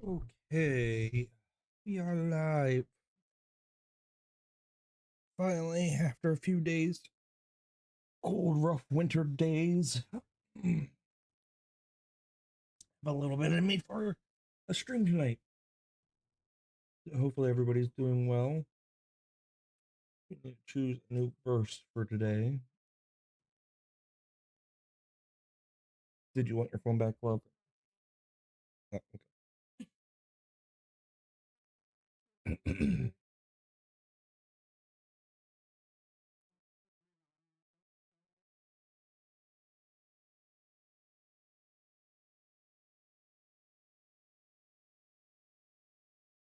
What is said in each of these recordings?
Okay, we are live. Finally, after a few days, cold, rough winter days, have a little bit of meat for a stream tonight. Hopefully, everybody's doing well. Choose a new verse for today. Did you want your phone back, love? Oh, okay.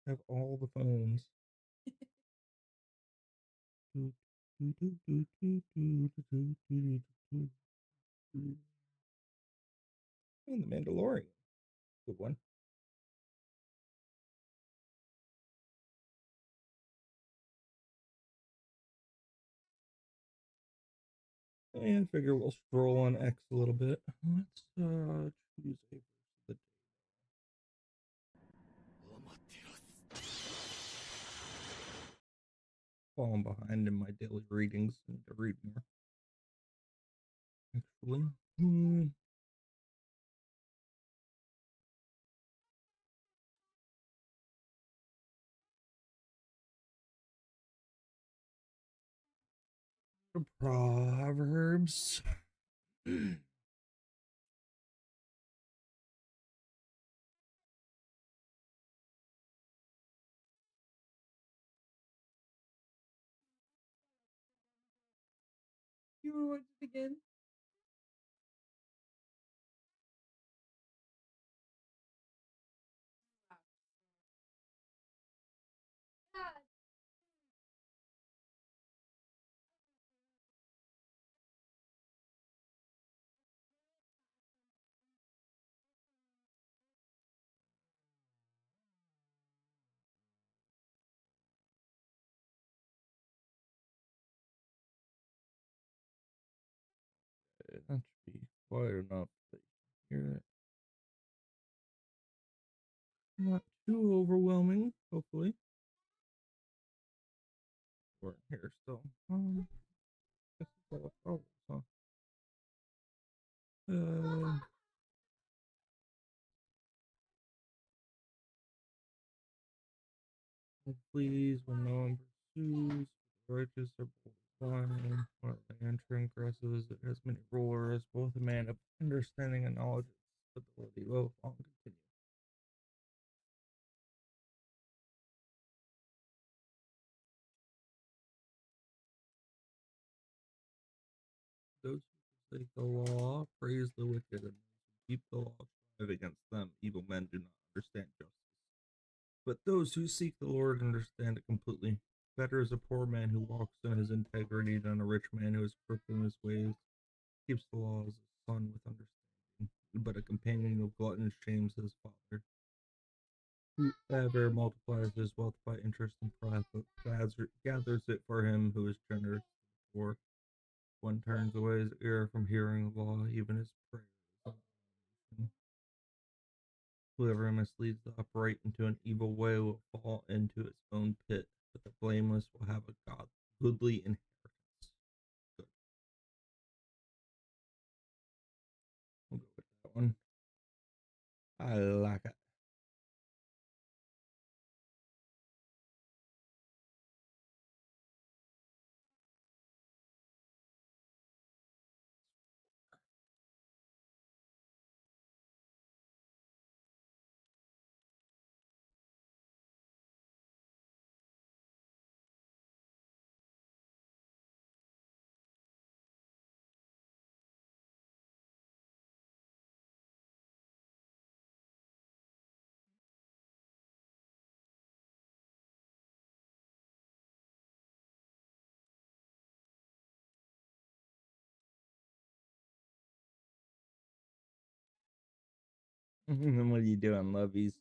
Have all the phones. And the Mandalorian. Good one. And figure we'll scroll on X a little bit. Let's choose a verse of the day. Falling behind in my daily readings. I need to read more. Actually, Proverbs. You want it again? That should be quiet enough that you can hear it. Not too overwhelming, hopefully. We're in here still. Guess it's all problems, huh? Please, when no one pursues, the righteous are blind. When a man transgresses, it has many rulers. Both a man of understanding and knowledge and stability will long continue. Those who forsake the law praise the wicked, and those who keep the law strive against them. Evil men do not understand justice. But those who seek the Lord understand it completely. Better is a poor man who walks in his integrity than a rich man who is crooked in his ways. Keeps the laws of a son with understanding, but a companion of glutton shames his father. Whoever multiplies his wealth by interest and profit gathers it for him who is generous to the poor. One turns away his ear from hearing the law, even his prayer is abomination. Whoever misleads the upright into an evil way will fall into its own pit, but the blameless will have a goodly inheritance. Good. We'll go with that one. I like it. What are you doing, lovies?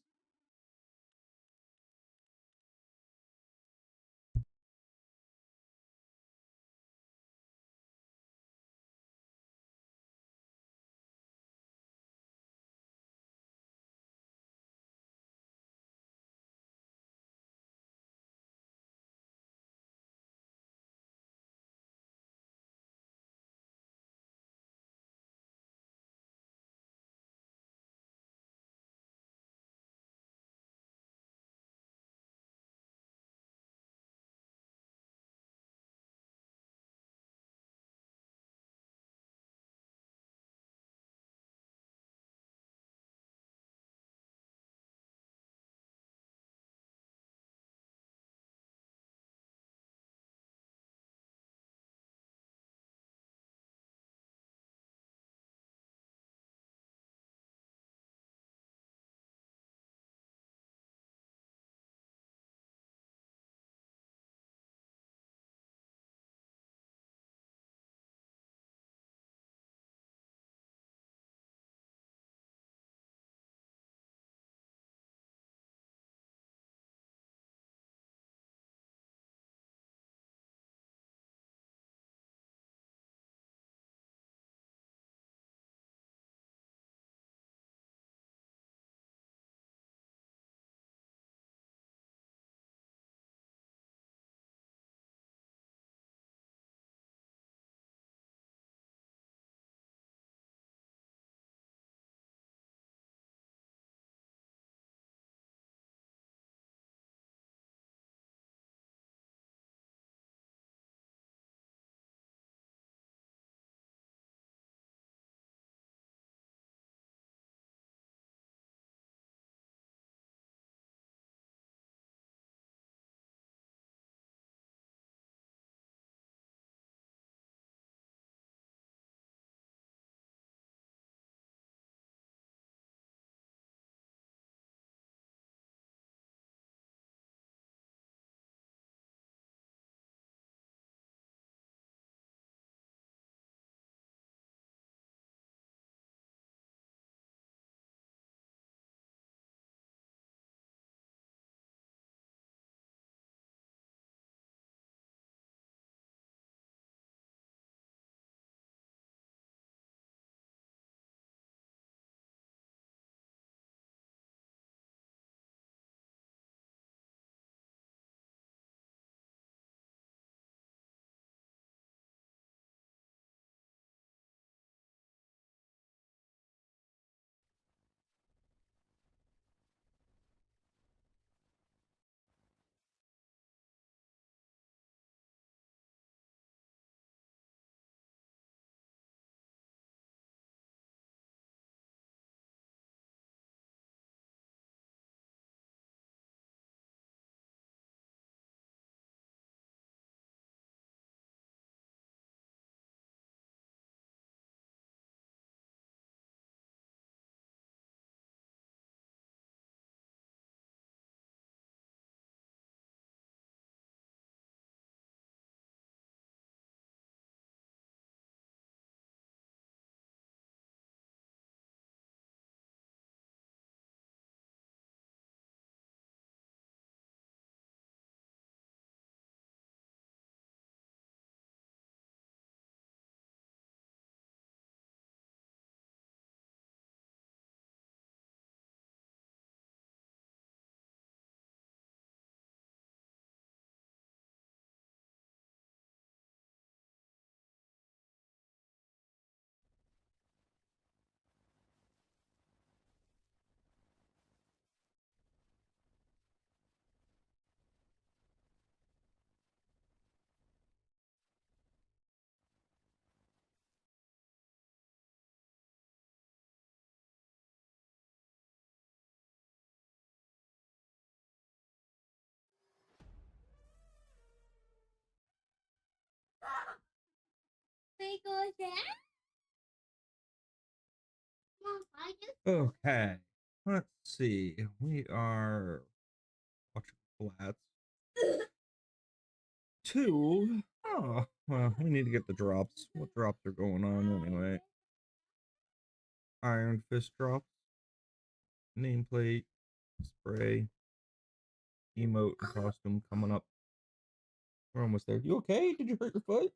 Okay, let's see. We are watching Flats 2. Oh, well, we need to get the drops. What drops are going on anyway? Iron Fist drops, nameplate, spray, emote, and costume coming up. We're almost there. You okay? Did you hurt your foot?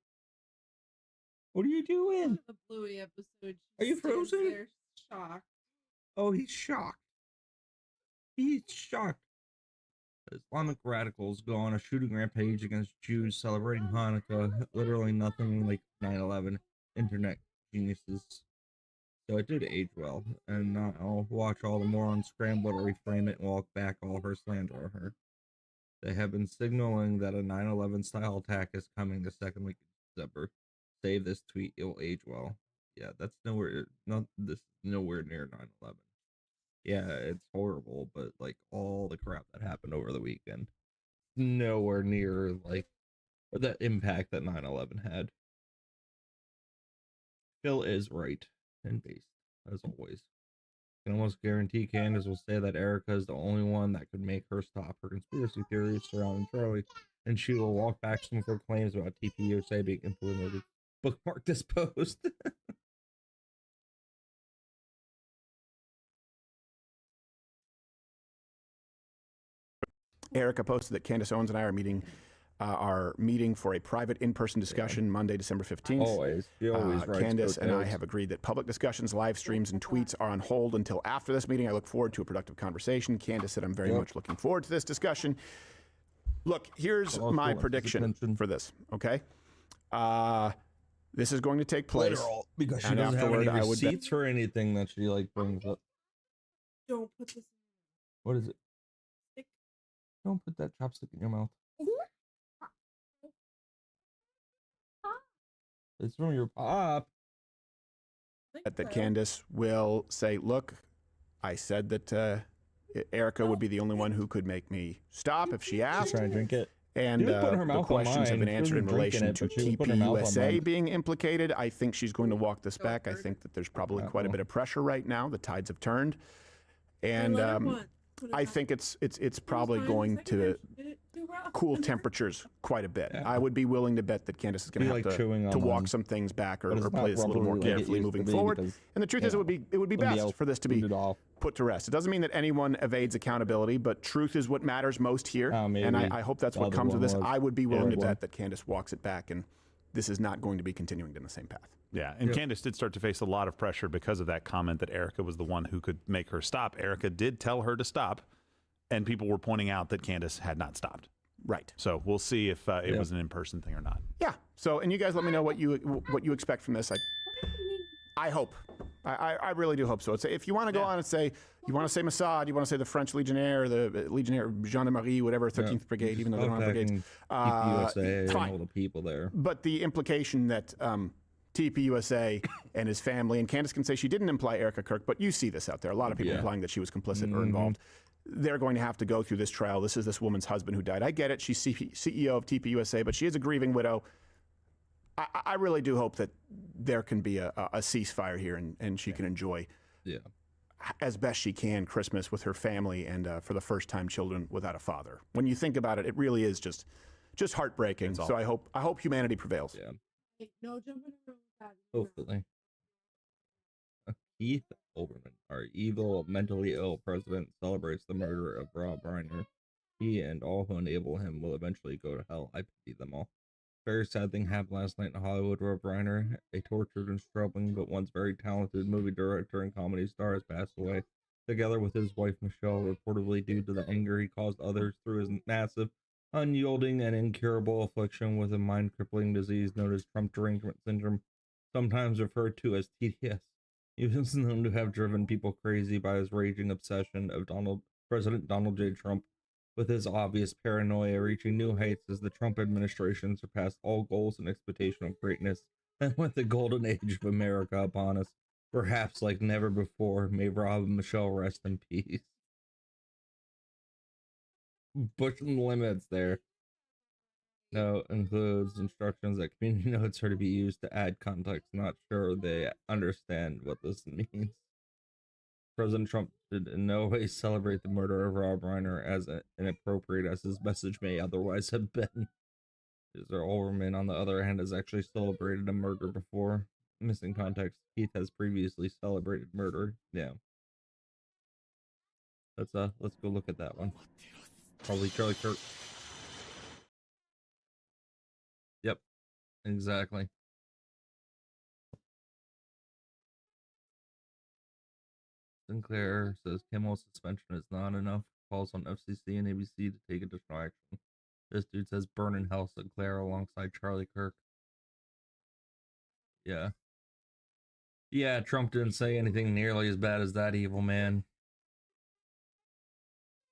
What are you doing? The Bluey episode. Are you frozen? There, shocked. Oh, he's shocked. He's shocked. Islamic radicals go on a shooting rampage against Jews celebrating Hanukkah. Literally nothing like 9/11. Internet geniuses. So it did age well, and I'll watch all the morons scramble to reframe it and walk back all her slander of her. They have been signaling that a 9/11 style attack is coming the second week of December. Save this tweet; it will age well. Yeah, that's nowhere. This nowhere near 9/11. Yeah, it's horrible, but like all the crap that happened over the weekend, nowhere near like the impact that 9/11 had. Phil is right and based, as always. I can almost guarantee Candace will say that Erica is the only one that could make her stop her conspiracy theories surrounding Charlie, and she will walk back some of her claims about TPUSA being implemented. Bookmark this post. Erica posted that Candace Owens and I are meeting for a private in-person discussion Monday, December 15th. Always. She always writes Candace and I notes. have agreed that public discussions, live streams, and tweets are on hold until after this meeting. I look forward to a productive conversation. Candace said, I'm very much looking forward to this discussion. Look, here's my prediction for this, okay? This is going to take place. Literal, because she doesn't have any receipts for anything that she like brings up. Don't put this. What is it? Don't put that chopstick in your mouth. It's from your pop. That Candace will say, look, I said that Erica would be the only one who could make me stop if she asked. Try and drink it. And the questions have been answered in relation to TPUSA being implicated. I think she's going to walk this back. I think that there's probably quite a bit of pressure right now. The tides have turned. And I think it's probably going to cool temperatures quite a bit. I would be willing to bet that Candace is going to have to walk some things back or play this a little more carefully moving forward. And the truth is, it would be best for this to be put to rest. It doesn't mean that anyone evades accountability, but truth is what matters most here. And I hope that's what comes of this. I would be willing to bet that Candace walks it back, and this is not going to be continuing down the same path. Yeah, and Candace did start to face a lot of pressure because of that comment that Erica was the one who could make her stop. Erica did tell her to stop, and people were pointing out that Candace had not stopped. Right. So we'll see if it was an in-person thing or not. Yeah. So, and you guys let me know what you expect from this. I hope. I really do hope so. It's, if you want to go on and say, you want to say Mossad, you want to say the French Legionnaire, the Legionnaire Gendarmerie, whatever, 13th Brigade, even though they don't have brigades. TPUSA and all the people there. But the implication that TPUSA and his family, and Candace can say she didn't imply Erica Kirk, but you see this out there. A lot of people implying that she was complicit or involved. They're going to have to go through this trial. This is this woman's husband who died. I get it. She's CEO of TPUSA, but she is a grieving widow. I really do hope that there can be a ceasefire here and she can enjoy as best she can Christmas with her family and for the first time children without a father. When you think about it, it really is just heartbreaking. So I hope humanity prevails. Yeah. No jumping around. Hopefully. Keith Olbermann, our evil, mentally ill president, celebrates the murder of Rob Reiner. He and all who enable him will eventually go to hell. I pity them all. Very sad thing happened last night in Hollywood. Rob Reiner, a tortured and struggling but once very talented movie director and comedy star, has passed away, together with his wife Michelle, reportedly due to the anger he caused others through his massive, unyielding, and incurable affliction with a mind-crippling disease known as Trump derangement syndrome, sometimes referred to as TDS. He was known to have driven people crazy by his raging obsession of President Donald J. Trump, with his obvious paranoia reaching new heights as the Trump administration surpassed all goals and expectation of greatness, and with the golden age of America upon us, perhaps like never before. May Rob and Michelle rest in peace. Pushing the limits there. No, includes instructions that community notes are to be used to add context. Not sure they understand what this means. President Trump did in no way celebrate the murder of Rob Reiner as inappropriate as his message may otherwise have been. Mr. Olbermann, on the other hand, has actually celebrated a murder before. Missing context. Keith has previously celebrated murder. Yeah. Let's go look at that one. Probably Charlie Kirk. Yep, exactly. Sinclair says Kimmel's suspension is not enough. Calls on FCC and ABC to take additional action. This dude says burn in hell Sinclair alongside Charlie Kirk. Yeah. Yeah, Trump didn't say anything nearly as bad as that evil man.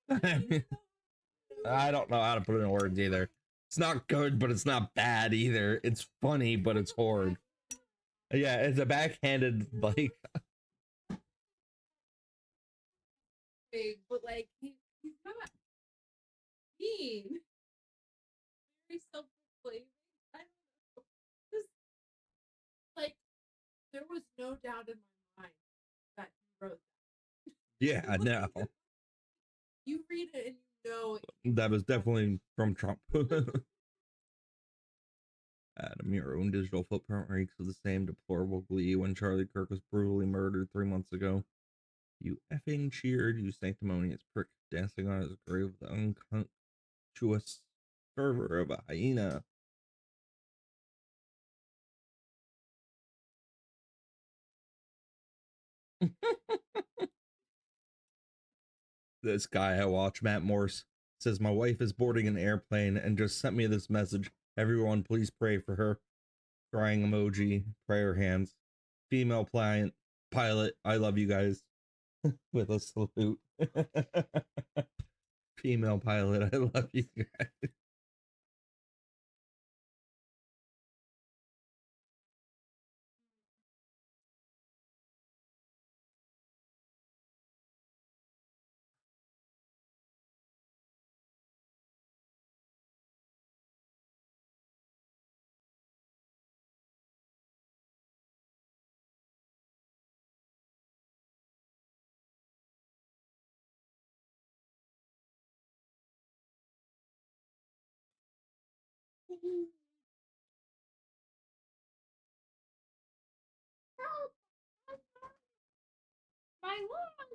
I don't know how to put it in words either. It's not good, but it's not bad either. It's funny, but it's horrid. Yeah, it's a backhanded, like... Big, but like he's not mean. Very self-proclaimed. I don't know. Just like there was no doubt in my mind that he wrote that. Yeah, no. You read it and you know That was definitely from Trump. Adam, your own digital footprint reeks of the same deplorable glee when Charlie Kirk was brutally murdered 3 months ago. You effing cheered, you sanctimonious prick, dancing on his grave with the unconscious fervor of a hyena. This guy I watch, Matt Morse, says my wife is boarding an airplane and just sent me this message. Everyone, please pray for her. Crying emoji, prayer hands. Female pilot, I love you guys. With a salute. Female pilot, I love you guys. help! My lawn!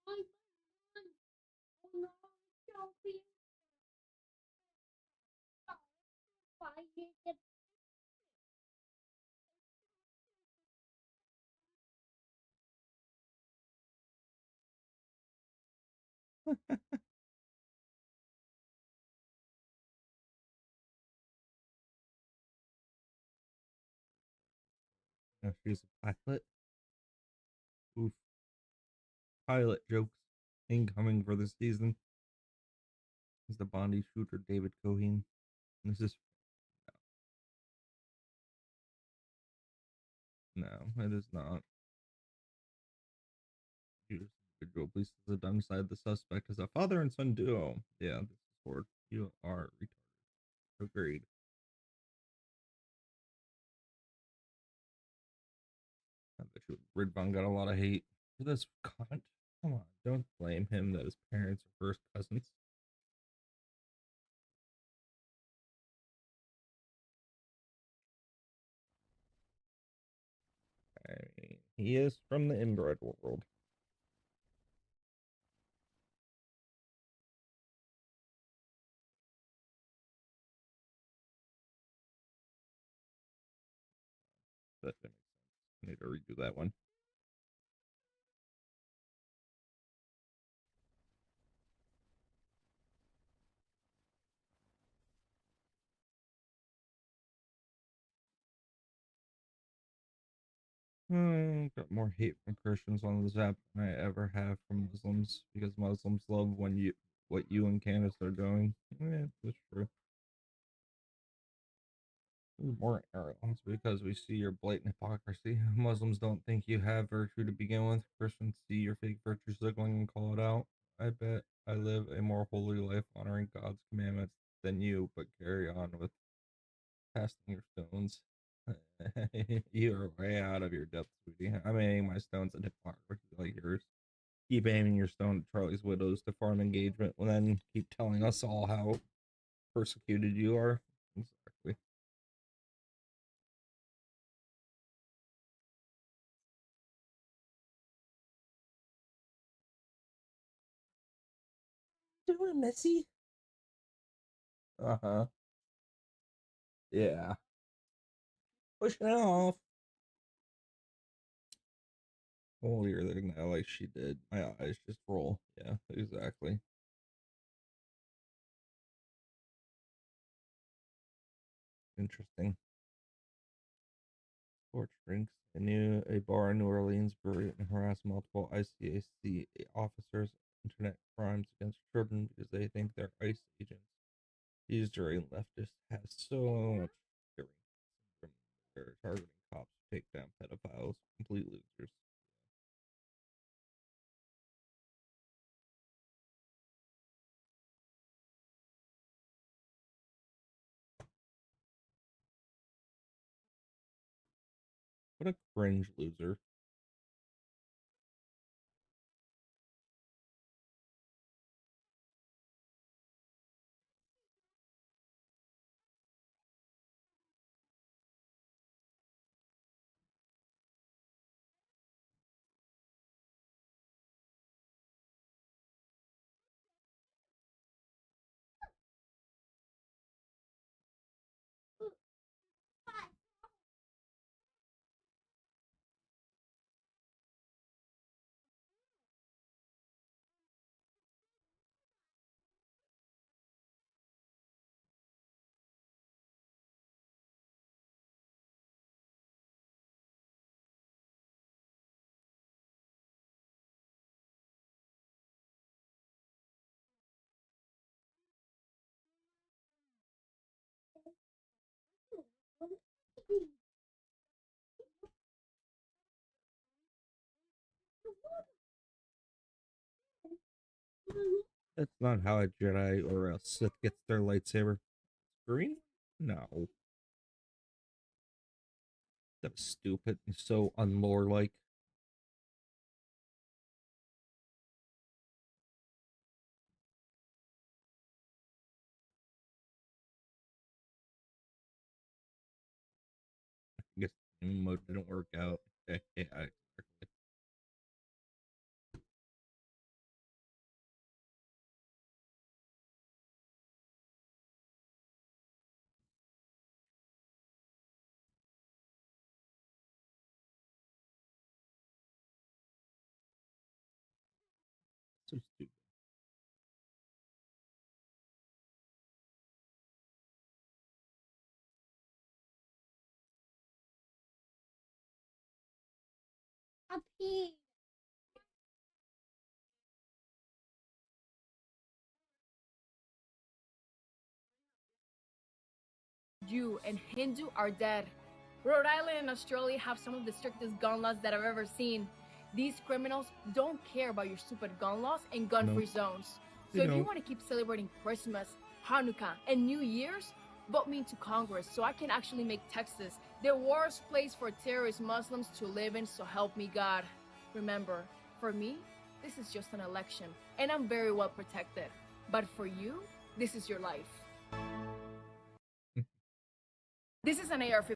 My lawn! Oh no, don't be quiet. Now she's a pilot. Oof. Pilot jokes incoming for this season. Is the Bondi shooter David Cohen. This is no, it is not. Individual police has identified the suspect as a father and son duo. Yeah, this is horrid. You are retarded. Agreed. I bet you Ridvan got a lot of hate for this comment. Come on, don't blame him that his parents are first cousins. I mean, he is from the inbred world. That makes sense. I need to redo that one. Got more hate from Christians on this app than I ever have from Muslims because Muslims love what you and Candace are doing. Yeah, that's true. More arrogance because we see your blatant hypocrisy. Muslims don't think you have virtue to begin with. Christians see your fake virtue signaling and call it out. I bet I live a more holy life honoring God's commandments than you, but carry on with casting your stones. You are way out of your depth, sweetie. I'm aiming my stones at hypocrisy like yours. Keep aiming your stone at Charlie's widows to farm engagement, and then keep telling us all how persecuted you are. Exactly. Doing Missy? Uh-huh. Yeah. Pushing it off. Holier than that, like she did. My eyes just roll. Yeah, exactly. Interesting. Torch drinks. A bar in New Orleans buried and harassed multiple ICAC officers. Internet crimes against children because they think they're ICE agents. These during leftists has so much fearing. They're targeting cops to take down pedophiles. Complete losers. What a cringe loser. That's not how a Jedi or a Sith gets their lightsaber. Green? No. That's stupid and so unlore like. I guess the mode didn't work out. Yeah, exactly. So stupid. A pig. Jew and Hindu are dead. Rhode Island and Australia have some of the strictest gun laws that I've ever seen. These criminals don't care about your stupid gun laws and gun-free zones. So if you want to keep celebrating Christmas, Hanukkah, and New Year's, vote me into Congress so I can actually make Texas the worst place for terrorist Muslims to live in, so help me God. Remember, for me, this is just an election, and I'm very well protected. But for you, this is your life. This is an AR-15.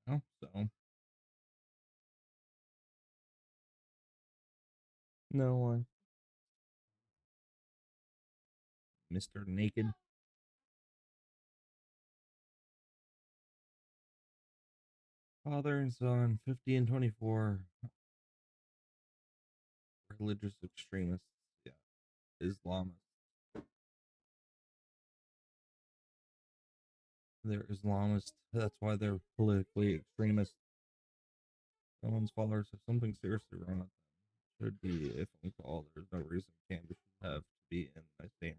Oh, so. No one. Mr. Naked. Father and son, 50 and 24. Religious extremists. Yeah. Islamists. They're Islamists. That's why they're politically extremist. Someone's followers have something seriously wrong with them. Should be a phone call. There's no reason Candace should have to be in my same room.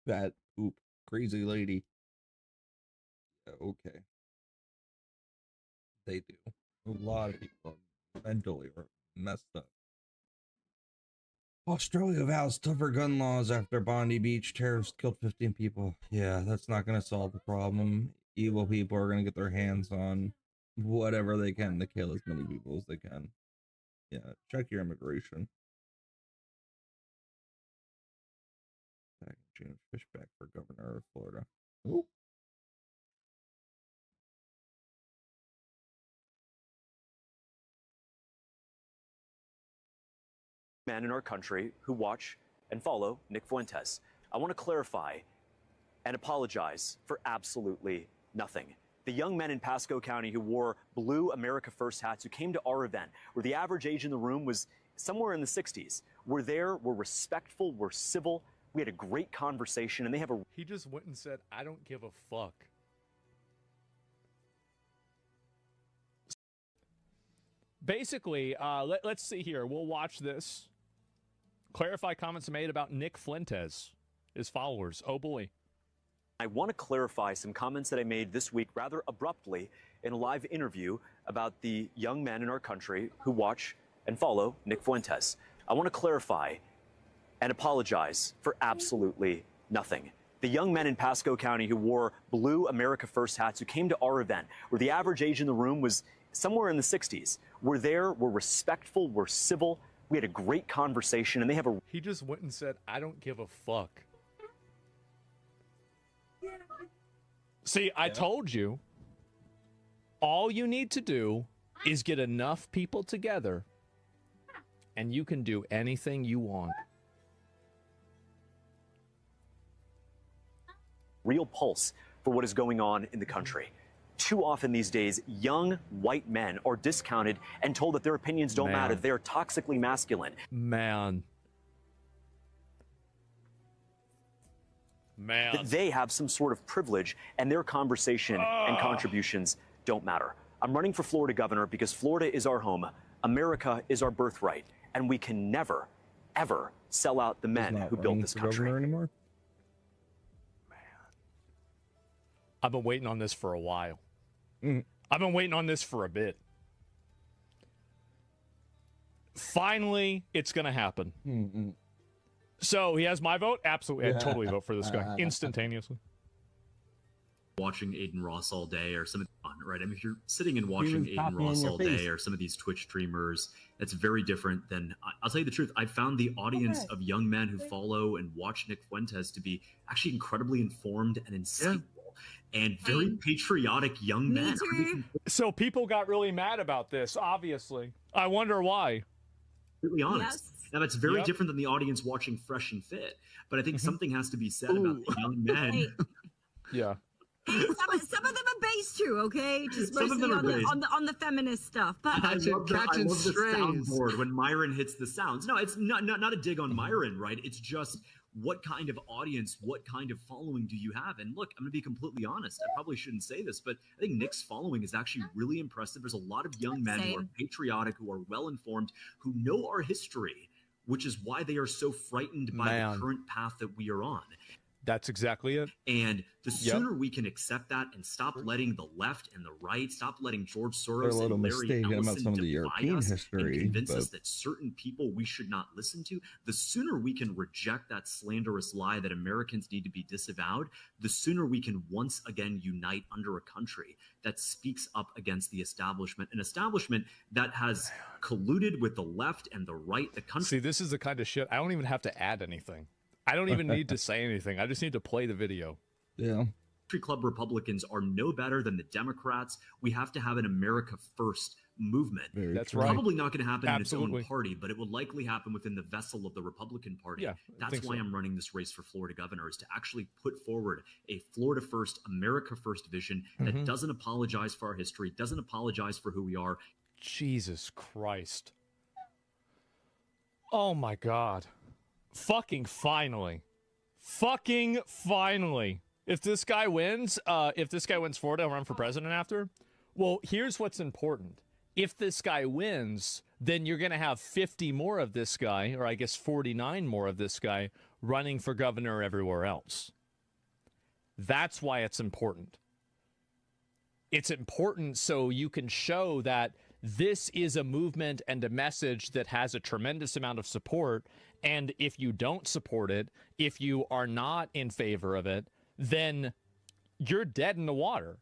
That poop. crazy lady. Yeah, okay. They do. A lot of people are mentally messed up. Australia vows tougher gun laws after Bondi Beach terrorists killed 15 people. Yeah, that's not going to solve the problem. Evil people are going to get their hands on whatever they can to kill as many people as they can. Yeah, check your immigration. James Fishback for governor of Florida. Ooh. Men in our country who watch and follow Nick Fuentes. I want to clarify and apologize for absolutely nothing. The young men in Pasco County who wore blue America First hats, who came to our event, where the average age in the room was somewhere in the 60s, were there, were respectful, were civil. We had a great conversation, and they have a... He just went and said, I don't give a fuck. Basically, let's see here. We'll watch this. Clarify comments made about Nick Fuentes, his followers. Oh, boy. I want to clarify some comments that I made this week rather abruptly in a live interview about the young men in our country who watch and follow Nick Fuentes. I want to clarify and apologize for absolutely nothing. The young men in Pasco County who wore blue America First hats, who came to our event, where the average age in the room was somewhere in the 60s, were there, were respectful, were civil. We had a great conversation, and they have a... He just went and said, I don't give a fuck. See, I told you, all you need to do is get enough people together, and you can do anything you want. Real pulse for what is going on in the country. Too often these days, young white men are discounted and told that their opinions don't matter. They're toxically masculine. Man. That they have some sort of privilege, and their conversation and contributions don't matter. I'm running for Florida governor because Florida is our home. America is our birthright, and we can never, ever sell out the men who built this country. Anymore? I've been waiting on this for a while. I've been waiting on this for a bit. Finally, it's going to happen. So he has my vote? Absolutely. I'd totally vote for this guy instantaneously. Watching Aiden Ross all day or some of right? I mean, if you're sitting and watching Aiden Ross all day or some of these Twitch streamers, that's very different than, I'll tell you the truth, I found the audience of young men who follow and watch Nick Fuentes to be actually incredibly informed and insightful. And very patriotic young men. So people got really mad about this, obviously. I wonder why. Completely honest. Now, that's very different than the audience watching Fresh and Fit. But I think something has to be said about the young men. Yeah. Some of them are based too, okay? Just mostly on the feminist stuff. But I love the soundboard when Myron hits the sounds. No, it's not a dig on Myron, right? It's just, what kind of audience, what kind of following do you have? And look, I'm going to be completely honest. I probably shouldn't say this, but I think Nick's following is actually really impressive. There's a lot of young men who are patriotic, who are well-informed, who know our history, which is why they are so frightened by the current path that we are on. That's exactly it. And the sooner we can accept that and stop letting the left and the right, stop letting George Soros and Larry Ellison divide us and convince us that certain people we should not listen to, the sooner we can reject that slanderous lie that Americans need to be disavowed, the sooner we can once again unite under a country that speaks up against the establishment, an establishment that has colluded with the left and the right. The country. See, this is the kind of shit, I don't even have to add anything. I don't even need to say anything. I just need to play the video. Yeah. Country Club Republicans are no better than the Democrats. We have to have an America First movement. That's right. Probably not going to happen in its own party, but it will likely happen within the vessel of the Republican Party. Yeah, that's why I'm running this race for Florida governor, is to actually put forward a Florida First, America First vision that doesn't apologize for our history, doesn't apologize for who we are. Jesus Christ. Oh my God. Fucking finally. Fucking finally. If this guy wins Florida, I'll run for president after. Well, here's what's important. If this guy wins, then you're going to have 50 more of this guy, or I guess 49 more of this guy, running for governor everywhere else. That's why it's important. It's important so you can show that this is a movement and a message that has a tremendous amount of support. And if you don't support it, if you are not in favor of it, then you're dead in the water.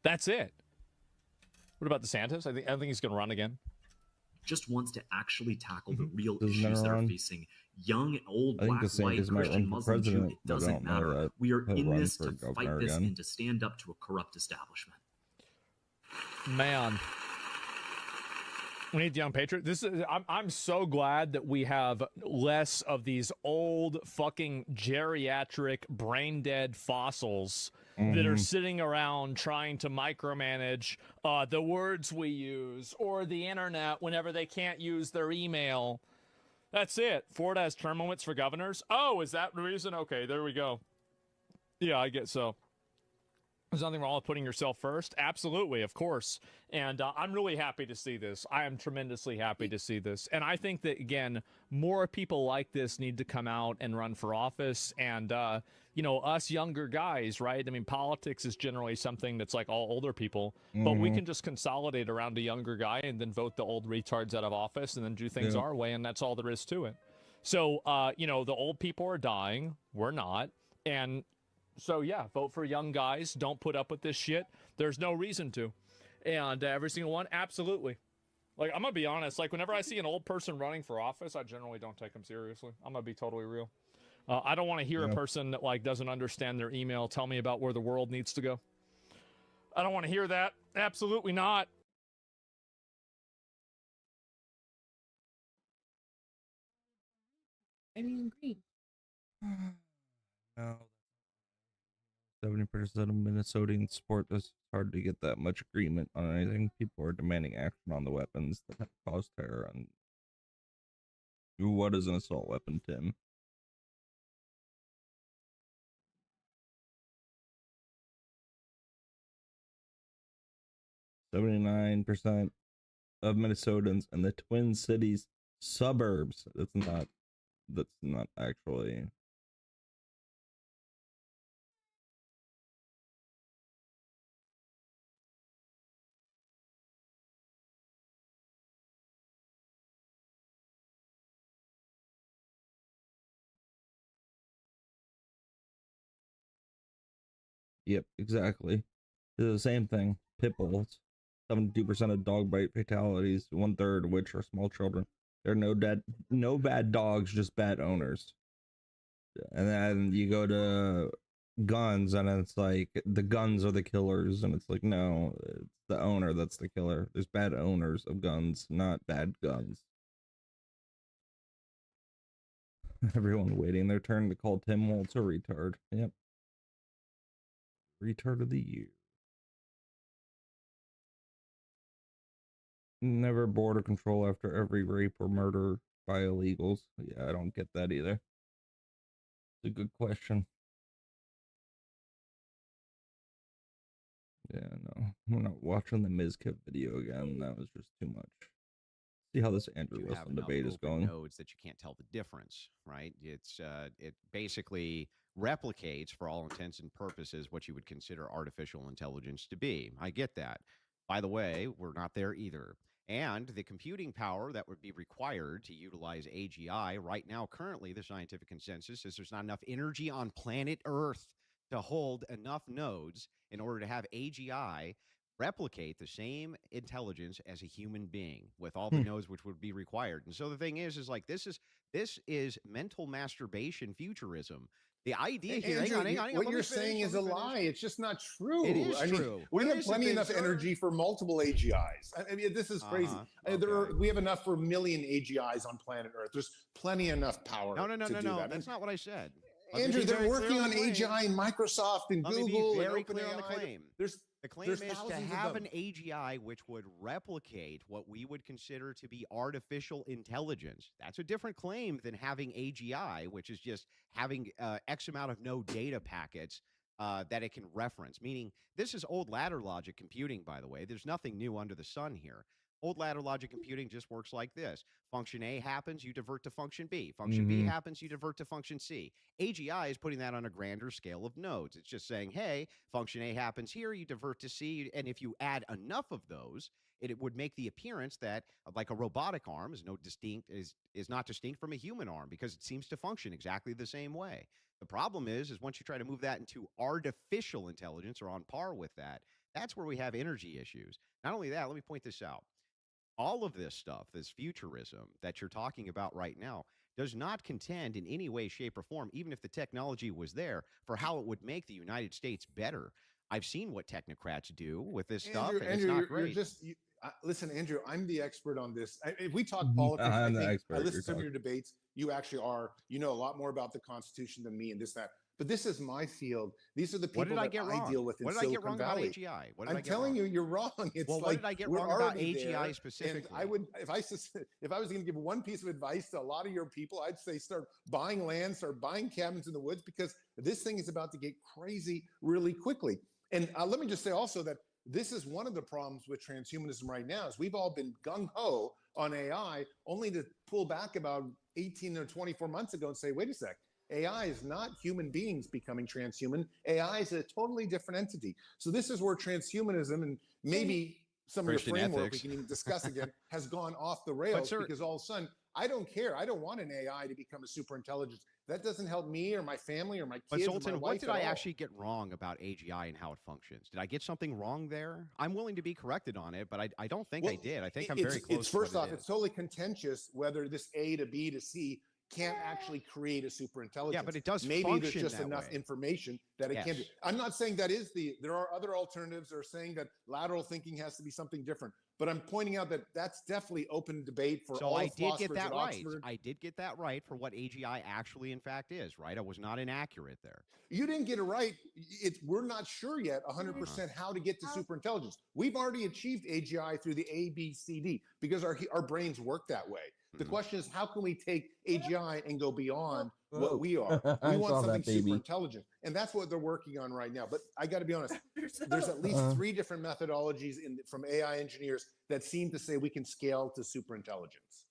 That's it. What about DeSantis? I think he's going to run again. Just wants to actually tackle the real issues that are facing young, old, black, white, Christian, Muslim, Jew. It doesn't matter. We are in this to fight this and to stand up to a corrupt establishment. Man, we need the young patriot. I'm so glad that we have less of these old fucking geriatric brain dead fossils that are sitting around trying to micromanage the words we use or the internet whenever they can't use their email. That's it. Florida has term limits for governors. Oh, is that the reason? Okay, there we go. Yeah, I get so. There's nothing wrong with putting yourself first. Absolutely, of course. And I'm really happy to see this. I am tremendously happy to see this. And I think that, again, more people like this need to come out and run for office. And, you know, us younger guys, right? I mean, politics is generally something that's like all older people. But we can just consolidate around a younger guy and then vote the old retards out of office and then do things our way. And that's all there is to it. So, you know, the old people are dying. We're not. And so, yeah, vote for young guys. Don't put up with this shit. There's no reason to. And every single one, absolutely. Like, I'm going to be honest. Like, whenever I see an old person running for office, I generally don't take them seriously. I'm going to be totally real. I don't want to hear a person that, like, doesn't understand their email tell me about where the world needs to go. I don't want to hear that. Absolutely not. I mean, green. No. 70% of Minnesotans support this. It's hard to get that much agreement on anything. People are demanding action on the weapons that have caused terror. And what is an assault weapon, Tim? %79% of Minnesotans in the Twin Cities suburbs. That's not actually. Yep, exactly. It's the same thing. Pit bulls. 72% of dog bite fatalities, 1/3 of which are small children. There are no bad dogs, just bad owners. And then you go to guns, and it's like the guns are the killers, and it's like, no, it's the owner that's the killer. There's bad owners of guns, not bad guns. Everyone waiting their turn to call Tim Waltz a retard. Yep. Retard of the year. Never border control after every rape or murder by illegals. Yeah, I don't get that either. It's a good question. Yeah, no. We're not watching the Mizkit video again. That was just too much. See how this Andrew Wilson debate is going. Nodes that you can't tell the difference, right? It's it basically replicates, for all intents and purposes, what you would consider artificial intelligence to be. I get that. By the way, we're not there either. And the computing power that would be required to utilize AGI right now, currently, the scientific consensus is there's not enough energy on planet Earth to hold enough nodes in order to have AGI replicate the same intelligence as a human being with all the nodes which would be required. And so the thing is like this is mental masturbation futurism. The idea here, Andrew, hang on, what you're saying is a lie. It's just not true. It is true. We have plenty enough energy for multiple AGIs. I mean, this is crazy. We have enough for 1 million AGIs on planet Earth. There's plenty enough power. No. That. That's not what I said. Andrew, they're working on AGI in Microsoft and Google. Let me be very and clear on the claim. The claim is to have an AGI which would replicate what we would consider to be artificial intelligence. That's a different claim than having AGI, which is just having X amount of no data packets that it can reference. Meaning, this is old ladder logic computing, by the way. There's nothing new under the sun here. Old ladder logic computing just works like this. Function A happens, you divert to function B. Function B happens, you divert to function C. AGI is putting that on a grander scale of nodes. It's just saying, hey, function A happens here, you divert to C. And if you add enough of those, it would make the appearance that like a robotic arm is not distinct from a human arm because it seems to function exactly the same way. The problem is once you try to move that into artificial intelligence or on par with that, that's where we have energy issues. Not only that, let me point this out. All of this stuff, this futurism that you're talking about right now, does not contend in any way, shape, or form, even if the technology was there, for how it would make the United States better. I've seen what technocrats do with this stuff, and it's not great. Listen, Andrew, I'm the expert on this. If we talk politics, I listen to some of your debates. You actually are. You know a lot more about the Constitution than me and this, that. But this is my field. These are the people I deal with in Silicon Valley. What did I get wrong about AGI? I'm telling you, you're wrong. It's what did I get wrong about AGI specifically? And I would, if I was going to give one piece of advice to a lot of your people, I'd say start buying land, start buying cabins in the woods, because this thing is about to get crazy really quickly. And let me just say also that this is one of the problems with transhumanism right now is we've all been gung-ho on AI, only to pull back about 18 or 24 months ago and say, wait a sec, AI is not human beings becoming transhuman. AI is a totally different entity. So this is where transhumanism and maybe some Christian of your framework ethics. we can even discuss again has gone off the rails because all of a sudden, I don't care. I don't want an AI to become a super intelligence. That doesn't help me or my family or my kids. But Sultan, or my what wife did at I all. actually get wrong about AGI and how it functions? Did I get something wrong there? I'm willing to be corrected on it, but I don't think I did. I think I'm very close. It's first off, it's totally contentious whether this A to B to C can't actually create a super intelligence. Yeah, but it does Maybe function there's just that enough way. information that it can do. I'm not saying that is there are other alternatives that are saying that lateral thinking has to be something different. But I'm pointing out that that's definitely open debate for all I did get philosophers that at right. Oxford. I did get that right for what AGI actually in fact is, right? I was not inaccurate there. You didn't get it right. We're not sure yet 100% how to get to superintelligence. We've already achieved AGI through the A, B, C, D because our brains work that way. The question is, how can we take AGI and go beyond what we are? We want something super intelligent. And that's what they're working on right now. But I got to be honest, there's at least 3 different methodologies from AI engineers that seem to say we can scale to super intelligence.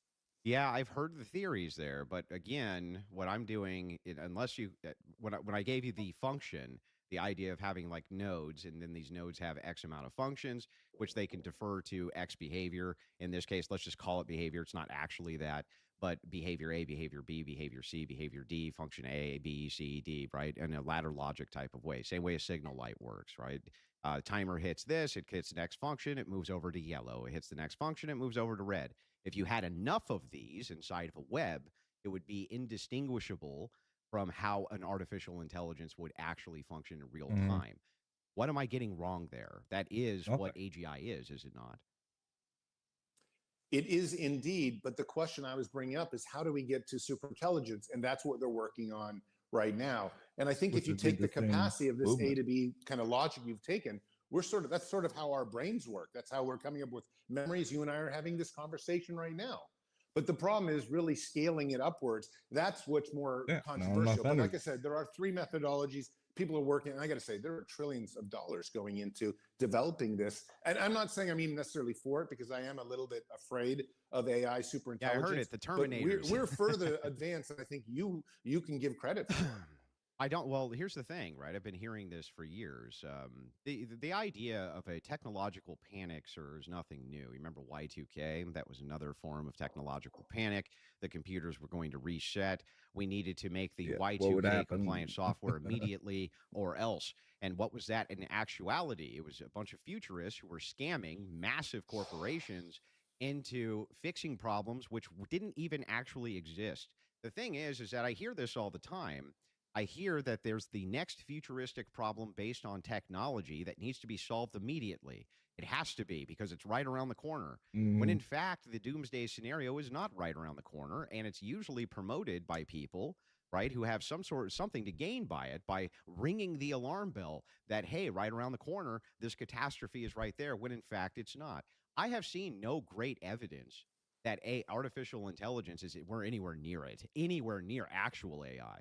Yeah, I've heard the theories there, but again, what I'm doing, unless you, when I gave you the function, the idea of having like nodes, and then these nodes have X amount of functions, which they can defer to X behavior. In this case, let's just call it behavior. It's not actually that, but behavior A, behavior B, behavior C, behavior D, function A, B, C, D, right? In a ladder logic type of way. Same way a signal light works, right? Timer hits this, it hits the next function, it moves over to yellow. It hits the next function, it moves over to red. If you had enough of these inside of a web, it would be indistinguishable from how an artificial intelligence would actually function in real time. What am I getting wrong there? That is what AGI is it not? It is indeed, but the question I was bringing up is how do we get to superintelligence? And that's what they're working on right now. And I think if you take the capacity of this A to B kind of logic you've taken, that's sort of how our brains work. That's how we're coming up with memories. You and I are having this conversation right now. But the problem is really scaling it upwards. That's what's more controversial. But like I said, there are 3 methodologies. People are working, and I got to say, there are trillions of dollars going into developing this. And I'm not saying I'm even necessarily for it because I am a little bit afraid of AI superintelligence. Yeah, I heard it, the Terminators. We're further advanced, and I think you can give credit for it. I don't. Well, here's the thing, right? I've been hearing this for years. The idea of a technological panic, sir, is nothing new. You remember Y2K? That was another form of technological panic. The computers were going to reset. We needed to make the Y2K compliant software immediately or else. And what was that in actuality? It was a bunch of futurists who were scamming massive corporations into fixing problems which didn't even actually exist. The thing is that I hear this all the time. I hear that there's the next futuristic problem based on technology that needs to be solved immediately. It has to be because it's right around the corner. When in fact, the doomsday scenario is not right around the corner, and it's usually promoted by people, right, who have something to gain by it, by ringing the alarm bell that, hey, right around the corner, this catastrophe is right there, when in fact it's not. I have seen no great evidence that artificial intelligence we're anywhere near it, anywhere near actual AI.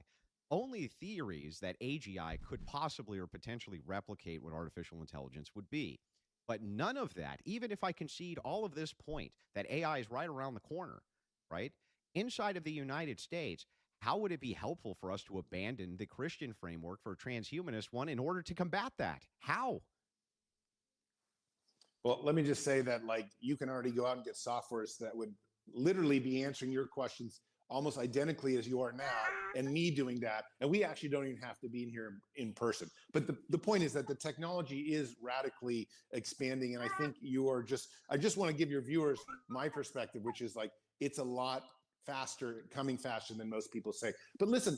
Only theories that AGI could possibly or potentially replicate what artificial intelligence would be. But none of that, even if I concede all of this point that AI is right around the corner, right? Inside of the United States, how would it be helpful for us to abandon the Christian framework for a transhumanist one in order to combat that? How? Well, let me just say that, like, you can already go out and get softwares that would literally be answering your questions almost identically as you are now, and me doing that. And we actually don't even have to be in here in person. But the point is that the technology is radically expanding. And I think I just want to give your viewers my perspective, which is like, it's a lot faster, coming faster than most people say. But listen,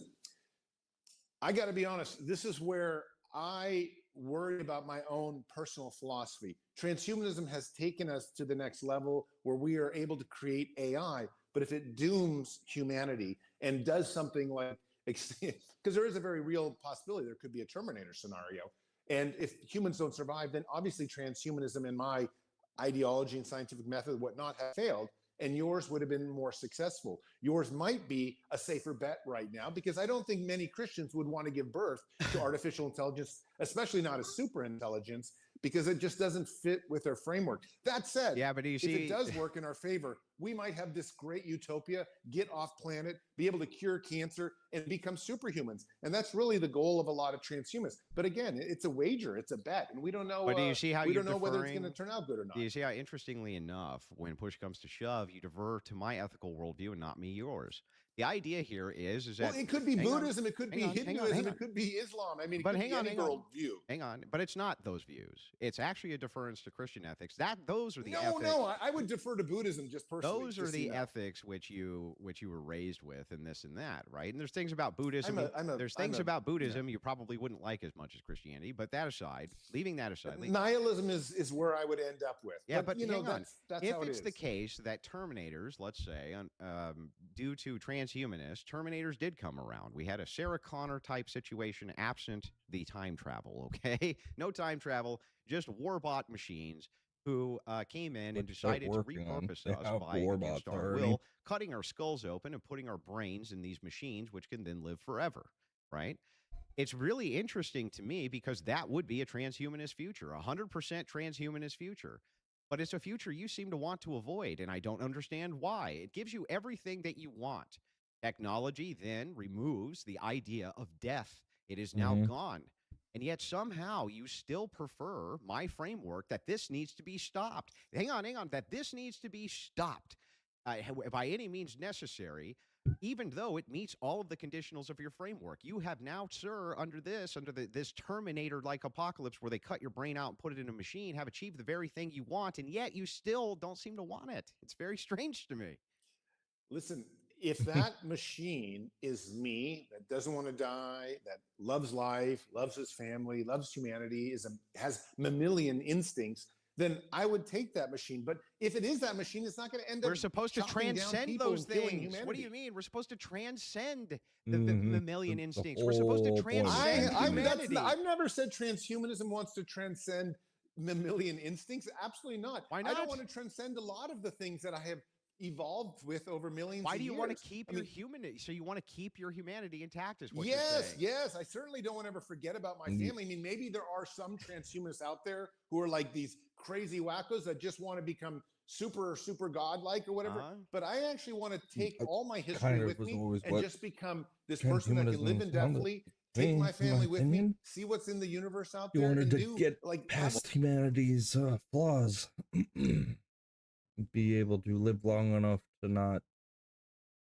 I got to be honest, this is where I worry about my own personal philosophy. Transhumanism has taken us to the next level where we are able to create AI, but if it dooms humanity and does something like, because there is a very real possibility there could be a Terminator scenario. And if humans don't survive, then obviously transhumanism and my ideology and scientific method and whatnot have failed, and yours would have been more successful. Yours might be a safer bet right now, because I don't think many Christians would want to give birth to artificial intelligence, especially not a super intelligence, because it just doesn't fit with their framework. That said, yeah, but if it does work in our favor, we might have this great utopia, get off planet, be able to cure cancer, and become superhumans. And that's really the goal of a lot of transhumanists. But again, it's a wager, it's a bet, and we don't know. But do you see how we don't know whether it's going to turn out good or not. Do you see how, interestingly enough, when push comes to shove, you divert to my ethical worldview and not me yours? The idea here is that, well, it could be Buddhism, it could be Hinduism, it could be Islam. I mean, it could be any worldview. Hang on, but it's not those views. It's actually a deference to Christian ethics. Those are the ethics. No, I would defer to Buddhism just personally. Those are the ethics which you were raised with, and this and that, right? And there's things about Buddhism. There's things about Buddhism you probably wouldn't like as much as Christianity. But that aside, leaving that aside, nihilism is where I would end up with. Yeah, but you know, that's if how it it's is. the case that Terminators, let's say, due to transhumanists, Terminators did come around. We had a Sarah Connor type situation, absent the time travel. Okay, no time travel, just warbot machines who came in and decided to repurpose us by against our will, cutting our skulls open and putting our brains in these machines, which can then live forever, right? It's really interesting to me because that would be a transhumanist future, 100% transhumanist future. But it's a future you seem to want to avoid, and I don't understand why. It gives you everything that you want. Technology then removes the idea of death. It is now gone. And yet somehow you still prefer my framework that this needs to be stopped. Hang on, that this needs to be stopped by any means necessary, even though it meets all of the conditionals of your framework. You have now, sir, under this Terminator-like apocalypse where they cut your brain out and put it in a machine, have achieved the very thing you want, and yet you still don't seem to want it. It's very strange to me. Listen, if that machine is me, that doesn't want to die, that loves life, loves his family, loves humanity, has mammalian instincts, then I would take that machine. But if it is that machine, it's not going to end up. We're supposed to transcend those things. What do you mean? We're supposed to transcend the mammalian instincts. We're supposed to transcend humanity. I've never said transhumanism wants to transcend mammalian instincts. Absolutely not. Why not? I don't want to transcend a lot of the things that I have evolved with over millions of years. Why do you want to keep your humanity? So you want to keep your humanity intact, is what you're saying? Yes. I certainly don't want to ever forget about my family. I mean, maybe there are some transhumanists out there who are like these crazy wackos that just want to become super godlike or whatever. But I actually want to take all my history with me and just become this person that can live indefinitely. Take my family with me, see what's in the universe out there. You wanted to get past humanity's flaws. Be able to live long enough to not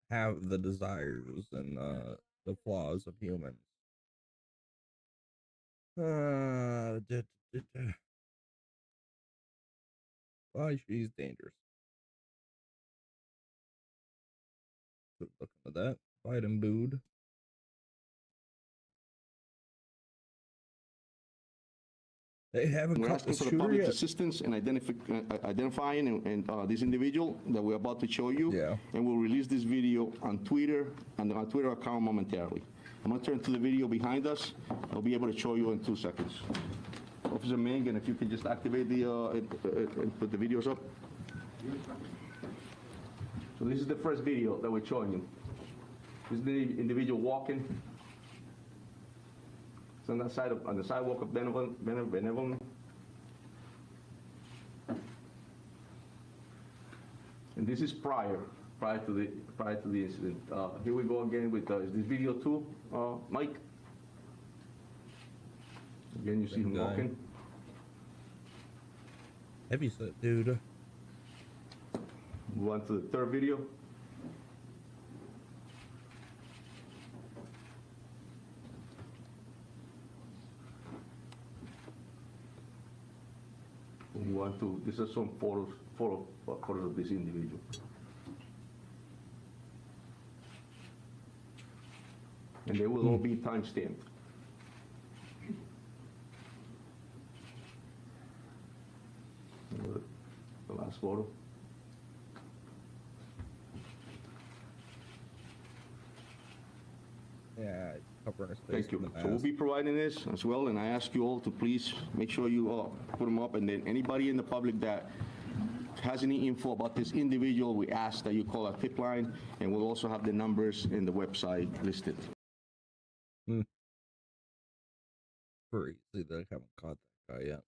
have the desires and the flaws of humans. Why she's dangerous. Look at that. Fight and booed. They haven't We're caught asking the for the shooter public yet. assistance in identifying this individual that we're about to show you. Yeah. And we'll release this video on Twitter and our Twitter account momentarily. I'm going to turn to the video behind us. I'll be able to show you in 2 seconds. Officer Ming, and if you can just activate the and put the videos up. So this is the first video that we're showing you. This is the individual walking. It's on the sidewalk of Benevolent. And this is prior to the incident. Here we go again with is this video too, Mike? Again, you see him walking. Heavy set, dude. Move on to the third video. Move on to, these are some photos of this individual. And they will all be time-stamped. The last photo. Yeah, covering his face. Thank you. So we'll be providing this as well, and I ask you all to please make sure you put them up, and then anybody in the public that has any info about this individual, we ask that you call our tip line, and we'll also have the numbers in the website listed. Pretty easy. They haven't caught that guy yet.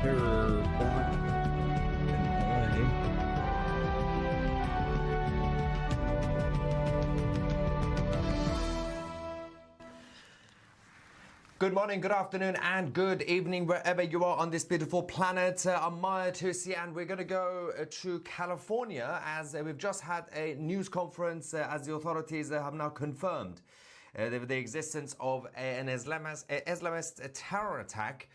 Terror born in LA. Good morning, good afternoon, and good evening, wherever you are on this beautiful planet. I'm Maya Tusi, and we're going to go to California as we've just had a news conference as the authorities have now confirmed the existence of an Islamist terror attack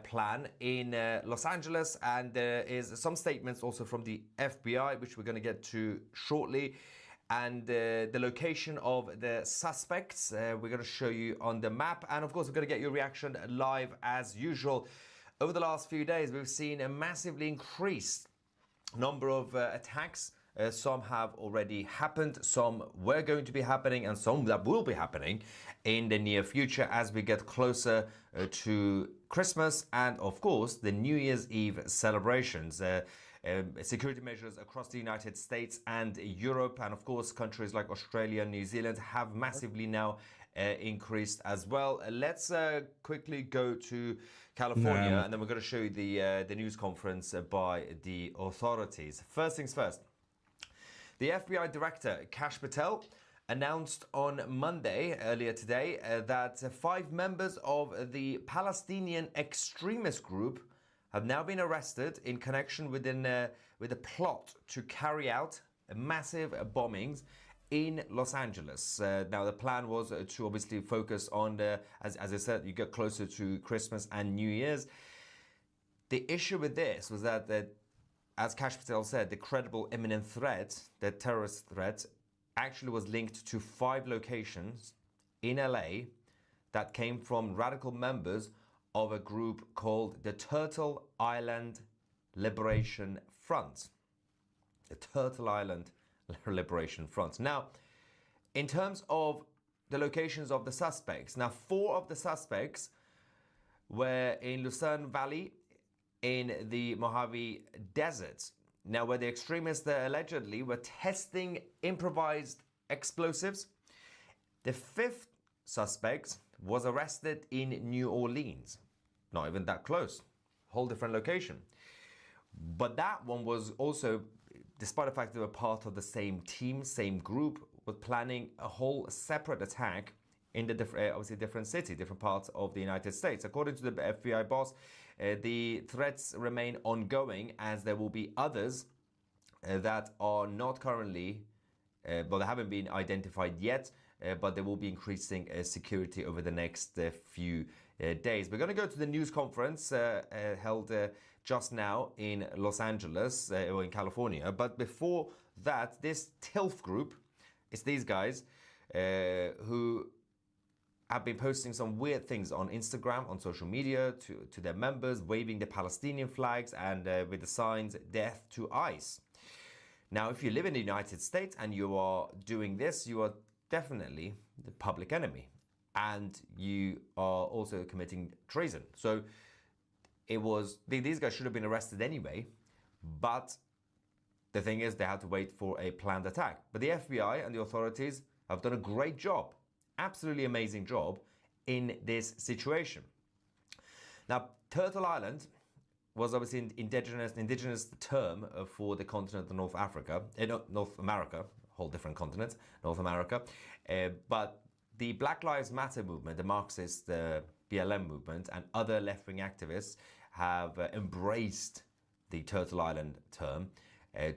plan in Los Angeles, and there is some statements also from the FBI, which we're going to get to shortly. And the location of the suspects, we're going to show you on the map. And of course, we're going to get your reaction live as usual. Over the last few days, we've seen a massively increased number of attacks. Some have already happened, some were going to be happening, and some that will be happening in the near future as we get closer to Christmas and, of course, the New Year's Eve celebrations. Security measures across the United States and Europe, and of course countries like Australia and New Zealand have massively now increased as well. Let's quickly go to California, and then we're going to show you the news conference by the authorities. First things first. The FBI Director, Kash Patel, announced on Monday, earlier today, that 5 members of the Palestinian extremist group have now been arrested in connection with a plot to carry out massive bombings in Los Angeles. Now, the plan was to obviously focus on, as I said, you get closer to Christmas and New Year's. The issue with this was that as Kash Patel said, the credible imminent threat, the terrorist threat, actually was linked to 5 locations in LA that came from radical members of a group called the Turtle Island Liberation Front. The Turtle Island Liberation Front. Now, in terms of the locations of the suspects, now 4 of the suspects were in Lucerne Valley, in the Mojave Desert. Now, where the extremists allegedly were testing improvised explosives. The 5th suspect was arrested in New Orleans. Not even that close, whole different location. But that one was also, despite the fact they were part of the same team, same group, was planning a whole separate attack in the obviously different city, different parts of the United States. According to the FBI boss, the threats remain ongoing as there will be others that are not currently, well, they haven't been identified yet, but they will be increasing security over the next few days. We're going to go to the news conference held just now in Los Angeles, or in California. But before that, this TILF group, it's these guys who have been posting some weird things on Instagram, on social media, to their members, waving the Palestinian flags and with the signs, "Death to ICE." Now, if you live in the United States and you are doing this, you are definitely the public enemy, and you are also committing treason. So these guys should have been arrested anyway, but the thing is they had to wait for a planned attack. But the FBI and the authorities have done a great job, absolutely amazing job in this situation. Now, Turtle Island was obviously an indigenous term for the continent of North America, a whole different continent, North America. But the Black Lives Matter movement, the Marxist BLM movement, and other left-wing activists have embraced the Turtle Island term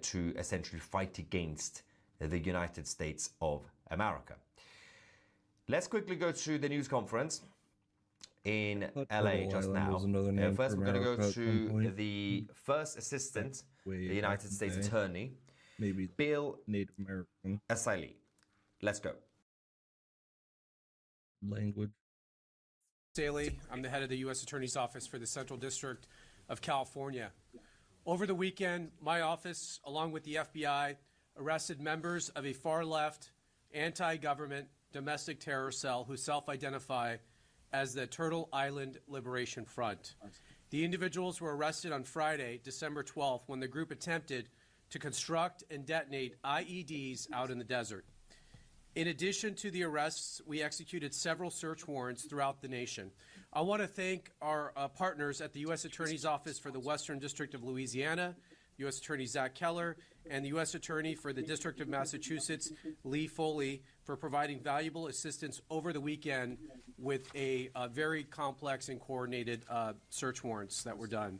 to essentially fight against the United States of America. Let's quickly go to the news conference in LA just now. First, we're going to go to the first assistant, the United States Attorney, Bill Native American Asaili. Let's go. Language. Asaili. I'm the head of the U.S. Attorney's Office for the Central District of California. Over the weekend, my office, along with the FBI, arrested members of a far-left, anti-government domestic terror cell who self-identify as the Turtle Island Liberation Front. The individuals were arrested on Friday, December 12th, when the group attempted to construct and detonate IEDs out in the desert. In addition to the arrests, we executed several search warrants throughout the nation. I want to thank our partners at the U.S. Attorney's Office for the Western District of Louisiana, U.S. Attorney Zach Keller, and the U.S. Attorney for the District of Massachusetts, Lee Foley, for providing valuable assistance over the weekend with a very complex and coordinated search warrants that were done.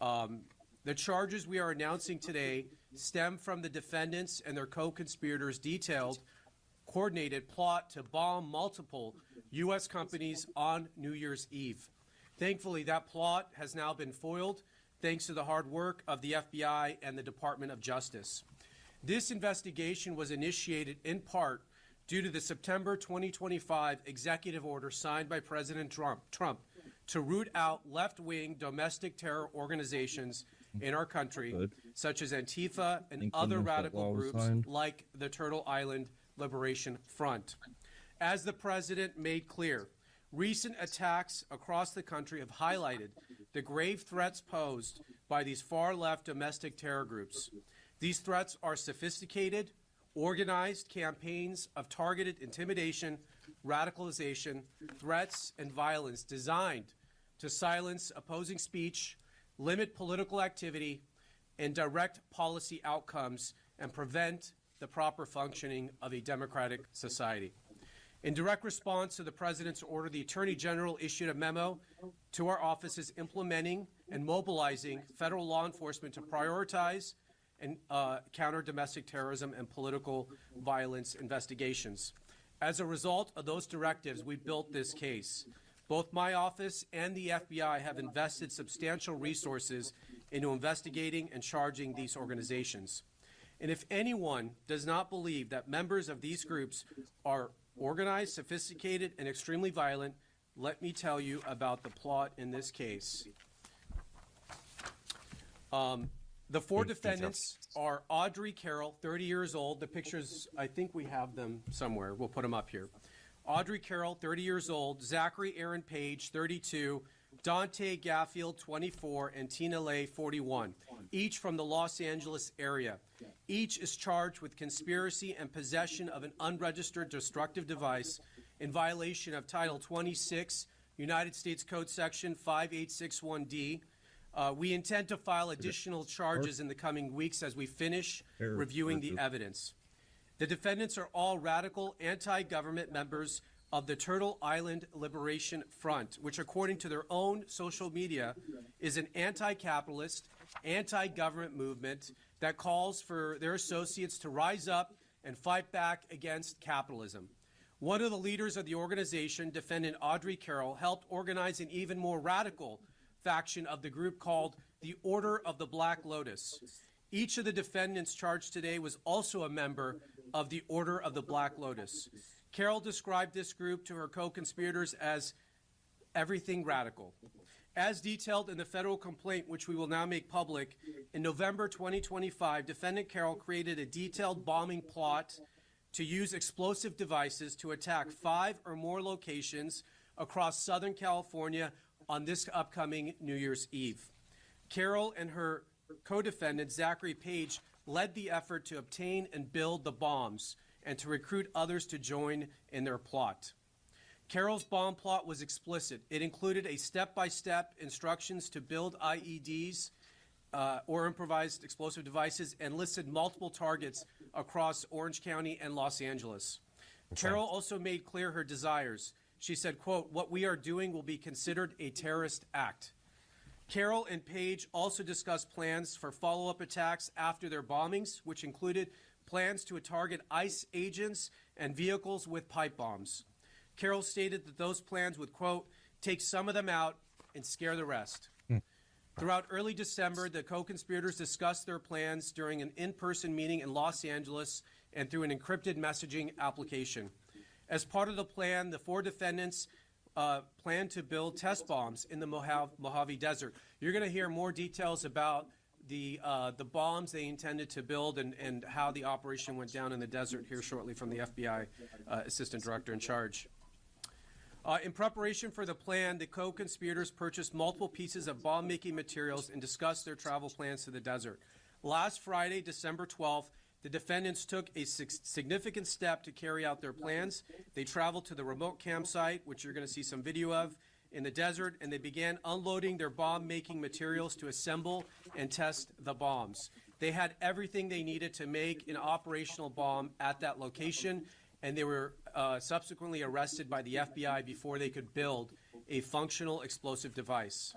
The charges we are announcing today stem from the defendants and their co-conspirators' detailed, coordinated plot to bomb multiple U.S. companies on New Year's Eve. Thankfully, that plot has now been foiled thanks to the hard work of the FBI and the Department of Justice. This investigation was initiated in part due to the September 2025 executive order signed by President Trump to root out left-wing domestic terror organizations in our country, such as Antifa and other radical groups like the Turtle Island Liberation Front. As the president made clear, recent attacks across the country have highlighted the grave threats posed by these far-left domestic terror groups. These threats are sophisticated, organized campaigns of targeted intimidation, radicalization, threats, and violence designed to silence opposing speech, limit political activity, and direct policy outcomes, and prevent the proper functioning of a democratic society. In direct response to the President's order, the Attorney General issued a memo to our offices implementing and mobilizing federal law enforcement to prioritize and counter domestic terrorism and political violence investigations. As a result of those directives, we built this case. Both my office and the FBI have invested substantial resources into investigating and charging these organizations. And if anyone does not believe that members of these groups are organized, sophisticated, and extremely violent, let me tell you about the plot in this case. The four defendants are Audrey Carroll, 30 years old. The pictures, I think we have them somewhere. We'll put them up here. Audrey Carroll, 30 years old. Zachary Aaron Page, 32. Dante Gaffield, 24. And Tina Lay, 41. Each from the Los Angeles area. Each is charged with conspiracy and possession of an unregistered destructive device in violation of Title 26, United States Code Section 5861D. We intend to file additional charges in the coming weeks as we finish reviewing the evidence. The defendants are all radical anti-government members of the Turtle Island Liberation Front, which according to their own social media is an anti-capitalist, anti-government movement that calls for their associates to rise up and fight back against capitalism. One of the leaders of the organization, defendant Audrey Carroll, helped organize an even more radical faction of the group called the Order of the Black Lotus. Each of the defendants charged today was also a member of the Order of the Black Lotus. Carroll described this group to her co-conspirators as everything radical. As detailed in the federal complaint, which we will now make public, in November 2025, Defendant Carroll created a detailed bombing plot to use explosive devices to attack 5 or more locations across Southern California on this upcoming New Year's Eve. Carroll and her co-defendant, Zachary Page, led the effort to obtain and build the bombs and to recruit others to join in their plot. Carroll's bomb plot was explicit. It included a step-by-step instructions to build IEDs or improvised explosive devices and listed multiple targets across Orange County and Los Angeles. Carroll also made clear her desires. She said, quote, "What we are doing will be considered a terrorist act." Carroll and Page also discussed plans for follow-up attacks after their bombings, which included plans to target ICE agents and vehicles with pipe bombs. Carroll stated that those plans would, quote, "take some of them out and scare the rest." Throughout early December, the co-conspirators discussed their plans during an in-person meeting in Los Angeles and through an encrypted messaging application. As part of the plan, the 4 defendants plan to build test bombs in the Mojave Desert. You're going to hear more details about the bombs they intended to build and how the operation went down in the desert here shortly from the FBI Assistant Director in charge. In preparation for the plan, the co-conspirators purchased multiple pieces of bomb-making materials and discussed their travel plans to the desert. Last Friday, December 12th, the defendants took a significant step to carry out their plans. They traveled to the remote campsite, which you're going to see some video of, in the desert, and they began unloading their bomb-making materials to assemble and test the bombs. They had everything they needed to make an operational bomb at that location, and they were subsequently arrested by the FBI before they could build a functional explosive device.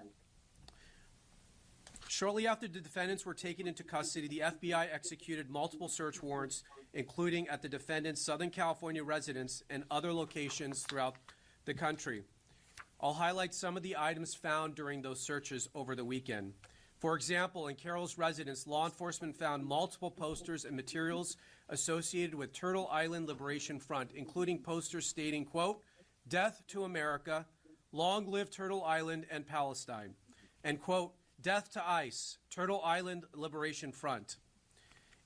Shortly after the defendants were taken into custody, the FBI executed multiple search warrants, including at the defendants' Southern California residence and other locations throughout the country. I'll highlight some of the items found during those searches over the weekend. For example, in Carroll's residence, law enforcement found multiple posters and materials associated with Turtle Island Liberation Front, including posters stating, quote, "Death to America, long live Turtle Island and Palestine," and, quote, "Death to ICE, Turtle Island Liberation Front."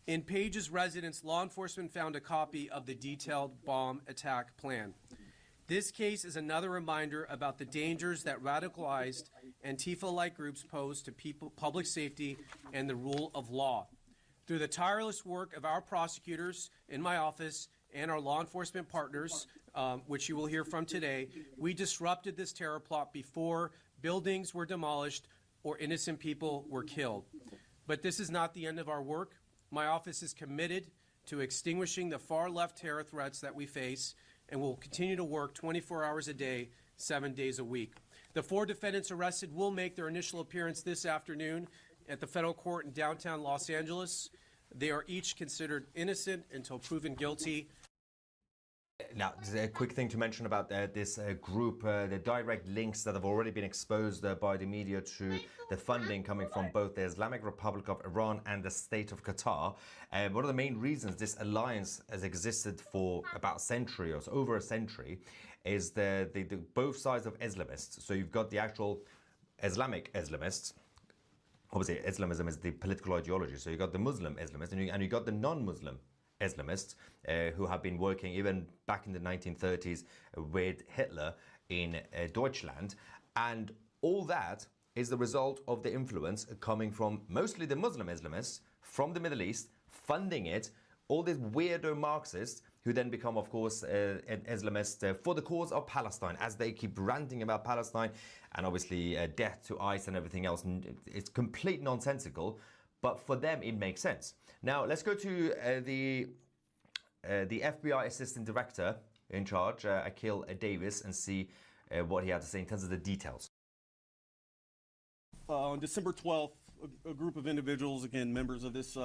In Page's residence, law enforcement found a copy of the detailed bomb attack plan. This case is another reminder about the dangers that radicalized Antifa-like groups pose to public safety and the rule of law. Through the tireless work of our prosecutors in my office and our law enforcement partners, which you will hear from today, we disrupted this terror plot before buildings were demolished or innocent people were killed. But this is not the end of our work. My office is committed to extinguishing the far-left terror threats that we face, and will continue to work 24 hours a day, 7 days a week. The 4 defendants arrested will make their initial appearance this afternoon at the federal court in downtown Los Angeles. They are each considered innocent until proven guilty. Now, just a quick thing to mention about this group, the direct links that have already been exposed by the media to the funding coming from both the Islamic Republic of Iran and the State of Qatar. One of the main reasons this alliance has existed for about a century or so, over a century, is the both sides of Islamists. So you've got the actual Islamic Islamists. Obviously, Islamism is the political ideology. So you've got the Muslim Islamists and you've got the non-Muslim Islamists who have been working even back in the 1930s with Hitler in Deutschland. And all that is the result of the influence coming from mostly the Muslim Islamists from the Middle East, funding it, all these weirdo Marxists who then become, of course, Islamists for the cause of Palestine, as they keep ranting about Palestine and obviously death to ICE and everything else. It's complete nonsensical, but for them it makes sense. Now let's go to the FBI Assistant Director in charge, Akil Davis, and see what he had to say in terms of the details. On December 12th, a group of individuals, again members of this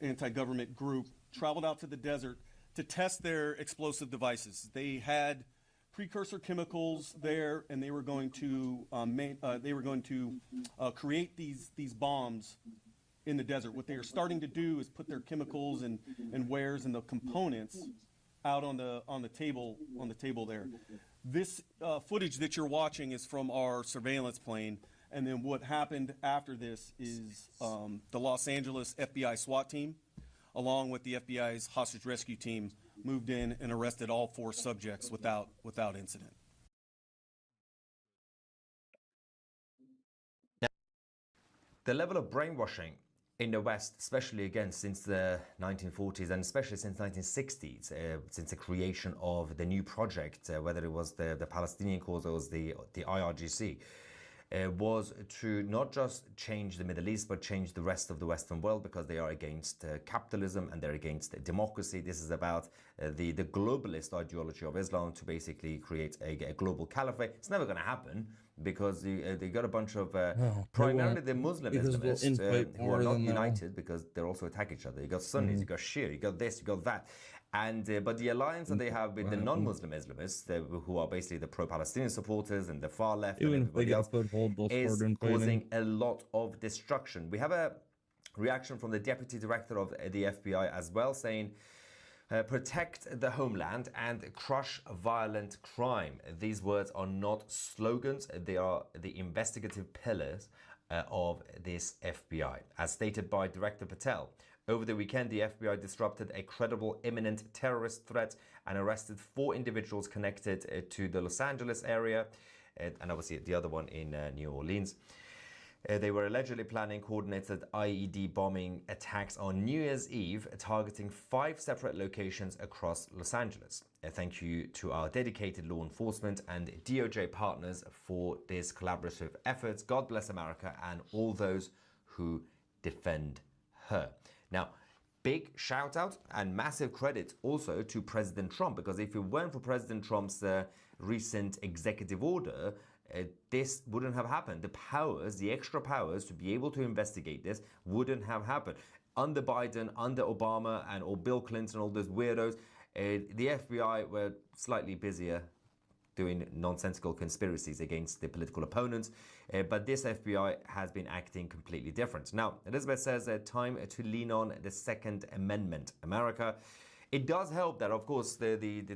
anti-government group, traveled out to the desert to test their explosive devices. They had precursor chemicals there, and they were going to create these bombs in the desert. What they are starting to do is put their chemicals and wares and the components out on the table there. This footage that you're watching is from our surveillance plane, and then what happened after this is the Los Angeles FBI SWAT team, along with the FBI's hostage rescue team, moved in and arrested all 4 subjects without incident. The level of brainwashing in the West, especially again since the 1940s and especially since 1960s, since the creation of the new project, whether it was the Palestinian cause or it was the IRGC, was to not just change the Middle East, but change the rest of the Western world, because they are against capitalism and they're against democracy. This is about the globalist ideology of Islam to basically create a global caliphate. It's never going to happen, because they got a bunch of primarily the Muslim Islamists who are not united, because they'll also attack each other. You got Sunnis, you got Shia, you got this, you got that. And but the alliance that they have with the non-Muslim Islamists, who are basically the pro-Palestinian supporters and the far left, Even and if they everybody get a else, foothold, they'll is start causing invading. a lot of destruction. We have a reaction from the deputy director of the FBI as well, saying, protect the homeland and crush violent crime. These words are not slogans, they are the investigative pillars of this FBI. As stated by Director Patel, over the weekend, the FBI disrupted a credible imminent terrorist threat and arrested 4 individuals connected to the Los Angeles area, and obviously the other one in New Orleans. They were allegedly planning coordinated IED bombing attacks on New Year's Eve, targeting 5 separate locations across Los Angeles. Thank you to our dedicated law enforcement and DOJ partners for this collaborative efforts. God bless America and all those who defend her. Now, big shout out and massive credit also to President Trump, because if it weren't for President Trump's recent executive order, this wouldn't have happened. The powers, the extra powers to be able to investigate this wouldn't have happened. Under Biden, under Obama, and or Bill Clinton, all those weirdos, the FBI were slightly busier doing nonsensical conspiracies against the political opponents, but this FBI has been acting completely different. Now, Elizabeth says time to lean on the Second Amendment. America, it does help that, of course, the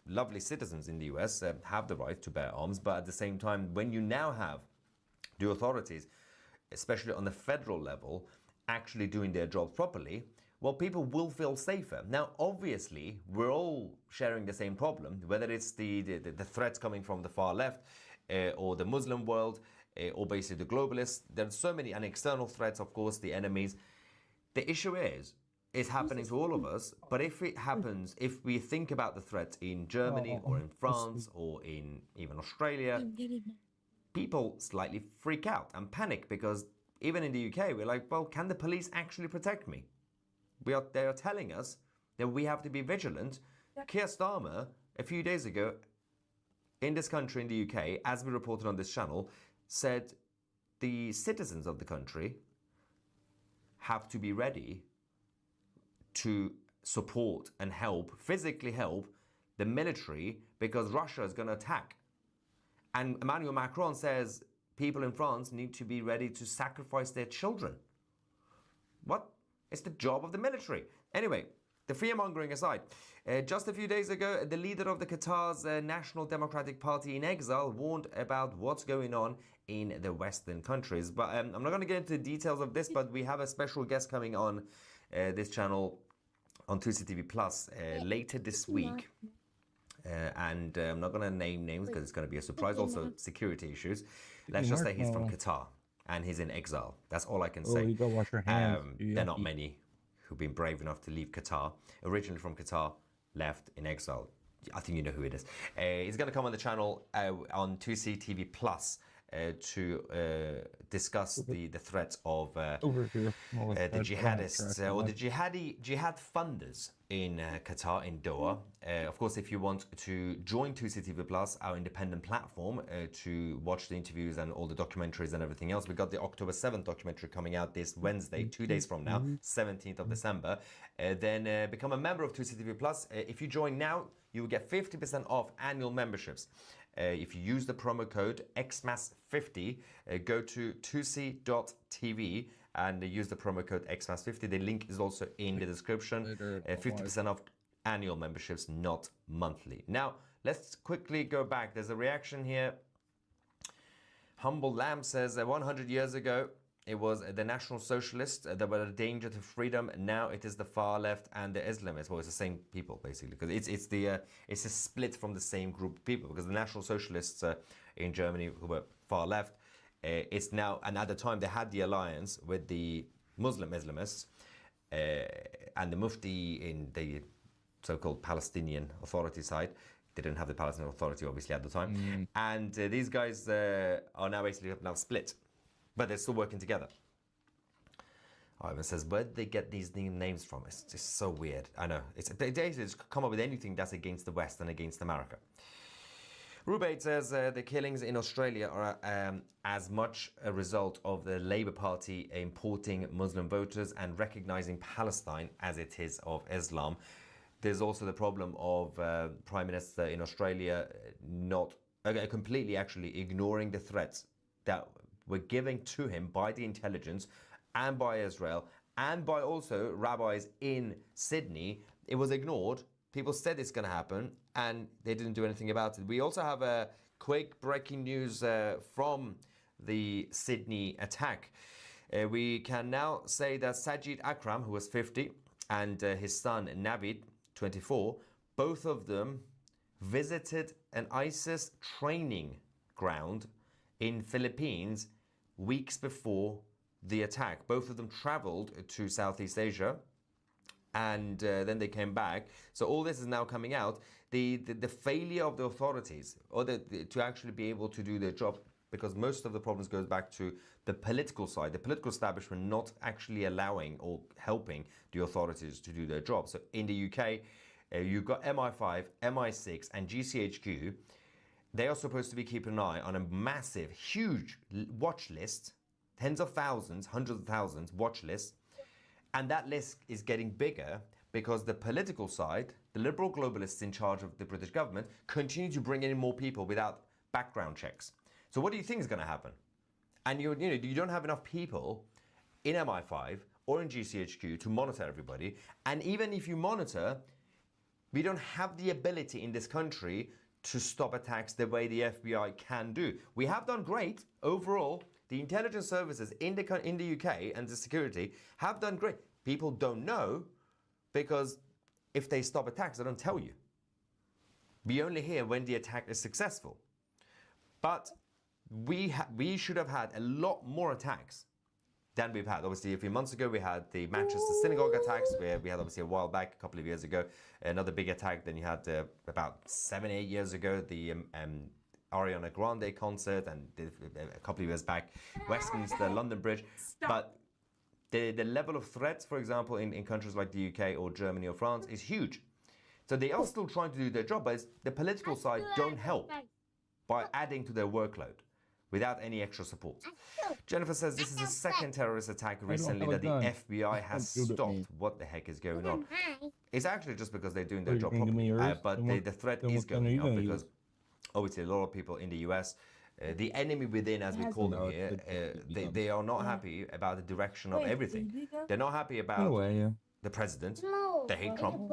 lovely citizens in the US have the right to bear arms, but at the same time, when you now have the authorities, especially on the federal level, actually doing their jobs properly, well, people will feel safer. Now, obviously, we're all sharing the same problem, whether it's the threats coming from the far left or the Muslim world or basically the globalists. There's so many, and external threats, of course, the enemies. The issue is, it's happening to all of us, but if it happens, if we think about the threats in Germany or in France or in even Australia, people slightly freak out and panic, because even in the UK, we're like, well, can the police actually protect me? They are telling us that we have to be vigilant. Keir Starmer, a few days ago, in this country, in the UK, as we reported on this channel, said the citizens of the country have to be ready to support and help, physically help, the military, because Russia is going to attack. And Emmanuel Macron says people in France need to be ready to sacrifice their children. What? It's the job of the military. Anyway, the fear-mongering aside, just a few days ago, the leader of the Qatar's National Democratic Party in exile warned about what's going on in the Western countries. But I'm not going to get into the details of this, but we have a special guest coming on this channel on 2CTV Plus later this week. And I'm not going to name names because it's going to be a surprise. Also, security issues. Let's just say he's from Qatar and he's in exile. That's all I can say. You gotta wash your hands. There are not many who've been brave enough to leave Qatar. Originally from Qatar, left in exile. I think you know who it is. He's going to come on the channel on 2CTV Plus to discuss the threats of the jihadists or the jihad funders in Qatar, in Doha. Of course, if you want to join 2CTV Plus, our independent platform, to watch the interviews and all the documentaries and everything else, we got the October 7th documentary coming out this Wednesday, 2 days from now, 17th of December. Then become a member of 2CTV Plus. If you join now, you will get 50% off annual memberships. If you use the promo code XMAS50, go to 2c.tv and use the promo code XMAS50. The link is also in the description. 50% off annual memberships, not monthly. Now, let's quickly go back. There's a reaction here. Humble Lamb says that 100 years ago, it was the National Socialists that were a danger to freedom. Now it is the far left and the Islamists. Well, it's the same people, basically, because it's a split from the same group of people, because the National Socialists in Germany, who were far left, it's now, and at the time they had the alliance with the Muslim Islamists and the Mufti in the so-called Palestinian Authority side. They didn't have the Palestinian Authority, obviously, at the time. And these guys are now basically now split, but they're still working together. Ivan says, where did they get these names from? It's just so weird. I know. They just come up with anything that's against the West and against America. Rubaid says the killings in Australia are as much a result of the Labour Party importing Muslim voters and recognising Palestine as it is of Islam. There's also the problem of Prime Minister in Australia not completely actually ignoring the threats that were given to him by the intelligence and by Israel and by also rabbis in Sydney. It was ignored. People said it's going to happen and they didn't do anything about it. We also have a quick breaking news from the Sydney attack. We can now say that Sajid Akram, who was 50, and his son Navid, 24, both of them visited an ISIS training ground in Philippines weeks before the attack. Both of them traveled to Southeast Asia and then they came back. So all this is now coming out. The failure of the authorities or to actually be able to do their job, because most of the problems goes back to the political side, the political establishment not actually allowing or helping the authorities to do their job. So in the UK, you've got MI5, MI6 and GCHQ. They are supposed to be keeping an eye on a massive, huge watch list, tens of thousands, hundreds of thousands watch lists. And that list is getting bigger because the political side, the liberal globalists in charge of the British government, continue to bring in more people without background checks. So what do you think is going to happen? And you don't have enough people in MI5 or in GCHQ to monitor everybody. And even if you monitor, we don't have the ability in this country to stop attacks the way the FBI can do. We have done great overall. The intelligence services in the UK and the security have done great. People don't know because if they stop attacks, they don't tell you. We only hear when the attack is successful. But we should have had a lot more attacks than we've had. Obviously, a few months ago, we had the Manchester synagogue attacks, where we had obviously a while back, a couple of years ago, another big attack. Then you had about 7-8 years ago, the Ariana Grande concert, and a couple of years back, Westminster, London Bridge. But the level of threats, for example, in countries like the UK or Germany or France is huge. So they are still trying to do their job, but the political side don't help by adding to their workload without any extra support. Jennifer says this is the second terrorist attack recently that the FBI has stopped. What the heck is going on? It's actually just because they're doing their job properly. But the threat is going up because obviously a lot of people in the US, the enemy within, as we call them here, they are not happy about the direction of everything. They're not happy about the president. They hate Trump.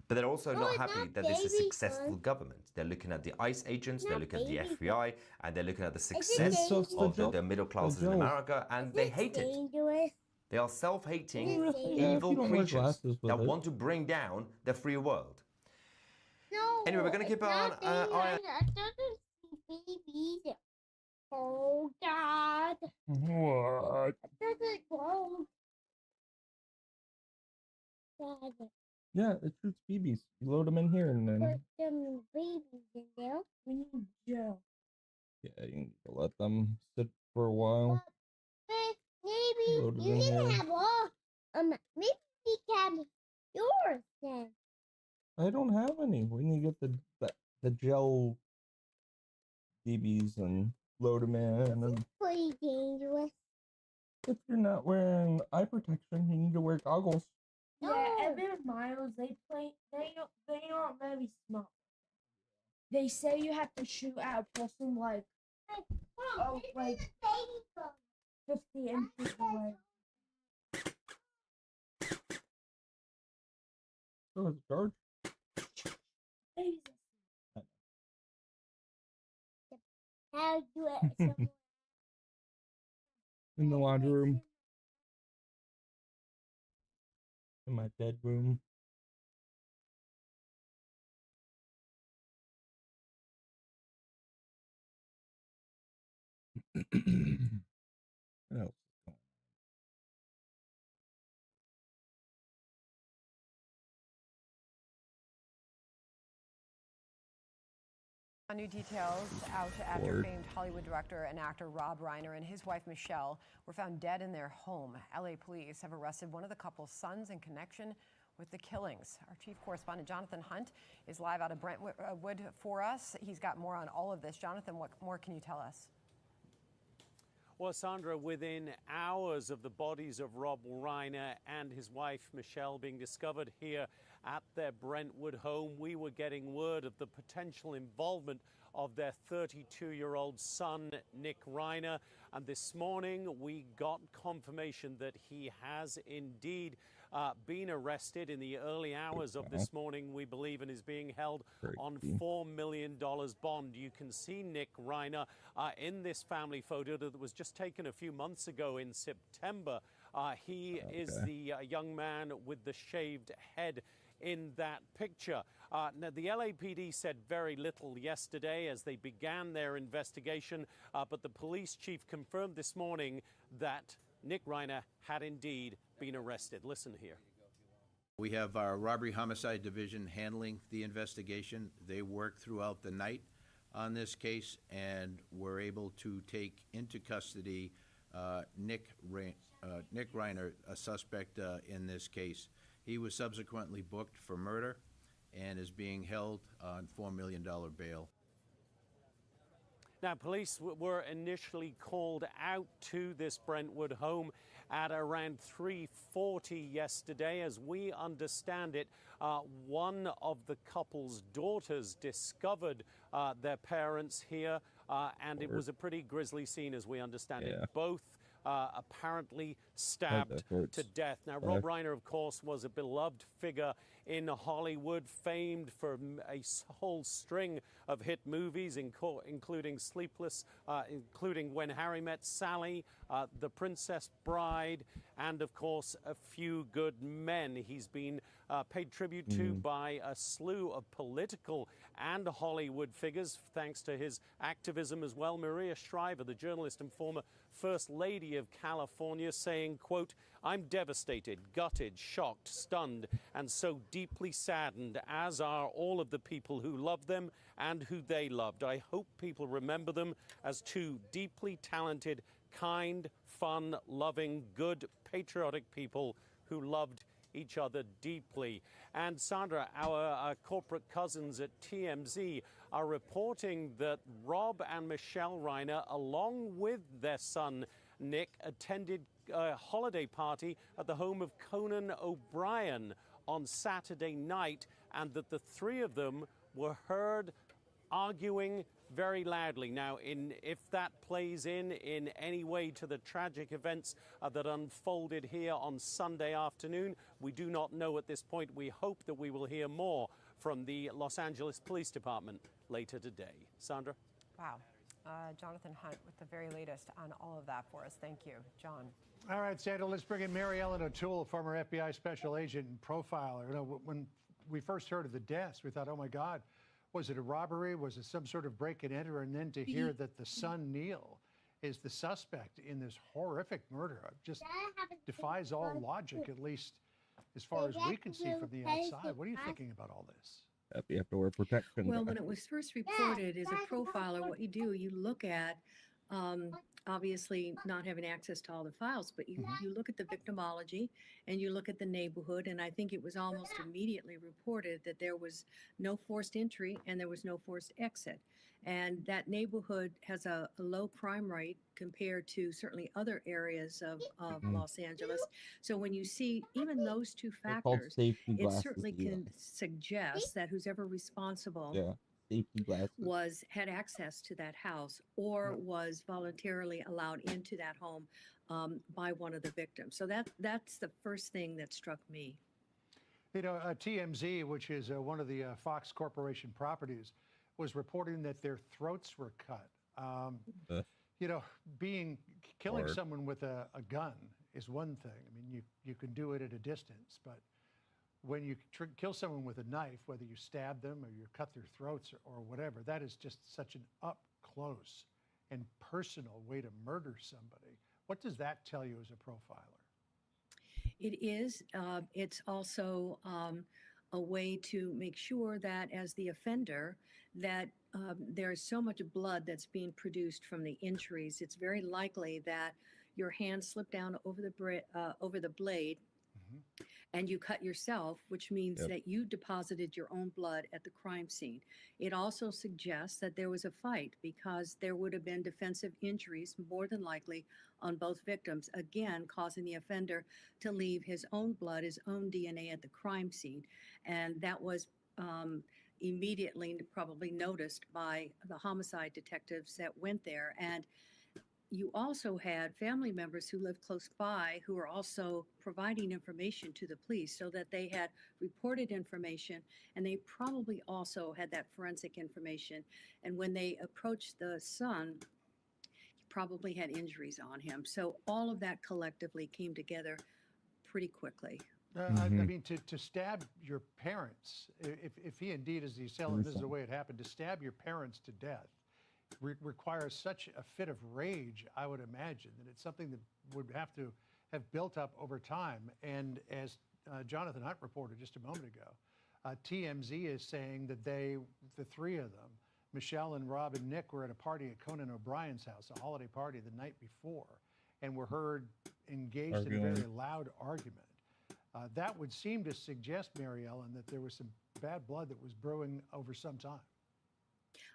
But they're also not happy that this is a successful government. They're looking at the ICE agents, they're looking at the FBI, and they're looking at the success of the middle classes in America, and they hate it. They are self-hating, evil creatures that want to bring down the free world. Anyway, we're going to keep on... Oh, God. What? Doesn't go. Yeah, it shoots BBs. You load them in here and then... Put them babies in there. We need gel. Yeah, you need to let them sit for a while. Maybe Load it you in can here. have all. Maybe we can have yours then. I don't have any. We need to get the gel BBs and load them in. And Pretty dangerous. if you're not wearing eye protection, you need to wear goggles. Yeah, Evan Miles, they aren't very smart. They say you have to shoot at a person like 50 inches away. So it's charged. I'll do it somewhere. In the laundry room. In my bedroom. What else? New details out after famed Hollywood director and actor Rob Reiner and his wife Michelle were found dead in their home. LA police have arrested one of the couple's sons in connection with the killings. Our chief correspondent Jonathan Hunt is live out of Brentwood for us. He's got more on all of this. Jonathan, what more can you tell us? Well, Sandra, within hours of the bodies of Rob Reiner and his wife Michelle being discovered here at their Brentwood home, we were getting word of the potential involvement of their 32-year-old son, Nick Reiner. And this morning, we got confirmation that he has indeed been arrested in the early hours of this morning, we believe, and is being held on $4 million bond. You can see Nick Reiner in this family photo that was just taken a few months ago in September. He is the young man with the shaved head in that picture. Now, the LAPD said very little yesterday as they began their investigation, but the police chief confirmed this morning that Nick Reiner had indeed been arrested. Listen here. We have our robbery homicide division handling the investigation. They worked throughout the night on this case and were able to take into custody Nick Reiner, a suspect in this case. He was subsequently booked for murder and is being held on $4 million bail. Now, police were initially called out to this Brentwood home at around 3:40 yesterday. As we understand it, one of the couple's daughters discovered their parents here, and it was a pretty grisly scene as we understand it. Both apparently stabbed to death. Now, Rob Reiner, of course, was a beloved figure in Hollywood, famed for a whole string of hit movies, including Sleepless, including When Harry Met Sally, The Princess Bride, and, of course, A Few Good Men. He's been paid tribute to by a slew of political and Hollywood figures, thanks to his activism as well. Maria Shriver, the journalist and former First Lady of California, saying, quote, "I'm devastated, gutted, shocked, stunned, and so deeply saddened, as are all of the people who loved them and who they loved. I hope people remember them as two deeply talented, kind, fun, loving, good, patriotic people who loved each other deeply." And Sandra, our corporate cousins at TMZ are reporting that Rob and Michelle Reiner, along with their son Nick, attended a holiday party at the home of Conan O'Brien on Saturday night, and that the three of them were heard arguing very loudly. Now, if that plays in any way to the tragic events that unfolded here on Sunday afternoon, we do not know at this point. We hope that we will hear more from the Los Angeles Police Department later today. Sandra? Wow. Jonathan Hunt with the very latest on all of that for us. Thank you, John. All right, Sandra, let's bring in Mary Ellen O'Toole, former FBI special agent and profiler. You know, when we first heard of the deaths, we thought, oh my God, was it a robbery? Was it some sort of break and enter? And then to hear that the son, Neil, is the suspect in this horrific murder just defies all logic, at least as far as we can see from the outside. What are you thinking about all this? You have to wear protection. Well, when it was first reported as a profiler, what you do, you look at, obviously not having access to all the files, but you look at the victimology and you look at the neighborhood, and I think it was almost immediately reported that there was no forced entry and there was no forced exit. And that neighborhood has a low crime rate compared to certainly other areas of Los Angeles. So when you see even those two factors, it certainly can suggest that who's ever responsible had access to that house or was voluntarily allowed into that home by one of the victims. So that's the first thing that struck me. You know, TMZ, which is one of the Fox Corporation properties, was reporting that their throats were cut. You know, killing Hard. someone with a gun is one thing. I mean, you can do it at a distance, but when you kill someone with a knife, whether you stab them or you cut their throats or whatever, that is just such an up close and personal way to murder somebody. What does that tell you as a profiler? It is. It's also a way to make sure that as the offender, that there is so much blood that's being produced from the injuries. It's very likely that your hand slipped down over the blade, and you cut yourself, which means that you deposited your own blood at the crime scene. It also suggests that there was a fight because there would have been defensive injuries, more than likely, on both victims, again, causing the offender to leave his own blood, his own DNA at the crime scene. And that was immediately probably noticed by the homicide detectives that went there. And you also had family members who lived close by who were also providing information to the police so that they had reported information, and they probably also had that forensic information. And when they approached the son, he probably had injuries on him. So all of that collectively came together pretty quickly. I mean, to stab your parents, if he indeed is the assailant, this is the way it happened, to stab your parents to death requires such a fit of rage, I would imagine, that it's something that would have to have built up over time. And as Jonathan Hunt reported just a moment ago, TMZ is saying that the three of them, Michelle and Rob and Nick, were at a party at Conan O'Brien's house, a holiday party the night before, and were heard engaged in a very loud argument. That would seem to suggest, Mary Ellen, that there was some bad blood that was brewing over some time.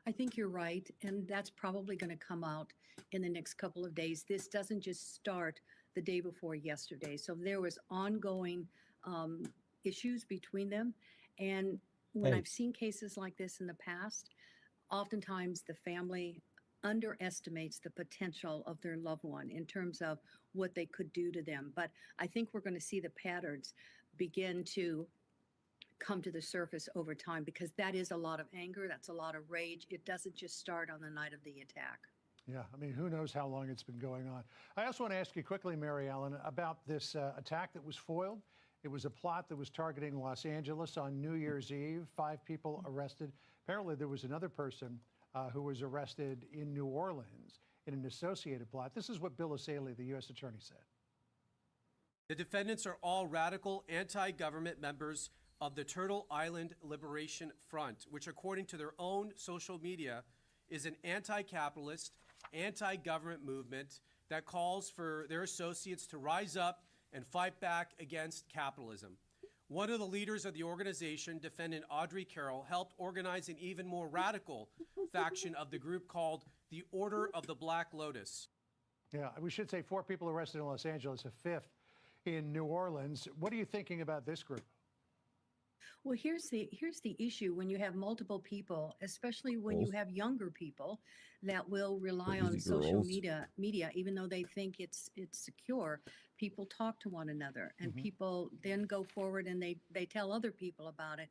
I think you're right, and that's probably going to come out in the next couple of days. This doesn't just start the day before yesterday. So there was ongoing issues between them. And when I've seen cases like this in the past, oftentimes the family underestimates the potential of their loved one in terms of what they could do to them. But I think we're going to see the patterns begin to come to the surface over time, because that is a lot of anger, that's a lot of rage. It doesn't just start on the night of the attack. Yeah, I mean, who knows how long it's been going on. I also want to ask you quickly, Mary Ellen, about this attack that was foiled. It was a plot that was targeting Los Angeles on New Year's Eve. 5 people arrested. Apparently there was another person who was arrested in New Orleans in an associated plot. This is what Bill Asaley, the U.S. attorney, said. The defendants are all radical anti-government members of the Turtle Island Liberation Front, which according to their own social media is an anti-capitalist, anti-government movement that calls for their associates to rise up and fight back against capitalism. One of the leaders of the organization, defendant Audrey Carroll, helped organize an even more radical faction of the group called the Order of the Black Lotus. Yeah, we should say 4 people arrested in Los Angeles, a 5th in New Orleans. What are you thinking about this group? Well, here's the issue when you have multiple people, especially when you have younger people that will rely on social media, even though they think it's secure. People talk to one another, and people then go forward and they tell other people about it.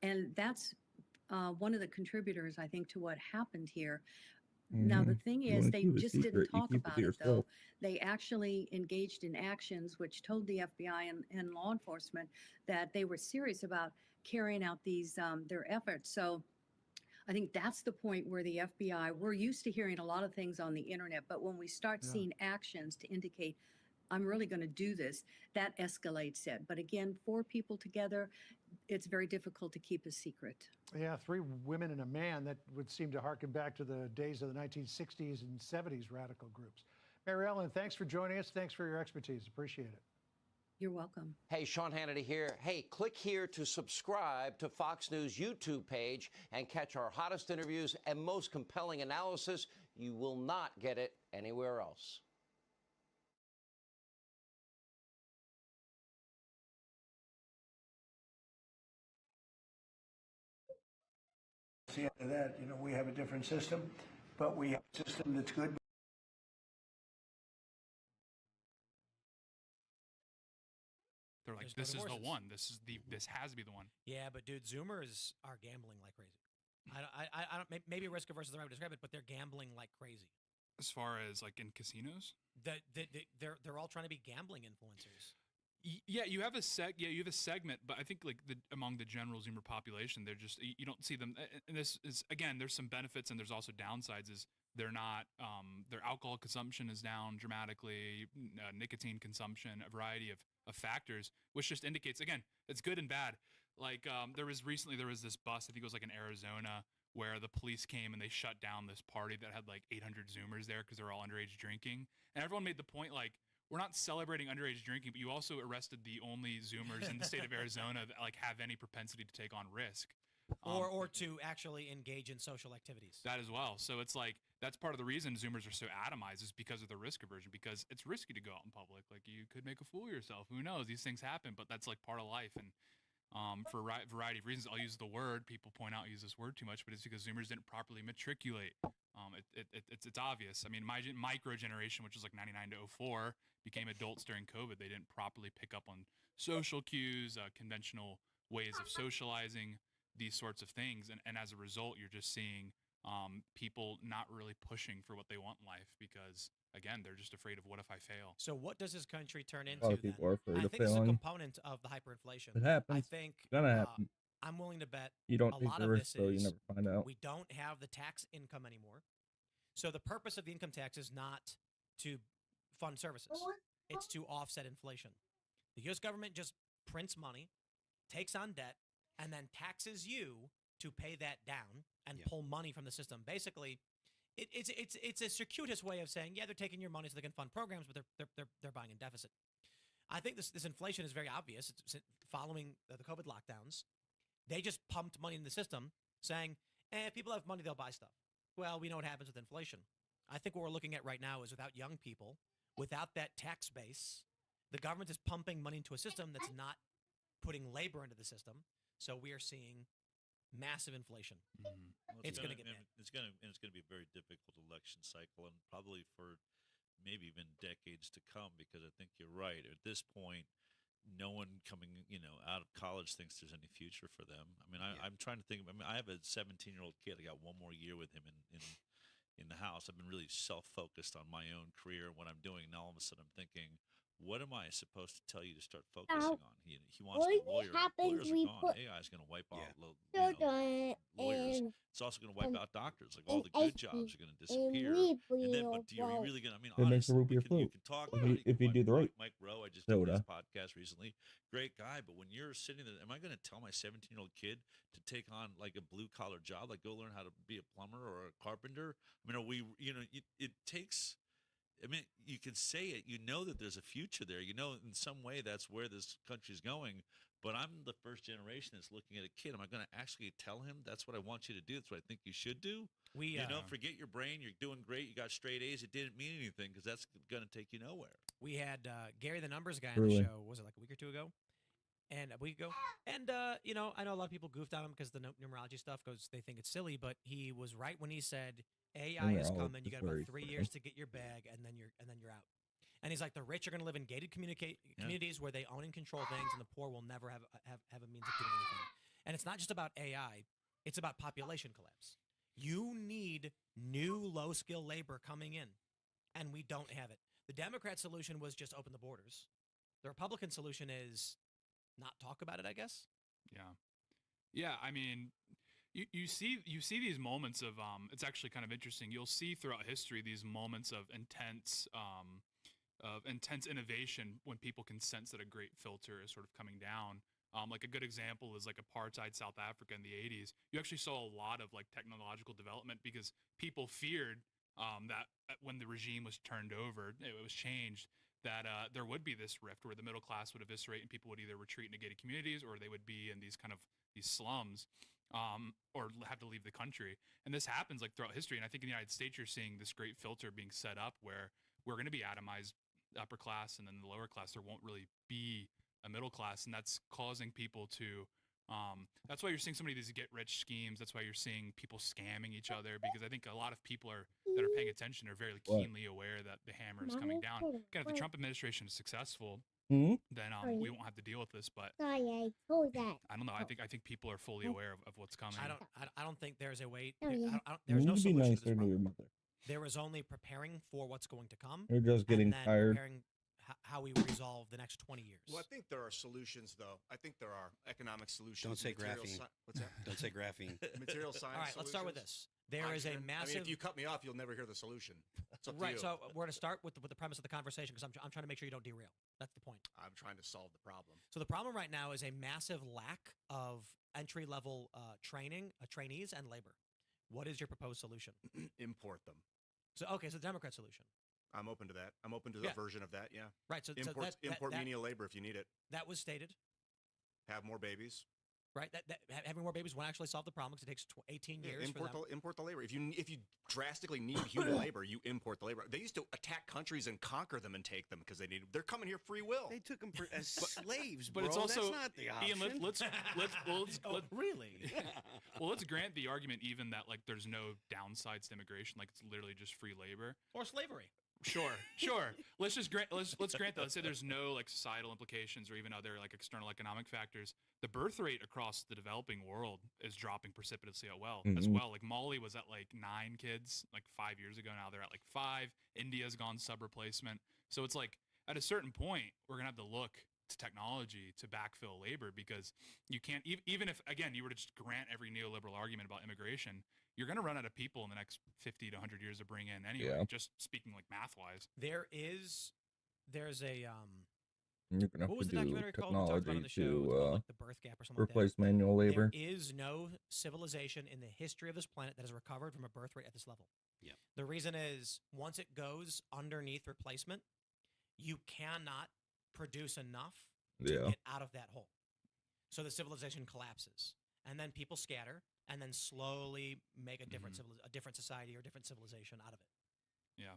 And that's one of the contributors, I think, to what happened here. Now, the thing is, they just didn't talk about it, though. They actually engaged in actions which told the FBI and law enforcement that they were serious about carrying out these their efforts. So I think that's the point where the FBI, we're used to hearing a lot of things on the internet, but when we start seeing actions to indicate, I'm really going to do this, that escalates it. But again, 4 people together, it's very difficult to keep a secret. Yeah, 3 women and a man. That would seem to harken back to the days of the 1960s and 70s radical groups. Mary Ellen, thanks for joining us. Thanks for your expertise. Appreciate it. You're welcome. Hey, Sean Hannity here. Hey, click here to subscribe to Fox News YouTube page and catch our hottest interviews and most compelling analysis. You will not get it anywhere else. At the end of that, we have a different system, but we have a system that's good. They're like, There's this no is the divorces. one. This has to be the one. Yeah, but dude, Zoomers are gambling like crazy. I don't. Maybe risk averse is the right way to describe it, but they're gambling like crazy. As far as like in casinos, They're all trying to be gambling influencers. Yeah, you have a segment, but I think like among the general Zoomer population, they're just you don't see them. And this is again, there's some benefits and there's also downsides. Is they're not their alcohol consumption is down dramatically, nicotine consumption, a variety of factors, which just indicates again it's good and bad. Like there was this bus, I think it was like in Arizona, where the police came and they shut down this party that had like 800 Zoomers there because they were all underage drinking, and everyone made the point like, we're not celebrating underage drinking, but you also arrested the only Zoomers in the state of Arizona that like have any propensity to take on risk. Or to actually engage in social activities. That as well. So it's like, that's part of the reason Zoomers are so atomized is because of the risk aversion, because it's risky to go out in public. Like you could make a fool of yourself. Who knows? These things happen, but that's like part of life. And for a variety of reasons, I'll use the word, people point out, use this word too much, but it's because Zoomers didn't properly matriculate. It's obvious. I mean, my micro generation, which was like 99 to 04, became adults during COVID. They didn't properly pick up on social cues, conventional ways of socializing, these sorts of things. And as a result, you're just seeing people not really pushing for what they want in life because, again, they're just afraid of what if I fail. So what does this country turn into? A lot of people are afraid I of think it's a failing. component of the hyperinflation. It happens. I think It's gonna happen. I'm willing to bet You don't a take lot the of risk, this though. You is never find out. we don't have the tax income anymore. So the purpose of the income tax is not to fund services. It's to offset inflation. The U.S. government just prints money, takes on debt, and then taxes you to pay that down and pull money from the system. Basically, it's a circuitous way of saying, yeah, they're taking your money so they can fund programs, but they're buying in deficit. I think this inflation is very obvious. It's following the COVID lockdowns, they just pumped money in the system, saying, if people have money, they'll buy stuff. Well, we know what happens with inflation. I think what we're looking at right now is without young people, without that tax base, the government is pumping money into a system that's not putting labor into the system. So we are seeing massive inflation. Mm-hmm. Well, it's going to get bad. It's going to be a very difficult election cycle, and probably for maybe even decades to come. Because I think you're right. At this point, no one coming out of college thinks there's any future for them. I mean, I'm trying to think. I mean, I have a 17-year-old kid. I got one more year with him in the house. I've been really self-focused on my own career and what I'm doing. Now all of a sudden I'm thinking, what am I supposed to tell you to start focusing on? He wants to be a lawyer. Lawyers are gone. AI is going to wipe out lawyers. It's also going to wipe out doctors. Like all the good jobs are going to disappear. And then, but do you really going to? I mean, It makes a honestly, root beer you float. can talk If about you- it. if you do the right Mike Rowe, I just did his soda. podcast recently. Great guy, but when you're sitting there, am I going to tell my 17-year-old kid to take on like a blue collar job, like go learn how to be a plumber or a carpenter? I mean, are we? It takes. I mean, you can say it. You know that there's a future there. You know, in some way, that's where this country's going. But I'm the first generation that's looking at a kid. Am I going to actually tell him that's what I want you to do? That's what I think you should do. Forget your brain. You're doing great. You got straight A's. It didn't mean anything because that's going to take you nowhere. We had Gary the Numbers guy on the show. Was it like a week or two ago? And a week ago. And, I know a lot of people goofed on him because the numerology stuff goes, they think it's silly, but he was right when he said, AI is coming. You got about 3 years to get your bag, and then you're out. And he's like, the rich are going to live in gated communities where they own and control things, and the poor will never have a means of doing anything. And it's not just about AI; it's about population collapse. You need new low-skill labor coming in, and we don't have it. The Democrat solution was just open the borders. The Republican solution is not talk about it, I guess. Yeah. I mean, you see these moments of it's actually kind of interesting. You'll see throughout history these moments of intense innovation when people can sense that a great filter is sort of coming down. Like a good example is like apartheid South Africa in the 80s. You actually saw a lot of like technological development because people feared that when the regime was turned over, it was changed, that there would be this rift where the middle class would eviscerate and people would either retreat into gated communities or they would be in these slums or have to leave the country. And this happens like throughout history. And I think in the United States, you're seeing this great filter being set up where we're going to be atomized upper class and then the lower class. There won't really be a middle class. And that's causing people to, that's why you're seeing so many of these get rich schemes. That's why you're seeing people scamming each other, because I think a lot of people that are paying attention are very keenly aware that the hammer is coming down. Again, if the Trump administration is successful, then we won't have to deal with this. But Sorry, I told that. I don't know. I think people are fully aware of what's coming. I don't think there's a way. Oh, yeah. There's no You need to be solution to this nicer to problem. your mother. There is only preparing for what's going to come. You're just getting and then tired. Preparing how we resolve the next 20 years. Well, I think there are solutions, though. I think there are economic solutions. Don't say material graphene. What's that? Don't say graphene. Material science. All right, let's start with solutions. this. There is a I mean, massive. if you cut me off, you'll never hear the solution. It's up to Right, you. so we're going to start with the premise of the conversation because I'm trying to make sure you don't derail. That's the point. I'm trying to solve the problem. So the problem right now is a massive lack of entry-level trainees and labor. What is your proposed solution? Import them. So okay, so the Democrat solution. I'm open to that. I'm open to the version of that. Yeah. Right. So import menial labor if you need it. That was stated. Have more babies. Right. That having more babies won't actually solve the problem because it takes 18 years. Import the labor. If you drastically need human labor, you import the labor. They used to attack countries and conquer them and take them because they're coming here free will. They took them as slaves, But bro. it's also That's not the option. Ian, let's really. Well, let's grant the argument even that like there's no downsides to immigration, like it's literally just free labor or slavery. Sure. Let's just grant. Let's grant that. Let's say there's no like societal implications or even other like external economic factors. The birth rate across the developing world is dropping precipitously as well. Like Mali was at like 9 kids like 5 years ago. Now they're at like 5. India's gone sub replacement. So it's like at a certain point we're gonna have to look to technology to backfill labor because you can't even if again you were to just grant every neoliberal argument about immigration. You're going to run out of people in the next 50 to 100 years to bring in anyway, just speaking like math-wise. There's a You're gonna have what was to the do documentary called we talked about on technology the show? It was to called, like, the birth gap or something replace like that. manual labor. There is no civilization in the history of this planet that has recovered from a birth rate at this level. Yeah. The reason is once it goes underneath replacement, you cannot produce enough to get out of that hole. So the civilization collapses, and then people scatter, and then slowly make a different a different society or different civilization out of it. Yeah.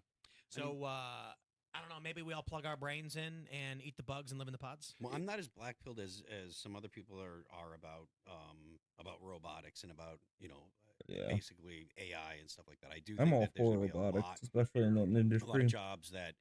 So I don't know. Maybe we all plug our brains in and eat the bugs and live in the pods. Well, I'm not as black-pilled as some other people are about robotics and about basically AI and stuff like that. I do. I'm think all that there's for gonna be a robotics, lot- especially in the a lot industry. of jobs that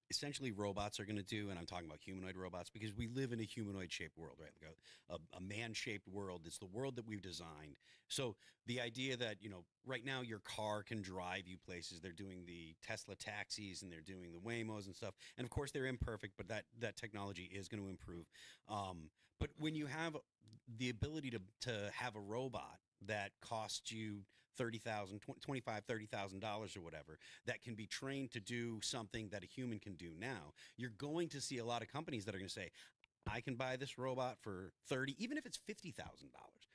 essentially robots are going to do, and I'm talking about humanoid robots because we live in a humanoid-shaped world, right? Like a man-shaped world. It's the world that we've designed. So the idea that right now your car can drive you places. They're doing the Tesla taxis and they're doing the Waymos and stuff. And of course they're imperfect, but that technology is going to improve. But when you have the ability to have a robot that costs you $30,000, $25,000, $30,000 or whatever, that can be trained to do something that a human can do now, you're going to see a lot of companies that are going to say, I can buy this robot for $30,000, even if it's $50,000,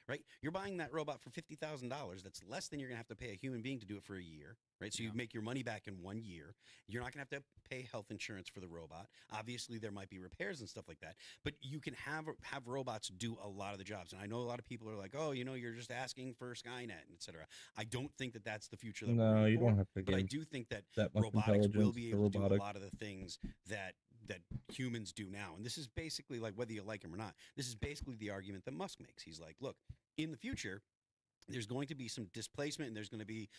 right? You're buying that robot for $50,000. That's less than you're going to have to pay a human being to do it for a year, right? So you make your money back in 1 year. You're not going to have to pay health insurance for the robot. Obviously, there might be repairs and stuff like that, but you can have robots do a lot of the jobs. And I know a lot of people are like, oh, you're just asking for Skynet, et cetera. I don't think that that's the future that we're in you for, don't have to but I give do think that much robotics will intelligence be to able to do a robotics. lot of the things that humans do now. And this is basically like, whether you like him or not, this is basically the argument that Musk makes. He's like, look, in the future, there's going to be some displacement and there's going to be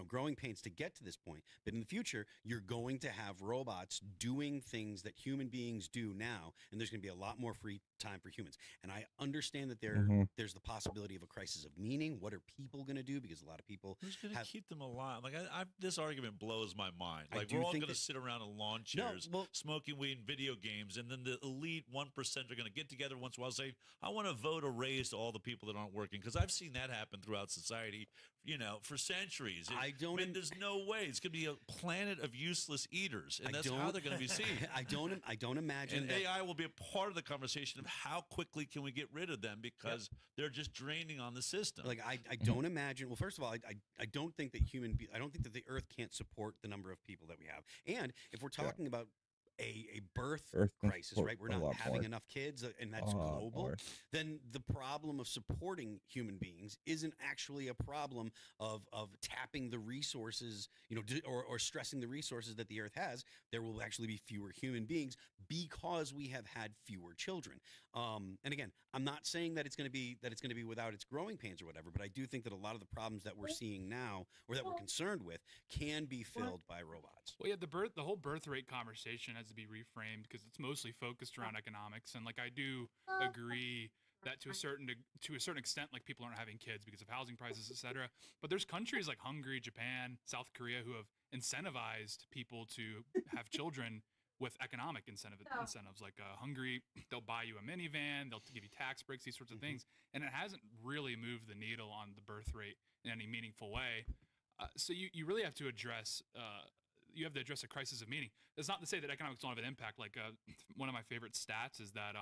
growing pains to get to this point. But in the future, you're going to have robots doing things that human beings do now, and there's going to be a lot more free time for humans. And I understand that there's the possibility of a crisis of meaning. What are people going to do? Because a lot of people Who's going to keep them alive? Like this argument blows my mind. Like do we're all think going to that- sit around in lawn chairs, smoking weed and video games, and then the elite 1% are going to get together once in a while and say, "I want to vote a raise to all the people that aren't working," because I've seen that happen throughout society, for centuries. There's no way it's going to be a planet of useless eaters, and that's how they're going to be seen. I don't imagine And that. AI will be a part of the conversation of how quickly can we get rid of them because they're just draining on the system. Like I don't imagine. Well, first of all, I don't think that I don't think that the Earth can't support the number of people that we have. And if we're talking about a birth Earth can crisis, support right? We're a not lot having more. enough kids, and that's A lot global. more. Then the problem of supporting human beings isn't actually a problem of tapping the resources, or stressing the resources that the Earth has. There will actually be fewer human beings because we have had fewer children. And again, I'm not saying that it's going to be without its growing pains or whatever, but I do think that a lot of the problems that we're seeing now, or that we're concerned with, can be filled by robots. Well, yeah, the whole birth rate conversation has to be reframed because it's mostly focused around economics. And like I do agree that to a certain extent, like people aren't having kids because of housing prices, etc. But there's countries like Hungary, Japan, South Korea who have incentivized people to have children with economic incentives. Like Hungary, they'll buy you a minivan, they'll give you tax breaks, these sorts of things, and it hasn't really moved the needle on the birth rate in any meaningful way. So you really have to address a crisis of meaning. That's not to say that economics don't have an impact. Like one of my favorite stats is that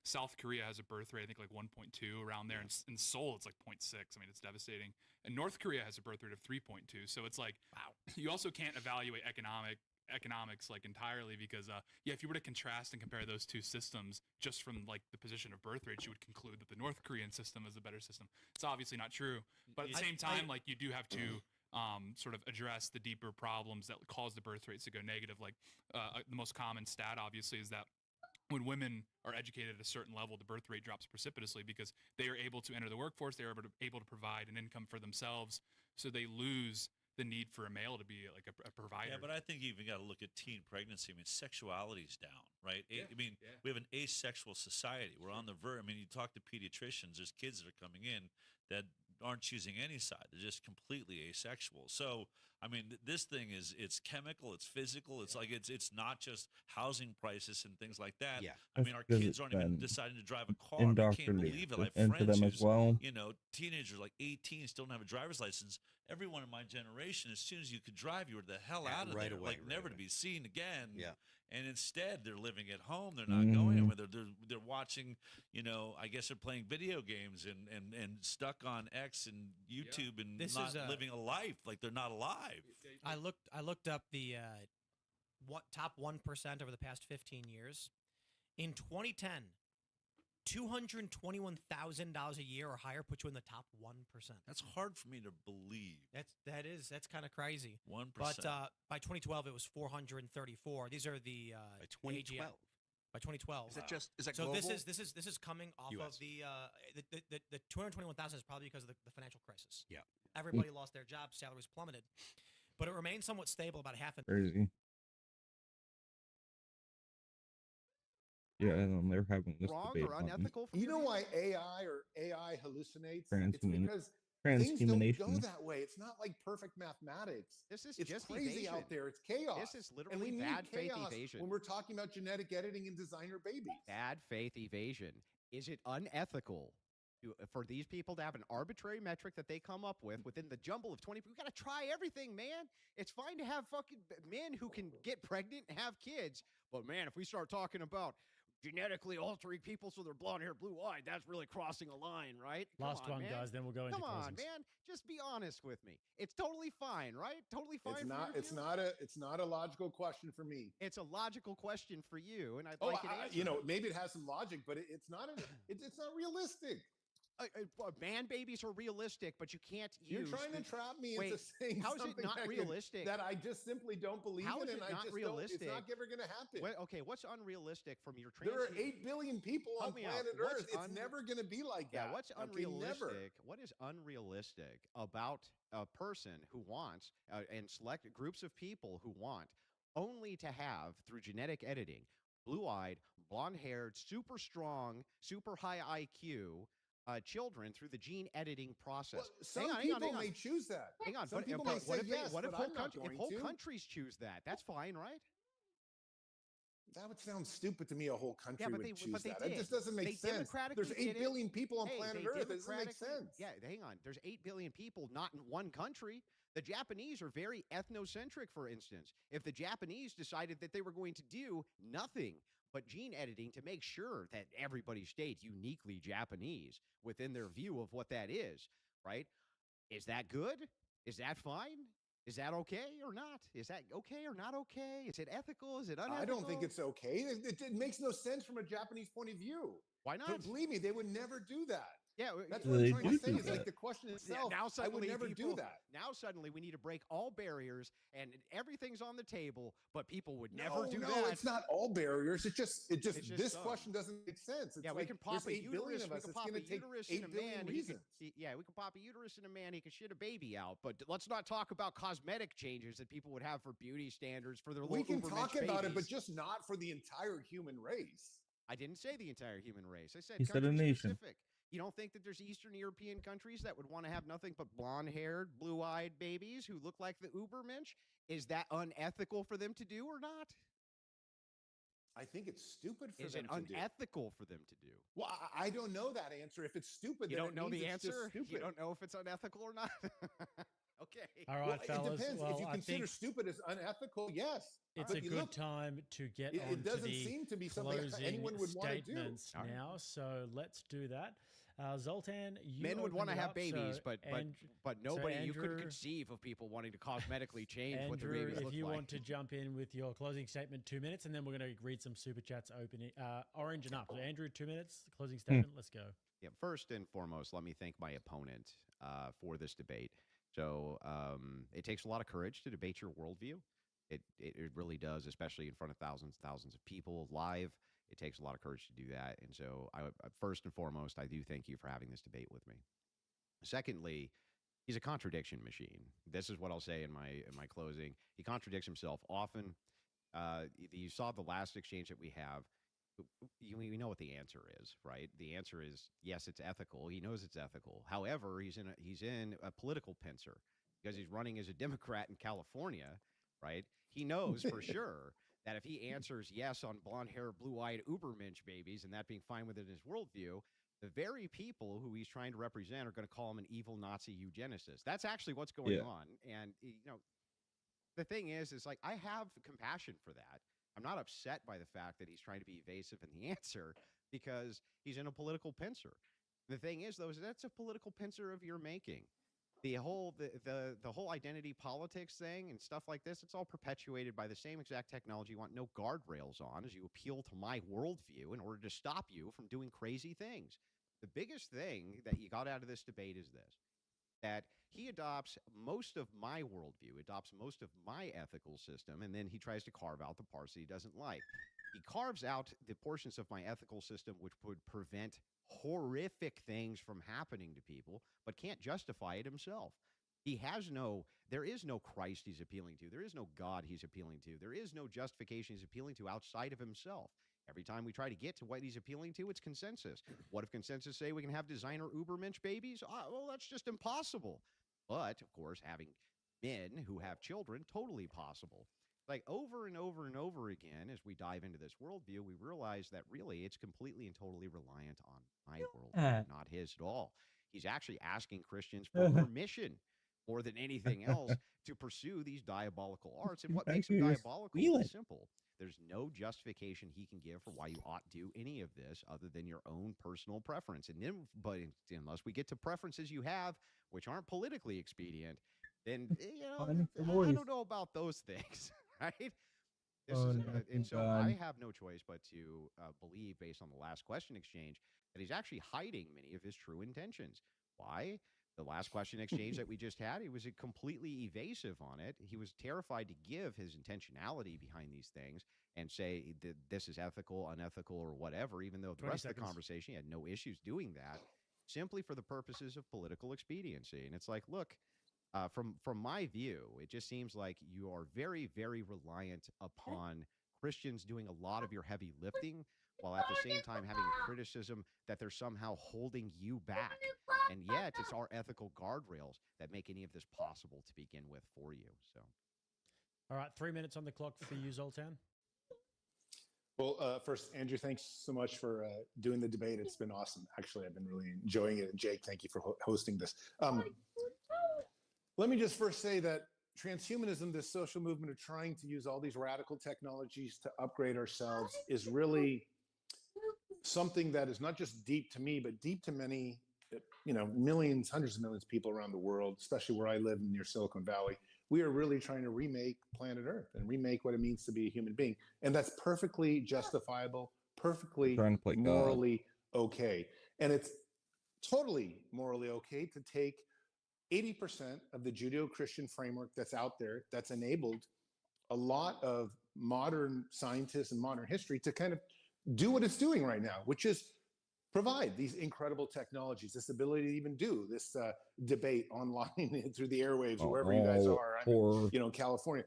South Korea has a birth rate, I think like 1.2 around there. In Seoul, it's like 0.6. I mean, it's devastating. And North Korea has a birth rate of 3.2. So it's like, wow. You also can't evaluate economics like entirely because if you were to contrast and compare those two systems just from like the position of birth rates, you would conclude that the North Korean system is a better system. It's obviously not true. But at the same time, like you do have to sort of address the deeper problems that cause the birth rates to go negative. Like the most common stat, obviously, is that when women are educated at a certain level, the birth rate drops precipitously because they are able to enter the workforce. They're able to provide an income for themselves. So they lose the need for a male to be like a provider. Yeah, but I think you even got to look at teen pregnancy. I mean, sexuality's down, right? We have an asexual society. We're on the verge. I mean, you talk to pediatricians, there's kids that are coming in that aren't choosing any side. They're just completely asexual. So, I mean, this thing it's chemical, it's physical. It's like it's not just housing prices and things like that. Yeah. I mean, our That's kids aren't even been deciding to drive a car. I can't believe it. I have into friends them as who's, well. teenagers like 18 still don't have a driver's license. Everyone in my generation, as soon as you could drive, you were the hell out of right there, away, like never to be seen again. Yeah. And instead, they're living at home. They're not going anywhere. They're watching. I guess they're playing video games and stuck on X and YouTube and This not is, living a life like they're not alive. I looked up the top 1% over the past 15 years. In 2010, $221,000 a year or higher put you in the top 1%. That's hard for me to believe. That's kind of crazy. 1%. But by 2012, it was 434. These are the by 2012. By 2012. Is that just is that so global? this is coming off US. of the 221,000 is probably because of the financial crisis. Yeah. Everybody lost their jobs, salaries plummeted, but it remained somewhat stable, about half a Crazy. Yeah, and they're having this Wrong debate or on unethical? You know why AI hallucinates? It's Transhuman- because things don't go transhumanation. that way. It's not like perfect mathematics. This is It's just crazy evasion. out there. It's chaos. This is and literally we need bad faith chaos evasion. when we're talking about genetic editing and designer babies. Bad faith evasion. Is it unethical for these people to have an arbitrary metric that they come up with within the jumble of 20? We got to try everything, man. It's fine to have fucking men who can get pregnant and have kids. But man, if we start talking about genetically altering people so they're blonde hair, blue eyed, that's really crossing a line, right? Last one, guys, then we'll go into Come on, closings. man. Just be honest with me. It's totally fine, right? Totally fine. It's for not. your It's view? not a. It's not a logical question for me. It's a logical question for you, and I'd Oh, like it answered. maybe it has some logic, but it's not. It's not realistic. Man babies are realistic, but you can't You're use. trying to trap me Wait, into saying how is it something not that realistic? that I just simply don't believe How in, is and it I not just realistic? don't. It's not ever going to happen. Okay, what's unrealistic from your There are trans? 8 billion people on Help me out. planet What's Earth. It's never going to be like Yeah, that. what's Okay, unrealistic? never. What is unrealistic about a person who wants and select groups of people who want only to have through genetic editing, blue-eyed, blonde-haired, super strong, super high IQ children through the gene editing process? Well, some people may choose that. Hang on, Some but, people but may what say if yes, what if but whole I'm not country, if going whole to. countries choose that? That's fine, right? That would sound stupid to me. A whole country but would they, choose but they that. did. It just doesn't make They sense. democratically There's did 8 it. billion people on Hey, planet they Earth. It doesn't make democratically- sense. Yeah, hang on. There's 8 billion people, not in one country. The Japanese are very ethnocentric, for instance. If the Japanese decided that they were going to do nothing but gene editing to make sure that everybody stayed uniquely Japanese within their view of what that is, right? Is that good? Is that fine? Is that okay or not? Is that okay or not okay? Is it ethical? Is it unethical? I don't think it's okay. It makes no sense from a Japanese point of view. Why not? But believe me, they would never do that. Yeah, That's what I'm trying to say. Is like the question itself. Now I would suddenly never do people, that. Now suddenly we need to break all barriers and everything's on the table, but people would never do no, that. it's not all barriers. It just this some. question doesn't make sense. It's Yeah, like we can pop there's a 8 billion uterus. of We us. can It's pop going a to take uterus in 8 a billion man. reasons. Yeah, we can pop a uterus in a man. He can shit a baby out. But let's not talk about cosmetic changes that people would have for beauty standards for their We little can talk Ubermensch about it, but babies. just not for the entire human race. I didn't say the entire human race. I said He said a country nation. specific. You don't think that there's Eastern European countries that would want to have nothing but blonde-haired, blue-eyed babies who look like the Ubermensch? Is that unethical for them to do or not? I think it's stupid for Is them it to do. unethical for them to do? Well, I don't know that answer. If it's stupid, You then don't it know means the it's just answer? stupid. You don't know if it's unethical or not? Okay. All right, Well, fellas. it depends. Well, if you I consider think stupid as unethical, yes. it's But a you good look, time to get on it doesn't the seem to be something closing anyone would want to do. statements now. So let's do that. Zoltan, you Men would want to opened it have up, babies, so but nobody. You couldn't Andrew- conceive of people wanting to cosmetically change what their Andrew, babies if look you like. want to jump in with your closing statement, 2 minutes, and then we're going to read some super chats opening orange and up. So Andrew, 2 minutes, closing statement. Let's go. Yeah, first and foremost, let me thank my opponent for this debate. So it takes a lot of courage to debate your worldview. It really does, especially in front of thousands of people live. It takes a lot of courage to do that. And so first and foremost, I do thank you for having this debate with me. Secondly, he's a contradiction machine. This is what I'll say in my closing. He contradicts himself often. You saw the last exchange that we have. We know what the answer is, right? The answer is yes, it's ethical. He knows it's ethical. However, he's in a political pincer because he's running as a Democrat in California, right? He knows for sure that if he answers yes on blonde-haired, blue-eyed Ubermensch babies and that being fine within his worldview, the very people who he's trying to represent are going to call him an evil Nazi eugenicist. That's actually what's going on. And the thing is like I have compassion for that. I'm not upset by the fact that he's trying to be evasive in the answer because he's in a political pincer. The thing is, though, is that's a political pincer of your making. The whole identity politics thing and stuff like this, it's all perpetuated by the same exact technology you want no guardrails on as you appeal to my worldview in order to stop you from doing crazy things. The biggest thing that you got out of this debate is this, that he adopts most of my worldview, adopts most of my ethical system, and then he tries to carve out the parts that he doesn't like. He carves out the portions of my ethical system which would prevent horrific things from happening to people, but can't justify it himself. There is no Christ he's appealing to. There is no God he's appealing to. There is no justification he's appealing to outside of himself. Every time we try to get to what he's appealing to, it's consensus. What if consensus say we can have designer Ubermensch babies? Well, that's just impossible. But, of course, having men who have children, totally possible. Like over and over and over again, as we dive into this worldview, we realize that really it's completely and totally reliant on my worldview, not his at all. He's actually asking Christians for permission more than anything else to pursue these diabolical arts. And what makes them diabolical is simple. There's no justification he can give for why you ought to do any of this other than your own personal preference. And then, but unless we get to preferences you have, which aren't politically expedient, then, I don't know about those things, right? And so I have no choice but to believe, based on the last question exchange, that he's actually hiding many of his true intentions. Why? The last question exchange that we just had, he was completely evasive on it. He was terrified to give his intentionality behind these things and say that this is ethical, unethical, or whatever, even though the rest of the conversation he had no issues doing that, simply for the purposes of political expediency. And it's like, look, from my view, it just seems like you are very, very reliant upon Christians doing a lot of your heavy lifting, while at the same time having criticism that they're somehow holding you back. And yet it's our ethical guardrails that make any of this possible to begin with for you. So, all right, 3 minutes on the clock for you, Zoltan. Well, first, Andrew, thanks so much for doing the debate. It's been awesome. Actually, I've been really enjoying it. And Jake, thank you for hosting this. Let me just first say that transhumanism, this social movement of trying to use all these radical technologies to upgrade ourselves, is really something that is not just deep to me, but deep to many, millions, hundreds of millions of people around the world, especially where I live near Silicon Valley. We are really trying to remake planet Earth and remake what it means to be a human being. And that's perfectly justifiable, perfectly morally okay. And it's totally morally okay to take 80% of the Judeo-Christian framework that's out there, that's enabled a lot of modern scientists and modern history to kind of do what it's doing right now, which is provide these incredible technologies, this ability to even do this debate online through the airwaves, wherever you guys are, in California.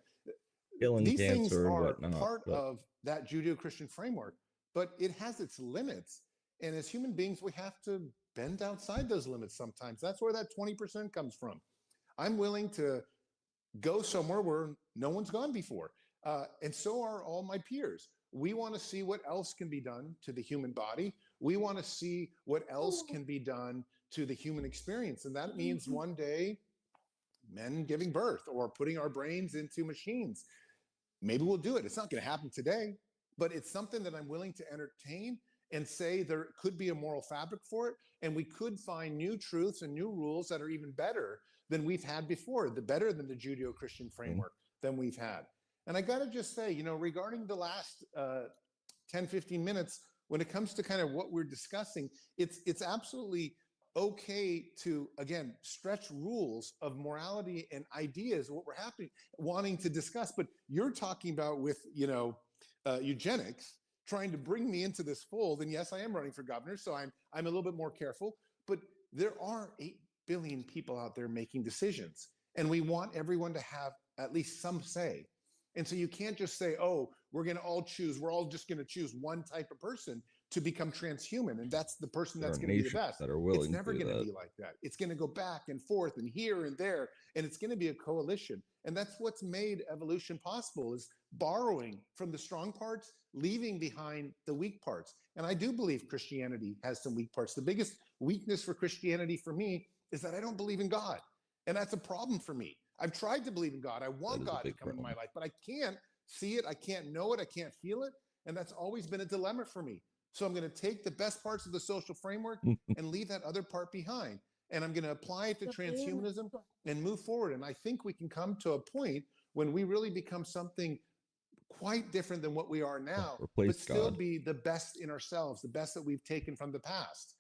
These things are part of that Judeo-Christian framework, but it has its limits. And as human beings, we have to bend outside those limits sometimes. That's where that 20% comes from. I'm willing to go somewhere where no one's gone before. And so are all my peers. We want to see what else can be done to the human body. We want to see what else can be done to the human experience. And that means one day men giving birth or putting our brains into machines. Maybe we'll do it. It's not going to happen today, but it's something that I'm willing to entertain and say there could be a moral fabric for it. And we could find new truths and new rules that are even better than we've had before, better than the Judeo-Christian framework than we've had. And I got to just say, regarding the last 10, 15 minutes, when it comes to kind of what we're discussing, it's absolutely okay to, again, stretch rules of morality and ideas, what we're wanting to discuss. But you're talking about with, eugenics, trying to bring me into this fold. And yes, I am running for governor, so I'm a little bit more careful. But there are 8 billion people out there making decisions. And we want everyone to have at least some say. And so you can't just say, oh, we're all just going to choose one type of person to become transhuman. And that's the person that's going to be the best. It's never going to be like that. It's going to go back and forth and here and there. And it's going to be a coalition. And that's what's made evolution possible, is borrowing from the strong parts, leaving behind the weak parts. And I do believe Christianity has some weak parts. The biggest weakness for Christianity for me is that I don't believe in God. And that's a problem for me. I've tried to believe in God. I want God to come into my life, but I can't see it. I can't know it. I can't feel it. And that's always been a dilemma for me. So I'm going to take the best parts of the social framework and leave that other part behind. And I'm going to apply it to transhumanism and move forward. And I think we can come to a point when we really become something quite different than what we are now, but still be the best in ourselves, the best that we've taken from the past.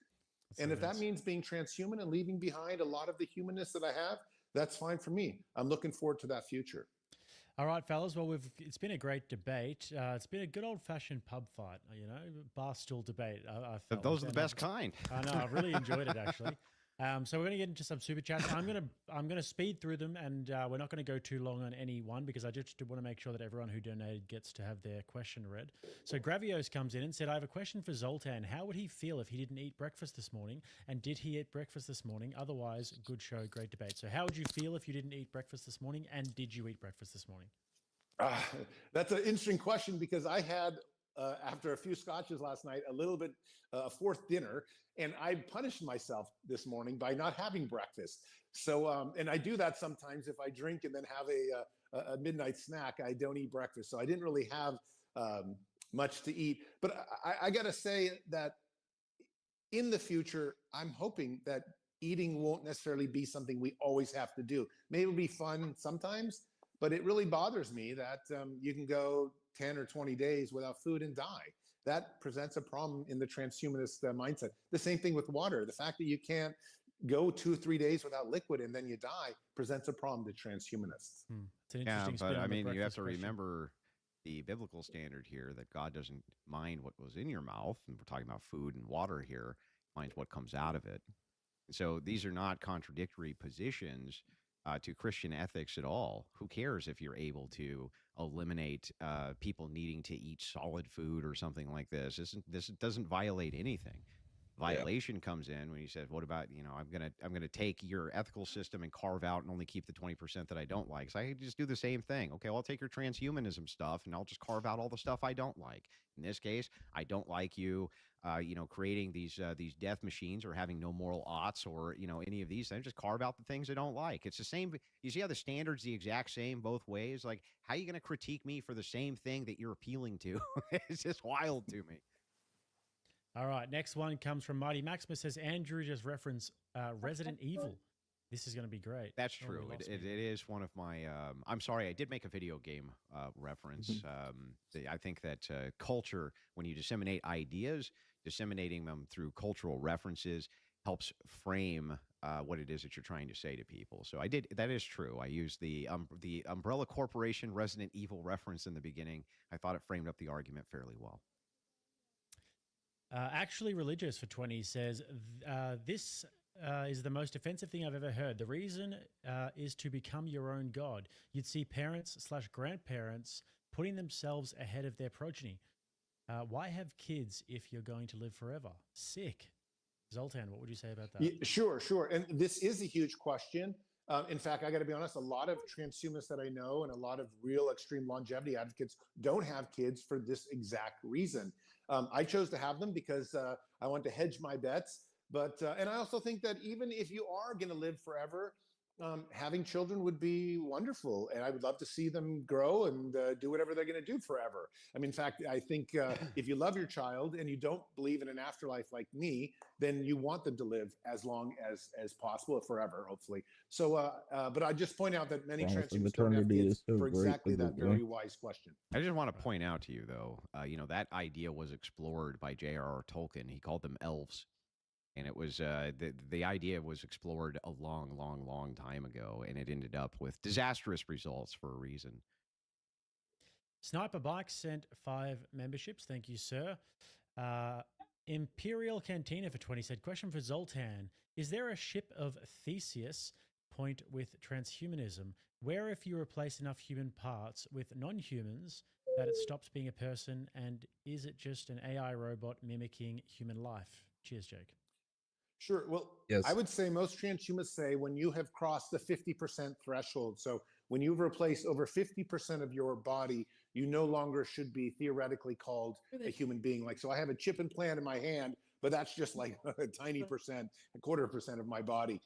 And if that means being transhuman and leaving behind a lot of the humanness that I have, that's fine for me. I'm looking forward to that future. All right, fellas. Well, it's been a great debate. It's been a good old-fashioned pub fight, bar stool debate. I felt those are the best kind. I know. I really enjoyed it, actually. So we're going to get into some super chats. I'm going to speed through them, and we're not going to go too long on any one because I just want to make sure that everyone who donated gets to have their question read. So Gravios comes in and said, I have a question for Zoltan. How would he feel if he didn't eat breakfast this morning? And did he eat breakfast this morning? Otherwise, good show, great debate. So how would you feel if you didn't eat breakfast this morning? And did you eat breakfast this morning? That's an interesting question because I had, after a few scotches last night, a little bit a fourth dinner, and I punished myself this morning by not having breakfast. So, and I do that sometimes if I drink and then have a midnight snack. I don't eat breakfast, so I didn't really have much to eat. But I got to say that in the future, I'm hoping that eating won't necessarily be something we always have to do. Maybe it'll be fun sometimes, but it really bothers me that you can go 10 or 20 days without food and die. That presents a problem in the transhumanist mindset. The same thing with water. The fact that you can't go 2 or 3 days without liquid and then you die presents a problem to transhumanists. It's an interesting spin on the you have to breakfast remember the biblical standard here that God doesn't mind what goes in your mouth, and we're talking about food and water here, minds what comes out of it. So these are not contradictory positions to Christian ethics at all. Who cares if you're able to eliminate people needing to eat solid food or something like this? This doesn't violate anything. Violation comes in when he says, what about, I'm gonna take your ethical system and carve out and only keep the 20% that I don't like. So I just do the same thing. Okay, well, I'll take your transhumanism stuff and I'll just carve out all the stuff I don't like. In this case, I don't like you creating these death machines or having no moral oughts or any of these things. Just carve out the things I don't like. It's the same. You see how the standard's the exact same both ways? Like, how are you going to critique me for the same thing that you're appealing to? It's just wild to me. All right, next one comes from Mighty Maximus. Says Andrew just referenced Resident Evil. This is going to be great. That's true. It is one of my. I'm sorry, I did make a video game reference. I think that culture, when you disseminate ideas, disseminating them through cultural references helps frame what it is that you're trying to say to people. So that is true. I used the Umbrella Corporation Resident Evil reference in the beginning. I thought it framed up the argument fairly well. Actually Religious for 20 says, this is the most offensive thing I've ever heard. The reason is to become your own God. You'd see parents/grandparents putting themselves ahead of their progeny. Why have kids if you're going to live forever? Sick. Zoltan, what would you say about that? Yeah, sure. And this is a huge question. In fact, I got to be honest, a lot of transhumanists that I know and a lot of real extreme longevity advocates don't have kids for this exact reason. I chose to have them because I want to hedge my bets. But and I also think that even if you are going to live forever, having children would be wonderful. And I would love to see them grow and do whatever they're going to do forever. I mean, in fact, I think if you love your child and you don't believe in an afterlife like me, then you want them to live as long as possible, forever, hopefully. So, but I just point out that many transhumanists don't have kids for exactly that very wise question. I just want to point out to you, though, that idea was explored by J.R.R. Tolkien. He called them elves. And it was the idea was explored a long time ago, and it ended up with disastrous results for a reason. Sniper Bike sent 5 memberships. Thank you, sir. Imperial Cantina for 20 said, question for Zoltan. Is there a ship of Theseus point with transhumanism, where if you replace enough human parts with non-humans, that it stops being a person, and is it just an AI robot mimicking human life? Cheers, Jake. Sure. Well, yes. I would say most transhumanists say when you have crossed the 50% threshold, so when you've replaced over 50% of your body, you no longer should be theoretically called a human being. Like, so I have a chip implant in my hand, but that's just like a tiny percent, a quarter% of my body.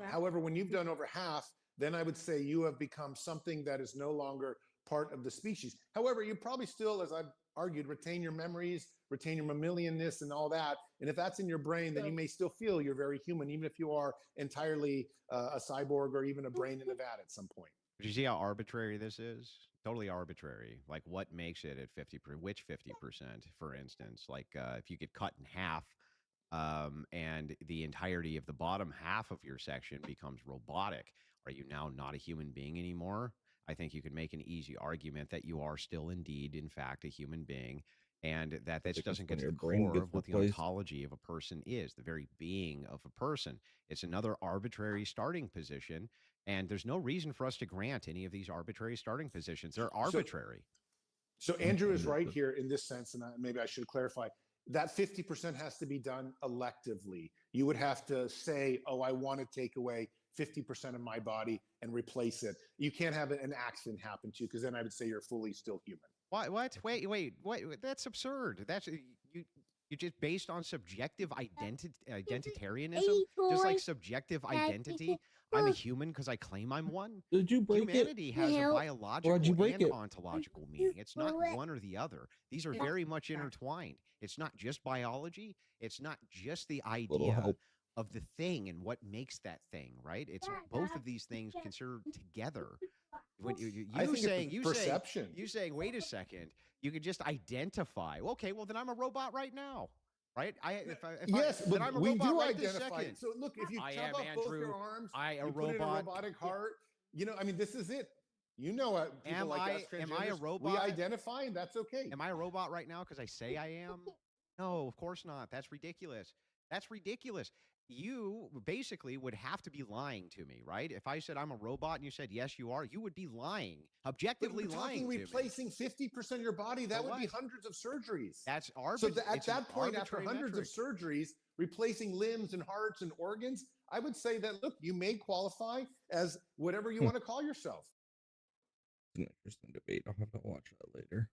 However, when you've done over half, then I would say you have become something that is no longer part of the species. However, you probably still, as I've argued, retain your memories, retain your mammalianness and all that. And if that's in your brain, then you may still feel you're very human, even if you are entirely a cyborg or even a brain in a vat at some point. Do you see how arbitrary this is? Totally arbitrary. Like, what makes it at 50%? Which 50%, for instance? Like, if you get cut in half and the entirety of the bottom half of your section becomes robotic, are you now not a human being anymore? I think you could make an easy argument that you are still indeed, in fact, a human being, and that just doesn't get to the core of what the ontology of a person is, the very being of a person. It's another arbitrary starting position, and there's no reason for us to grant any of these arbitrary starting positions. They're arbitrary. So Andrew is right here in this sense, and maybe I should clarify. That 50% has to be done electively. You would have to say, oh, I want to take away 50% of my body and replace it. You can't have an accident happen to you, because then I would say you're fully still human. What? Wait. That's absurd. That's you just based on subjective identitarianism, just like subjective identity. I'm a human because I claim I'm one. Did you break Humanity it? has a biological and it? ontological meaning. It's not one or the other. These are very much intertwined. It's not just biology. It's not just the idea of the thing and what makes that thing, right? It's both of these things considered together. When you saying, wait a second, you could just identify. Okay, well then I'm a robot right now, right? But I'm a we robot do right identify. this second. So look, if you chop off both your arms, you put in a robotic heart. I mean, this is it. People like us transgenders, am I a robot? We identify, and that's okay. Am I a robot right now because I say I am? No, of course not. That's ridiculous. That's ridiculous. You basically would have to be lying to me, right? If I said I'm a robot and you said, yes, you are, you would be lying, objectively lying to me. Replacing 50% of your body, that would be hundreds of surgeries. That's arbitrary. So at that point, after hundreds of surgeries, replacing limbs and hearts and organs, I would say that, look, you may qualify as whatever you want to call yourself. It's an interesting debate. I'll have to watch that later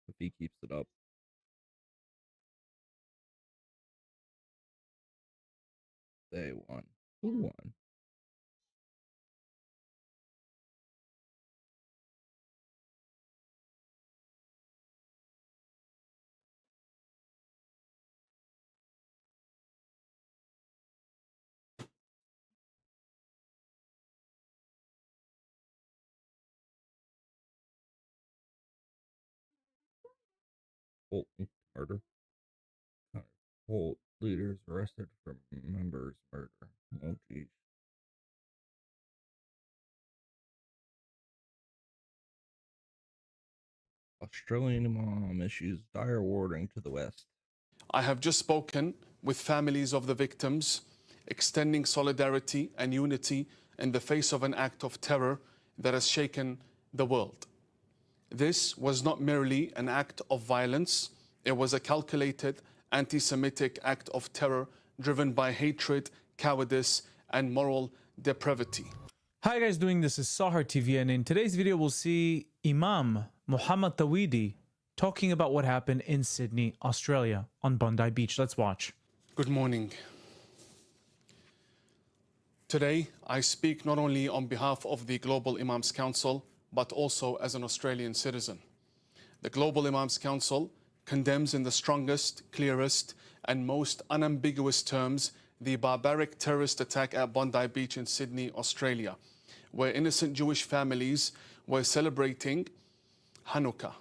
if he keeps it up. They won. Who won? Holt and Carter. Holt leaders arrested for members' murder. Oh, geez. Australian imam issues dire warning to the West. I have just spoken with families of the victims, extending solidarity and unity in the face of an act of terror that has shaken the world. This was not merely an act of violence, it was a calculated anti-Semitic act of terror driven by hatred, cowardice, and moral depravity. Hi guys, this is Sahar TV, and in today's video we'll see Imam Muhammad Tawhidi talking about what happened in Sydney, Australia on Bondi Beach. Let's watch. Good morning. Today, I speak not only on behalf of the Global Imams Council, but also as an Australian citizen. The Global Imams Council condemns in the strongest, clearest, and most unambiguous terms the barbaric terrorist attack at Bondi Beach in Sydney, Australia, where innocent Jewish families were celebrating Hanukkah,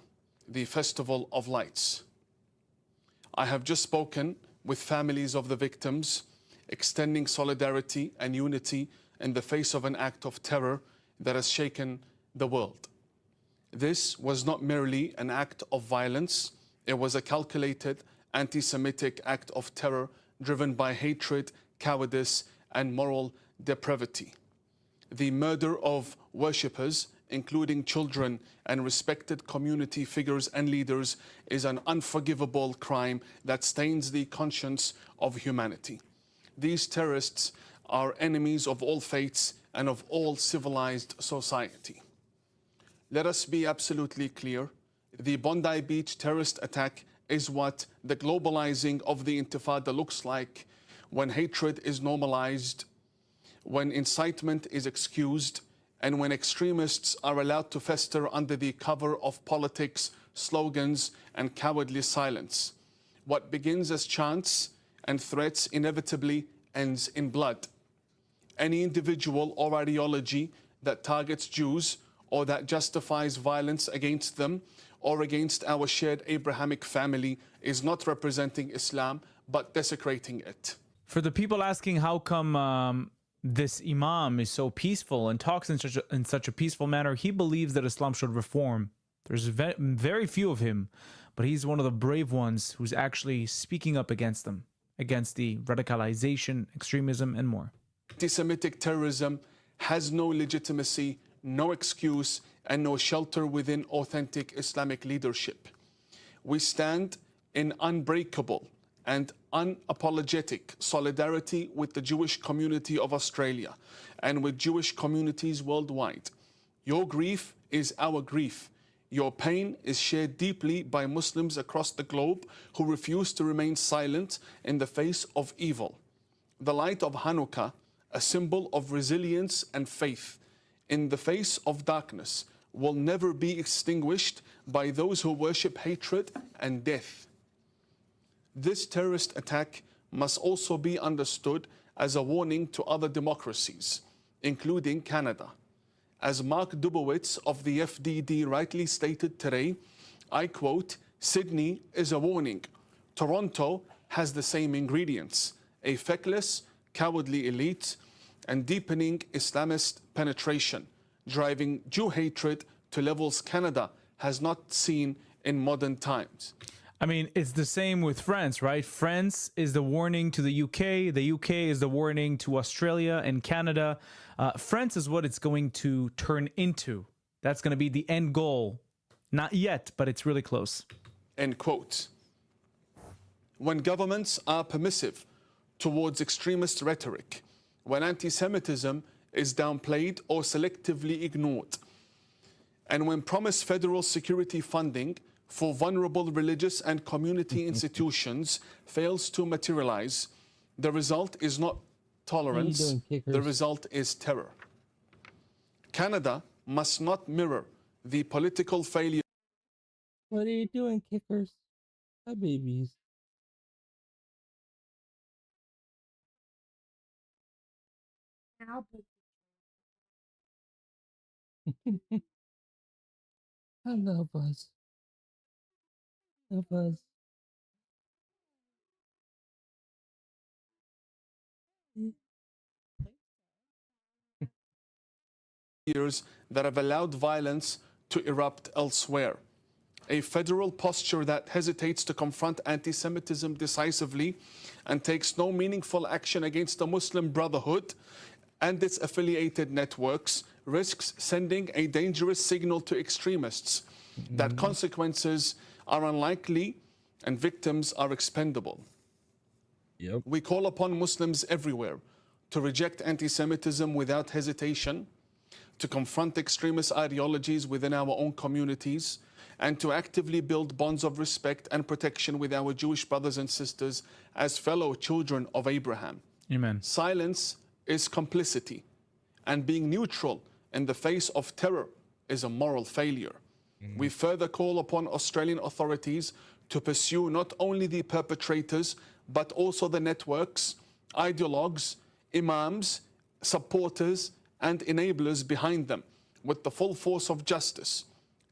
the Festival of Lights. I have just spoken with families of the victims, extending solidarity and unity in the face of an act of terror that has shaken the world. This was not merely an act of violence, it was a calculated anti-Semitic act of terror driven by hatred, cowardice, and moral depravity. The murder of worshippers, including children and respected community figures and leaders, is an unforgivable crime that stains the conscience of humanity. These terrorists are enemies of all faiths and of all civilized society. Let us be absolutely clear. The Bondi Beach terrorist attack is what the globalizing of the Intifada looks like when hatred is normalized, when incitement is excused, and when extremists are allowed to fester under the cover of politics, slogans, and cowardly silence. What begins as chants and threats inevitably ends in blood. Any individual or ideology that targets Jews or that justifies violence against them or against our shared Abrahamic family is not representing Islam, but desecrating it. For the people asking how come this Imam is so peaceful and talks in such a peaceful manner, he believes that Islam should reform. There's very few of him, but he's one of the brave ones who's actually speaking up against them, against the radicalization, extremism, and more. Anti-Semitic terrorism has no legitimacy, no excuse, and no shelter within authentic Islamic leadership. We stand in unbreakable and unapologetic solidarity with the Jewish community of Australia and with Jewish communities worldwide. Your grief is our grief. Your pain is shared deeply by Muslims across the globe who refuse to remain silent in the face of evil. The light of Hanukkah, a symbol of resilience and faith in the face of darkness, will never be extinguished by those who worship hatred and death. This terrorist attack must also be understood as a warning to other democracies, including Canada. As Mark Dubowitz of the FDD rightly stated today, I quote, "Sydney is a warning. Toronto has the same ingredients, a feckless, cowardly elite, and deepening Islamist penetration, driving Jew hatred to levels Canada has not seen in modern times." I mean, it's the same with France, right? France is the warning to the UK is the warning to Australia and Canada. France is what it's going to turn into. That's going to be the end goal. Not yet, but it's really close. End quote. When governments are permissive towards extremist rhetoric, when anti-Semitism is downplayed or selectively ignored, and when promised federal security funding for vulnerable religious and community institutions fails to materialize, the result is not tolerance, the result is terror. Canada must not mirror the political failure. What are you doing, kickers? Hi, babies. Hello, Buzz. Hello, Buzz. years that have allowed violence to erupt elsewhere. A federal posture that hesitates to confront anti-Semitism decisively and takes no meaningful action against the Muslim Brotherhood and its affiliated networks risks sending a dangerous signal to extremists that consequences are unlikely and victims are expendable. We call upon Muslims everywhere to reject anti-Semitism without hesitation, to confront extremist ideologies within our own communities, and to actively build bonds of respect and protection with our Jewish brothers and sisters as fellow children of Abraham. Amen. Silence is complicity, and being neutral in the face of terror is a moral failure. We further call upon Australian authorities to pursue not only the perpetrators, but also the networks, ideologues, imams, supporters, and enablers behind them with the full force of justice.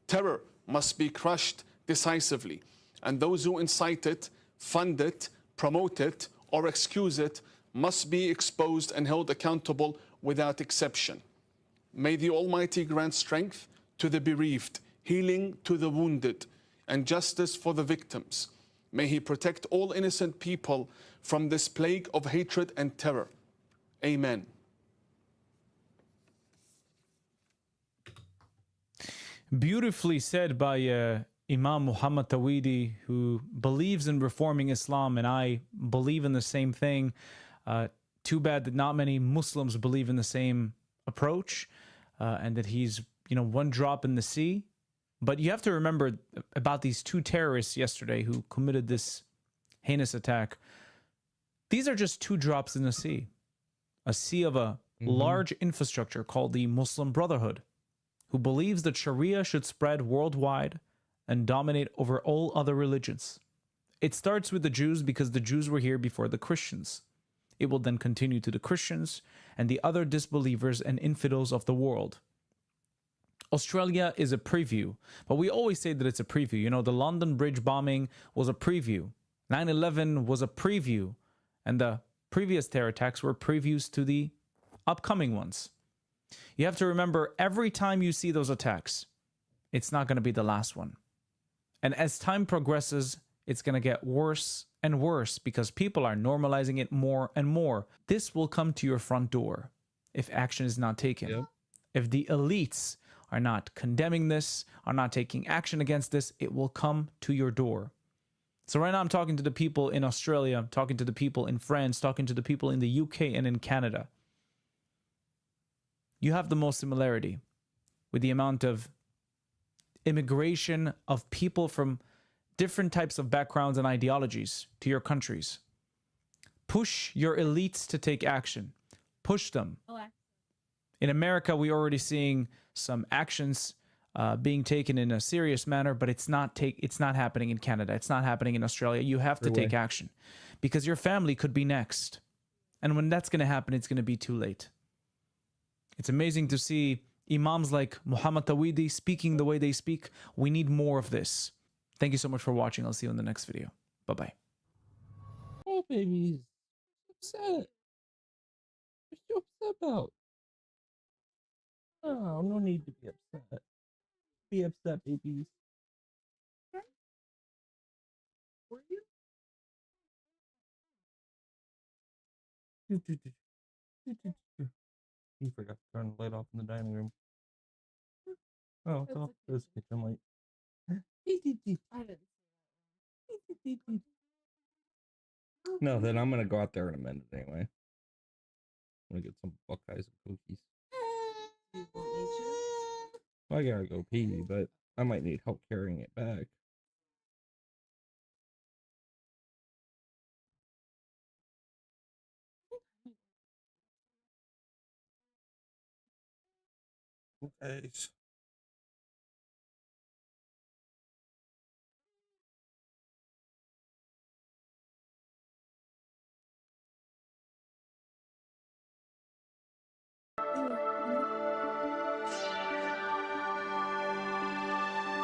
Terror must be crushed decisively, and those who incite it, fund it, promote it, or excuse it must be exposed and held accountable without exception. May the Almighty grant strength to the bereaved, healing to the wounded, and justice for the victims. May He protect all innocent people from this plague of hatred and terror. Amen. Beautifully said by Imam Muhammad Tawhidi, who believes in reforming Islam, and I believe in the same thing. Too bad that not many Muslims believe in the same approach, and that he's, one drop in the sea. But you have to remember about these two terrorists yesterday who committed this heinous attack. These are just two drops in the sea, a sea of a large infrastructure called the Muslim Brotherhood, who believes that Sharia should spread worldwide and dominate over all other religions. It starts with the Jews because the Jews were here before the Christians. It will then continue to the Christians and the other disbelievers and infidels of the world. Australia is a preview, but we always say that it's a preview. The London Bridge bombing was a preview. 9/11 was a preview, and the previous terror attacks were previews to the upcoming ones. You have to remember, every time you see those attacks, it's not going to be the last one. And as time progresses, it's going to get worse and worse because people are normalizing it more and more. This will come to your front door if action is not taken. If the elites are not condemning this, are not taking action against this, it will come to your door. So right now I'm talking to the people in Australia, I'm talking to the people in France, talking to the people in the UK and in Canada. You have the most similarity with the amount of immigration of people from different types of backgrounds and ideologies to your countries. Push your elites to take action. Push them. In America, we're already seeing some actions being taken in a serious manner, but it's not happening in Canada. It's not happening in Australia. You have to take action because your family could be next. And when that's going to happen, it's going to be too late. It's amazing to see imams like Muhammad Tawhidi speaking the way they speak. We need more of this. Thank you so much for watching. I'll see you in the next video. Bye-bye. Oh, babies. Upset. What you upset about? Oh, no need to be upset. Be upset, babies. Were you? He forgot to turn the light off in the dining room. Oh, it's off. There's the kitchen light. I didn't. No, then I'm gonna go out there in a minute anyway. I'm gonna get some Buckeyes and cookies. You want me to? I gotta go pee, but I might need help carrying it back. Okay.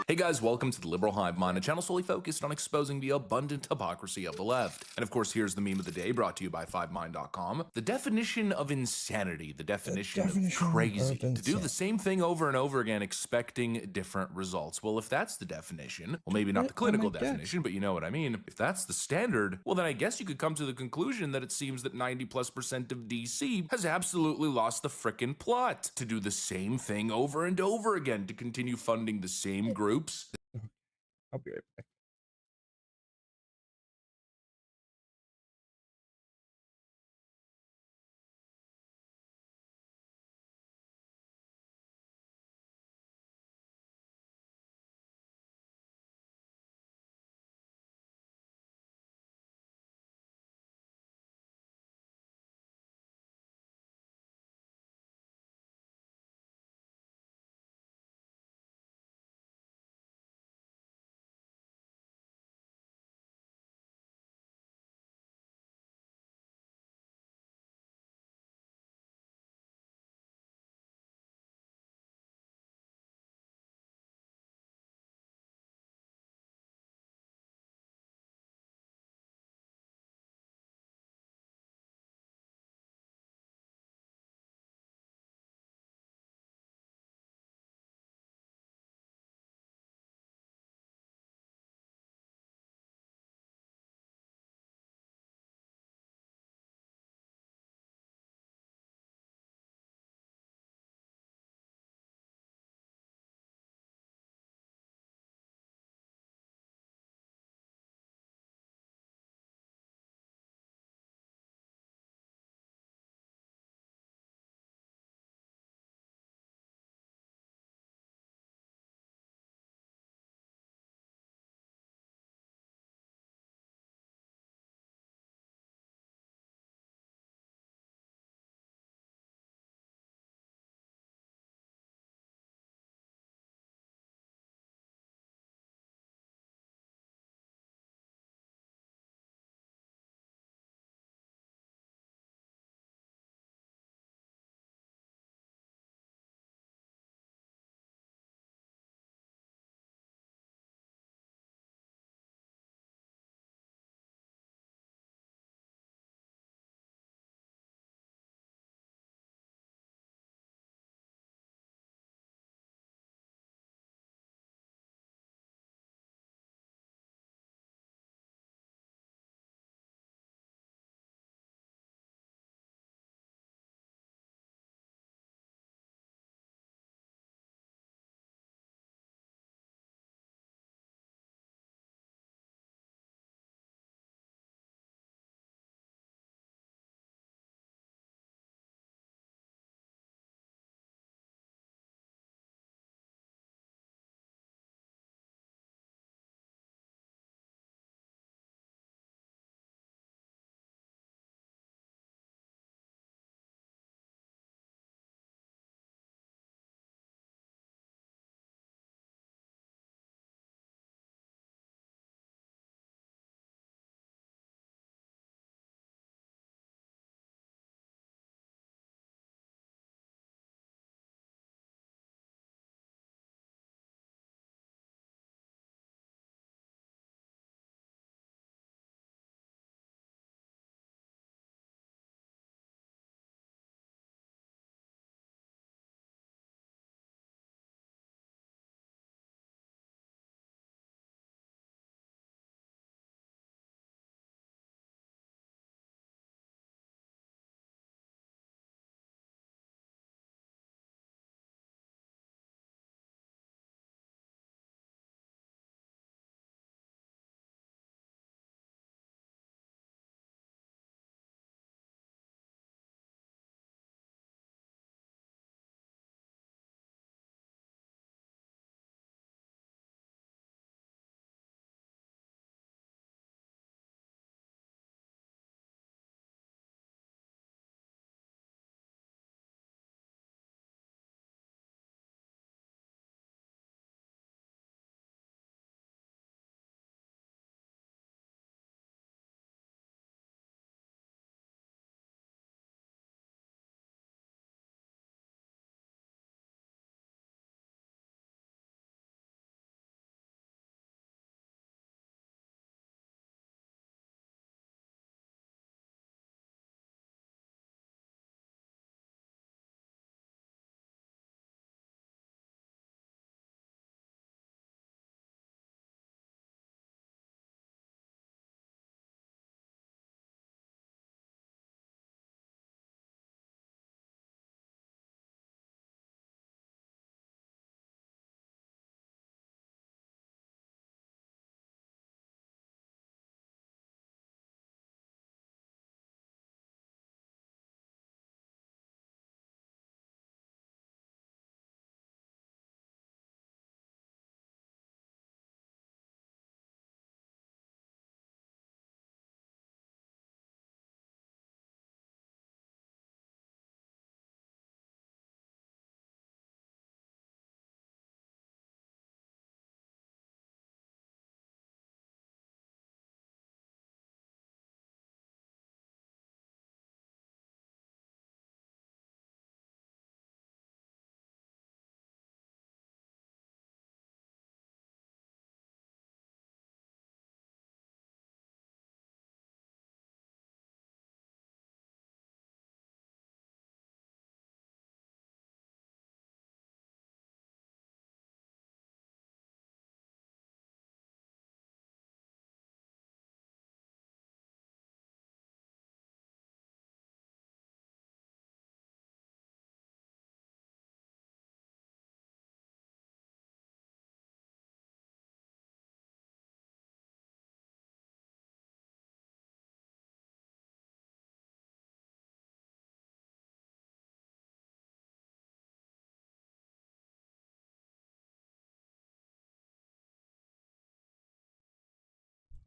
Hey guys, welcome to the Liberal Hive Mind, a channel solely focused on exposing the abundant hypocrisy of the left. And of course, here's the meme of the day brought to you by 5mind.com. The definition of insanity, the definition of crazy. To do the same thing over and over again, expecting different results. Well, if that's the definition, well, maybe not the clinical definition, but you know what I mean. If that's the standard, well, then I guess you could come to the conclusion that it seems that 90+% of DC has absolutely lost the frickin' plot to do the same thing over and over again, to continue funding the same groups. I'll be right back.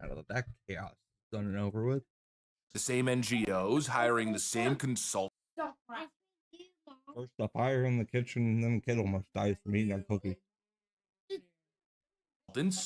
out of that chaos done and over with. The same NGOs hiring the same consultants. First, the fire in the kitchen, and then kid almost dies from eating that cookie.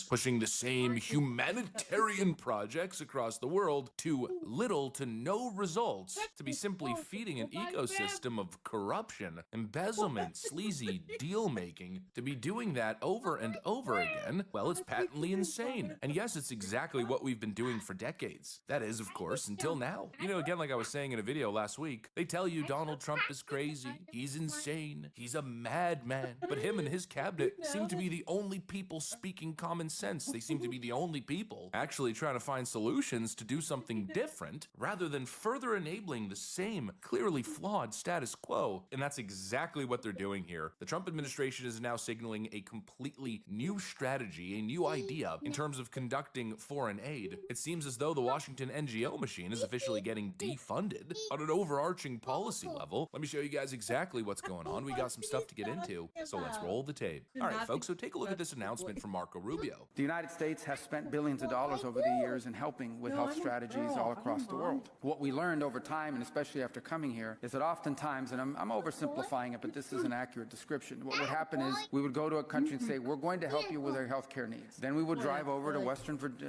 Pushing the same humanitarian projects across the world to little to no results, to be simply feeding an ecosystem of corruption, embezzlement, sleazy deal-making. To be doing that over and over again, well, it's patently insane. And yes, it's exactly what we've been doing for decades. That is, of course, until now. You know, again, like I was saying in a video last week, they tell you Donald Trump is crazy, he's insane, he's a madman, but him and his cabinet seem to be the only people speaking common sense. They seem to be the only people actually trying to find solutions to do something different rather than further enabling the same clearly flawed status quo. And that's exactly what they're doing here. The Trump administration is now signaling a completely new strategy, a new idea in terms of conducting foreign aid. It seems as though the Washington NGO machine is officially getting defunded on an overarching policy level. Let me show you guys exactly what's going on. We got some stuff to get into, so let's roll the tape. All right, folks, so take a look at this announcement from Marco Rubio. The United States has spent billions of dollars over the years in helping with health strategies all across the world. What we learned over time, and especially after coming here, is that oftentimes, and I'm oversimplifying it, but this is an accurate description, what would happen is we would go to a country and say, we're going to help you with our health care needs. Then we would drive over to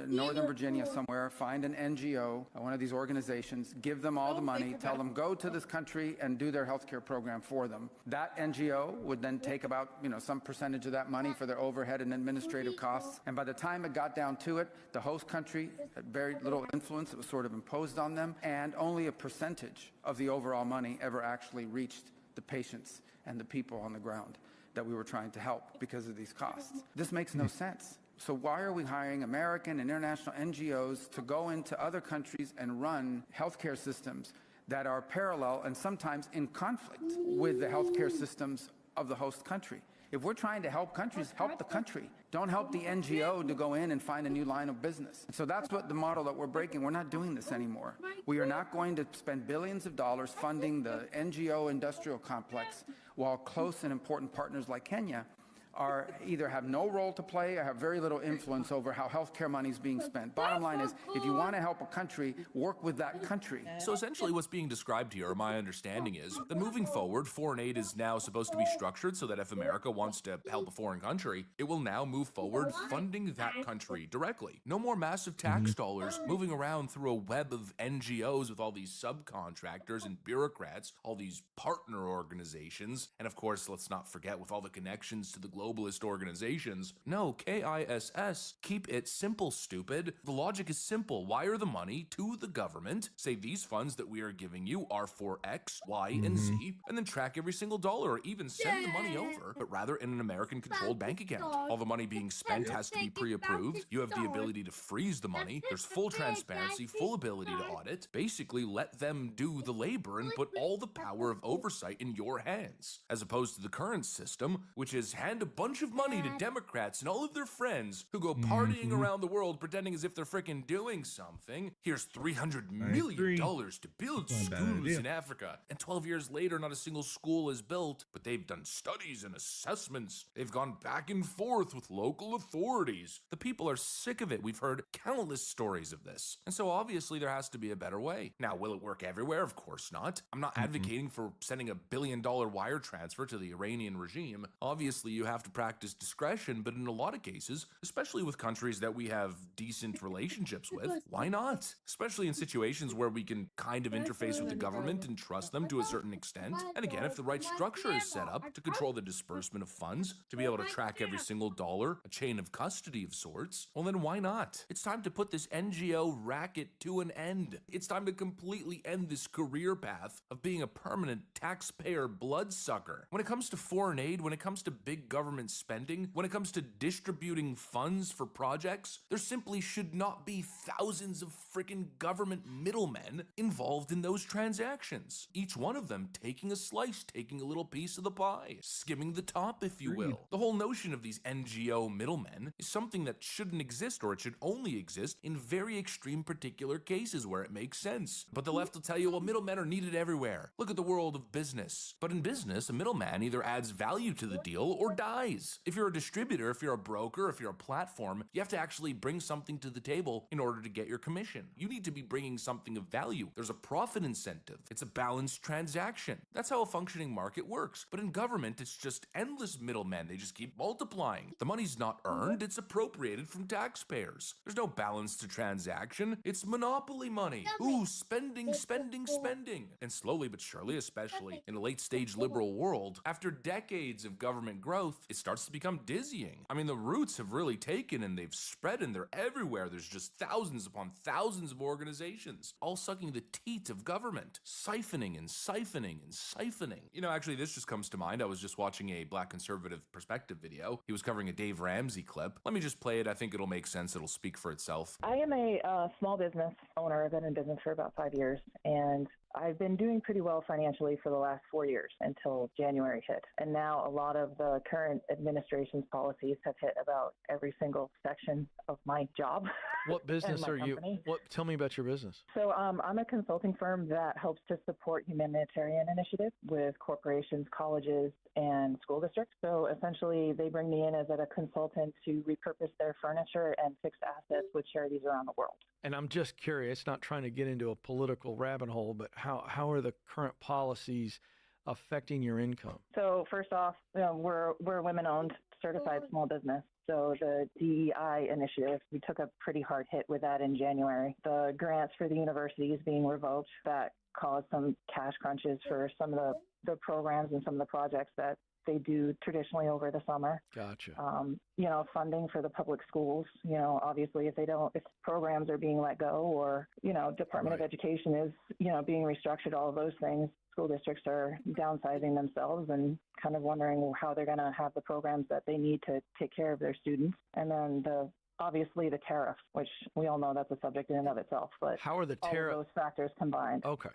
Northern Virginia somewhere, find an NGO, one of these organizations, give them all the money, tell them go to this country and do their health care program for them. That NGO would then take about some percentage of that money for their overhead and administrative costs. And by the time it got down to it, the host country had very little influence. It was sort of imposed on them, and only a percentage of the overall money ever actually reached the patients and the people on the ground that we were trying to help because of these costs. This makes no sense. So why are we hiring American and international NGOs to go into other countries and run healthcare systems that are parallel and sometimes in conflict with the healthcare systems of the host country? If we're trying to help countries, help the country. Don't help the NGO to go in and find a new line of business. So that's what the model that we're breaking. We're not doing this anymore. We are not going to spend billions of dollars funding the NGO industrial complex while close and important partners like Kenya are either have no role to play or have very little influence over how healthcare money is being spent. Bottom line is, if you want to help a country, work with that country. So essentially what's being described here, or my understanding is, that moving forward, foreign aid is now supposed to be structured so that if America wants to help a foreign country, it will now move forward funding that country directly. No more massive tax dollars moving around through a web of NGOs with all these subcontractors and bureaucrats, all these partner organizations, and of course, let's not forget with all the connections to the globalist organizations. No, KISS. Keep it simple, stupid. The logic is simple. Wire the money to the government, say these funds that we are giving you are for X, Y, and Z, and then track every single dollar or even send the money over, but rather in an American-controlled bank account. All the money being spent has to be pre-approved. You have the ability to freeze the money. There's full transparency, full ability to audit. Basically, let them do the labor and put all the power of oversight in your hands, as opposed to the current system, which is hand a bunch of money to Democrats and all of their friends who go partying around the world pretending as if they're freaking doing something. Here's $300 million to build schools in Africa. And 12 years later, not a single school is built, but they've done studies and assessments. They've gone back and forth with local authorities. The people are sick of it. We've heard countless stories of this. And so obviously there has to be a better way. Now, will it work everywhere? Of course not. I'm not advocating for sending $1 billion wire transfer to the Iranian regime. Obviously, you have to practice discretion, but in a lot of cases, especially with countries that we have decent relationships with, why not? Especially in situations where we can kind of interface with the government and trust them to a certain extent. And again, if the right structure is set up to control the disbursement of funds, to be able to track every single dollar, a chain of custody of sorts, well then why not? It's time to put this NGO racket to an end. It's time to completely end this career path of being a permanent taxpayer bloodsucker. When it comes to foreign aid, when it comes to big government spending, when it comes to distributing funds for projects, there simply should not be thousands of freaking government middlemen involved in those transactions. Each one of them taking a slice, taking a little piece of the pie, skimming the top, if you will. The whole notion of these NGO middlemen is something that shouldn't exist, or it should only exist in very extreme particular cases where it makes sense. But the left will tell you, well, middlemen are needed everywhere. Look at the world of business. But in business, a middleman either adds value to the deal or dies. size. If you're a distributor, if you're a broker, if you're a platform, you have to actually bring something to the table in order to get your commission. You need to be bringing something of value. There's a profit incentive. It's a balanced transaction. That's how a functioning market works. But in government, it's just endless middlemen. They just keep multiplying. The money's not earned, it's appropriated from taxpayers. There's no balance to transaction. It's monopoly money. Ooh, spending, spending, spending. And slowly but surely, especially in a late-stage liberal world, after decades of government growth, it starts to become dizzying. I mean, the roots have really taken and they've spread and they're everywhere. There's just thousands upon thousands of organizations, all sucking the teat of government, siphoning and siphoning and siphoning. You know, actually, this just comes to mind. I was just watching a Black Conservative Perspective video. He was covering a Dave Ramsey clip. Let me just play it. I think it'll make sense. It'll speak for itself. I am a small business owner. I've been in business for about 5 years, and I've been doing pretty well financially for the last 4 years until January hit. And now a lot of the current administration's policies have hit about every single section of my job. What business are you? company. Tell me about your business. So I'm a consulting firm that helps to support humanitarian initiatives with corporations, colleges, and school districts. So essentially, they bring me in as a consultant to repurpose their furniture and fixed assets with charities around the world. And I'm just curious, not trying to get into a political rabbit hole, but how are the current policies affecting your income? So first off, we're a women-owned certified small business. So the DEI initiative, we took a pretty hard hit with that in January. The grants for the universities being revoked, that caused some cash crunches for some of the programs and some of the projects that they do traditionally over the summer. Gotcha. Funding for the public schools, obviously if programs are being let go or, Department of Education is, being restructured, all of those things, school districts are downsizing themselves and kind of wondering how they're going to have the programs that they need to take care of their students. And then obviously the tariffs, which we all know that's a subject in and of itself, but how are the all of those factors combined? Okay.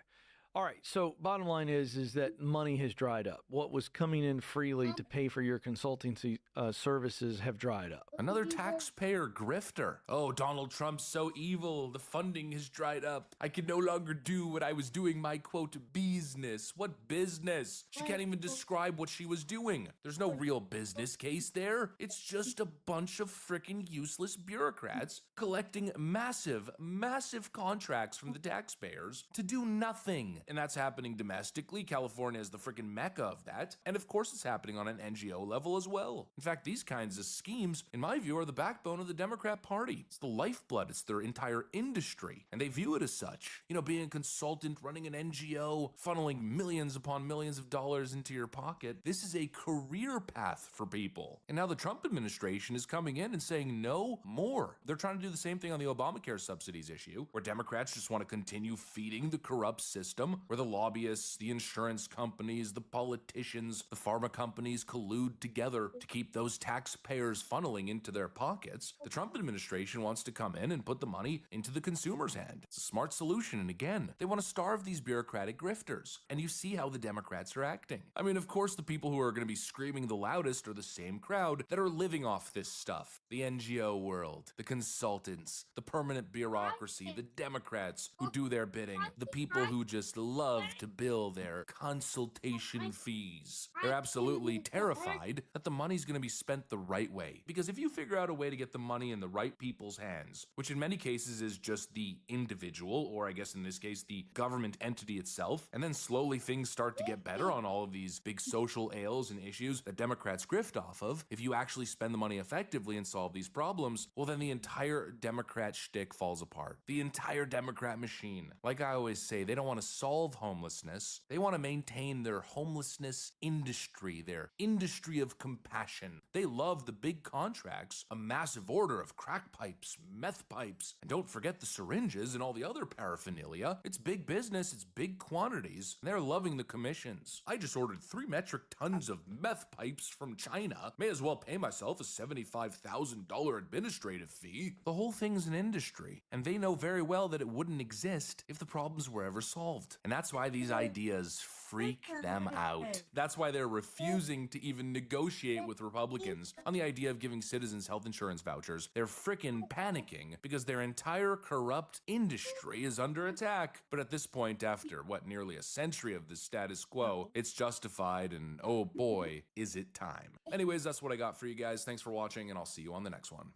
All right. So bottom line is that money has dried up. What was coming in freely to pay for your consultancy services have dried up. Another taxpayer grifter. Oh, Donald Trump's so evil. The funding has dried up. I can no longer do what I was doing, my quote, business. What business? She can't even describe what she was doing. There's no real business case there. It's just a bunch of freaking useless bureaucrats collecting massive, massive contracts from the taxpayers to do nothing. And that's happening domestically. California is the freaking mecca of that. And of course, it's happening on an NGO level as well. In fact, these kinds of schemes, in my view, are the backbone of the Democrat Party. It's the lifeblood. It's their entire industry. And they view it as such. Being a consultant, running an NGO, funneling millions upon millions of dollars into your pocket. This is a career path for people. And now the Trump administration is coming in and saying no more. They're trying to do the same thing on the Obamacare subsidies issue, where Democrats just want to continue feeding the corrupt system, where the lobbyists, the insurance companies, the politicians, the pharma companies collude together to keep those taxpayers funneling into their pockets. The Trump administration wants to come in and put the money into the consumer's hand. It's a smart solution, and again, they want to starve these bureaucratic grifters. And you see how the Democrats are acting. I mean, of course, the people who are going to be screaming the loudest are the same crowd that are living off this stuff. The NGO world, the consultants, the permanent bureaucracy, the Democrats who do their bidding, the people who just love to bill their consultation fees. They're absolutely terrified that the money's going to be spent the right way. Because if you figure out a way to get the money in the right people's hands, which in many cases is just the individual, or I guess in this case, the government entity itself, and then slowly things start to get better on all of these big social ails and issues that Democrats grift off of, if you actually spend the money effectively and solve these problems, well then the entire Democrat shtick falls apart. The entire Democrat machine. Like I always say, they don't want to solve homelessness. They want to maintain their homelessness industry, their industry of compassion. They love the big contracts, a massive order of crack pipes, meth pipes, and don't forget the syringes and all the other paraphernalia. It's big business, it's big quantities, and they're loving the commissions. I just ordered 3 metric tons of meth pipes from China. May as well pay myself a $75,000 administrative fee. The whole thing's an industry, and they know very well that it wouldn't exist if the problems were ever solved. deflect. And that's why these ideas freak them out. That's why they're refusing to even negotiate with Republicans on the idea of giving citizens health insurance vouchers. They're frickin' panicking because their entire corrupt industry is under attack. But at this point, after nearly a century of the status quo, it's justified, and oh boy, is it time. Anyways, that's what I got for you guys. Thanks for watching, and I'll see you on the next one.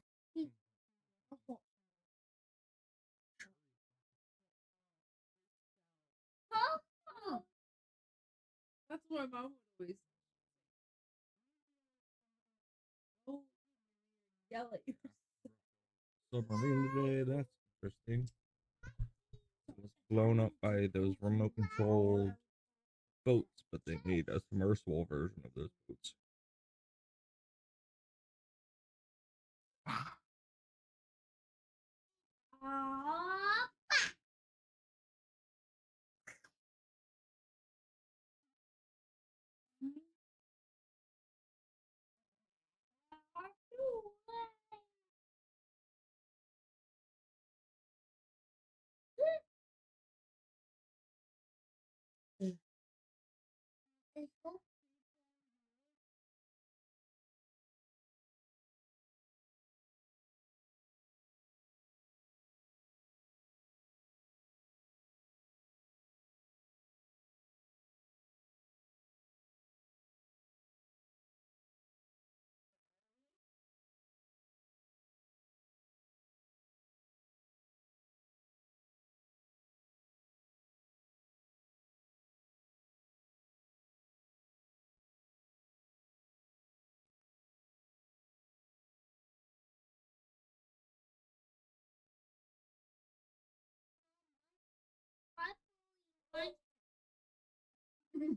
That's what my mom would always say. Oh, yell at you. Submarine today, that's interesting. It was blown up by those remote controlled boats, but they made a submersible version of those boats.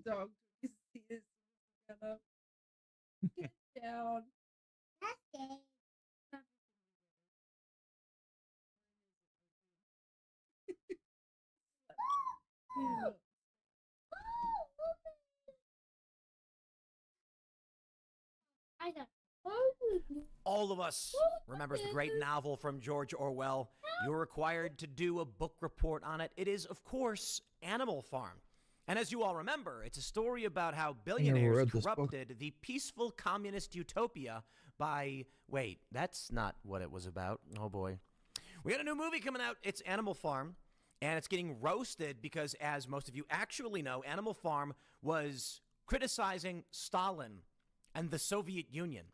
Dog, you see this? Get down. All of us remembers the great novel from George Orwell. You're required to do a book report on it. It is, of course, Animal Farm. And as you all remember, it's a story about how billionaires corrupted the peaceful communist utopia by... Wait, that's not what it was about. Oh, boy. We got a new movie coming out. It's Animal Farm. And it's getting roasted because, as most of you actually know, Animal Farm was criticizing Stalin and the Soviet Union.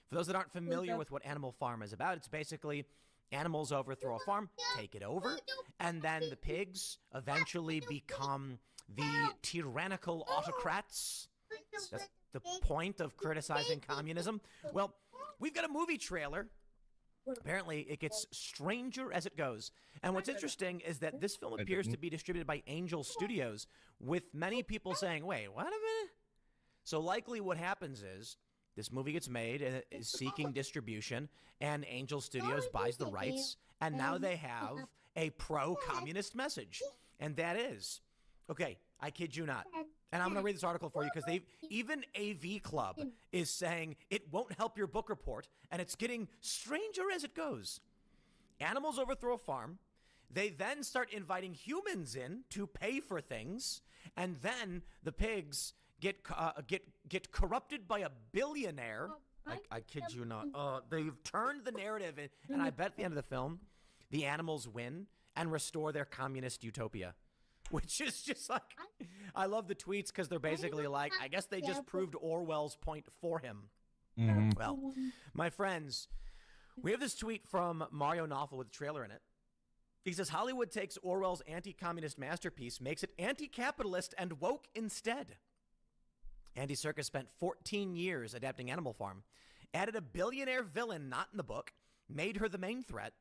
For those that aren't familiar with what Animal Farm is about, it's basically animals overthrow a farm, take it over, and then the pigs eventually become the tyrannical autocrats. That's the point of criticizing communism. Well, we've got a movie trailer. Apparently, it gets stranger as it goes. And what's interesting is that this film appears to be distributed by Angel Studios, with many people saying, wait, what a minute? So likely what happens is this movie gets made and is seeking distribution, and Angel Studios buys the rights, and now they have a pro-communist message. And that is, okay, I kid you not. And I'm going to read this article for you because even AV Club is saying it won't help your book report, and it's getting stranger as it goes. Animals overthrow a farm. They then start inviting humans in to pay for things, and then the pigs get corrupted by a billionaire. I kid you not. They've turned the narrative, and I bet at the end of the film, the animals win and restore their communist utopia. Which is just like, I love the tweets because they're basically like, I guess they just proved Orwell's point for him. Mm-hmm. Well, my friends, we have this tweet from Mario Knopfel with a trailer in it. He says, Hollywood takes Orwell's anti-communist masterpiece, makes it anti-capitalist and woke instead. Andy Serkis spent 14 years adapting Animal Farm, added a billionaire villain not in the book, made her the main threat.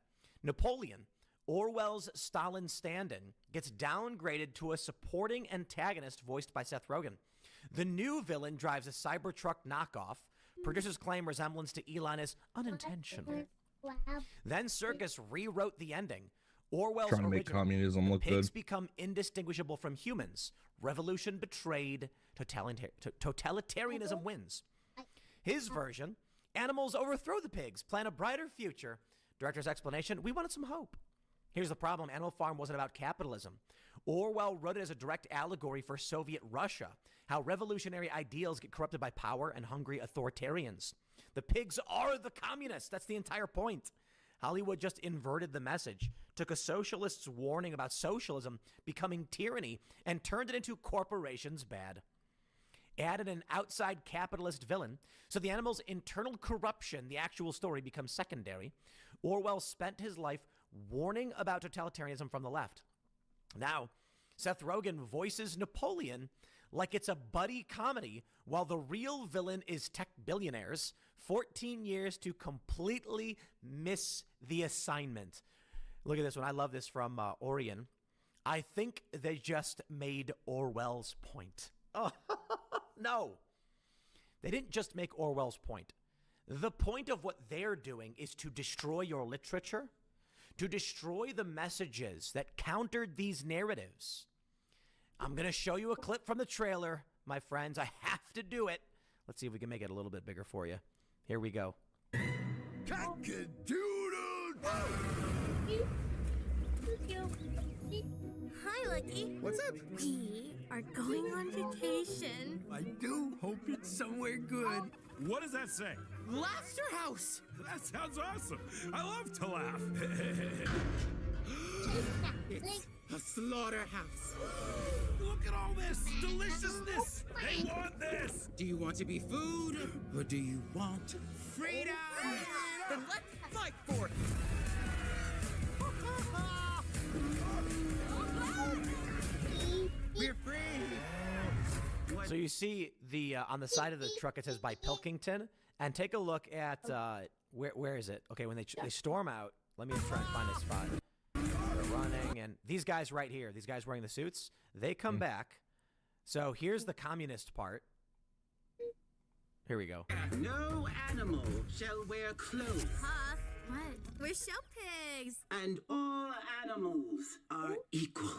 Napoleon, Orwell's Stalin stand-in, gets downgraded to a supporting antagonist voiced by Seth Rogen. The new villain drives a Cybertruck knockoff. Producers claim resemblance to Elon is unintentional. Then Serkis rewrote the ending. Orwell's trying to make communism look pigs good. become indistinguishable from humans. Revolution betrayed. Totalitarianism wins. His version, animals overthrow the pigs, plan a brighter future. Director's explanation, we wanted some hope. Here's the problem. Animal Farm wasn't about capitalism. Orwell wrote it as a direct allegory for Soviet Russia, how revolutionary ideals get corrupted by power and hungry authoritarians. The pigs are the communists. That's the entire point. Hollywood just inverted the message, took a socialist's warning about socialism becoming tyranny, and turned it into corporations bad. Added an outside capitalist villain, so the animal's internal corruption, the actual story, becomes secondary. Orwell spent his life warning about totalitarianism from the left. Now, Seth Rogen voices Napoleon like it's a buddy comedy, while the real villain is tech billionaires. 14 years to completely miss the assignment. Look at this one. I love this from Orion. I think they just made Orwell's point. Oh, no. They didn't just make Orwell's point. The point of what they're doing is to destroy your literature, to destroy the messages that countered these narratives. I'm going to show you a clip from the trailer, my friends. I have to do it. Let's see if we can make it a little bit bigger for you. Here we go. Cock-a-doodle! Hi, Lucky. What's up? We are going on vacation. I do hope it's somewhere good. What does that say? Laughter House. That sounds awesome. I love to laugh. It's a slaughterhouse. Look at all this deliciousness. They want this. Do you want to be food or do you want freedom? Then let's fight for it. We're free. So you see the on the side of the truck, it says by Pilkington. And take a look at, where is it? Okay, when they storm out, let me try and find a spot. They're running, and these guys right here, these guys wearing the suits, they come back. So here's the communist part. Here we go. No animal shall wear clothes. Huh? What? We're show pigs. And all animals are equal.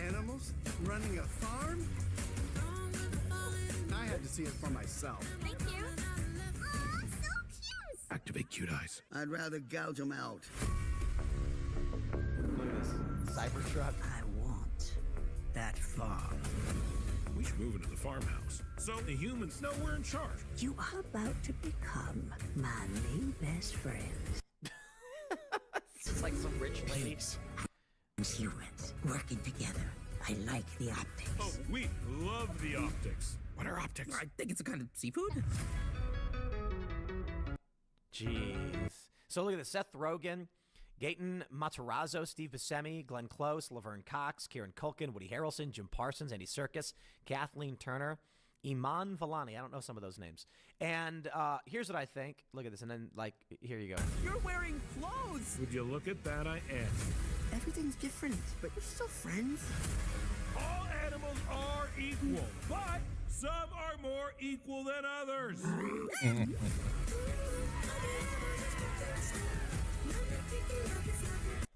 Animals running a farm? I had to see it for myself. Thank you. Aw, so cute. Activate cute eyes. I'd rather gouge them out. Look at this Cybertruck. I want that farm. We should move into the farmhouse. So the humans know we're in charge. You are about to become my new best friend. It's like some rich ladies. Humans working together. I like the optics. Oh, we love the optics. What are optics? I think it's a kind of seafood. Jeez. So look at this. Seth Rogen, Gaten Matarazzo, Steve Buscemi, Glenn Close, Laverne Cox, Kieran Culkin, Woody Harrelson, Jim Parsons, Andy Serkis, Kathleen Turner, Iman Vellani. I don't know some of those names. And here's what I think. Look at this. And then, like, here you go. You're wearing clothes. Would you look at that? I am. Everything's different, but we're still friends. All animals are equal, but some are more equal than others.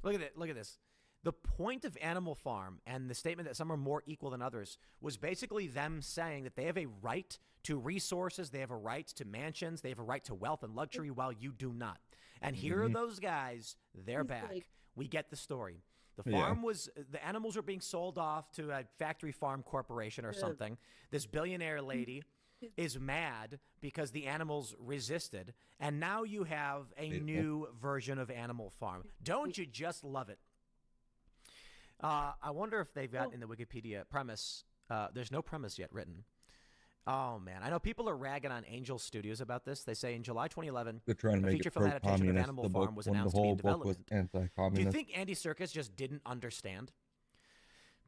Look at it. Look at this. The point of Animal Farm and the statement that some are more equal than others was basically them saying that they have a right to resources, they have a right to mansions, they have a right to wealth and luxury while you do not. And here are those guys, they're back. We get the story. The farm was, the animals were being sold off to a factory farm corporation or something. This billionaire lady is mad because the animals resisted. And now you have a new version of Animal Farm. Don't you just love it? I wonder if they've got in the Wikipedia premise, there's no premise yet written. Oh, man. I know people are ragging on Angel Studios about this. They say in July 2011, They're trying to a make feature it film adaptation of pro-communist. Animal The Farm book, was when the announced to be in whole book was development. Do you anti-communist. think Andy Serkis just didn't understand?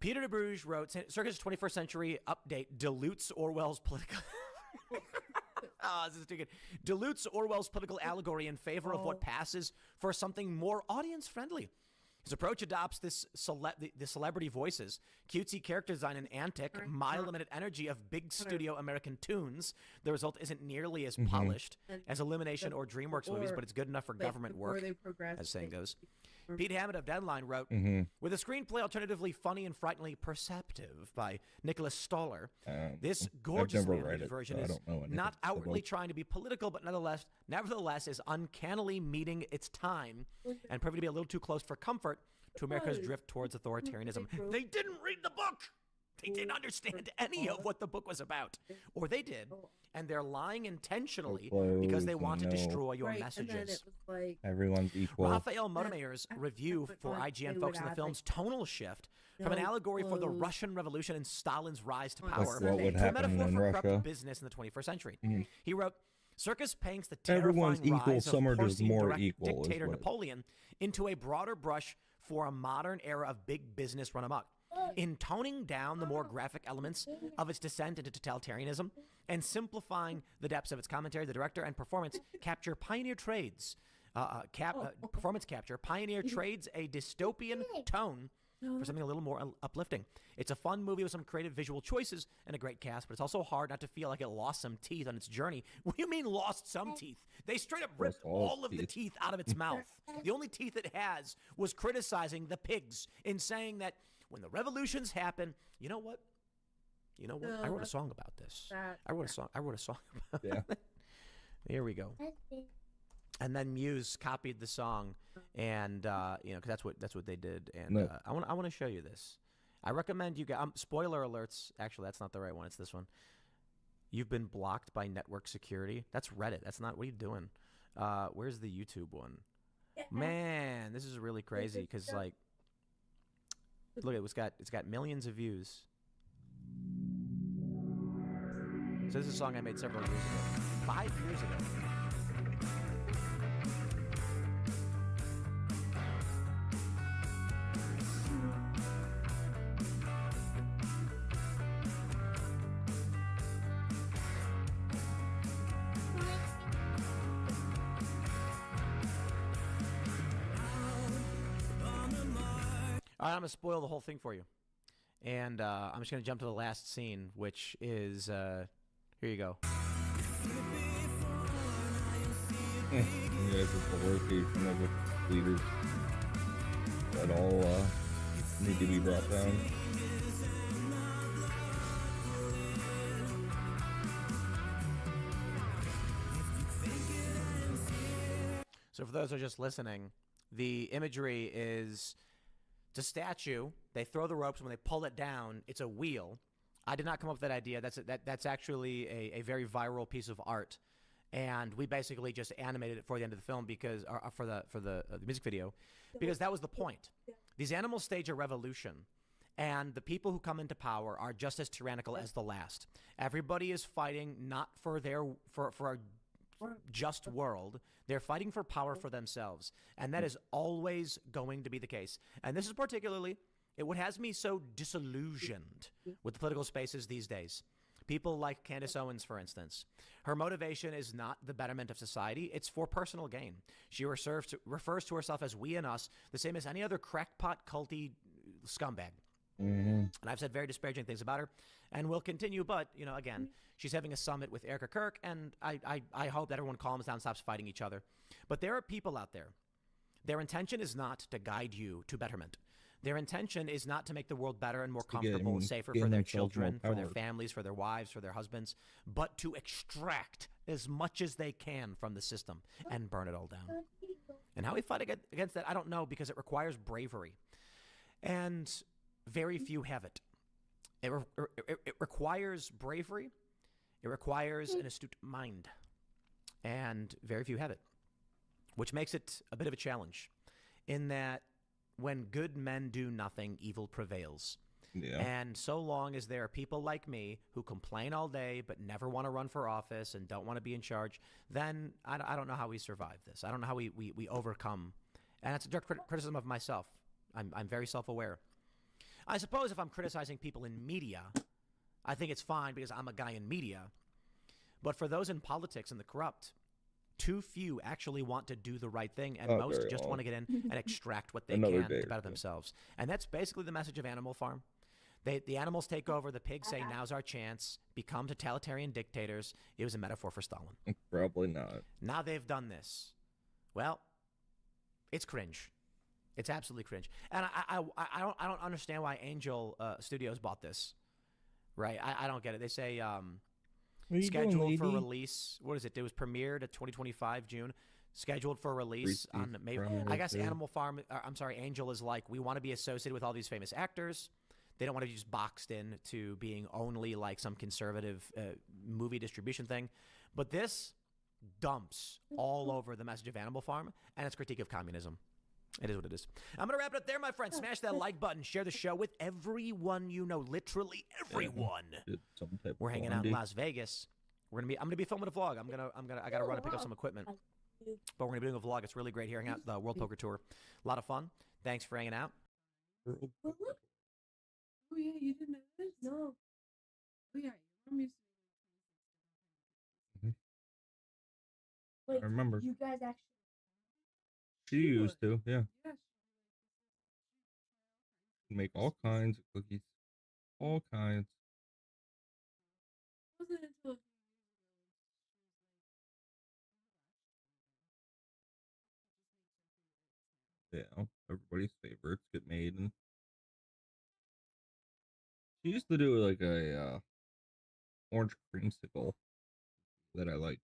Peter de Bruges wrote, Serkis' 21st Century Update dilutes Orwell's political... this is too good. Dilutes Orwell's political allegory in favor of what passes for something more audience-friendly. His approach adopts the celebrity voices, cutesy character design, and antic, mile-a-minute energy of big studio American tunes. The result isn't nearly as polished as Illumination or DreamWorks movies, but it's good enough for government work, as saying goes. Pete Hammond of Deadline wrote, with a screenplay alternatively funny and frighteningly perceptive by Nicholas Stoller, this gorgeously animated version is not outwardly trying to be political, but nevertheless is uncannily meeting its time and proving to be a little too close for comfort to America's drift towards authoritarianism. They didn't read the book. They didn't understand any of what the book was about. Or they did, and they're lying intentionally because they want to destroy your messages. Everyone's equal. Raphael Motomeyer's review for IGN focused on the film's tonal shift from an allegory for the Russian Revolution and Stalin's rise to power what would to a happen metaphor in for Russia. corrupt business in the 21st century. He wrote, Circus paints the Everyone's terrifying equal, rise some of are just porcine more direct equal, is dictator what- Napoleon into a broader brush for a modern era of big business run amok. In toning down the more graphic elements of its descent into totalitarianism and simplifying the depths of its commentary, the director and performance capture pioneer trades. Performance capture pioneer trades a dystopian tone for something a little more uplifting. It's a fun movie with some creative visual choices and a great cast, but it's also hard not to feel like it lost some teeth on its journey. What do you mean lost some teeth? They straight up ripped all of the teeth out of its mouth. The only teeth it has was criticizing the pigs in saying that when the revolutions happen, you know what? You know what? I wrote a song about this. I wrote a song about it. Here we go. And then Muse copied the song, and because that's what they did. And I want to show you this. I recommend you guys. Spoiler alerts. Actually, that's not the right one. It's this one. You've been blocked by network security. That's Reddit. That's not. What are you doing? Where's the YouTube one? Man, this is really crazy because like, look, it's got millions of views. So this is a song I made several years ago, 5 years ago. All right, I'm going to spoil the whole thing for you. And I'm just going to jump to the last scene, which is, here you go. Yeah, it's a location of its leaders that all need to be brought down. So for those who are just listening, the imagery is it's a statue. They throw the ropes. When they pull it down, it's a wheel. I did not come up with that idea. That's actually a very viral piece of art, and we basically just animated it for the end of the film because, or for the music video, because that was the point. These animals stage a revolution, and the people who come into power are just as tyrannical as the last. Everybody is fighting not for a just world. They're fighting for power for themselves, and that is always going to be the case. And this is particularly what has me so disillusioned with the political spaces these days. People like Candace Owens, for instance. Her motivation is not the betterment of society. It's for personal gain. She refers to herself as we and us, the same as any other crackpot, culty scumbag. And I've said very disparaging things about her and will continue. But, again, she's having a summit with Erica Kirk, and I hope that everyone calms down, stops fighting each other. But there are people out there. Their intention is not to guide you to betterment. Their intention is not to make the world better and more comfortable and safer for their children, for their families, for their wives, for their husbands, but to extract as much as they can from the system and burn it all down. And how we fight against that, I don't know, because it requires bravery. And very few have it. It requires bravery. It requires an astute mind. And very few have it, which makes it a bit of a challenge in that when good men do nothing, evil prevails. Yeah. And so long as there are people like me who complain all day but never want to run for office and don't want to be in charge, then I don't know how we survive this. I don't know how we overcome. And that's a direct criticism of myself. I'm very self-aware. I suppose if I'm criticizing people in media, I think it's fine because I'm a guy in media. But for those in politics and the corrupt, too few actually want to do the right thing, and most just want to get in and extract what they can to better themselves. And that's basically the message of Animal Farm. The animals take over. The pigs say, now's our chance. Become totalitarian dictators. It was a metaphor for Stalin. Probably not. Now they've done this. Well, it's cringe. It's absolutely cringe. And I don't understand why Angel Studios bought this. Right? I don't get it. They say scheduled for release. What is it? It was premiered at 2025 June. Scheduled for release on May. I guess Animal Farm. I'm sorry, Angel is like, we want to be associated with all these famous actors. They don't want to be just boxed in to being only like some conservative movie distribution thing. But this dumps all over the message of Animal Farm and its critique of communism. It is what it is. I'm going to wrap it up there, my friend. Smash that like button. Share the show with everyone you know. Literally everyone. We're hanging out in Las Vegas. I'm going to be filming a vlog. I got to run and pick up some equipment. But we're going to be doing a vlog. It's really great hearing out the World Poker Tour. A lot of fun. Thanks for hanging out. Oh yeah, you didn't know this? No. Oh yeah, your mom used to. Wait, I remember. You guys actually. She used to, yeah. Yeah. Make all kinds of cookies. All kinds. It wasn't until a few years ago Yeah, everybody's favorites get made, and she used to do like a orange creamsicle that I liked.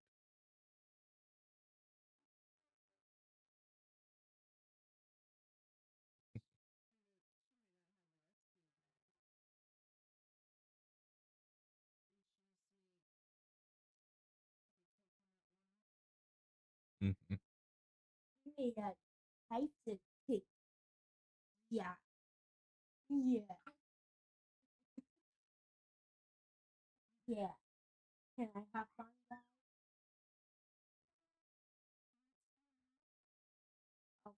Mm-hmm. You made a types of cake. Yeah. Yeah. Yeah. Can I have fun, guys? Oh.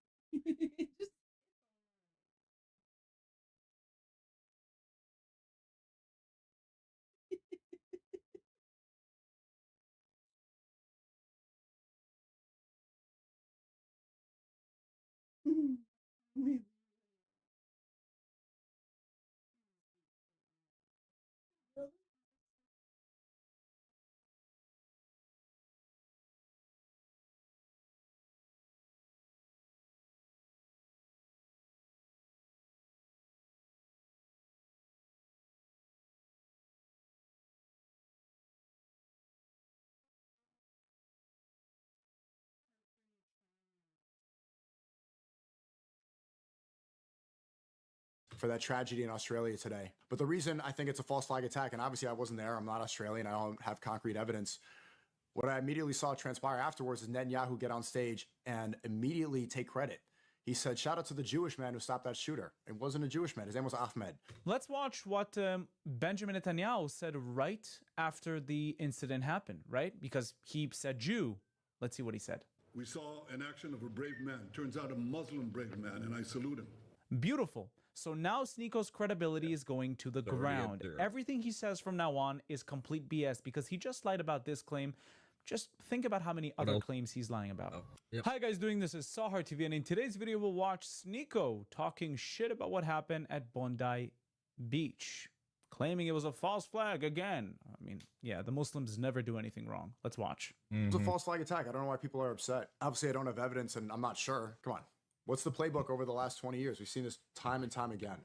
Just for that tragedy in Australia today. But the reason I think it's a false flag attack, and obviously I wasn't there, I'm not Australian, I don't have concrete evidence. What I immediately saw transpire afterwards is Netanyahu get on stage and immediately take credit. He said, shout out to the Jewish man who stopped that shooter. It wasn't a Jewish man. His name was Ahmed. Let's watch what Benjamin Netanyahu said right after the incident happened, right? Because he said Jew. Let's see what he said. We saw an action of a brave man. Turns out a Muslim brave man, and I salute him. Beautiful. So now Sneako's credibility is going to the ground. Everything he says from now on is complete BS because he just lied about this claim. Just think about how many other claims he's lying about. Hi guys, this is Sahar TV, and in today's video we'll watch Sneako talking shit about what happened at Bondi Beach, claiming it was a false flag again. I mean, yeah, the Muslims never do anything wrong. Let's watch. It's a false flag attack. I don't know why people are upset. Obviously, I don't have evidence, and I'm not sure. Come on. What's the playbook over the last 20 years? We've seen this time and time again.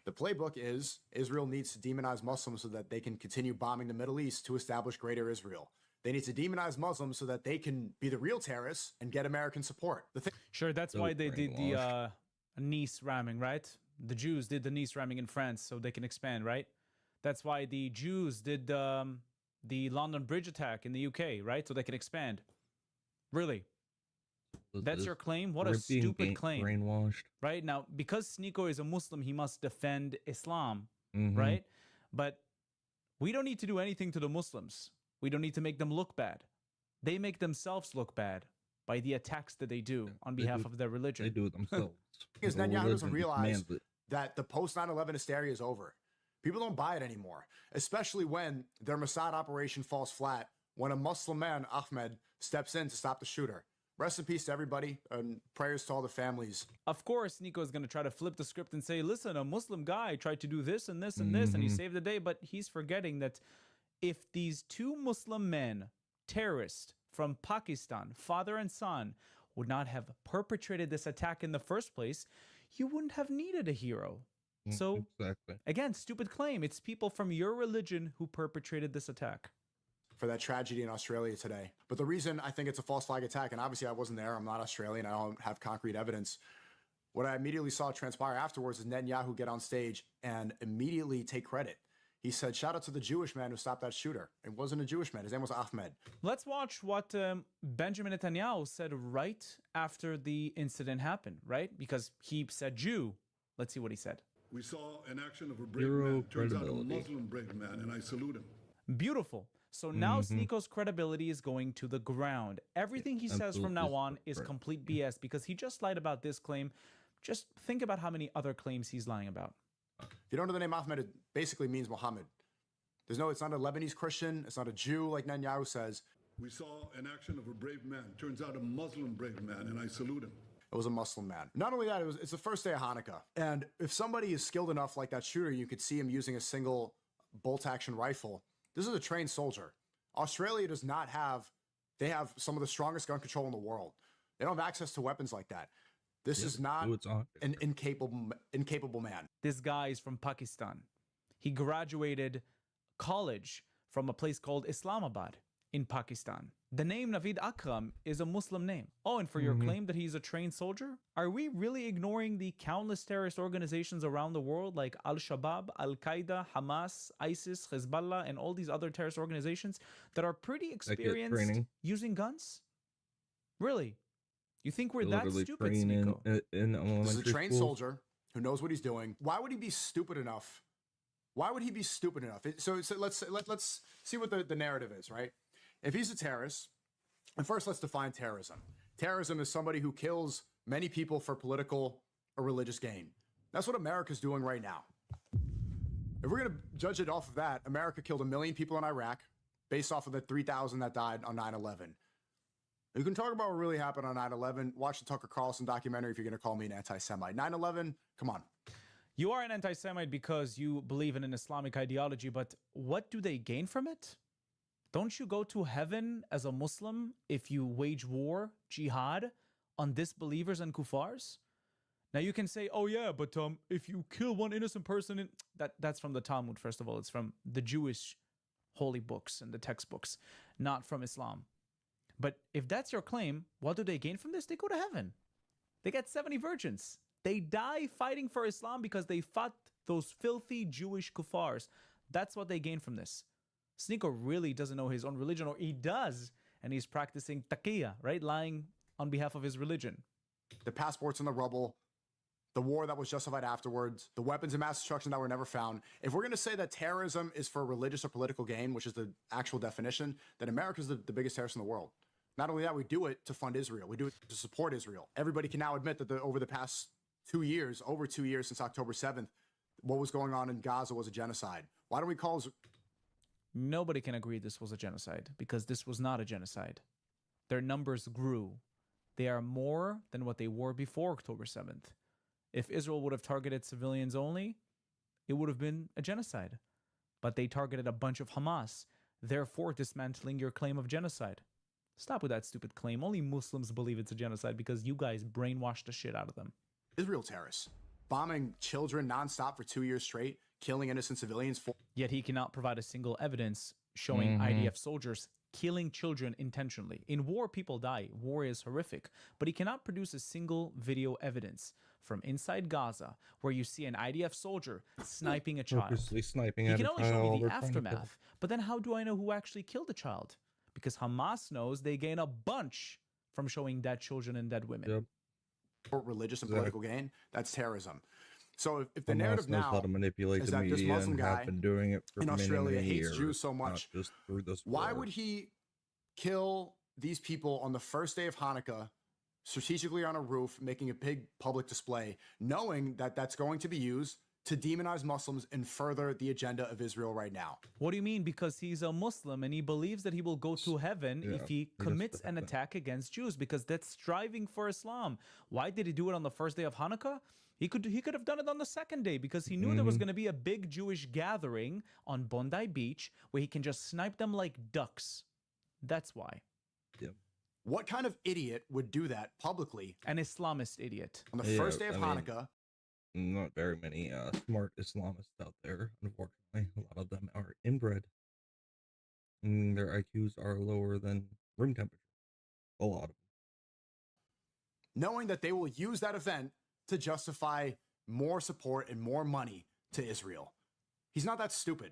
The playbook is Israel needs to demonize Muslims so that they can continue bombing the Middle East to establish greater Israel. They need to demonize Muslims so that they can be the real terrorists and get American support. Sure, that's why they did the Nice ramming, right? The Jews did the Nice ramming in France so they can expand, right? That's why the Jews did the London Bridge attack in the UK, right? So they can expand. Really? That's your claim? What a stupid claim. Brainwashed. Right? Now, because Sneako is a Muslim, he must defend Islam, right? But we don't need to do anything to the Muslims. We don't need to make them look bad. They make themselves look bad by the attacks that they do on behalf of their religion. They do it themselves. Because Netanyahu doesn't realize that the post 9/11 hysteria is over. People don't buy it anymore, especially when their Mossad operation falls flat, when a Muslim man, Ahmed, steps in to stop the shooter. Rest in peace to everybody, and prayers to all the families. Of course, Sneako is going to try to flip the script and say, listen, a Muslim guy tried to do this and this and this, and he saved the day. But he's forgetting that if these two Muslim men, terrorists from Pakistan, father and son, would not have perpetrated this attack in the first place, you wouldn't have needed a hero. So, exactly. Again, stupid claim. It's people from your religion who perpetrated this attack. For that tragedy in Australia today. But the reason I think it's a false flag attack, and obviously I wasn't there, I'm not Australian, I don't have concrete evidence. What I immediately saw transpire afterwards is Netanyahu get on stage and immediately take credit. He said, shout out to the Jewish man who stopped that shooter. It wasn't a Jewish man. His name was Ahmed. Let's watch what Benjamin Netanyahu said right after the incident happened, right? Because he said Jew. Let's see what he said. We saw an action of a brave Zero man. Turns out a credibility. Muslim brave man, and I salute him. Beautiful. So now Sneako's credibility is going to the ground. Everything he says from now on is complete BS because he just lied about this claim. Just think about how many other claims he's lying about. If you don't know the name Ahmed, it basically means Muhammad. It's not a Lebanese Christian. It's not a Jew like Netanyahu says. We saw an action of a brave man. Turns out a Muslim brave man, and I salute him. It was a Muslim man. Not only that, it's the first day of Hanukkah. And if somebody is skilled enough like that shooter, you could see him using a single bolt-action rifle. This is a trained soldier. Australia does not have, they have some of the strongest gun control in the world. They don't have access to weapons like that. This is not an incapable man. This guy is from Pakistan. He graduated college from a place called Islamabad in Pakistan. The name Naveed Akram is a Muslim name. Oh, and for your claim that he's a trained soldier, are we really ignoring the countless terrorist organizations around the world like Al-Shabaab, Al-Qaeda, Hamas, ISIS, Hezbollah, and all these other terrorist organizations that are pretty experienced using guns? Really? You think we're that stupid, Sneako? This is a trained soldier who knows what he's doing. Why would he be stupid enough? Why would he be stupid enough? So let's see what the narrative is, right? If he's a terrorist, and first let's define terrorism. Terrorism is somebody who kills many people for political or religious gain. That's what America's doing right now. If we're going to judge it off of that, America killed 1 million people in Iraq based off of the 3,000 that died on 9/11. You can talk about what really happened on 9/11. Watch the Tucker Carlson documentary if you're going to call me an anti-Semite. 9/11, come on. You are an anti-Semite because you believe in an Islamic ideology, but what do they gain from it? Don't you go to heaven as a Muslim if you wage war, jihad, on disbelievers and kuffars? Now you can say, oh yeah, but if you kill one innocent person, that's from the Talmud, first of all. It's from the Jewish holy books and the textbooks, not from Islam. But if that's your claim, what do they gain from this? They go to heaven. They get 70 virgins. They die fighting for Islam because they fought those filthy Jewish kuffars. That's what they gain from this. Sneako really doesn't know his own religion, or he does, and he's practicing taqiyya, right? Lying on behalf of his religion. The passports in the rubble, the war that was justified afterwards, the weapons of mass destruction that were never found. If we're going to say that terrorism is for religious or political gain, which is the actual definition, then America's the biggest terrorist in the world. Not only that, we do it to fund Israel. We do it to support Israel. Everybody can now admit that over the past 2 years, over 2 years since October 7th, what was going on in Gaza was a genocide. Why don't we call... Nobody can agree this was a genocide because this was not a genocide. Their numbers grew. They are more than what they were before October 7th. If Israel would have targeted civilians only, it would have been a genocide. But they targeted a bunch of Hamas, therefore dismantling your claim of genocide. Stop with that stupid claim. Only Muslims believe it's a genocide because you guys brainwashed the shit out of them. Israel terrorists, bombing children nonstop for 2 years straight, killing innocent civilians. Yet he cannot provide a single evidence showing IDF soldiers killing children intentionally. In war, people die. War is horrific. But he cannot produce a single video evidence from inside Gaza where you see an IDF soldier sniping a child. Purposely sniping he at can a only show child me the or trying to kill. aftermath. But then how do I know who actually killed the child? Because Hamas knows they gain a bunch from showing dead children and dead women. For religious and political gain, that's terrorism. So if the narrative knows now how to manipulate is the that this media Muslim and guy have been doing it for in many, Australia many hates years, Jews so not much, just through this why war. would he kill these people on the first day of Hanukkah, strategically on a roof, making a big public display, knowing that that's going to be used to demonize Muslims and further the agenda of Israel right now? What do you mean? Because he's a Muslim and he believes that he will go to heaven if he commits an attack against Jews, because that's striving for Islam. Why did he do it on the first day of Hanukkah? He could have done it on the second day because he knew there was going to be a big Jewish gathering on Bondi Beach where he can just snipe them like ducks. That's why. What kind of idiot would do that publicly? An Islamist idiot. On the first day of Hanukkah. Not very many smart Islamists out there, unfortunately. A lot of them are inbred. And their IQs are lower than room temperature. A lot of them. Knowing that they will use that event to justify more support and more money to Israel. He's not that stupid.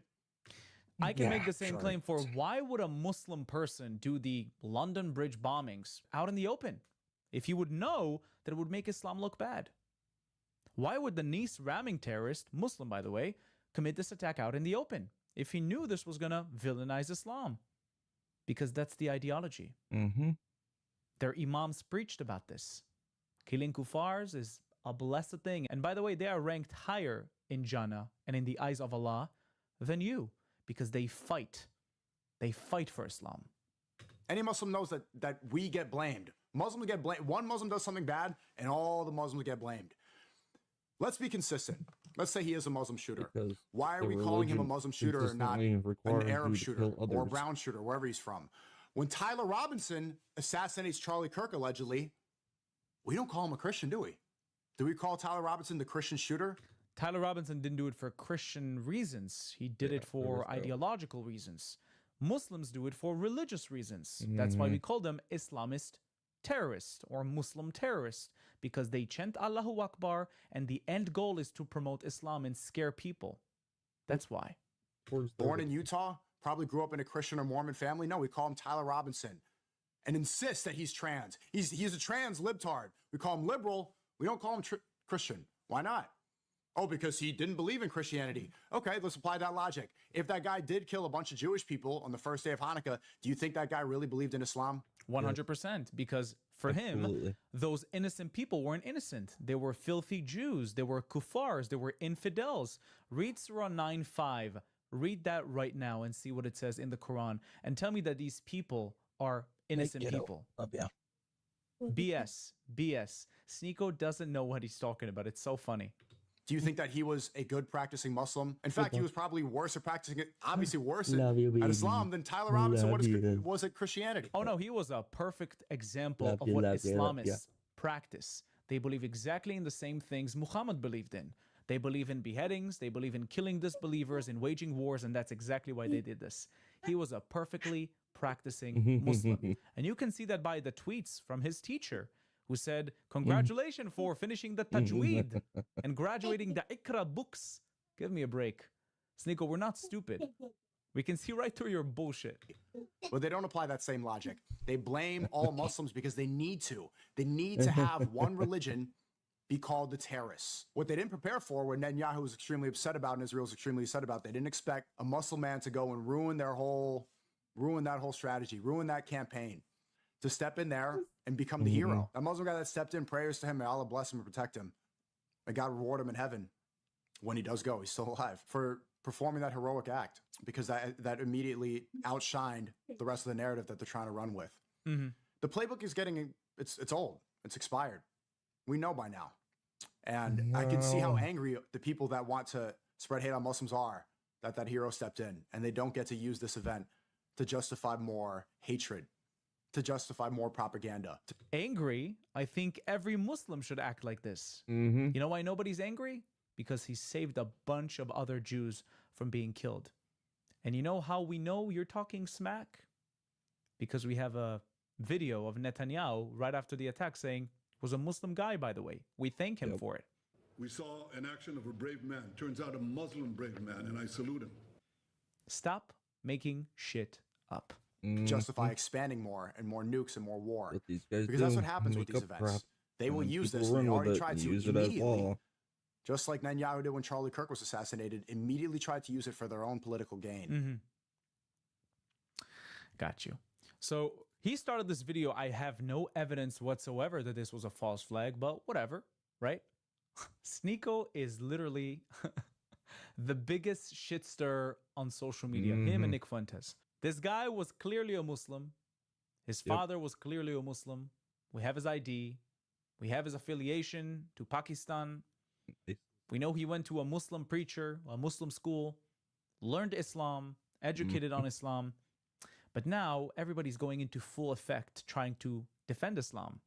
I can make the same claim for why would a Muslim person do the London Bridge bombings out in the open if he would know that it would make Islam look bad? Why would the Nice ramming terrorist, Muslim by the way, commit this attack out in the open if he knew this was going to villainize Islam? Because that's the ideology. Their imams preached about this. Killing kuffars is a blessed thing. And by the way, they are ranked higher in Jannah and in the eyes of Allah than you, because they fight. They fight for Islam. Any Muslim knows that we get blamed. Muslims get blamed. One Muslim does something bad, and all the Muslims get blamed. Let's be consistent. Let's say he is a Muslim shooter. Because why are we calling him a Muslim shooter and not an Arab shooter or a brown shooter, wherever he's from? When Tyler Robinson assassinates Charlie Kirk, allegedly, we don't call him a Christian, do we? Do we call Tyler Robinson the Christian shooter? Tyler Robinson didn't do it for Christian reasons. He did it for ideological reasons. Muslims do it for religious reasons. That's why we call them Islamist terrorist or Muslim terrorist, because they chant Allahu Akbar and the end goal is to promote Islam and scare people. That's why. Born in Utah, probably grew up in a Christian or Mormon family. No, we call him Tyler Robinson and insist that he's trans. He's a trans libtard. We call him liberal. We don't call him Christian. Why not? Oh, because he didn't believe in Christianity. Okay, let's apply that logic. If that guy did kill a bunch of Jewish people on the first day of Hanukkah, do you think that guy really believed in Islam? 100%, because for him, those innocent people weren't innocent. They were filthy Jews. They were kuffars. They were infidels. Read Surah 9:5. Read that right now and see what it says in the Quran. And tell me that these people are innocent people. BS. BS. Sneeko doesn't know what he's talking about. It's so funny. Do you think that he was a good practicing Muslim? In fact, he was probably worse at practicing it, obviously worse at Islam than Tyler Robinson was at Christianity. Oh, no, he was a perfect example of what Islamists practice. They believe exactly in the same things Muhammad believed in. They believe in beheadings, they believe in killing disbelievers, in waging wars, and that's exactly why they did this. He was a perfectly practicing Muslim. And you can see that by the tweets from his teacher, who said, congratulations for finishing the Tajweed and graduating the Ikra books. Give me a break. Sneeko, we're not stupid. We can see right through your bullshit. But they don't apply that same logic. They blame all Muslims because they need to. They need to have one religion be called the terrorists. What they didn't prepare for, what Netanyahu was extremely upset about and Israel was extremely upset about, they didn't expect a Muslim man to go and ruin that whole strategy, ruin that campaign, to step in there and become the hero. That Muslim guy that stepped in, prayers to him, may Allah bless him and protect him. May God reward him in heaven when he does go. He's still alive for performing that heroic act, because that immediately outshined the rest of the narrative that they're trying to run with. The playbook is getting, it's old. It's expired. We know by now. And I can see how angry the people that want to spread hate on Muslims are that hero stepped in, and they don't get to use this event to justify more hatred, to justify more propaganda. Angry? I think every Muslim should act like this. You know why nobody's angry? Because he saved a bunch of other Jews from being killed. And you know how we know you're talking smack? Because we have a video of Netanyahu right after the attack saying, was a Muslim guy, by the way. We thank him for it. We saw an action of a brave man. Turns out a Muslim brave man, and I salute him. Stop making shit up. Justify expanding more and more nukes and more war. What these guys because that's what happens with these events. They will use this. They already tried to immediately. Just like Netanyahu did when Charlie Kirk was assassinated, immediately tried to use it for their own political gain. Got you. So he started this video. I have no evidence whatsoever that this was a false flag, but whatever, right? Sneeko is literally the biggest shit stir on social media, him and Nick Fuentes. This guy was clearly a Muslim. His father was clearly a Muslim. We have his ID. We have his affiliation to Pakistan. We know he went to a Muslim preacher, a Muslim school, learned Islam, educated on Islam. But now everybody's going into full effect trying to defend Islam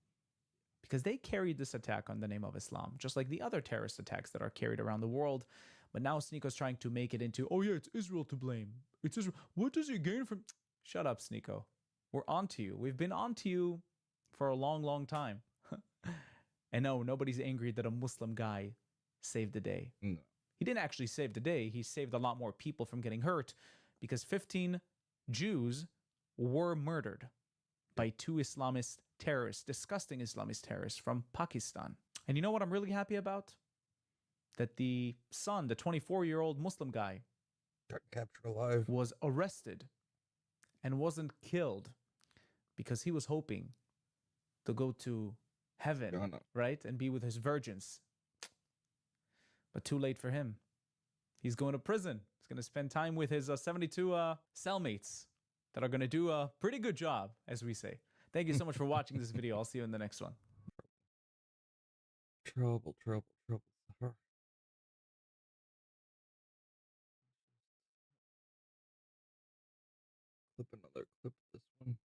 because they carried this attack on the name of Islam, just like the other terrorist attacks that are carried around the world. But now Sneako's trying to make it into, oh yeah, it's Israel to blame. It's Israel. What does he gain from... Shut up, Sneako. We're onto you. We've been onto you for a long, long time. And no, nobody's angry that a Muslim guy saved the day. No. He didn't actually save the day. He saved a lot more people from getting hurt because 15 Jews were murdered by 2 Islamist terrorists, disgusting Islamist terrorists from Pakistan. And you know what I'm really happy about? That the son, the 24-year-old Muslim guy, got captured alive, was arrested and wasn't killed because he was hoping to go to heaven, right? And be with his virgins. But too late for him. He's going to prison. He's going to spend time with his 72 cellmates that are going to do a pretty good job, as we say. Thank you so much for watching this video. I'll see you in the next one. Trouble. Flip another clip of this one.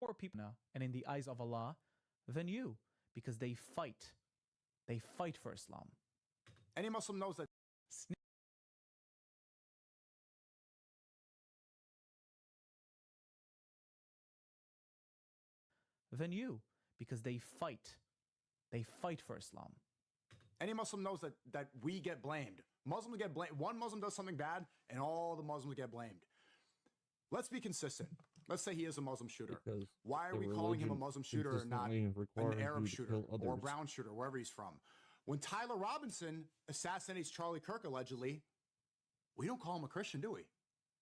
More people now, and in the eyes of Allah, than you, because they fight. They fight for Islam. Any Muslim knows that. Than you, because they fight. They fight for Islam. Any Muslim knows that we get blamed. Muslims get blamed. One Muslim does something bad, and all the Muslims get blamed. Let's be consistent. Let's say he is a Muslim shooter. Because why are we calling him a Muslim shooter and not an Arab shooter or a brown shooter, wherever he's from? When Tyler Robinson assassinates Charlie Kirk, allegedly, we don't call him a Christian, do we?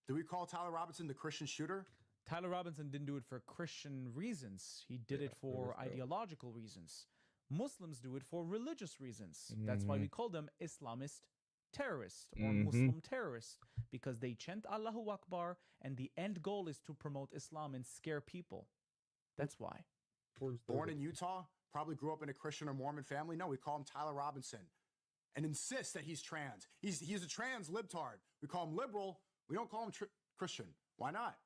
Do we call Tyler Robinson the Christian shooter? Tyler Robinson didn't do it for Christian reasons. He did it for ideological reasons. Muslims do it for religious reasons. That's why we call them Islamist terrorists or Muslim terrorists, because they chant Allahu Akbar and the end goal is to promote Islam and scare people. That's why. Born in Utah, probably grew up in a Christian or Mormon family. No, we call him Tyler Robinson and insist that he's trans. He's a trans libtard. We call him liberal. We don't call him Christian. Why not?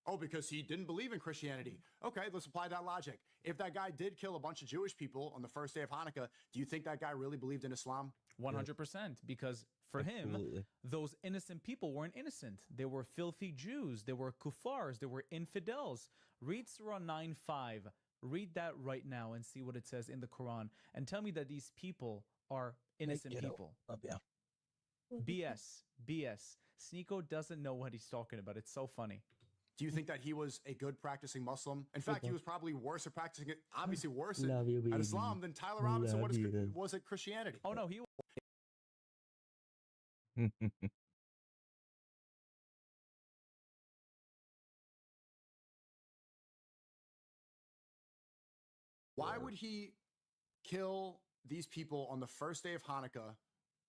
Oh, because he didn't believe in Christianity. Okay, let's apply that logic. If that guy did kill a bunch of Jewish people on the first day of Hanukkah, do you think that guy really believed in Islam? 100%, because for him, those innocent people weren't innocent. They were filthy Jews. They were kuffars. They were infidels. Read Surah 9:5. Read that right now and see what it says in the Quran. And tell me that these people are innocent people. BS. Sneako doesn't know what he's talking about. It's so funny. Do you think that he was a good practicing Muslim? In fact, he was probably worse at practicing it, obviously worse at Islam than Tyler Robinson was at Christianity. Oh, no, he Why would he kill these people on the first day of Hanukkah,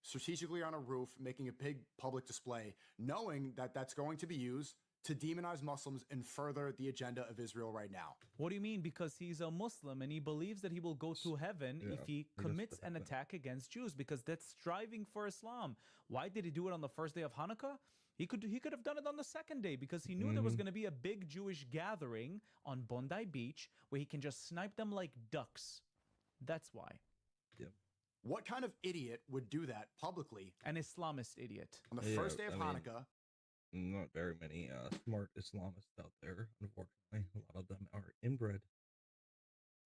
strategically on a roof, making a big public display, knowing that that's going to be used to demonize Muslims and further the agenda of Israel right now? What do you mean? Because he's a Muslim and he believes that he will go to heaven if he commits an attack against Jews, because that's striving for Islam. Why did he do it on the first day of Hanukkah? He could have done it on the second day because he knew there was going to be a big Jewish gathering on Bondi Beach where he can just snipe them like ducks. That's why. What kind of idiot would do that publicly? An Islamist idiot. On the first day of Hanukkah. Not very many smart Islamists out there, unfortunately. A lot of them are inbred.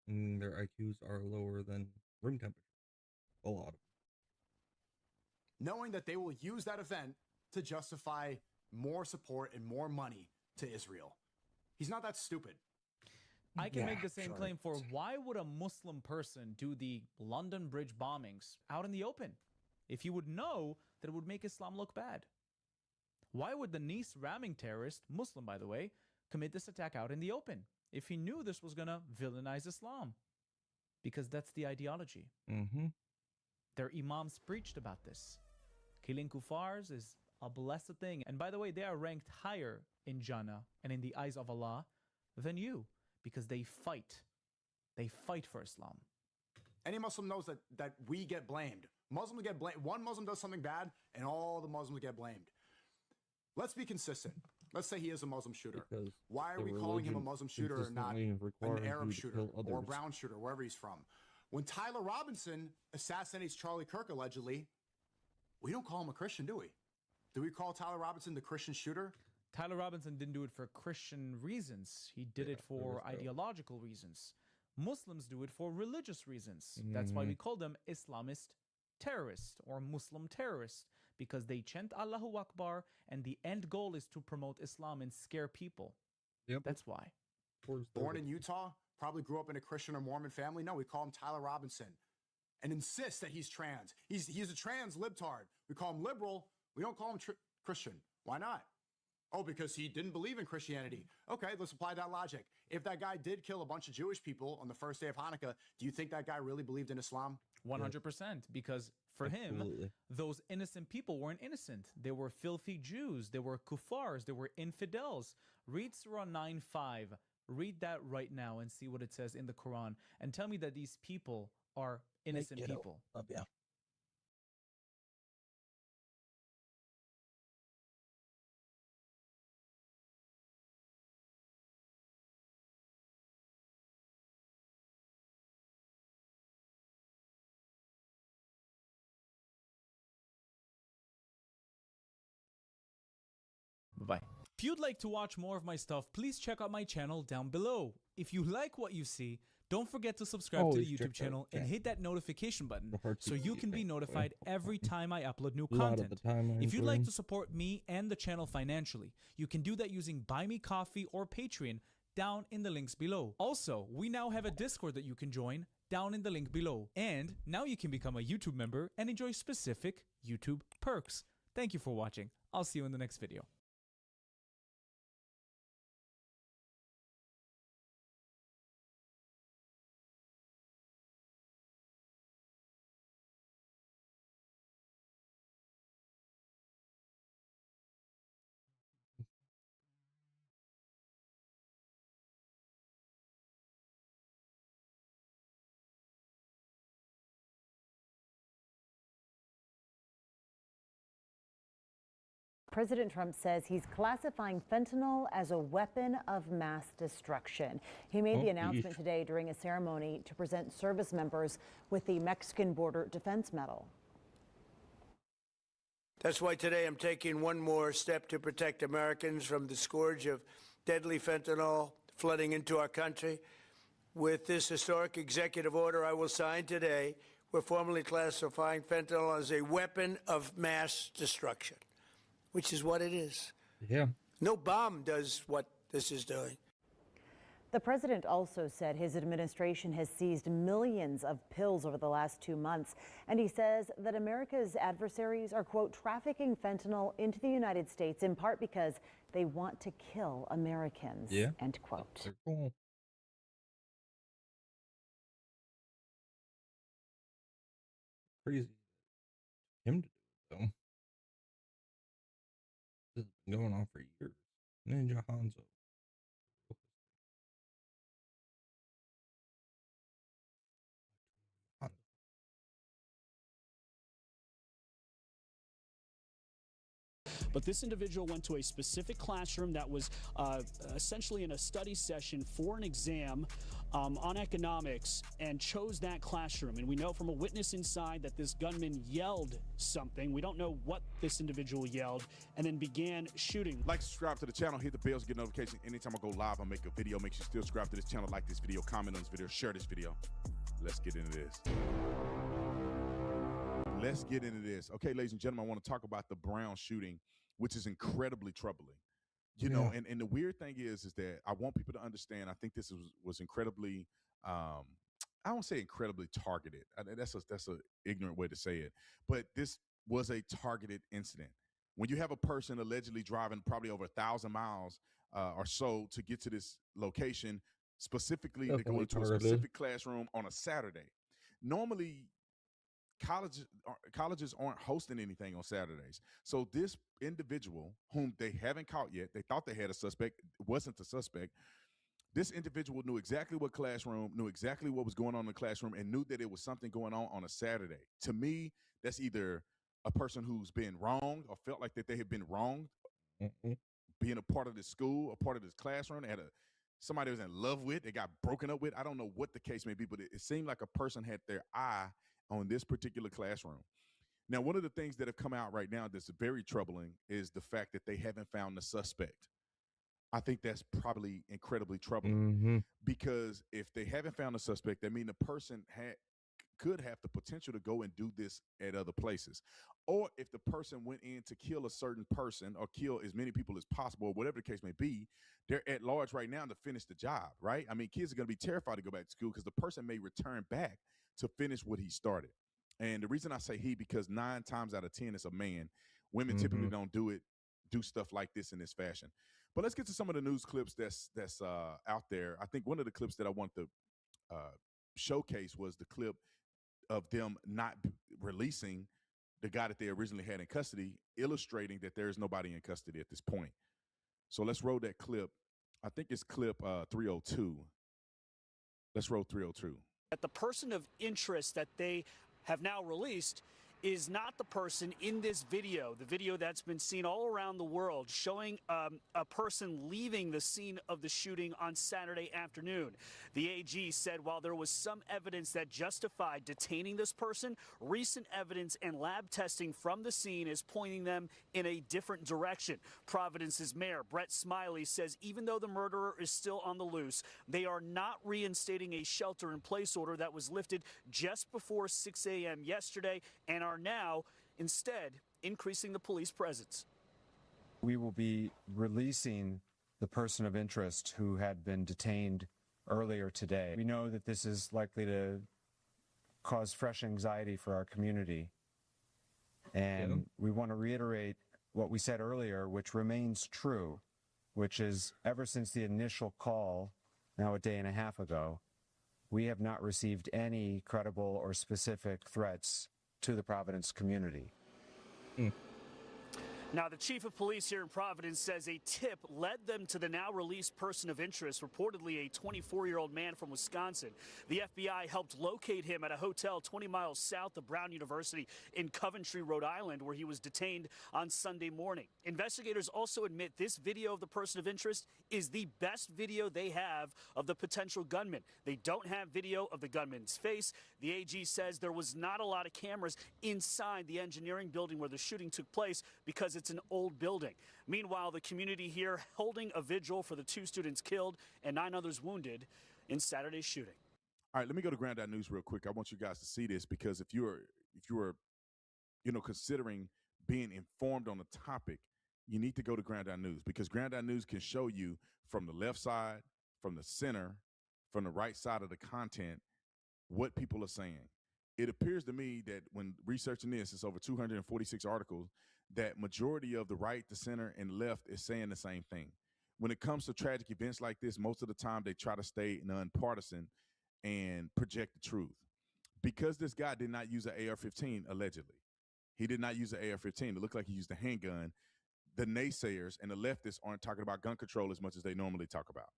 And their IQs are lower than room temperature. A lot of them. Knowing that they will use that event to justify more support and more money to Israel. He's not that stupid. I can make the same claim for why would a Muslim person do the London Bridge bombings out in the open if he would know that it would make Islam look bad? Why would the Nice ramming terrorist, Muslim by the way, commit this attack out in the open if he knew this was going to villainize Islam? Because that's the ideology. Mm-hmm. Their imams preached about this. Killing kuffars is a blessed thing. And by the way, they are ranked higher in Jannah and in the eyes of Allah than you because they fight. They fight for Islam. Any Muslim knows that we get blamed. Muslims get blamed. One Muslim does something bad, and all the Muslims get blamed. Let's be consistent. Let's say he is a Muslim shooter. Because why are the we calling him a religion Muslim shooter and not consistently an requires Arab you to shooter kill or a others. brown shooter, wherever he's from? When Tyler Robinson assassinates Charlie Kirk, allegedly, we don't call him a Christian, do we? Do we call Tyler Robinson the Christian shooter? Tyler Robinson didn't do it for Christian reasons. He did it for ideological reasons. Muslims do it for religious reasons. That's why we call them Islamist terrorists or Muslim terrorists, because they chant Allahu Akbar and the end goal is to promote Islam and scare people. Yep. That's why. Born in Utah, probably grew up in a Christian or Mormon family. No, we call him Tyler Robinson and insist that he's trans. He's a trans libtard. We call him liberal. We don't call him Christian. Why not? Oh, because he didn't believe in Christianity. Okay, let's apply that logic. If that guy did kill a bunch of Jewish people on the first day of Hanukkah, do you think that guy really believed in Islam? 100%. Because for him, those innocent people weren't innocent. They were filthy Jews. They were kuffars. They were infidels. Read Surah 9:5. Read that right now and see what it says in the Quran. And tell me that these people are innocent people. Yeah. Bye-bye. If you'd like to watch more of my stuff, please check out my channel down below. If you like what you see, don't forget to subscribe to the Always check YouTube channel out and that. hit that notification button heart so you can be notified every time I upload new A lot of content. the time I If you'd like agree. to support me and the channel financially, you can do that using Buy Me Coffee or Patreon down in the links below. Also, we now have a Discord that you can join down in the link below. And now you can become a YouTube member and enjoy specific YouTube perks. Thank you for watching. I'll see you in the next video. President Trump says he's classifying fentanyl as a weapon of mass destruction. He made the announcement today during a ceremony to present service members with the Mexican Border Defense Medal. That's why today I'm taking one more step to protect Americans from the scourge of deadly fentanyl flooding into our country. With this historic executive order I will sign today, we're formally classifying fentanyl as a weapon of mass destruction, which is what it is. Yeah. No bomb does what this is doing. The president also said his administration has seized millions of pills over the last 2 months, and he says that America's adversaries are, quote, trafficking fentanyl into the United States in part because they want to kill Americans, Yeah. end quote. They're cool. Crazy. Him to do it, though. This has been going on for years. Ninja Hanzo. But this individual went to a specific classroom that was essentially in a study session for an exam on economics and chose that classroom. And we know from a witness inside that this gunman yelled something. We don't know what this individual yelled, and then began shooting. Like, subscribe to the channel, hit the bells, get notifications. Anytime I go live, I make a video. Make sure you still subscribe to this channel, like this video, comment on this video, share this video. Let's get into this. Let's get into this. Okay, ladies and gentlemen, I want to talk about the Brown shooting, which is incredibly troubling. You know, and the weird thing is that I want people to understand, I think this was incredibly, I don't say incredibly targeted. That's a ignorant way to say it. But this was a targeted incident. When you have a person allegedly driving probably over 1,000 miles or so to get to this location, specifically to go into a specific classroom on a Saturday. Normally, colleges aren't hosting anything on Saturdays. So this individual, whom they haven't caught yet, they thought they had a suspect, wasn't the suspect. This individual knew exactly what classroom, knew exactly what was going on in the classroom, and knew that it was something going on a Saturday. To me, that's either a person who's been wronged or felt like that they had been wronged, being a part of this school, a part of this classroom. They had somebody they was in love with, they got broken up with. I don't know what the case may be, but it seemed like a person had their eye on this particular classroom. Now, one of the things that have come out right now that's very troubling is the fact that they haven't found the suspect. I think that's probably incredibly troubling because if they haven't found a suspect, that means the person could have the potential to go and do this at other places. Or if the person went in to kill a certain person or kill as many people as possible, or whatever the case may be, they're at large right now to finish the job, right? I mean, kids are going to be terrified to go back to school because the person may return back to finish what he started. And the reason I say he, because 9 times out of 10, it's a man. Women typically don't do stuff like this in this fashion. But let's get to some of the news clips that's out there. I think one of the clips that I want to showcase was the clip of them not releasing the guy that they originally had in custody, illustrating that there is nobody in custody at this point. So let's roll that clip. I think it's clip 302. Let's roll 302. That the person of interest that they have now released is not the person in this video, the video that's been seen all around the world, showing a person leaving the scene of the shooting on Saturday afternoon. The AG said while there was some evidence that justified detaining this person, recent evidence and lab testing from the scene is pointing them in a different direction. Providence's mayor, Brett Smiley, says even though the murderer is still on the loose, they are not reinstating a shelter-in-place order that was lifted just before 6 a.m. yesterday and are now instead increasing the police presence. We will be releasing the person of interest who had been detained earlier today. We know that this is likely to cause fresh anxiety for our community. And we want to reiterate what we said earlier, which remains true, which is ever since the initial call, now a day and a half ago, we have not received any credible or specific threats to the Providence community. Now, the chief of police here in Providence says a tip led them to the now released person of interest, reportedly a 24-year-old man from Wisconsin. The FBI helped locate him at a hotel 20 miles south of Brown University in Coventry, Rhode Island, where he was detained on Sunday morning. Investigators also admit this video of the person of interest is the best video they have of the potential gunman. They don't have video of the gunman's face. The AG says there was not a lot of cameras inside the engineering building where the shooting took place because it's an old building. Meanwhile, the community here holding a vigil for the 2 students killed and 9 others wounded in Saturday's shooting. All right, let me go to Ground Out News real quick. I want you guys to see this because if you are considering being informed on the topic, you need to go to Ground Out News because Ground Out News can show you from the left side, from the center, from the right side of the content, what people are saying. It appears to me that when researching this, it's over 246 articles, that majority of the right, the center, and left is saying the same thing. When it comes to tragic events like this, most of the time they try to stay nonpartisan and project the truth. Because this guy did not use an AR-15, allegedly. He did not use an AR-15. It looked like he used a handgun. The naysayers and the leftists aren't talking about gun control as much as they normally talk about.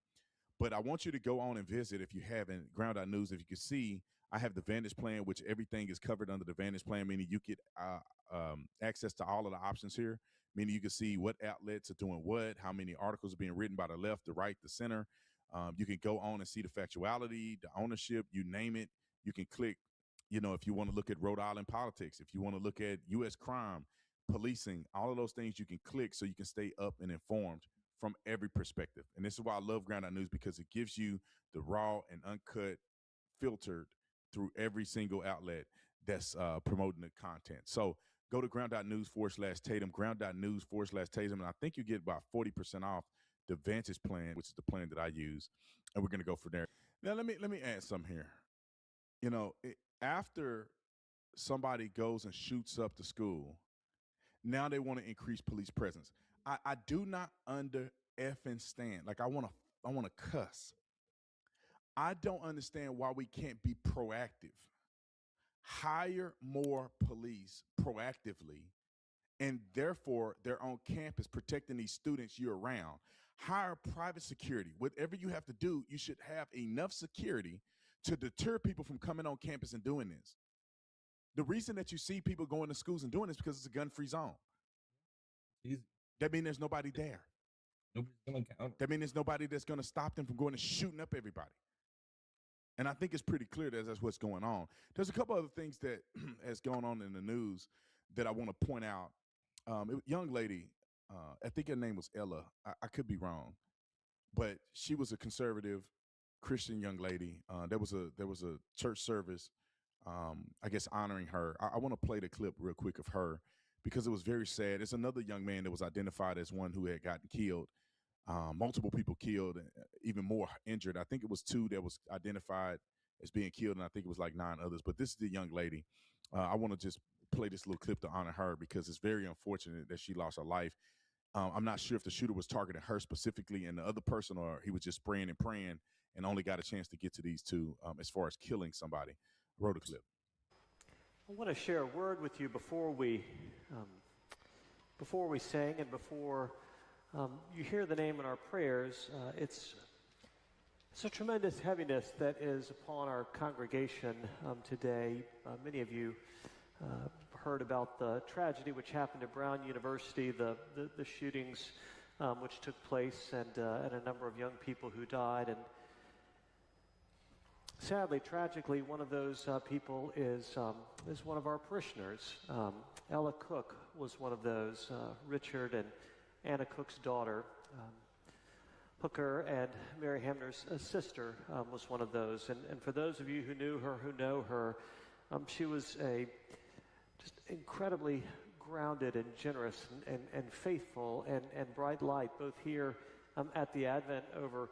But I want you to go on and visit, if you haven't, Ground Out News. If you can see, I have the Vantage plan, which everything is covered under the Vantage plan, meaning you get access to all of the options here, meaning you can see what outlets are doing what, how many articles are being written by the left, the right, the center. You can go on and see the factuality, the ownership, you name it. You can click, if you want to look at Rhode Island politics, if you want to look at U.S. crime, policing, all of those things you can click so you can stay up and informed from every perspective. And this is why I love Ground Out News, because it gives you the raw and uncut, filtered through every single outlet that's promoting the content. So go to ground.news/Tatum, ground.news/Tatum, and I think you get about 40% off the Vantage plan, which is the plan that I use, and we're going to go from there. Now, let me add something here. After somebody goes and shoots up the school, Now they want to increase police presence. I do not effing stand. Like I want to cuss. I don't understand why we can't be proactive. Hire more police proactively, and therefore they're on campus protecting these students year round. Hire private security. Whatever you have to do, you should have enough security to deter people from coming on campus and doing this. The reason that you see people going to schools and doing this is because it's a gun-free zone. Easy. That means there's nobody there. Nobody's gonna count. That means there's nobody that's going to stop them from going and shooting up everybody. And I think it's pretty clear that that's what's going on. There's a couple other things that has gone on in the news that I want to point out. Young lady, I think her name was Ella. I could be wrong, but she was a conservative Christian young lady. There was a church service, I guess, honoring her. I want to play the clip real quick of her because it was very sad. It's another young man that was identified as one who had gotten killed. Multiple people killed, even more injured. I think it was 2 that was identified as being killed, and I think it was like 9 others. But this is the young lady. I want to just play this little clip to honor her because it's very unfortunate that she lost her life. I'm not sure if the shooter was targeting her specifically and the other person, or he was just spraying and praying and only got a chance to get to these 2 as far as killing somebody. I wrote a clip. I want to share a word with you before we sing and before you hear the name in our prayers. It's a tremendous heaviness that is upon our congregation today. Many of you heard about the tragedy which happened at Brown University, the shootings which took place, and a number of young people who died. And sadly, tragically, one of those people is one of our parishioners. Ella Cook was one of those. Richard and Anna Cook's daughter, Hooker, and Mary Hamner's sister was one of those. And for those of you who knew her, who know her, she was a just incredibly grounded and generous and faithful and bright light, both here at the Advent over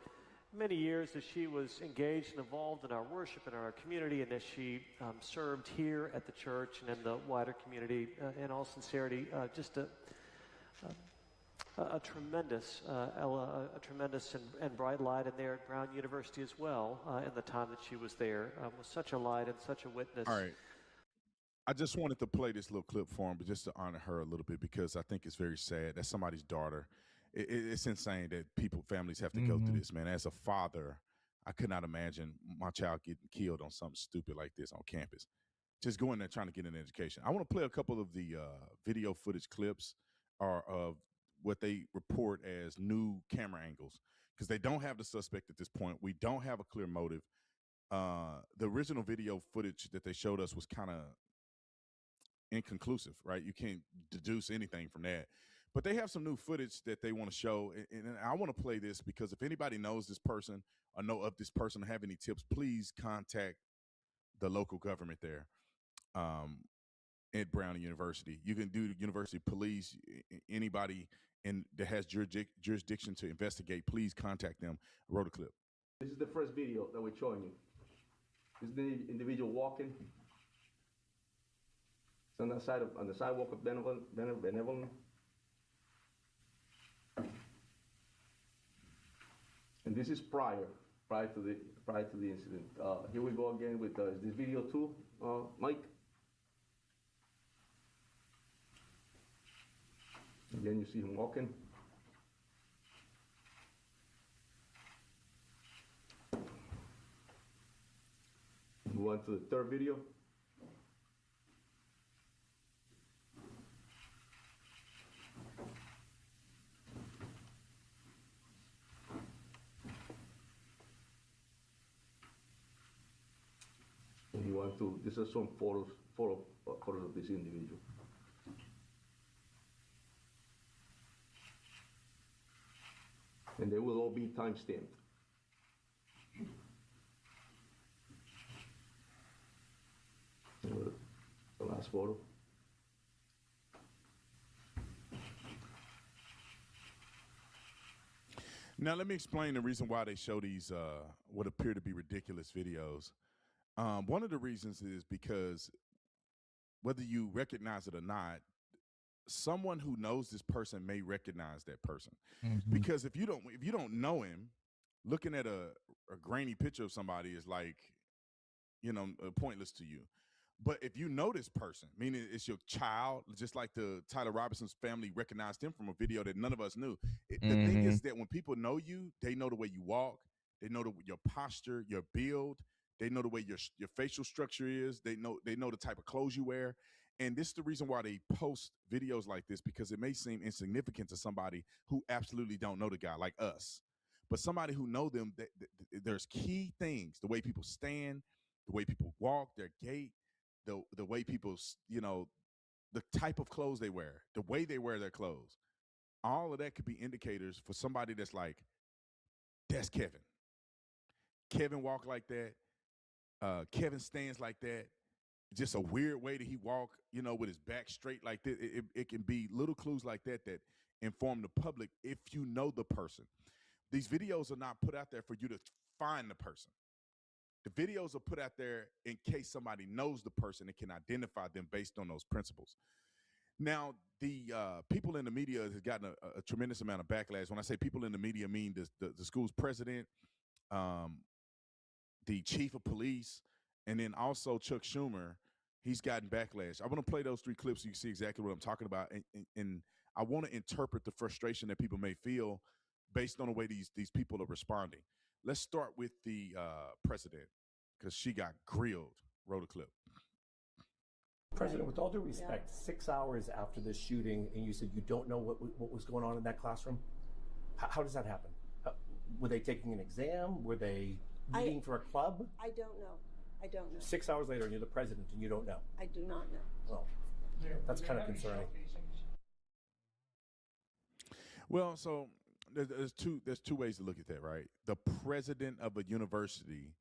many years as she was engaged and involved in our worship and our community, and as she served here at the church and in the wider community. In all sincerity, just a tremendous Ella, a tremendous and bright light in there at Brown University as well in the time that she was there. Was such a light and such a witness. All right. I just wanted to play this little clip for him, but just to honor her a little bit because I think it's very sad. That's somebody's daughter. It's insane that families have to go through this, man. As a father, I could not imagine my child getting killed on something stupid like this on campus. Just going there trying to get an education. I want to play a couple of the video footage clips of what they report as new camera angles because they don't have the suspect at this point. We don't have a clear motive. The original video footage that they showed us was kind of inconclusive, right? You can't deduce anything from that. But they have some new footage that they want to show, and I want to play this because if anybody knows this person or know of this person or have any tips, please contact the local government there at Brown University. You can do the university police, anybody that has jurisdiction to investigate, please contact them. I wrote a clip. This is the first video that we're showing you. This is the individual walking. It's on the sidewalk of Benevolent. And this is prior to the incident. Here we go again with this video too, Mike. Again, you see him walking. Move on to the third video. And you want to, these are some photos of this individual. And they will all be time-stamped. The last photo. Now, let me explain the reason why they show these what appear to be ridiculous videos. One of the reasons is because whether you recognize it or not, someone who knows this person may recognize that person. Mhm. Because if you don't know him, looking at a grainy picture of somebody is like, pointless to you. But if you know this person, meaning it's your child, just like the Tyler Robinson's family recognized him from a video that none of us knew. The thing is that when people know you, they know the way you walk, they know your posture, your build, they know the way your facial structure is, they know the type of clothes you wear. And this is the reason why they post videos like this, because it may seem insignificant to somebody who absolutely don't know the guy, like us. But somebody who know them, there's key things: the way people stand, the way people walk, their gait, the way people, the type of clothes they wear, the way they wear their clothes. All of that could be indicators for somebody that's like, that's Kevin. Kevin walk like that. Kevin stands like that. Just a weird way that he walk, with his back straight like that. It can be little clues like that that inform the public if you know the person. These videos are not put out there for you to find the person. The videos are put out there in case somebody knows the person and can identify them based on those principles. Now, the people in the media has gotten a tremendous amount of backlash. When I say people in the media, I mean the school's president, the chief of police, and then also Chuck Schumer. He's gotten backlash. I want to play those 3 clips so you see exactly what I'm talking about. And I want to interpret the frustration that people may feel based on the way these people are responding. Let's start with the president, because she got grilled. Roll the clip. President, with all due respect, 6 hours after the shooting, and you said you don't know what was going on in that classroom. How does that happen? Were they taking an exam? Were they meeting for a club? I don't know. 6 hours later, and you're the president, and you don't know. I do not know. Well, that's kind of concerning. Well, so there's two ways to look at that, right? The president of a university,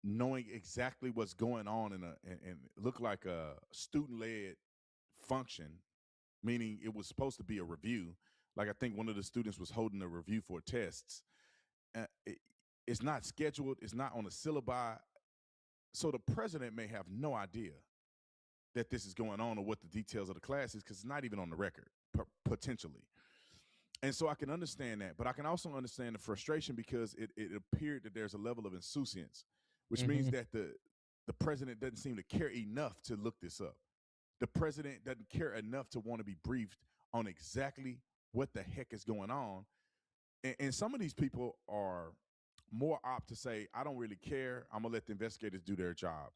knowing exactly what's going on and look like a student-led function, meaning it was supposed to be a review. Like, I think one of the students was holding a review for tests. It's not scheduled. It's not on a syllabi. So the president may have no idea that this is going on or what the details of the class is, because it's not even on the record, potentially. And so I can understand that, but I can also understand the frustration, because it appeared that there's a level of insouciance, which means that the president doesn't seem to care enough to look this up. The president doesn't care enough to want to be briefed on exactly what the heck is going on. And some of these people are more apt to say, I don't really care. I'm going to let the investigators do their job.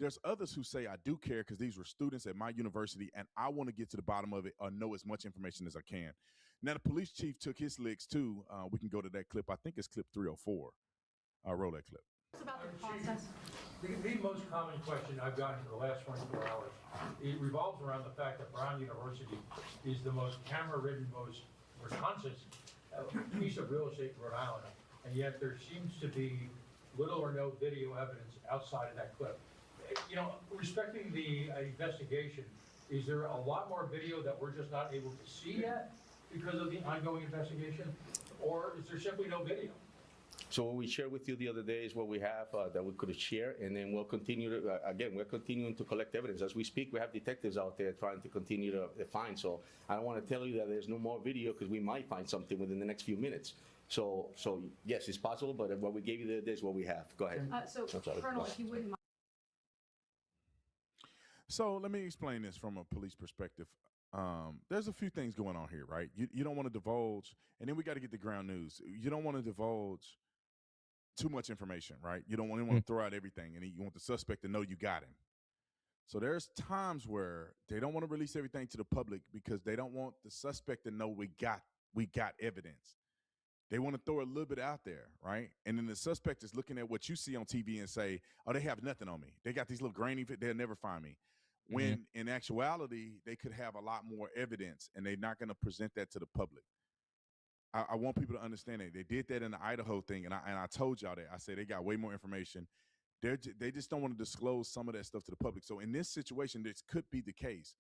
There's others who say, I do care, because these were students at my university and I want to get to the bottom of it or know as much information as I can. Now, the police chief took his licks too. We can go to that clip. I think it's clip 304. I'll roll that clip. It's about the process. The most common question I've gotten for the last 24 hours, it revolves around the fact that Brown University is the most camera-ridden, most conscious piece of real estate in Rhode Island, and yet there seems to be little or no video evidence outside of that clip. Respecting the investigation, is there a lot more video that we're just not able to see yet because of the ongoing investigation, or is there simply no video? So what we shared with you the other day is what we have that we could share, and then we'll continue to, we're continuing to collect evidence. As we speak, we have detectives out there trying to continue to find. So I don't want to tell you that there's no more video, because we might find something within the next few minutes. So yes, it's possible, but what we gave you the other day is what we have. Go ahead. Colonel, if you wouldn't mind. So let me explain this from a police perspective. There's a few things going on here, right? You don't want to divulge, and then we got to get the ground news. You don't want to divulge too much information, right? You don't want to throw out everything, and you want the suspect to know you got him. So there's times where they don't want to release everything to the public because they don't want the suspect to know we got evidence. They want to throw a little bit out there, right? And then the suspect is looking at what you see on TV and say, oh, they have nothing on me. They got these little grainy, they'll never find me. When in actuality, they could have a lot more evidence, and they're not going to present that to the public. I want people to understand that. They did that in the Idaho thing, and I told y'all that. I said they got way more information. They just don't want to disclose some of that stuff to the public. So in this situation, this could be the case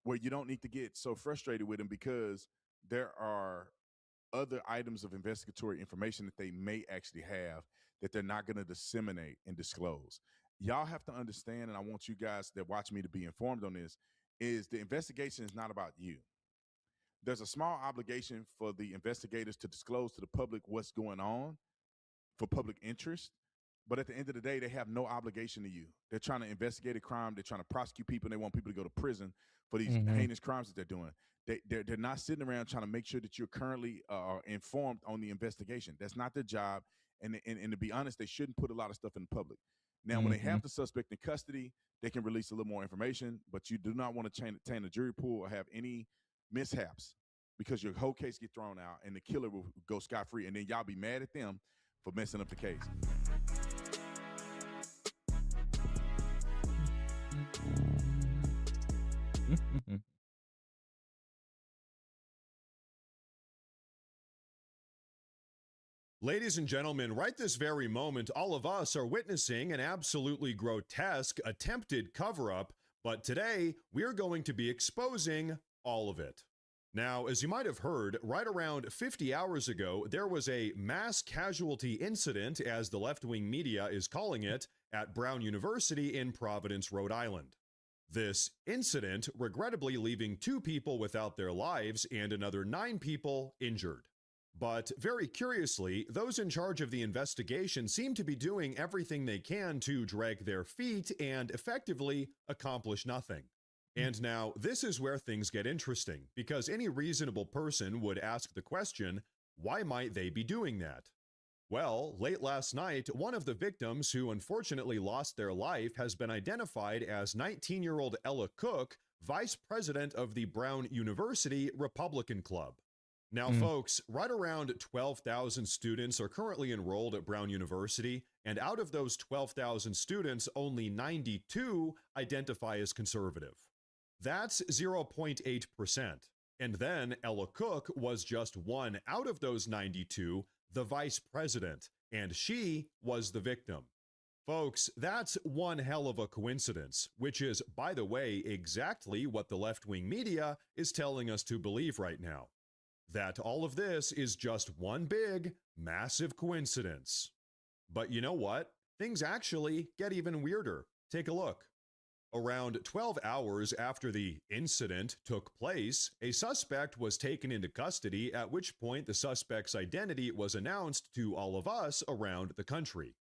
where you don't need to get so frustrated with them, because there are other items of investigatory information that they may actually have that they're not going to disseminate and disclose. Y'all have to understand, and I want you guys that watch me to be informed on this. is the investigation is not about you. There's a small obligation for the investigators to disclose to the public what's going on for public interest. But at the end of the day, they have no obligation to you. They're trying to investigate a crime. They're trying to prosecute people. And they want people to go to prison for these heinous crimes that they're doing. They're not sitting around trying to make sure that you're currently informed on the investigation. That's not their job. And to be honest, they shouldn't put a lot of stuff in the public. Now, when they have the suspect in custody, they can release a little more information, but you do not want to taint a jury pool or have any mishaps, because your whole case get thrown out and the killer will go scot-free, and then y'all be mad at them for messing up the case. Ladies and gentlemen, right this very moment, all of us are witnessing an absolutely grotesque attempted cover-up, but today we're going to be exposing all of it. Now, as you might have heard, right around 50 hours ago, there was a mass casualty incident, as the left-wing media is calling it, at Brown University in Providence, Rhode Island. This incident regrettably leaving 2 people without their lives and another 9 people injured. But very curiously, those in charge of the investigation seem to be doing everything they can to drag their feet and effectively accomplish nothing. And now, this is where things get interesting, because any reasonable person would ask the question, why might they be doing that? Well, late last night, one of the victims who unfortunately lost their life has been identified as 19-year-old Ella Cook, vice president of the Brown University Republican Club. Now, folks, right around 12,000 students are currently enrolled at Brown University, and out of those 12,000 students, only 92 identify as conservative. That's 0.8%. And then Ella Cook was just one out of those 92, the vice president, and she was the victim. Folks, that's one hell of a coincidence, which is, by the way, exactly what the left-wing media is telling us to believe right now. That all of this is just one big, massive coincidence. But you know what? Things actually get even weirder. Take a look. Around 12 hours after the incident took place, a suspect was taken into custody, at which point the suspect's identity was announced to all of us around the country.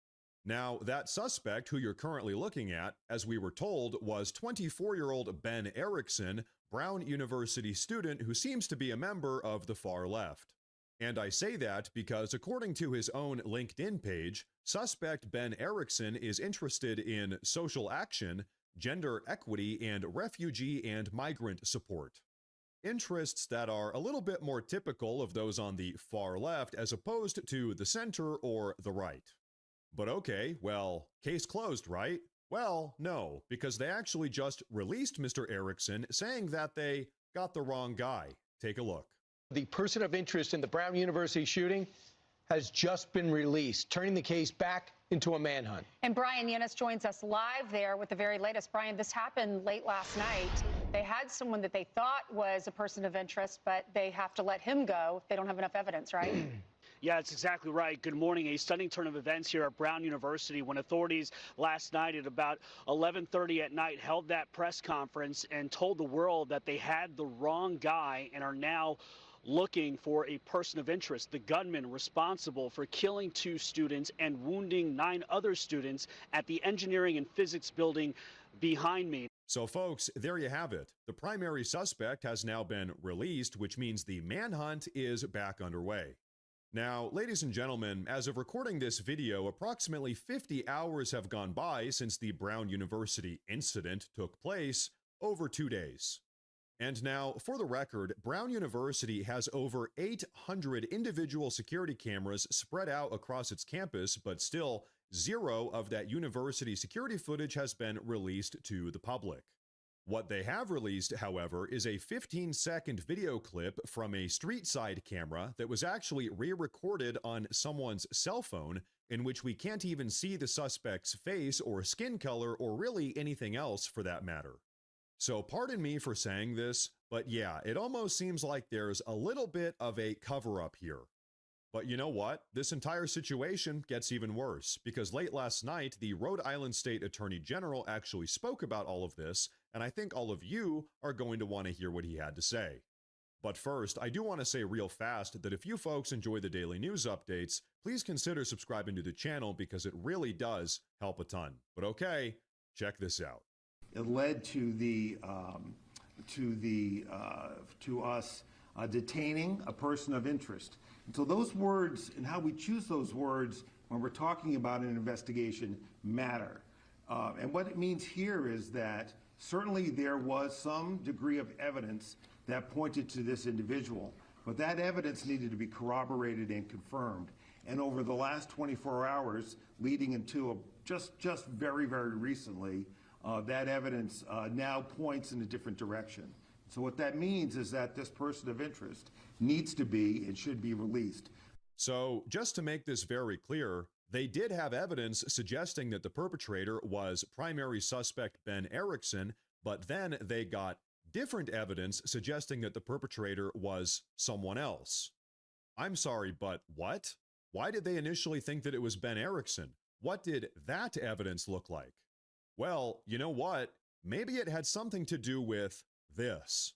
Now, that suspect who you're currently looking at, as we were told, was 24-year-old Ben Erickson, Brown University student who seems to be a member of the far left. And I say that because according to his own LinkedIn page, suspect Ben Erickson is interested in social action, gender equity, and refugee and migrant support. Interests that are a little bit more typical of those on the far left as opposed to the center or the right. But okay, well, case closed, right? Well, no, because they actually just released Mr. Erickson saying that they got the wrong guy. Take a look. The person of interest in the Brown University shooting has just been released, turning the case back into a manhunt. And Brian Yanis joins us live there with the very latest. Brian, this happened late last night. They had someone that they thought was a person of interest, but they have to let him go if they don't have enough evidence, right? Yeah, that's exactly right. Good morning. A stunning turn of events here at Brown University when authorities last night at about 11:30 at night held that press conference and told the world that they had the wrong guy and are now looking for a person of interest, the gunman responsible for killing 2 students and wounding 9 other students at the engineering and physics building behind me. So folks, there you have it. The primary suspect has now been released, which means the manhunt is back underway. Now, ladies and gentlemen, as of recording this video, approximately 50 hours have gone by since the Brown University incident took place, over 2 days. And now, for the record, Brown University has over 800 individual security cameras spread out across its campus, but still 0 of that university security footage has been released to the public. What they have released, however, is a 15-second video clip from a street side camera that was actually re-recorded on someone's cell phone, in which we can't even see the suspect's face or skin color or really anything else for that matter. So pardon me for saying this, but yeah, it almost seems like there's a little bit of a cover-up here. But you know what? This entire situation gets even worse, because late last night, the Rhode Island State Attorney General actually spoke about all of this, and I think all of you are going to want to hear what he had to say. But first, I do want to say real fast that if you folks enjoy the daily news updates, please consider subscribing to the channel because it really does help a ton. But okay, check this out. It led to us detaining a person of interest. And so those words and how we choose those words when we're talking about an investigation matter. And what it means here is that certainly there was some degree of evidence that pointed to this individual, but that evidence needed to be corroborated and confirmed. And over the last 24 hours, leading into just very, very recently, that evidence now points in a different direction. So what that means is that this person of interest needs to be and should be released. So just to make this very clear, they did have evidence suggesting that the perpetrator was primary suspect Ben Erickson, but then they got different evidence suggesting that the perpetrator was someone else. I'm sorry, but what? Why did they initially think that it was Ben Erickson? What did that evidence look like? Well, you know what? Maybe it had something to do with this.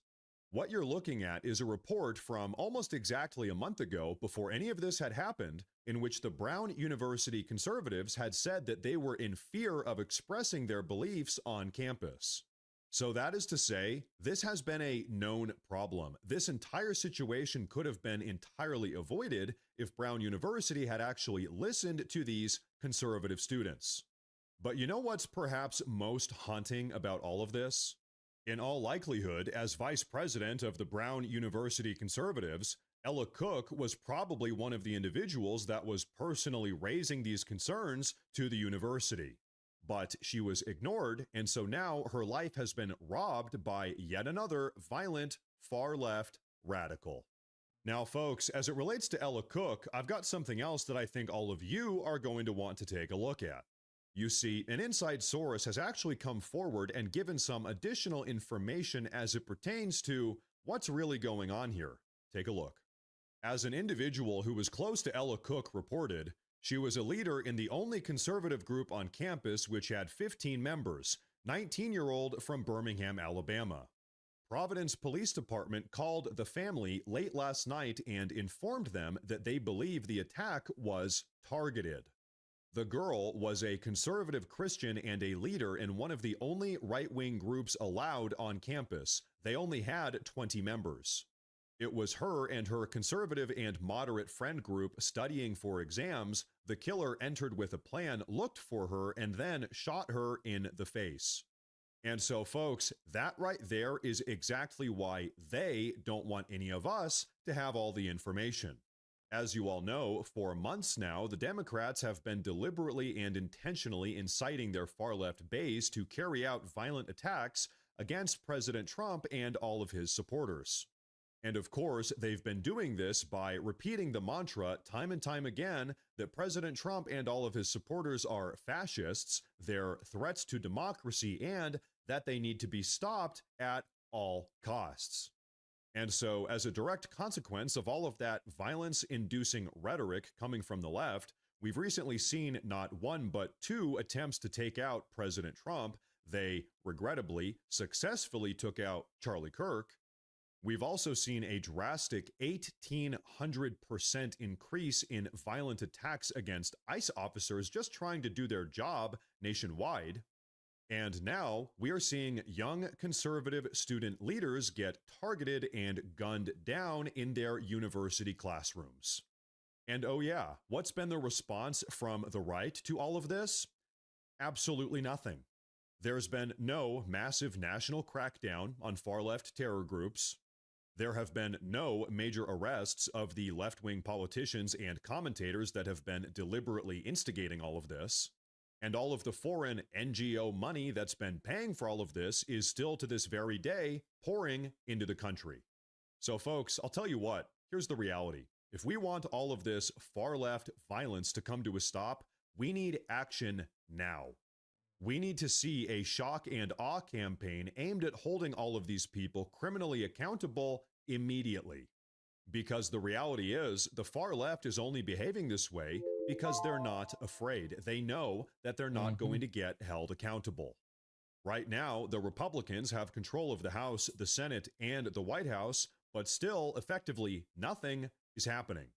What you're looking at is a report from almost exactly a month ago, before any of this had happened, in which the Brown University conservatives had said that they were in fear of expressing their beliefs on campus. So that is to say, this has been a known problem. This entire situation could have been entirely avoided if Brown University had actually listened to these conservative students. But you know what's perhaps most haunting about all of this? In all likelihood, as vice president of the Brown University conservatives, Ella Cook was probably one of the individuals that was personally raising these concerns to the university. But she was ignored, and so now her life has been robbed by yet another violent, far-left radical. Now, folks, as it relates to Ella Cook, I've got something else that I think all of you are going to want to take a look at. You see, an inside source has actually come forward and given some additional information as it pertains to what's really going on here. Take a look. As an individual who was close to Ella Cook reported, she was a leader in the only conservative group on campus which had 15 members, 19-year-old from Birmingham, Alabama. Providence Police Department called the family late last night and informed them that they believe the attack was targeted. The girl was a conservative Christian and a leader in one of the only right-wing groups allowed on campus. They only had 20 members. It was her and her conservative and moderate friend group studying for exams. The killer entered with a plan, looked for her, and then shot her in the face. And so, folks, that right there is exactly why they don't want any of us to have all the information. As you all know, for months now, the Democrats have been deliberately and intentionally inciting their far-left base to carry out violent attacks against President Trump and all of his supporters. And of course, they've been doing this by repeating the mantra time and time again that President Trump and all of his supporters are fascists, they're threats to democracy, and that they need to be stopped at all costs. And so, as a direct consequence of all of that violence-inducing rhetoric coming from the left, we've recently seen not one but two attempts to take out President Trump. They, regrettably, successfully took out Charlie Kirk. We've also seen a drastic 1,800% increase in violent attacks against ICE officers just trying to do their job nationwide. And now we are seeing young conservative student leaders get targeted and gunned down in their university classrooms. And oh yeah, what's been the response from the right to all of this? Absolutely nothing. There's been no massive national crackdown on far-left terror groups. There have been no major arrests of the left-wing politicians and commentators that have been deliberately instigating all of this. And all of the foreign NGO money that's been paying for all of this is still to this very day pouring into the country. So folks, I'll tell you what, here's the reality. If we want all of this far-left violence to come to a stop, we need action now. We need to see a shock and awe campaign aimed at holding all of these people criminally accountable immediately. Because the reality is, the far left is only behaving this way because they're not afraid. They know that they're not going to get held accountable. Right now, the Republicans have control of the House, the Senate, and the White House, but still, effectively, nothing is happening.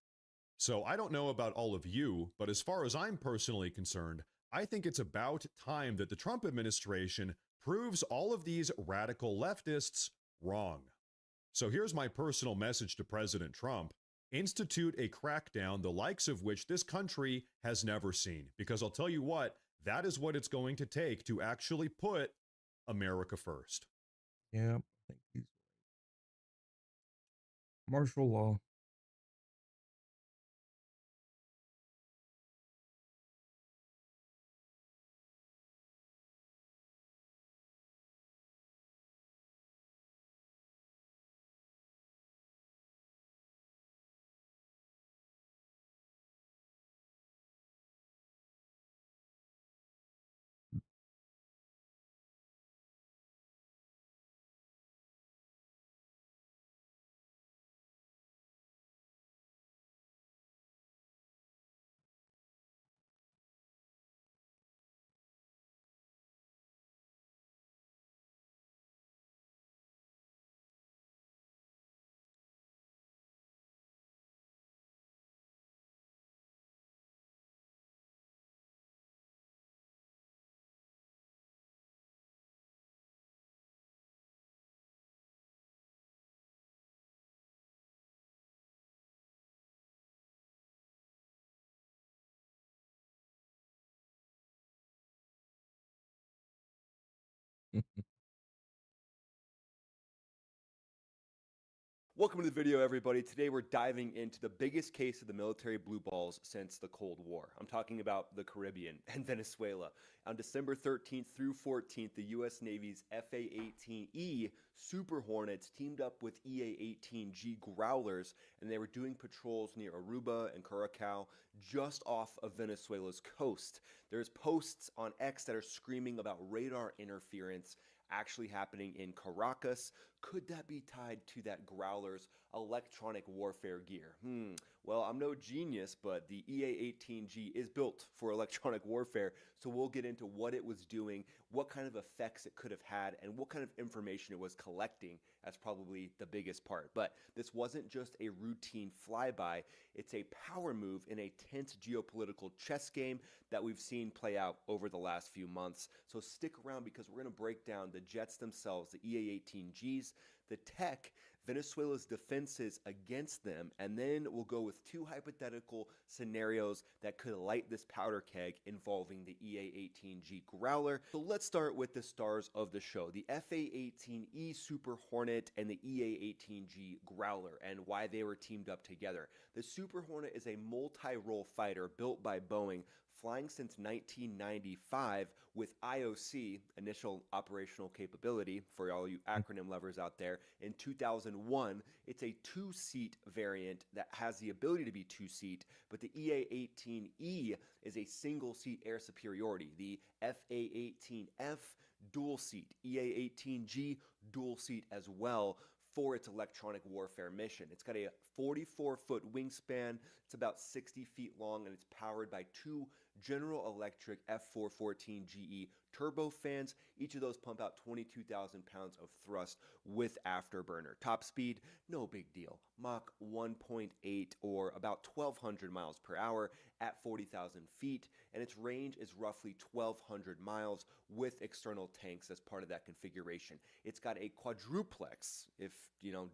So I don't know about all of you, but as far as I'm personally concerned, I think it's about time that the Trump administration proves all of these radical leftists wrong. So here's my personal message to President Trump. Institute a crackdown the likes of which this country has never seen. Because I'll tell you what, that is what it's going to take to actually put America first. Yeah, I think he's right. Martial law. Welcome to the video, everybody. Today we're diving into the biggest case of the military blue balls since the Cold War. I'm talking about the Caribbean and Venezuela. On December 13th through 14th, the U.S. Navy's FA-18E Super Hornets teamed up with EA-18G Growlers, and they were doing patrols near Aruba and Curacao, just off of Venezuela's coast. There's posts on X that are screaming about radar interference actually happening in Caracas. Could that be tied to that Growler's electronic warfare gear? Well, I'm no genius, but the EA-18G is built for electronic warfare, so we'll get into what it was doing, what kind of effects it could have had, and what kind of information it was collecting as probably the biggest part. But this wasn't just a routine flyby, it's a power move in a tense geopolitical chess game that we've seen play out over the last few months. So stick around because we're going to break down the jets themselves, the EA-18Gs, the tech, Venezuela's defenses against them, and then we'll go with two hypothetical scenarios that could light this powder keg involving the EA-18G Growler. So let's start with the stars of the show, the FA-18E Super Hornet and the EA-18G Growler, and why they were teamed up together. The Super Hornet is a multi-role fighter built by Boeing, flying since 1995 with IOC, Initial Operational Capability, for all you acronym lovers out there. In 2001, it's a two-seat variant that has the ability to be two-seat, but the EA-18E is a single-seat air superiority. The FA-18F dual-seat, EA-18G dual-seat as well, for its electronic warfare mission. It's got a 44-foot wingspan, it's about 60 feet long, and it's powered by two General Electric F414GE turbofans. Each of those pump out 22,000 pounds of thrust with afterburner. Top speed, no big deal. Mach 1.8 or about 1,200 miles per hour at 40,000 feet, and its range is roughly 1,200 miles with external tanks as part of that configuration. It's got a quadruplex. If,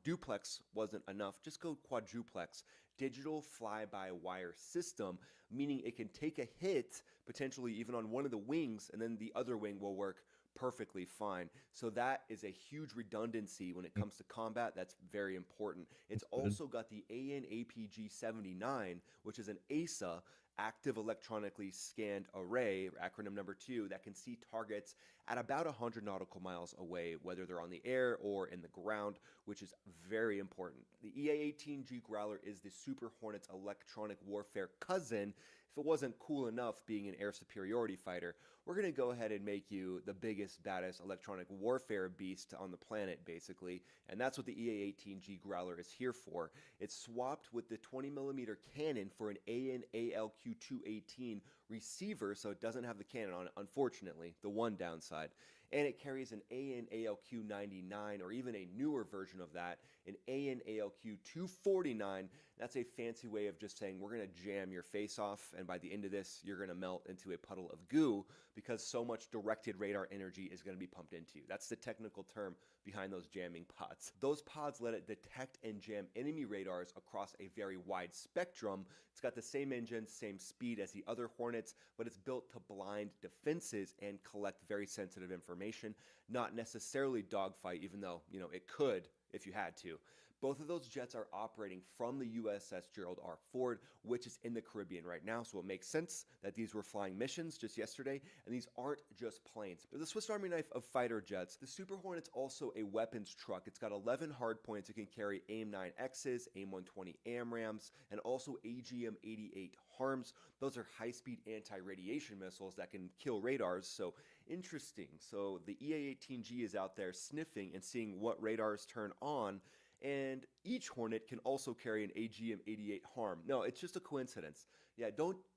duplex wasn't enough, just go quadruplex. Digital fly-by-wire system, meaning it can take a hit, potentially even on one of the wings, and then the other wing will work perfectly fine. So that is a huge redundancy when it comes to combat. That's very important. It's also got the AN/APG-79, which is an ASA, active electronically scanned array, acronym number 2, that can see targets at about 100 nautical miles away, whether they're on the air or in the ground, which is very important. The EA-18G Growler is the Super Hornet's electronic warfare cousin, if it wasn't cool enough being an air superiority fighter, we're going to go ahead and make you the biggest, baddest electronic warfare beast on the planet, basically. And that's what the EA-18G Growler is here for. It's swapped with the 20mm cannon for an AN/ALQ-218 receiver, so it doesn't have the cannon on it, unfortunately, the one downside. And it carries an AN/ALQ-99, or even a newer version of that, an AN/ALQ-249. That's a fancy way of just saying we're going to jam your face off, and by the end of this, you're going to melt into a puddle of goo because so much directed radar energy is going to be pumped into you. That's the technical term behind those jamming pods. Those pods let it detect and jam enemy radars across a very wide spectrum. It's got the same engine, same speed as the other Hornets, but it's built to blind defenses and collect very sensitive information, not necessarily dogfight, even though, you know, it could if you had to. Both of those jets are operating from the USS Gerald R. Ford, which is in the Caribbean right now, so it makes sense that these were flying missions just yesterday, and these aren't just planes. But the Swiss Army knife of fighter jets, the Super Hornet's also a weapons truck. It's got 11 hardpoints. It can carry AIM-9Xs, AIM-120 AMRAAMs, and also AGM-88 HARMs. Those are high-speed anti-radiation missiles that can kill radars, so interesting. So the EA-18G is out there sniffing and seeing what radars turn on, and each Hornet can also carry an AGM-88 HARM. No, it's just a coincidence. Yeah,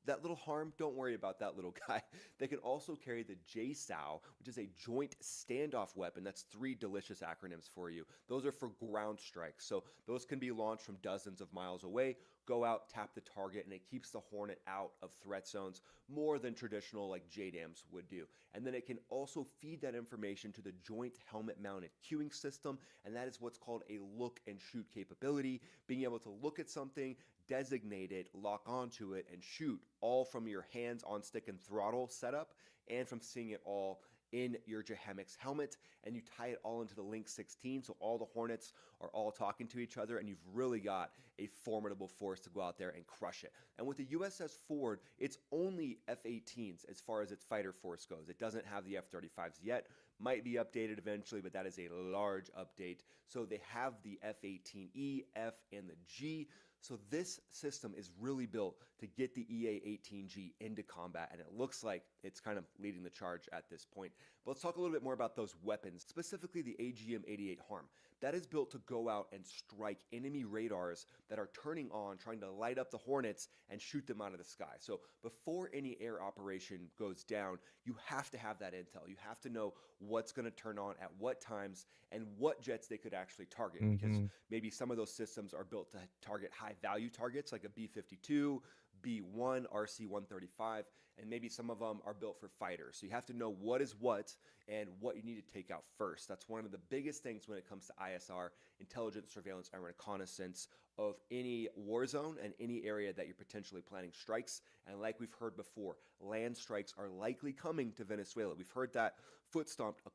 that little HARM, don't worry about that little guy. They can also carry the JSOW, which is a joint standoff weapon. That's 3 delicious acronyms for you. Those are for ground strikes. So those can be launched from dozens of miles away. Go out, tap the target, and it keeps the Hornet out of threat zones more than traditional like JDAMs would do. And then it can also feed that information to the joint helmet-mounted cueing system, and that is what's called a look and shoot capability, being able to look at something, designate it, lock onto it, and shoot all from your hands on stick and throttle setup, and from seeing it all in your Jehemix helmet, and you tie it all into the Link 16, so all the Hornets are all talking to each other, and you've really got a formidable force to go out there and crush it. And with the USS Ford, it's only F-18s as far as its fighter force goes. It doesn't have the F-35s yet, might be updated eventually, but that is a large update. So they have the F-18E, F, and the G. So this system is really built to get the EA-18G into combat, and it looks like it's kind of leading the charge at this point. But let's talk a little bit more about those weapons, specifically the AGM-88 HARM. That is built to go out and strike enemy radars that are turning on, trying to light up the Hornets and shoot them out of the sky. So before any air operation goes down, you have to have that intel. You have to know what's going to turn on at what times and what jets they could actually target, because maybe some of those systems are built to target high value targets like a B-52, B-1, RC-135, and maybe some of them are built for fighters. So you have to know what is what and what you need to take out first. That's one of the biggest things when it comes to ISR, intelligence, surveillance, and reconnaissance of any war zone and any area that you're potentially planning strikes. And like we've heard before, land strikes are likely coming to Venezuela. We've heard that foot stomped a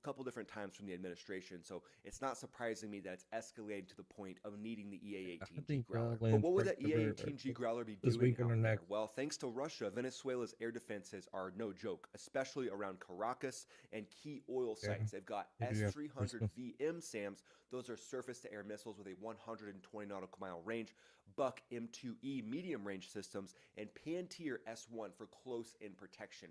couple different times from the administration, so it's not surprising me that it's escalated to the point of needing the EA-18G Growler. But what would that EA-18G Growler be doing out there? Well, thanks to Russia, Venezuela's air defenses are no joke, especially around Caracas and key oil sites. They've got S-300 VM SAMs. Those are surface-to-air missiles with a 120 nautical mile range, Buck M2E medium-range systems, and Pantier S-1 for close-in protection.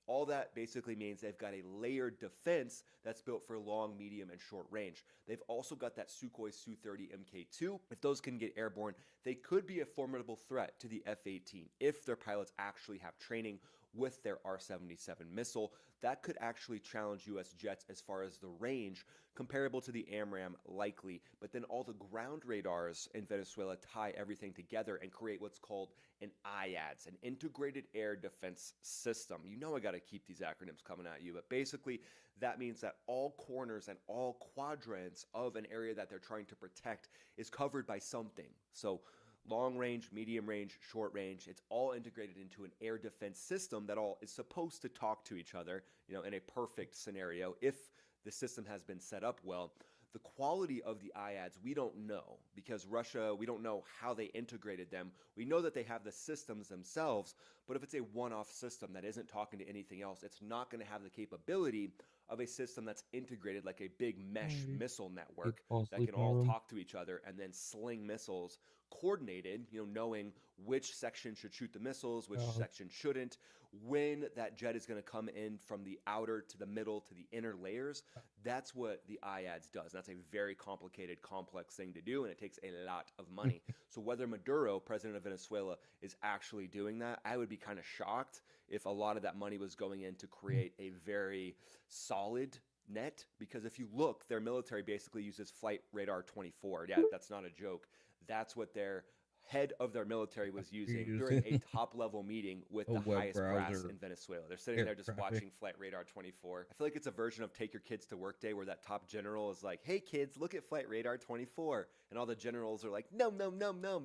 All that basically means they've got a layered defense that's built for long, medium, and short range. They've also got that Sukhoi Su-30 Mk2. If those can get airborne, they could be a formidable threat to the F-18 if their pilots actually have training with their R-77 missile. That could actually challenge U.S. jets as far as the range, comparable to the AMRAAM likely, but then all the ground radars in Venezuela tie everything together and create what's called an IADS, an integrated air defense system. You know I got to keep these acronyms coming at you, but basically that means that all corners and all quadrants of an area that they're trying to protect is covered by something. So long range, medium range, short range, it's all integrated into an air defense system that all is supposed to talk to each other, you know, in a perfect scenario if the system has been set up well. The quality of the IADS, we don't know, because Russia, we don't know how they integrated them. We know that they have the systems themselves, but if it's a one-off system that isn't talking to anything else, it's not going to have the capability of a system that's integrated like a big mesh missile network fall that asleep can in a all room. talk to each other and then sling missiles coordinated, knowing which section should shoot the missiles, which section shouldn't, when that jet is going to come in from the outer to the middle to the inner layers. That's what the IADS does. That's a very complicated, complex thing to do, and it takes a lot of money. So whether Maduro, president of Venezuela, is actually doing that, I would be kind of shocked if a lot of that money was going in to create a very solid net, because if you look, their military basically uses Flight Radar 24. Yeah, that's not a joke. That's what their head of their military was using during a top-level meeting with the web highest brass browser. in Venezuela. They're sitting Air there just traffic. watching Flight Radar 24. I feel like it's a version of Take Your Kids to Work Day where that top general is like, hey kids, look at Flight Radar 24. And all the generals are like, no,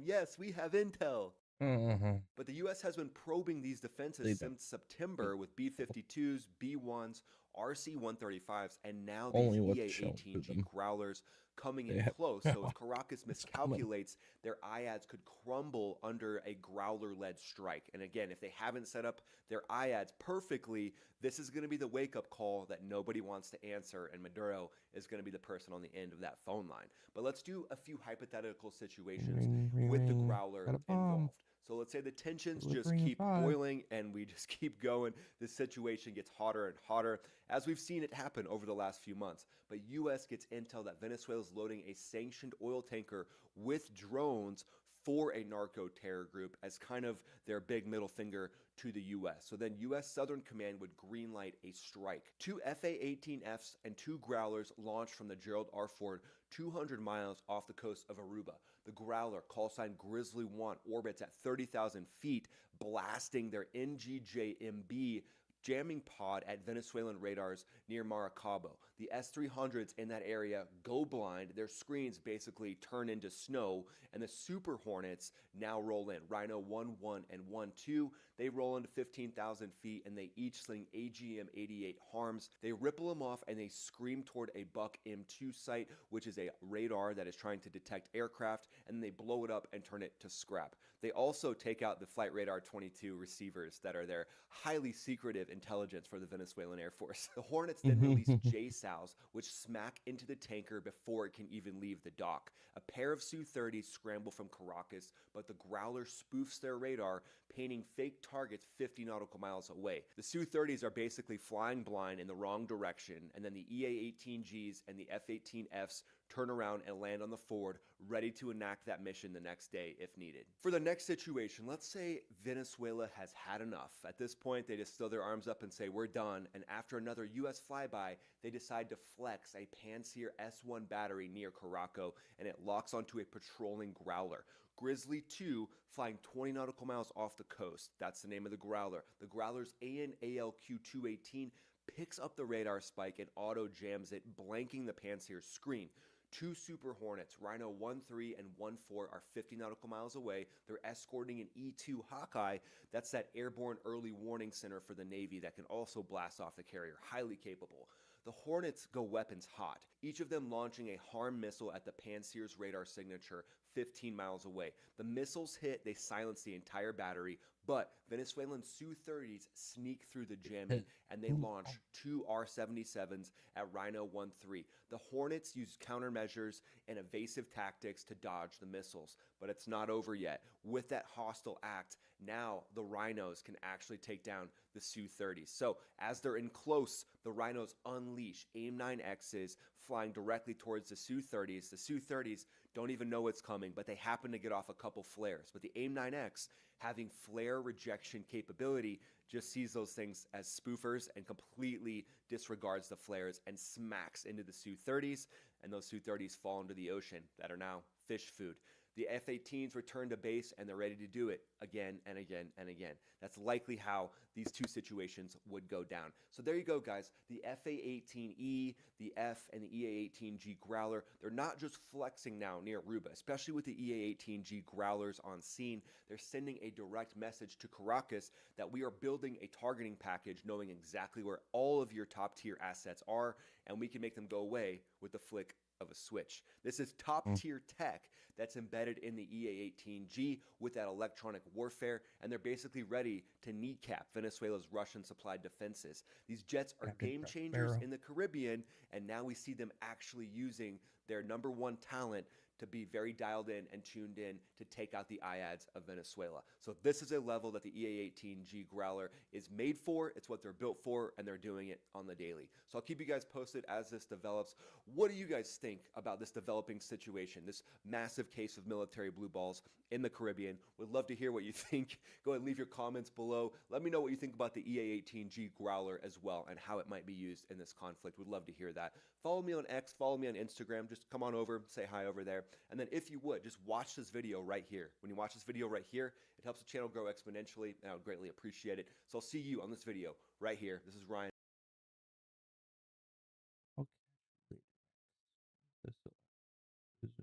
yes, we have intel. But the U.S. has been probing these defenses since September with B-52s, B-1s, RC-135s, and now these Only what's shown to EA-18G them. Growlers coming They in have close. So if power. Caracas It's coming. miscalculates, their IADs could crumble under a Growler-led strike. And again, if they haven't set up their IADs perfectly, this is going to be the wake-up call that nobody wants to answer, and Maduro is going to be the person on the end of that phone line. But let's do a few hypothetical situations with the Growler Got a bomb. involved. So let's say the tensions just Delivering in keep 5. boiling and we just keep going. The situation gets hotter and hotter, as we've seen it happen over the last few months. But U.S. gets intel that Venezuela is loading a sanctioned oil tanker with drones for a narco terror group as kind of their big middle finger to the U.S. So then U.S. Southern Command would greenlight a strike. 2 FA-18Fs and 2 Growlers launched from the Gerald R. Ford 200 miles off the coast of Aruba. The Growler, call sign Grizzly 1, orbits at 30,000 feet, blasting their NGJMB jamming pod at Venezuelan radars near Maracaibo. The S-300s in that area go blind. Their screens basically turn into snow, and the Super Hornets now roll in. Rhino 1-1 and 1-2, they roll into 15,000 feet, and they each sling AGM-88 harms. They ripple them off, and they scream toward a Buck M2 site, which is a radar that is trying to detect aircraft, and they blow it up and turn it to scrap. They also take out the Flight Radar 22 receivers that are their highly secretive intelligence for the Venezuelan Air Force. The Hornets then release JSOWs, which smack into the tanker before it can even leave the dock. A pair of Su-30s scramble from Caracas, but the Growler spoofs their radar, painting fake targets 50 nautical miles away. The Su-30s are basically flying blind in the wrong direction, and then the EA-18Gs and the F-18Fs turn around and land on the Ford, ready to enact that mission the next day if needed. For the next situation, let's say Venezuela has had enough. At this point, they just throw their arms up and say, we're done, and after another U.S. flyby, they decide to flex a Pantsir S-1 battery near Caraco, and it locks onto a patrolling Growler. Grizzly 2, flying 20 nautical miles off the coast. That's the name of the Growler. The Growler's AN/ALQ-218 picks up the radar spike and auto jams it, blanking the Pantsir's screen. 2 Super Hornets, Rhino 1-3 and 1-4, are 50 nautical miles away. They're escorting an E-2 Hawkeye. That's that airborne early warning center for the Navy that can also blast off the carrier. Highly capable. The Hornets go weapons hot, each of them launching a harm missile at the Pantsir's radar signature 15 miles away. The missiles hit, they silence the entire battery, but Venezuelan Su-30s sneak through the jamming and they launch 2 R-77s at Rhino 1-3. The Hornets use countermeasures and evasive tactics to dodge the missiles, but it's not over yet. With that hostile act, now the Rhinos can actually take down the Su-30s. So as they're in close, the Rhinos unleash AIM-9Xs flying directly towards the Su-30s. The Su-30s don't even know what's coming, but they happen to get off a couple flares. But the AIM-9X, having flare rejection capability, just sees those things as spoofers and completely disregards the flares and smacks into the Su-30s, and those Su-30s fall into the ocean that are now fish food. The F-18s return to base and they're ready to do it again and again and again. That's likely how these two situations would go down. So there you go, guys. The FA-18E, the F, and the EA-18G Growler, they're not just flexing now near Aruba, especially with the EA-18G Growlers on scene. They're sending a direct message to Caracas that we are building a targeting package knowing exactly where all of your top tier assets are, and we can make them go away with the flick of a switch. This is top-tier tech that's embedded in the EA-18G with that electronic warfare, and they're basically ready to kneecap Venezuela's Russian-supplied defenses. These jets are game changers in the Caribbean, and now we see them actually using their number one talent to be very dialed in and tuned in to take out the IADs of Venezuela. So this is a level that the EA-18G Growler is made for. It's what they're built for, and they're doing it on the daily. So I'll keep you guys posted as this develops. What do you guys think about this developing situation, this massive case of military blue balls in the Caribbean? Would love to hear what you think. Go ahead and leave your comments below. Let me know what you think about the EA-18G Growler as well and how it might be used in this conflict. Would love to hear that. Follow me on X, follow me on Instagram. Just come on over, say hi over there. And then if you would, just watch this video right here. When you watch this video right here, it helps the channel grow exponentially, and I would greatly appreciate it. So I'll see you on this video right here. This is Ryan.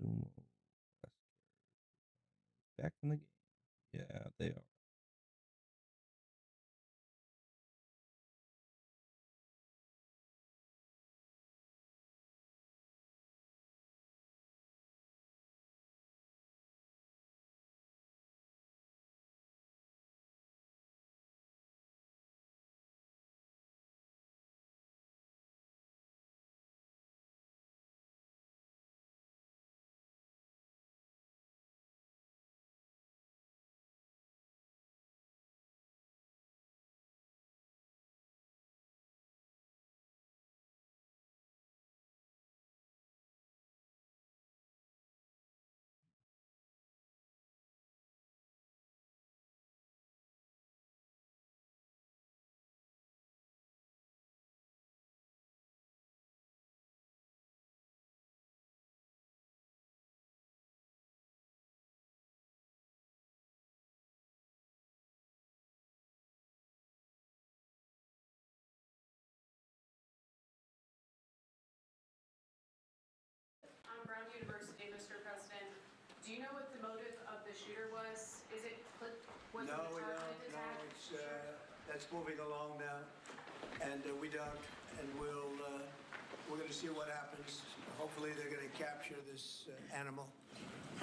Zoom back in the game. Yeah, they are. Brown University, Mr. President. Do you know what the motive of the shooter was? Is it was No, it a we don't. targeted No, attack? it's that's moving along now, and we don't. And we're going to see what happens. Hopefully, they're going to capture this animal.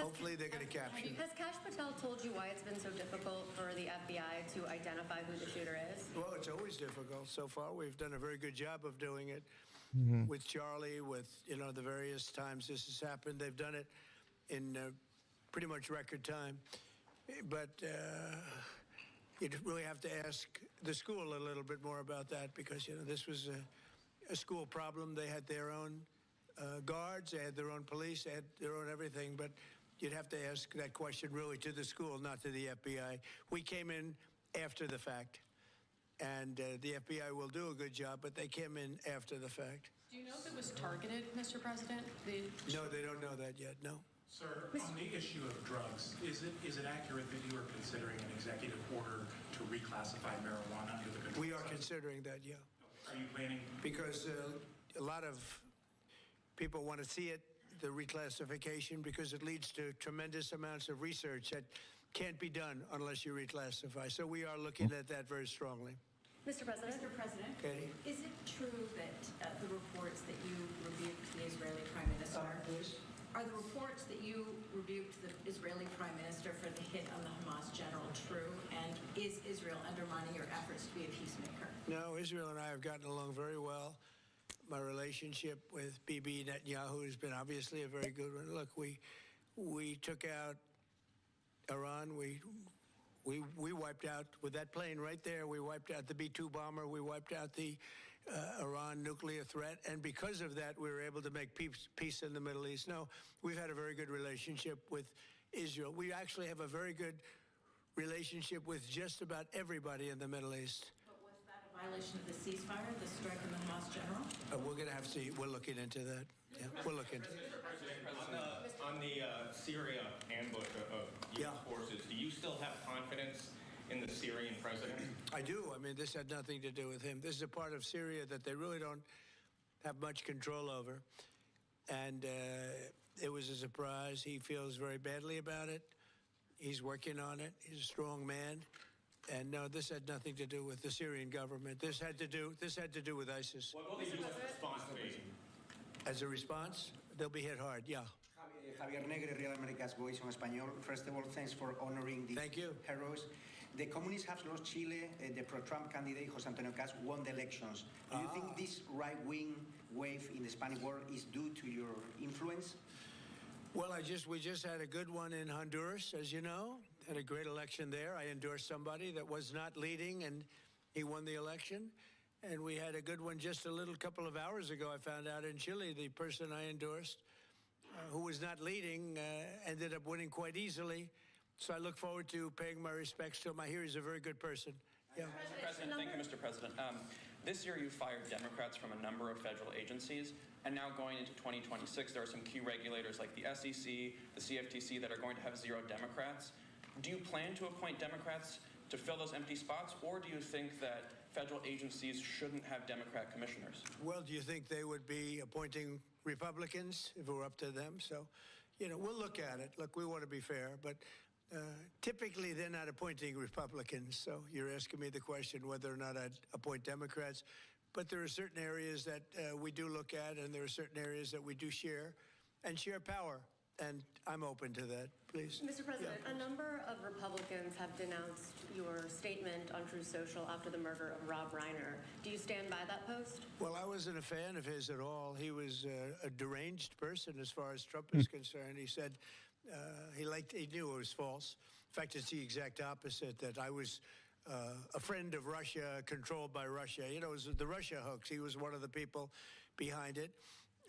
Hopefully, they're going to capture it. Has Kash Patel told you why it's been so difficult for the FBI to identify who the shooter is? Well, it's always difficult. So far, we've done a very good job of doing it. With Charlie, with the various times this has happened, they've done it in pretty much record time. But you really have to ask the school a little bit more about that, because this was a school problem. They had their own guards, they had their own police, they had their own everything. But you'd have to ask that question really to the school, not to the FBI. We came in after the fact. And the FBI will do a good job, but they came in after the fact. Do you know if it was targeted, Mr. President? No, they don't know that yet, no. Sir, on the issue of drugs, is it accurate that you are considering an executive order to reclassify marijuana under the control? We are considering that, yeah. Are you planning? Because a lot of people want to see it, the reclassification, because it leads to tremendous amounts of research that can't be done unless you reclassify. So we are looking at that very strongly. Mr. President? Mr. President, Katie? is it true that the reports that you rebuked the Israeli Prime Minister, are the reports that you rebuked the Israeli Prime Minister for the hit on the Hamas general true? And is Israel undermining your efforts to be a peacemaker? No, Israel and I have gotten along very well. My relationship with Bibi Netanyahu has been obviously a very good one. Look, we took out Iran. We wiped out, with that plane right there, we wiped out the B-2 bomber, we wiped out the Iran nuclear threat, and because of that, we were able to make peace in the Middle East. No, we've had a very good relationship with Israel. We actually have a very good relationship with just about everybody in the Middle East. But was that a violation of the ceasefire, the strike on the Hamas general? We're going to have to see. We're looking into that. Yeah, we're looking into it. On the Syria ambush of U.S. forces, do you still have confidence in the Syrian president? I do. I mean, this had nothing to do with him. This is a part of Syria that they really don't have much control over. And it was a surprise. He feels very badly about it. He's working on it. He's a strong man. And no, this had nothing to do with the Syrian government. This had to do with ISIS. What will the U.S. response be? As a response, they'll be hit hard. Yeah. Javier Negre, Real America's Voice en español. First of all, thanks for honoring these heroes. The communists have lost Chile. The pro-Trump candidate, José Antonio Caz, won the elections. Do you think this right-wing wave in the Spanish world is due to your influence? Well, we just had a good one in Honduras, as you know. Had a great election there. I endorsed somebody that was not leading, and he won the election. And we had a good one just a couple of hours ago. I found out in Chile, the person I endorsed, who was not leading, ended up winning quite easily. So I look forward to paying my respects to him. I hear he's a very good person. Yeah. Mr. President, thank you, Mr. President. This year you fired Democrats from a number of federal agencies, and now going into 2026, there are some key regulators like the SEC, the CFTC that are going to have zero Democrats. Do you plan to appoint Democrats to fill those empty spots, or do you think that federal agencies shouldn't have Democrat commissioners? Well, do you think they would be appointing Republicans if it were up to them? So, we'll look at it. Look, we want to be fair, but typically they're not appointing Republicans. So you're asking me the question whether or not I'd appoint Democrats. But there are certain areas that we do look at, and there are certain areas that we do share power. And I'm open to that, please. Mr. President, a number of Republicans have denounced your statement on Truth Social after the murder of Rob Reiner. Do you stand by that post? Well, I wasn't a fan of his at all. He was a deranged person as far as Trump is concerned. He said he knew it was false. In fact, it's the exact opposite, that I was a friend of Russia, controlled by Russia. It was the Russia hoax. He was one of the people behind it.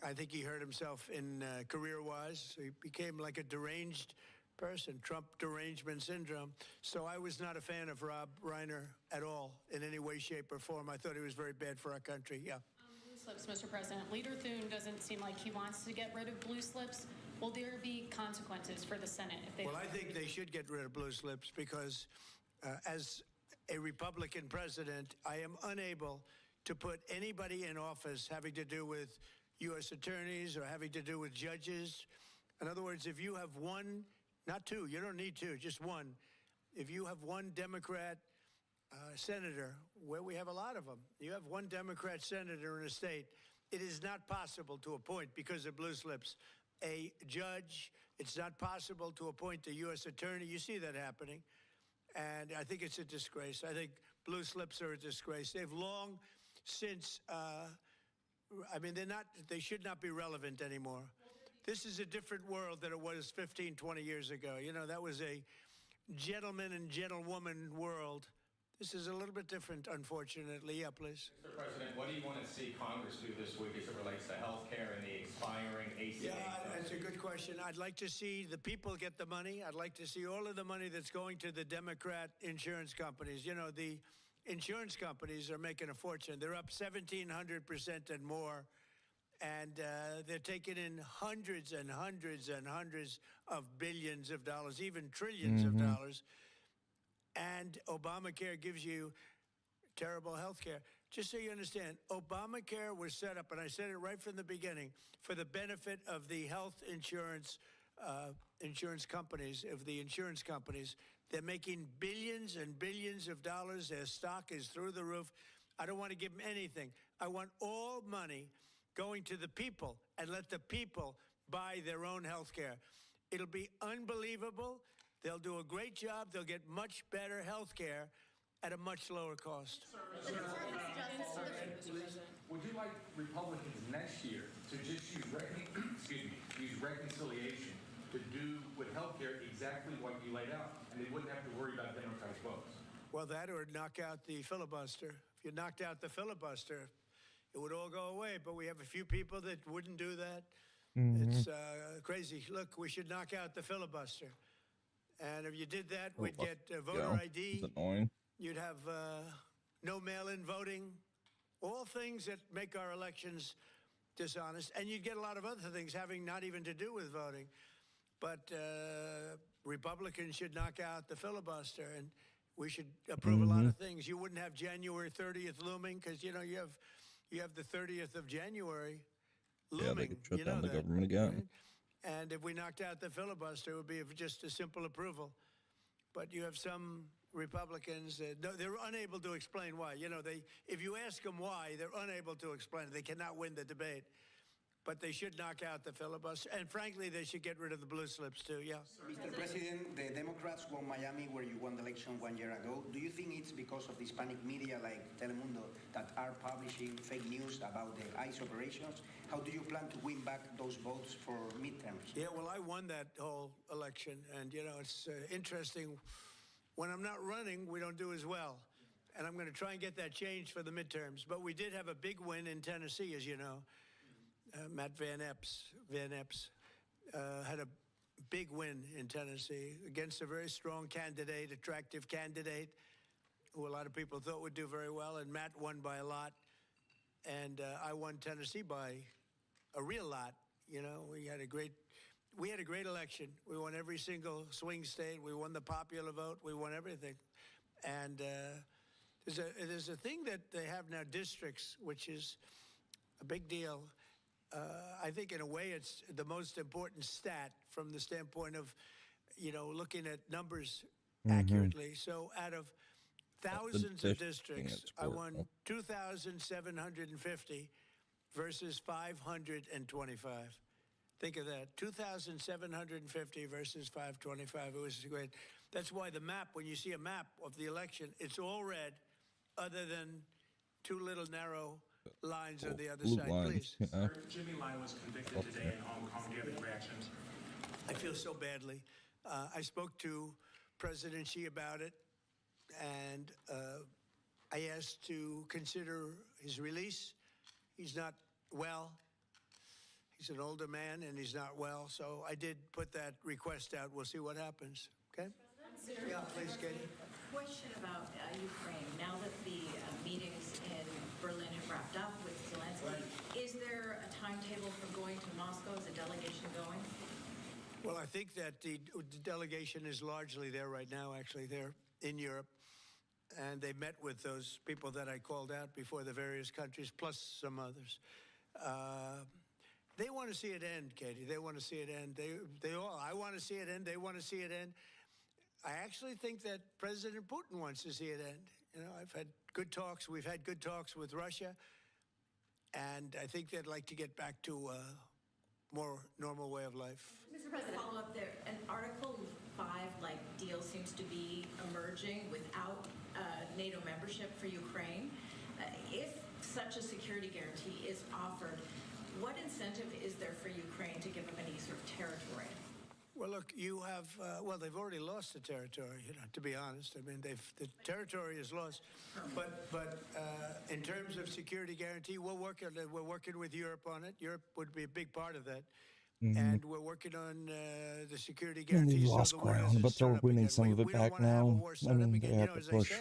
I think he hurt himself in career-wise. He became like a deranged person, Trump derangement syndrome. So I was not a fan of Rob Reiner at all in any way, shape, or form. I thought he was very bad for our country. Yeah. Blue slips, Mr. President. Leader Thune doesn't seem like he wants to get rid of blue slips. Will there be consequences for the Senate if they? Well, I think they should get rid of blue slips because as a Republican president, I am unable to put anybody in office having to do with U.S. attorneys or having to do with judges. In other words, if you have one, not two, you don't need two, just one. If you have one Democrat senator, where we have a lot of them, you have one Democrat senator in a state, it is not possible to appoint, because of blue slips, a judge. It's not possible to appoint a U.S. attorney. You see that happening. And I think it's a disgrace. I think blue slips are a disgrace. They've long since they should not be relevant anymore. This is a different world than it was 15, 20 years ago. That was a gentleman and gentlewoman world. This is a little bit different, unfortunately. Yeah, please. Mr. President, what do you want to see Congress do this week as it relates to health care and the expiring ACA? Yeah, that's a good question. I'd like to see the people get the money. I'd like to see all of the money that's going to the Democrat insurance companies. The insurance companies are making a fortune. They're up 1,700% and more. And they're taking in hundreds and hundreds and hundreds of billions of dollars, even trillions of dollars. And Obamacare gives you terrible health care. Just so you understand, Obamacare was set up, and I said it right from the beginning, for the benefit of the health insurance companies, They're making billions and billions of dollars. Their stock is through the roof. I don't want to give them anything. I want all money going to the people and let the people buy their own health care. It'll be unbelievable. They'll do a great job. They'll get much better health care at a much lower cost. Would you like Republicans next year to just use reconciliation to do with health care exactly what you laid out, and they wouldn't have to worry about Democratic votes? Well, that or knock out the filibuster. If you knocked out the filibuster, it would all go away. But we have a few people that wouldn't do that. It's crazy. Look, we should knock out the filibuster. And if you did that, we'd get voter ID. It's annoying. You'd have no mail-in voting, all things that make our elections dishonest. And you'd get a lot of other things having not even to do with voting. But Republicans should knock out the filibuster, and we should approve a lot of things. You wouldn't have January 30th looming because, you have the 30th of January looming. Yeah, they could shut down the government again. Right? And if we knocked out the filibuster, it would be just a simple approval. But you have some Republicans, they're unable to explain why. If you ask them why, they're unable to explain it. They cannot win the debate. but they should knock out the filibuster. And frankly, they should get rid of the blue slips too, yeah. Mr. President, the Democrats won Miami, where you won the election 1 year ago. Do you think it's because of the Hispanic media like Telemundo that are publishing fake news about the ICE operations? How do you plan to win back those votes for midterms? Yeah, well, I won that whole election, and it's interesting. When I'm not running, we don't do as well. And I'm going to try and get that changed for the midterms. But we did have a big win in Tennessee, as you know. Matt Van Epps had a big win in Tennessee against a very strong candidate, attractive candidate, who a lot of people thought would do very well. And Matt won by a lot. And I won Tennessee by a real lot. We had a great election. We won every single swing state. We won the popular vote. We won everything. And there's a thing that they have now, districts, which is a big deal. I think in a way it's the most important stat from the standpoint of, looking at numbers accurately. So out of thousands of districts, I won 2,750 versus 525. Think of that, 2,750 versus 525. It was great. That's why the map, when you see a map of the election, it's all red, other than two little narrow lines on the other Blue side, lines, please. Sir, Jimmy Lai was convicted today in Hong Kong. Do you have any reactions? I feel so badly. I spoke to President Xi about it, and I asked to consider his release. He's not well. He's an older man, and he's not well. So I did put that request out. We'll see what happens. Okay? Yeah, please, Katie. Question about Ukraine. Now that the meetings in Berlin have wrapped up with Zelensky, is there a timetable for going to Moscow? Is a delegation going? Well, I think that the delegation is largely there right now, actually. They're in Europe, and they met with those people that I called out before, the various countries, plus some others. They want to see it end, Katie. They want to see it end. They all. I want to see it end. They want to see it end. I actually think that President Putin wants to see it end. I've had good talks. We've had good talks with Russia, and I think they'd like to get back to a more normal way of life. Mr. President, follow up there. An Article 5 deal seems to be emerging without NATO membership for Ukraine. If such a security guarantee is offered, what incentive is there for Ukraine to give up any sort of territory? Well, look, you have, they've already lost the territory, to be honest. I mean, the territory is lost. But in terms of security guarantee, we're working with Europe on it. Europe would be a big part of that. And we're working on the security guarantee. They lost ground, but they're winning some of it back now. I mean, they have to push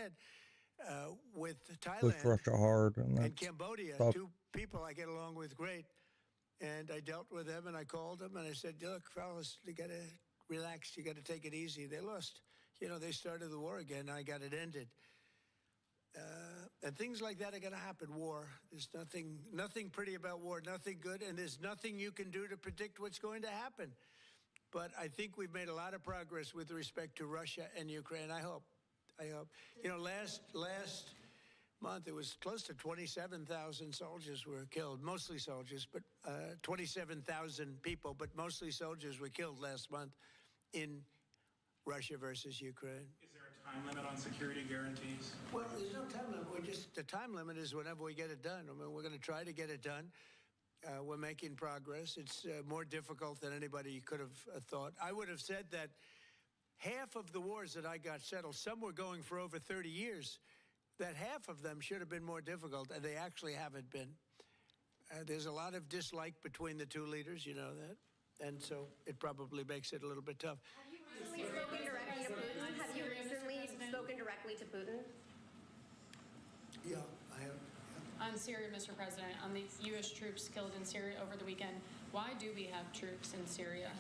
with Thailand Russia hard and Cambodia, tough. two people I get along with great. And I dealt with them, and I called them, and I said, look, fellas, you got to relax. You got to take it easy. They lost. They started the war again, and I got it ended. And things like that are going to happen, war. There's nothing pretty about war, nothing good, and there's nothing you can do to predict what's going to happen. But I think we've made a lot of progress with respect to Russia and Ukraine, I hope. Last month, it was close to 27,000 soldiers were killed, mostly soldiers, but 27,000 people, but mostly soldiers were killed last month in Russia versus Ukraine. Is there a time limit on security guarantees? Well, there's no time limit. The time limit is whenever we get it done. I mean, we're going to try to get it done. We're making progress. It's more difficult than anybody could have thought. I would have said that half of the wars that I got settled, some were going for over 30 years, that half of them should have been more difficult, and they actually haven't been. There's a lot of dislike between the two leaders, you know that, and so it probably makes it a little bit tough. Have you spoken directly to Putin? Have you recently spoken directly to Putin? Yeah, I have. On Syria, Mr. President, on the U.S. troops killed in Syria over the weekend, why do we have troops in Syria?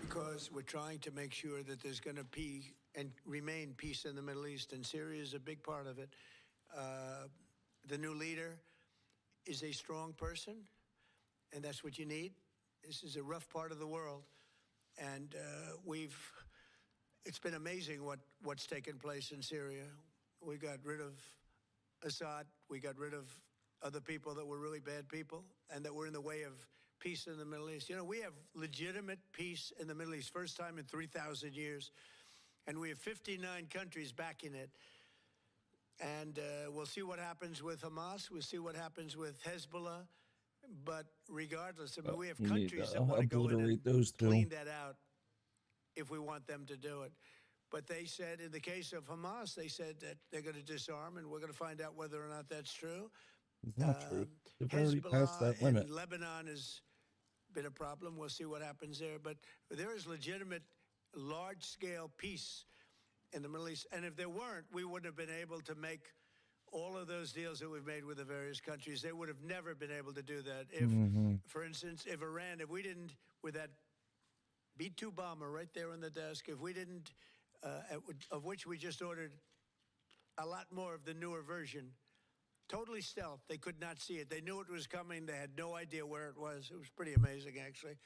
Because we're trying to make sure that there's going to be and remain peace in the Middle East, and Syria is a big part of it. The new leader is a strong person, and that's what you need. This is a rough part of the world, and it's been amazing what's taken place in Syria. We got rid of Assad, we got rid of other people that were really bad people and that were in the way of peace in the Middle East. You know, we have legitimate peace in the Middle East, first time in 3,000 years, and we have 59 countries backing it. And we'll see what happens with Hamas. We'll see what happens with Hezbollah. But regardless, I mean, we have You need countries to that want to go in and obliterate those two. clean that out if we want them to do it. But they said, in the case of Hamas, they said that they're going to disarm, and we're going to find out whether or not that's true. It's not true. They've already passed that in limit. Lebanon has been a problem. We'll see what happens there. But there is legitimate, large-scale peace in the Middle East. And if there weren't, we wouldn't have been able to make all of those deals that we've made with the various countries. They would have never been able to do that. If, for instance, if Iran, if we didn't, with that B-2 bomber right there on the desk, if we didn't, of which we just ordered a lot more of the newer version, totally stealth. They could not see it. They knew it was coming. They had no idea where it was. It was pretty amazing, actually.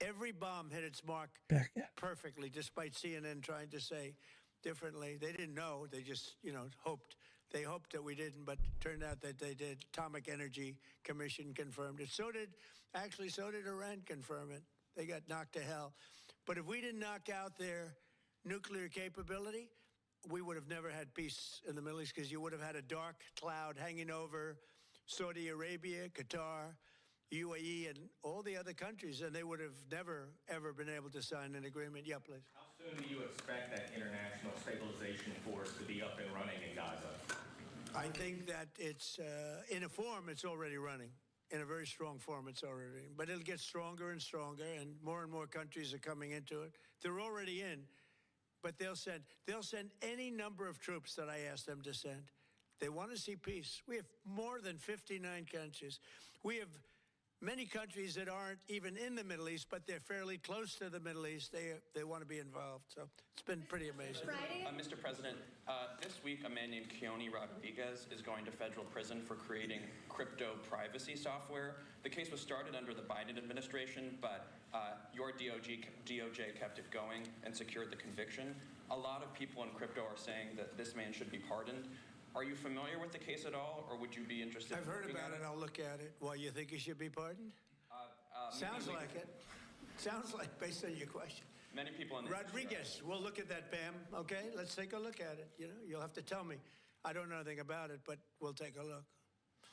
Every bomb hit its mark perfectly, despite CNN trying to say differently. They didn't know. They just, hoped. They hoped that we didn't, but it turned out that they did. Atomic Energy Commission confirmed it. So did Iran confirm it. They got knocked to hell. But if we didn't knock out their nuclear capability, we would have never had peace in the Middle East, because you would have had a dark cloud hanging over Saudi Arabia, Qatar, UAE, and all the other countries, and they would have never, ever been able to sign an agreement. Yeah, please. How soon do you expect that international stabilization force to be up and running in Gaza? I think that it's, in a form, it's already running. In a very strong form, it's already. But it'll get stronger and stronger, and more countries are coming into it. They're already in, but they'll send any number of troops that I ask them to send. They want to see peace. We have more than 59 countries. We have many countries that aren't even in the Middle East, but they're fairly close to the Middle East. They want to be involved. So it's been pretty amazing. Mr. President, this week a man named Keone Rodriguez is going to federal prison for creating crypto privacy software. The case was started under the Biden administration, but your DOJ kept it going and secured the conviction. A lot of people in crypto are saying that this man should be pardoned. Are you familiar with the case at all, or would you be interested I've in heard looking about at it. I'll look at it. Why, you think he should be pardoned? Sounds like it. Sounds like, based on your question. Many people in the Rodriguez, we'll look at that, Pam. Okay, let's take a look at it. You'll have to tell me. I don't know anything about it, but we'll take a look.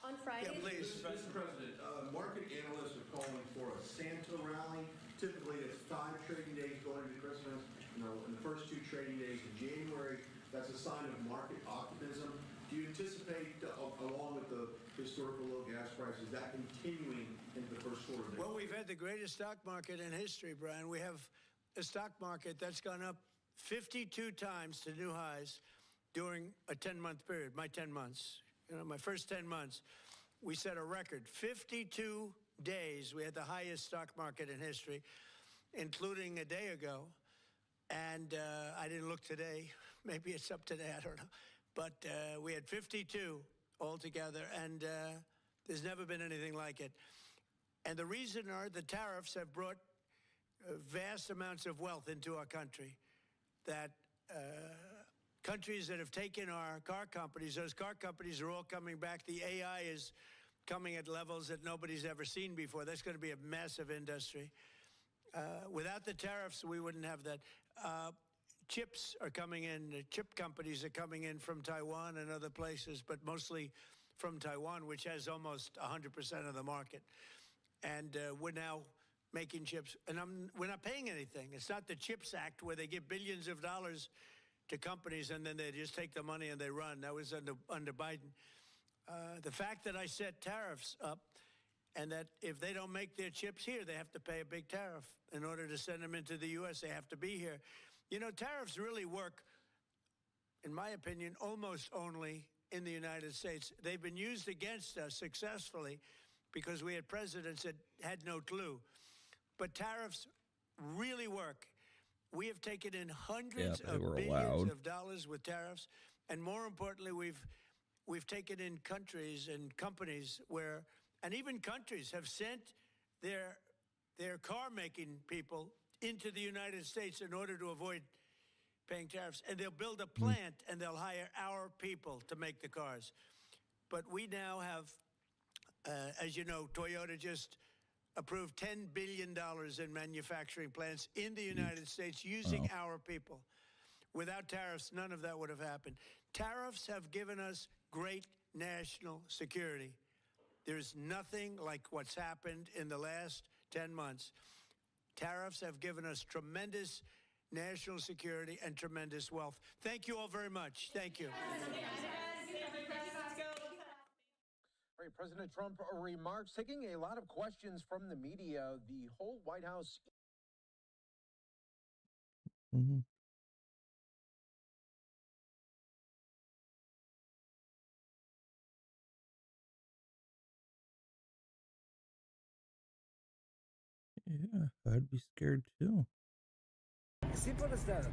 On Friday, Yeah, please. Mr. President, market analysts are calling for a Santa rally. Typically, it's 5 trading days going into Christmas. In the first 2 trading days in January, that's a sign of market optimism. Do you anticipate, along with the historical low gas prices, that continuing into the first quarter? Well, we've had the greatest stock market in history, Brian. We have a stock market that's gone up 52 times to new highs during a 10-month period, my 10 months. My first 10 months, we set a record. 52 days, we had the highest stock market in history, including a day ago. And I didn't look today. Maybe it's up today, I don't know. But we had 52 altogether, and there's never been anything like it. And the reason are the tariffs have brought vast amounts of wealth into our country. That countries that have taken our car companies, those car companies are all coming back. The AI is coming at levels that nobody's ever seen before. That's going to be a massive industry. Without the tariffs, we wouldn't have that. Chips are coming in. The chip companies are coming in from Taiwan and other places, but mostly from Taiwan, which has almost 100% of the market. And we're now making chips, and we're not paying anything. It's not the CHIPS Act where they give billions of dollars to companies and then they just take the money and they run. That was under Biden. The fact that I set tariffs up, and that if they don't make their chips here, they have to pay a big tariff. In order to send them into the U.S., they have to be here. Tariffs really work, in my opinion, almost only in the United States. They've been used against us successfully because we had presidents that had no clue. But tariffs really work. We have taken in hundreds of billions of dollars with tariffs. And more importantly, we've taken in countries and companies where, and even countries have sent their car-making people into the United States in order to avoid paying tariffs. And they'll build a plant and they'll hire our people to make the cars. But we now have, as you know, Toyota just approved $10 billion in manufacturing plants in the United States using our people. Without tariffs, none of that would have happened. Tariffs have given us great national security. There's nothing like what's happened in the last 10 months. Tariffs have given us tremendous national security and tremendous wealth. Thank you all very much. Thank you. All right, President Trump remarks, taking a lot of questions from the media. The whole White House. Yeah, I'd be scared too. Simple as that.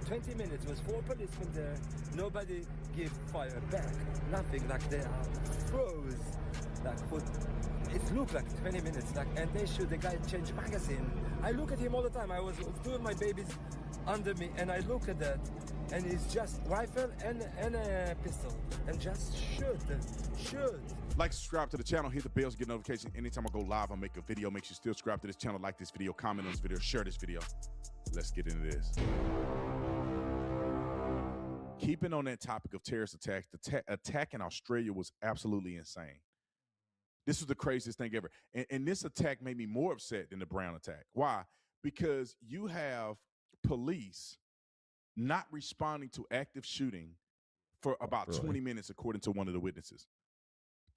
20 minutes was 4 policemen there. Nobody gave fire back. Nothing, like they are froze. like it looked like 20 minutes, like, and they shoot the guy change magazine. I look at him all the time. I was doing my babies under me, and I look at that, and it's just rifle and a pistol, and just shoot. Like, subscribe to the channel, hit the bells, get notifications. Anytime I go live, I make a video. Make sure you still subscribe to this channel, like this video, comment on this video, share this video. Let's get into this. Keeping on that topic of terrorist attacks, the attack in Australia was absolutely insane. This was the craziest thing ever. And this attack made me more upset than the Brown attack. Why? Because you have police not responding to active shooting for about 20 minutes, according to one of the witnesses.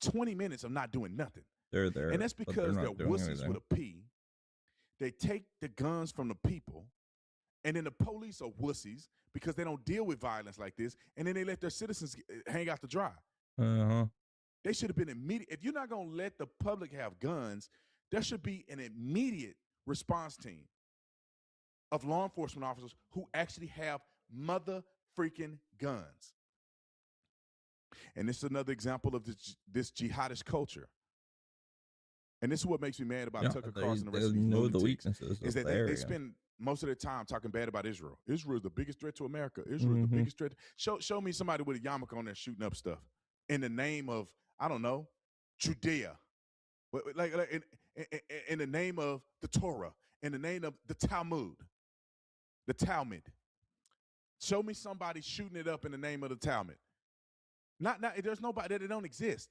20 minutes of not doing nothing. They're there. And that's because they're wussies anything. with a P. They take the guns from the people, and then the police are wussies because they don't deal with violence like this, and then they let their citizens hang out to dry. They should have been immediate. If you're not going to let the public have guns, there should be an immediate response team of law enforcement officers who actually have mother freaking guns. And this is another example of this jihadist culture. And this is what makes me mad about Tucker Carlson and the rest of these know the lunatics, weaknesses is of that the area. they spend most of their time talking bad about Israel. Israel is the biggest threat to America. Israel is the biggest threat. Show me somebody with a yarmulke on there shooting up stuff in the name of, I don't know, Judea, like in the name of the Torah, in the name of the Talmud. Show me somebody shooting it up in the name of the Talmud. Not there's nobody, that don't exist.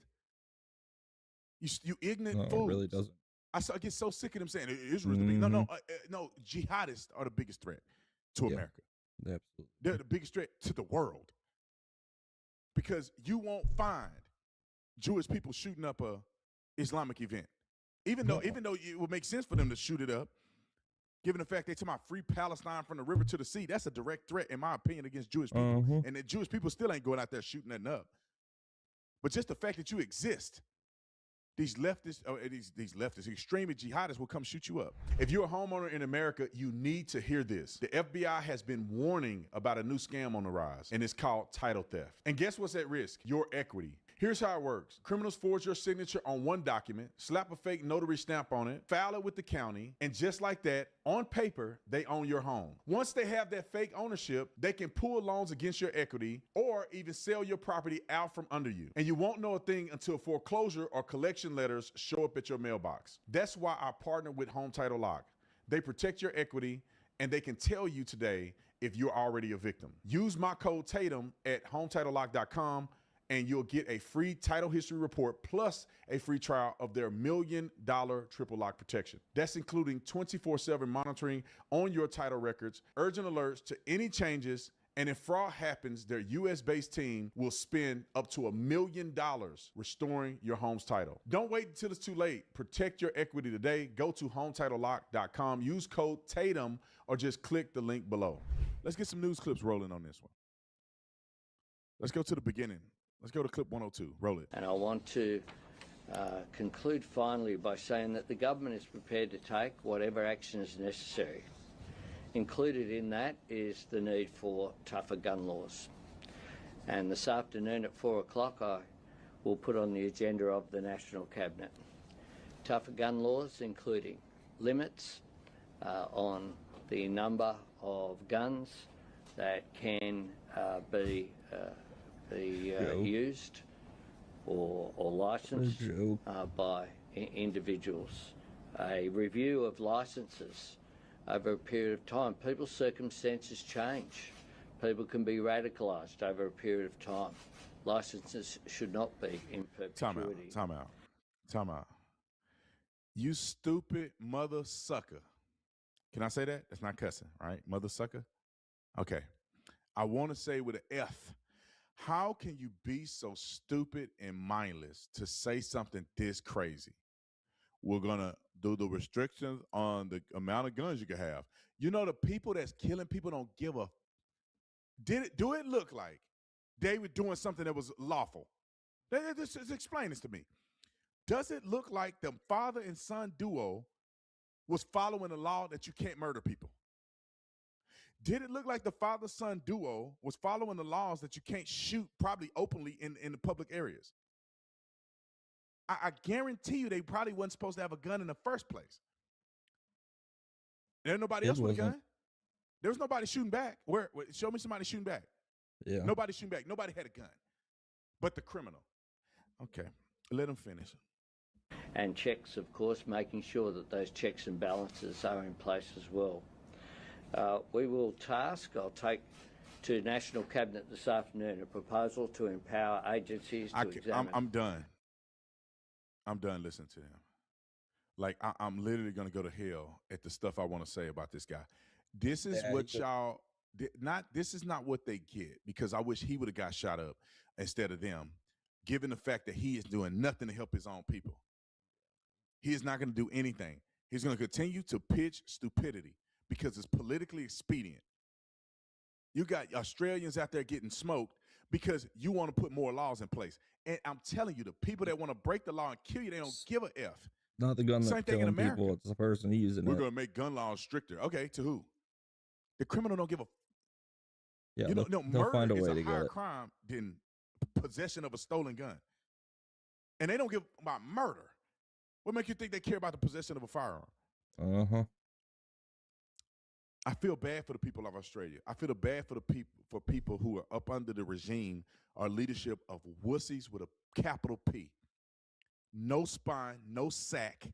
You ignorant fools. It really doesn't. I get so sick of them saying Israel's the big. No, jihadists are the biggest threat to America. Absolutely. They're the biggest threat to the world. Because you won't find Jewish people shooting up a Islamic event. Even though it would make sense for them to shoot it up, given the fact they talk about free Palestine from the river to the sea, that's a direct threat, in my opinion, against Jewish people. And the Jewish people still ain't going out there shooting nothing up. But just the fact that you exist, these leftists, these extremist jihadists will come shoot you up. If you're a homeowner in America, you need to hear this. The FBI has been warning about a new scam on the rise, and it's called title theft. And guess what's at risk? Your equity. Here's how it works. Criminals forge your signature on one document, slap a fake notary stamp on it, file it with the county, and just like that, on paper, they own your home. Once they have that fake ownership, they can pull loans against your equity or even sell your property out from under you. And you won't know a thing until foreclosure or collection letters show up at your mailbox. That's why I partner with Home Title Lock. They protect your equity, and they can tell you today if you're already a victim. Use my code Tatum at HometitleLock.com, and you'll get a free title history report plus a free trial of their $1 million triple lock protection. That's including 24/7 monitoring on your title records, urgent alerts to any changes, and if fraud happens, their US-based team will spend up to $1 million restoring your home's title. Don't wait until it's too late. Protect your equity today. Go to HometitleLock.com, use code Tatum, or just click the link below. Let's get some news clips rolling on this one. Let's go to the beginning. Let's go to clip 102. Roll it. And I want to conclude finally by saying that the government is prepared to take whatever action is necessary. Included in that is the need for tougher gun laws. And this afternoon at 4 o'clock, I will put on the agenda of the National Cabinet tougher gun laws, including limits on the number of guns that can be used or licensed by individuals. A review of licenses over a period of time. People's circumstances change. People can be radicalised over a period of time. Licenses should not be in perpetuity. Time out. You stupid mother sucker. Can I say that? That's not cussing, right? Mother sucker? Okay. I want to say with an F. How can you be so stupid and mindless to say something this crazy? We're going to do the restrictions on the amount of guns you can have. You know, the people that's killing people don't give a... Do it look like they were doing something that was lawful? Just explain this to me. Does it look like the father and son duo was following the law that you can't murder people? Did it look like the father-son duo was following the laws that you can't shoot probably openly in the public areas? I guarantee you they probably wasn't supposed to have a gun in the first place. There's nobody else with a gun? There was nobody shooting back. Where show me somebody shooting back. Yeah. Nobody shooting back. Nobody had a gun. But the criminal. Okay. Let him finish. And checks, of course, making sure that those checks and balances are in place as well. We will I'll take to National Cabinet this afternoon a proposal to empower agencies to examine. I'm done. I'm done listening to him. Like, I'm literally going to go to hell at the stuff I want to say about this guy. This is what y'all, this is not what they get, because I wish he would have got shot up instead of them, given the fact that he is doing nothing to help his own people. He is not going to do anything. He's going to continue to pitch stupidity because it's politically expedient. You got Australians out there getting smoked because you want to put more laws in place. And I'm telling you, the people that want to break the law and kill you, they don't give a F. Not the gun Same that's thing in killing America. people, it's the person using We're it. going to make gun laws stricter. Okay, to who? The criminal don't give a. Yeah, You know, they'll murder find a is way a to get higher it. crime than possession of a stolen gun. And they don't give about murder. What makes you think they care about the possession of a firearm? Uh-huh. I feel bad for the people of Australia. I feel bad for the people who are up under the regime or leadership of wussies with a capital P. No spine, no sack.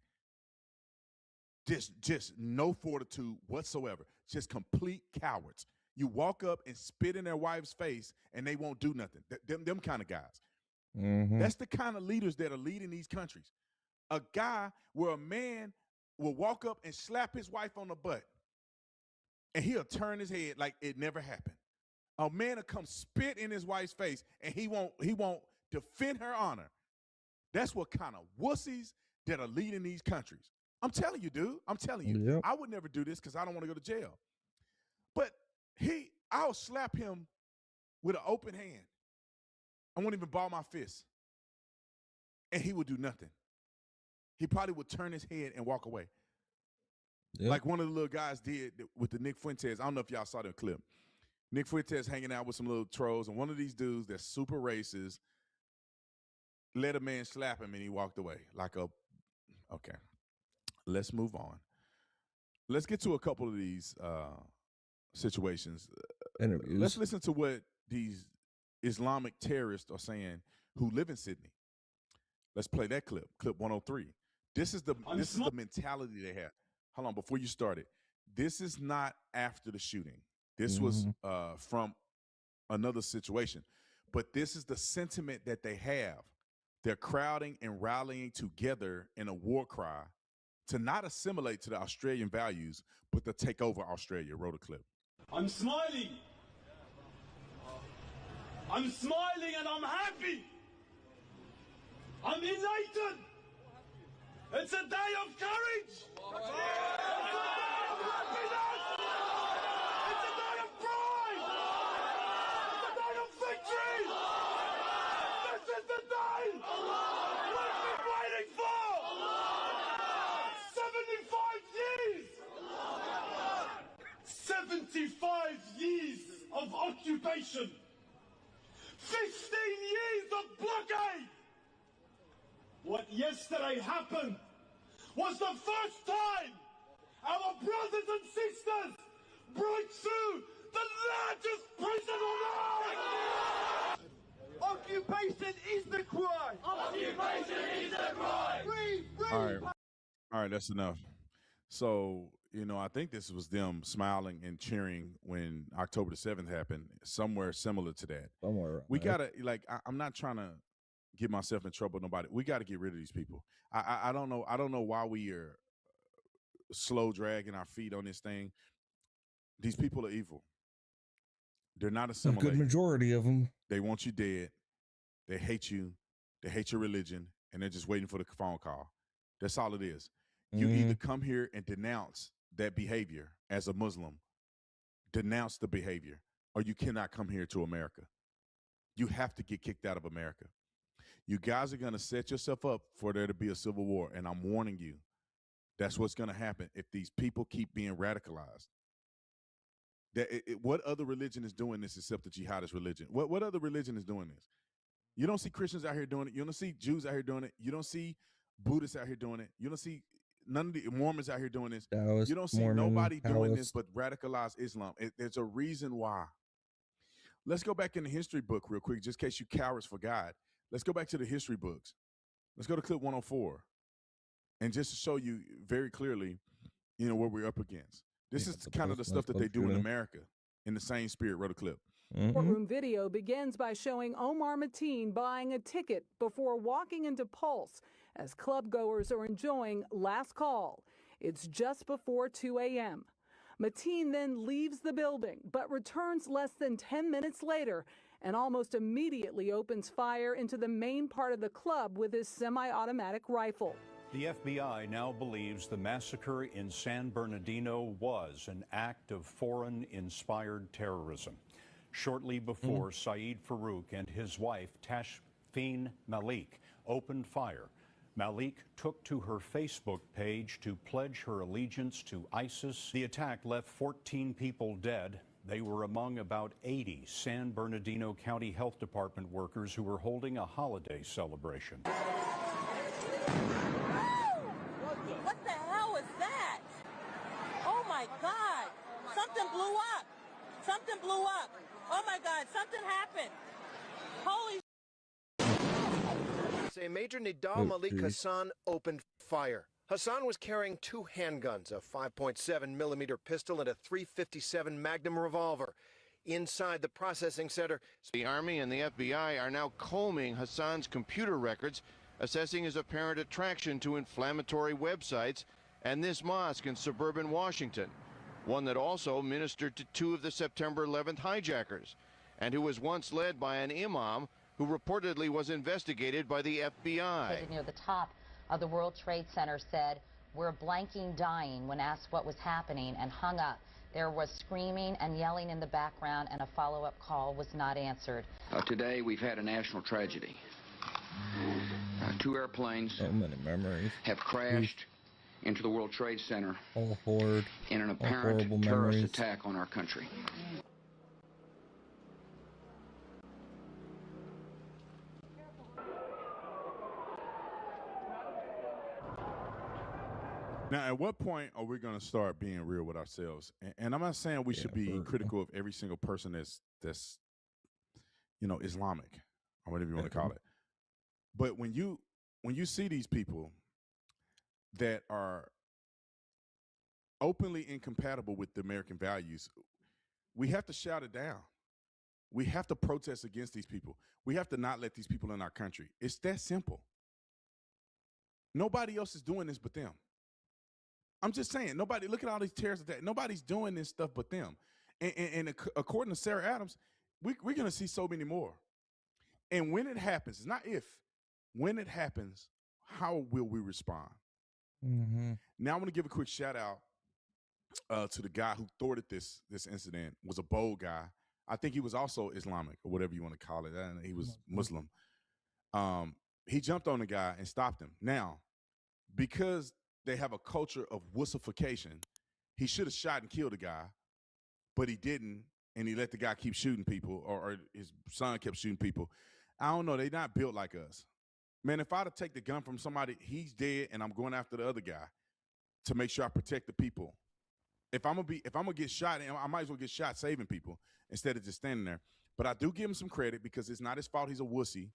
Just no fortitude whatsoever. Just complete cowards. You walk up and spit in their wife's face and they won't do nothing. Them kind of guys. Mm-hmm. That's the kind of leaders that are leading these countries. A guy where a man will walk up and slap his wife on the butt and he'll turn his head like it never happened. A man will come spit in his wife's face and he won't defend her honor. That's what kind of wussies that are leading these countries. I'm telling you, dude. I'm telling you. Yep. I would never do this because I don't want to go to jail. But I'll slap him with an open hand. I won't even ball my fist. And he would do nothing. He probably would turn his head and walk away. Yep. Like one of the little guys did with the Nick Fuentes. I don't know if y'all saw that clip. Nick Fuentes hanging out with some little trolls, and one of these dudes that's super racist let a man slap him and he walked away. Okay. Let's move on. Let's get to a couple of these situations. Interviews. Let's listen to what these Islamic terrorists are saying who live in Sydney. Let's play that clip 103. This is the mentality they have. Hold on, before you start it. This is not after the shooting. This was from another situation. But this is the sentiment that they have. They're crowding and rallying together in a war cry to not assimilate to the Australian values, but to take over Australia. Roll the clip. I'm smiling. I'm smiling and I'm happy. I'm elated. It's a day of courage. It's a day of happiness. It's a day of pride. It's a day of victory. This is the day we've been waiting for. 75 years of occupation. 15 years of blockade. What yesterday happened was the first time our brothers and sisters broke through the largest prison on earth. Occupation is the crime. Occupation is the crime. Free, free. All right, that's enough. So, I think this was them smiling and cheering when October the 7th happened, somewhere similar to that. Somewhere. We got to, I'm not trying to get myself in trouble with nobody. We got to get rid of these people. I don't know. I don't know why we are slow dragging our feet on this thing. These people are evil. They're not A assimilating. good majority of them. They want you dead. They hate you. They hate your religion. And they're just waiting for the phone call. That's all it is. You either come here and denounce that behavior as a Muslim, denounce the behavior, or you cannot come here to America. You have to get kicked out of America. You guys are going to set yourself up for there to be a civil war, and I'm warning you, that's what's going to happen if these people keep being radicalized. What other religion is doing this except the jihadist religion? What other religion is doing this? You don't see Christians out here doing it. You don't see Jews out here doing it. You don't see Buddhists out here doing it. You don't see none of the Mormons out here doing this. Taoist, You don't see Mormon, nobody doing this Taoist. but radicalized Islam. There's a reason why. Let's go back in the history book real quick, just in case you cowards forgot. Let's go back to the history books. Let's go to clip 104. And just to show you very clearly, what we're up against. This is kind of the stuff that they do in America in the same spirit. Roll the clip. Courtroom video begins by showing Omar Mateen buying a ticket before walking into Pulse as club goers are enjoying Last Call. It's just before 2 a.m. Mateen then leaves the building, but returns less than 10 minutes later and almost immediately opens fire into the main part of the club with his semi-automatic rifle. The FBI now believes the massacre in San Bernardino was an act of foreign-inspired terrorism. Shortly before Saeed Farouk and his wife, Tashfeen Malik, opened fire, Malik took to her Facebook page to pledge her allegiance to ISIS. The attack left 14 people dead. They were among about 80 San Bernardino County Health Department workers who were holding a holiday celebration. What the hell is that? Oh my God! Something blew up! Something blew up! Oh my God, something happened. Holy Say Major Nidal Malik Hassan opened fire. Hassan was carrying 2 handguns, a 5.7 millimeter pistol and a .357 Magnum revolver. Inside the processing center, the Army and the FBI are now combing Hassan's computer records, assessing his apparent attraction to inflammatory websites and this mosque in suburban Washington, one that also ministered to 2 of the September 11th hijackers, and who was once led by an imam who reportedly was investigated by the FBI. Near the top of the World Trade Center said, "We're blanking dying," when asked what was happening, and hung up. There was screaming and yelling in the background, and a follow-up call was not answered. Today we've had a national tragedy. 2 airplanes have crashed into the World Trade Center in an apparent terrorist attack on our country. Now, at what point are we going to start being real with ourselves? And I'm not saying we should be critical of every single person that's Islamic, or whatever you want to call it. But when you see these people that are openly incompatible with the American values, we have to shout it down. We have to protest against these people. We have to not let these people in our country. It's that simple. Nobody else is doing this but them. I'm just saying, nobody, look at all these terrorist attacks. Nobody's doing this stuff but them. And according to Sarah Adams, we're going to see so many more. And when it happens, it's not if, when it happens, how will we respond? Now I want to give a quick shout out to the guy who thwarted this incident. Was a bold guy. I think he was also Islamic, or whatever you want to call it. He was Muslim. He jumped on the guy and stopped him. Now, because they have a culture of wussification, he should have shot and killed the guy, but he didn't, and he let the guy keep shooting people, or his son kept shooting people. I don't know. They're not built like us. Man, if I'd have taken the gun from somebody, he's dead, and I'm going after the other guy to make sure I protect the people. If I'm gonna get shot, I might as well get shot saving people instead of just standing there. But I do give him some credit because it's not his fault he's a wussy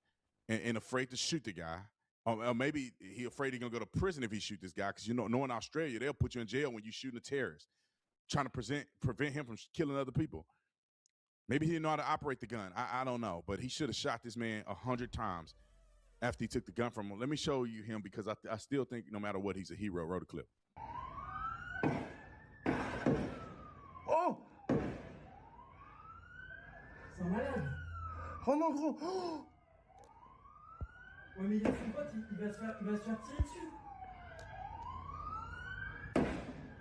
and afraid to shoot the guy. Or maybe he's afraid he's going to go to prison if he shoot this guy because, in Australia, they'll put you in jail when you're shooting a terrorist, trying to prevent him from killing other people. Maybe he didn't know how to operate the gun. I don't know. But he should have shot this man 100 times after he took the gun from him. Let me show you him because I still think no matter what, he's a hero. Roll the clip. Oh! C'est un malade. Oh non, gros. Oh! Ouais, mais il y a son pote, il va se faire tirer dessus.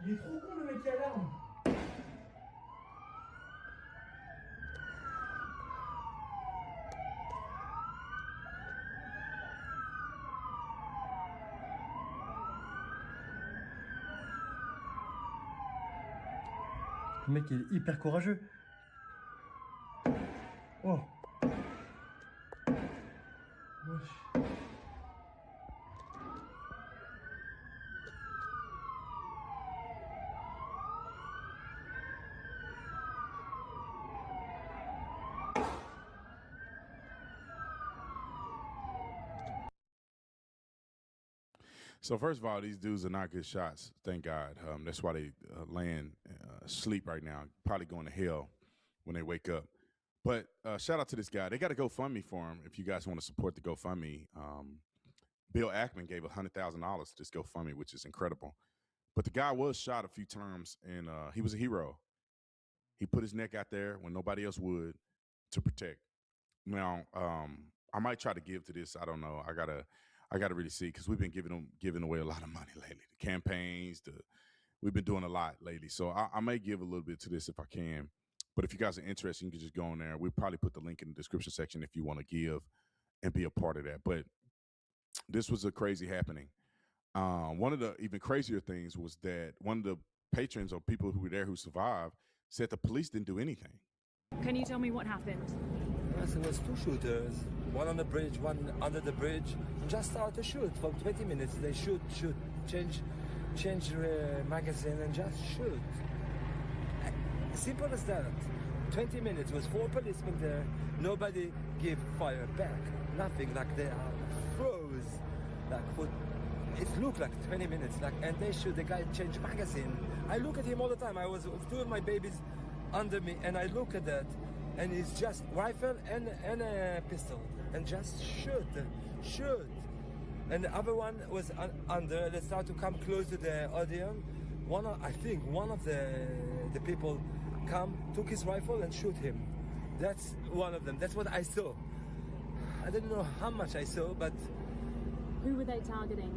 Il est trop con, le mec qui a l'arme. Le mec est hyper courageux. Oh. So first of all, these dudes are not good shots. Thank God. That's why they laying sleep right now. Probably going to hell when they wake up. But shout out to this guy. They got a GoFundMe for him. If you guys want to support the GoFundMe, Bill Ackman gave $100,000 to this GoFundMe, which is incredible. But the guy was shot a few times, and he was a hero. He put his neck out there when nobody else would to protect. Now, I might try to give to this. I don't know. I gotta really see, because we've been giving away a lot of money lately. The campaigns, we've been doing a lot lately. So I may give a little bit to this if I can. But if you guys are interested, you can just go on there. We'll probably put the link in the description section if you want to give and be a part of that. But this was a crazy happening. One of the even crazier things was that one of the patrons or people who were there who survived said the police didn't do anything. Can you tell me what happened? Yes, there was two shooters, one on the bridge, one under the bridge, and just started to shoot for 20 minutes. They shoot, change magazine and just shoot. Simple as that. 20 minutes was 4 policemen there. Nobody gave fire back. Nothing. Like they are froze. Like for it looked like 20 minutes. Like, and they shoot. The guy changed magazine. I look at him all the time. I was two of my babies under me, and I look at that, and it's just rifle and a pistol, and just shoot. And the other one was under. They start to come close to the audience. I think one of the people took his rifle and shoot him. That's one of them. That's what I saw. I didn't know how much I saw, but... Who were they targeting?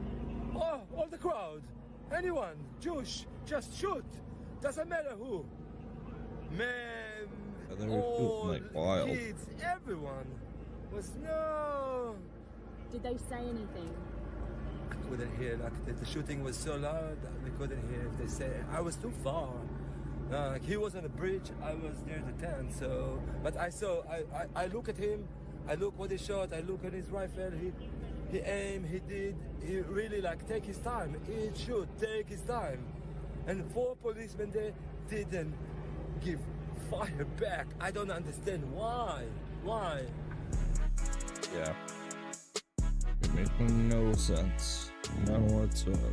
Oh, all the crowd. Anyone. Jewish. Just shoot. Doesn't matter who. Men, all kids, everyone. Was no... Did they say anything? I couldn't hear. Like the shooting was so loud, we couldn't hear if they say. I was too far. Like he was on the bridge, I was near the tent. So, but I saw. I look at him. I look what he shot. I look at his rifle. He aimed. He really like take his time. He should take his time. And 4 policemen there didn't give fire back. I don't understand why. Why? Yeah. It makes no sense. None whatsoever.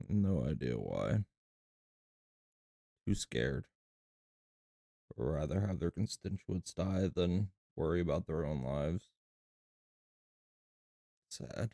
No idea why. Too scared. Or rather have their constituents die than worry about their own lives. Sad.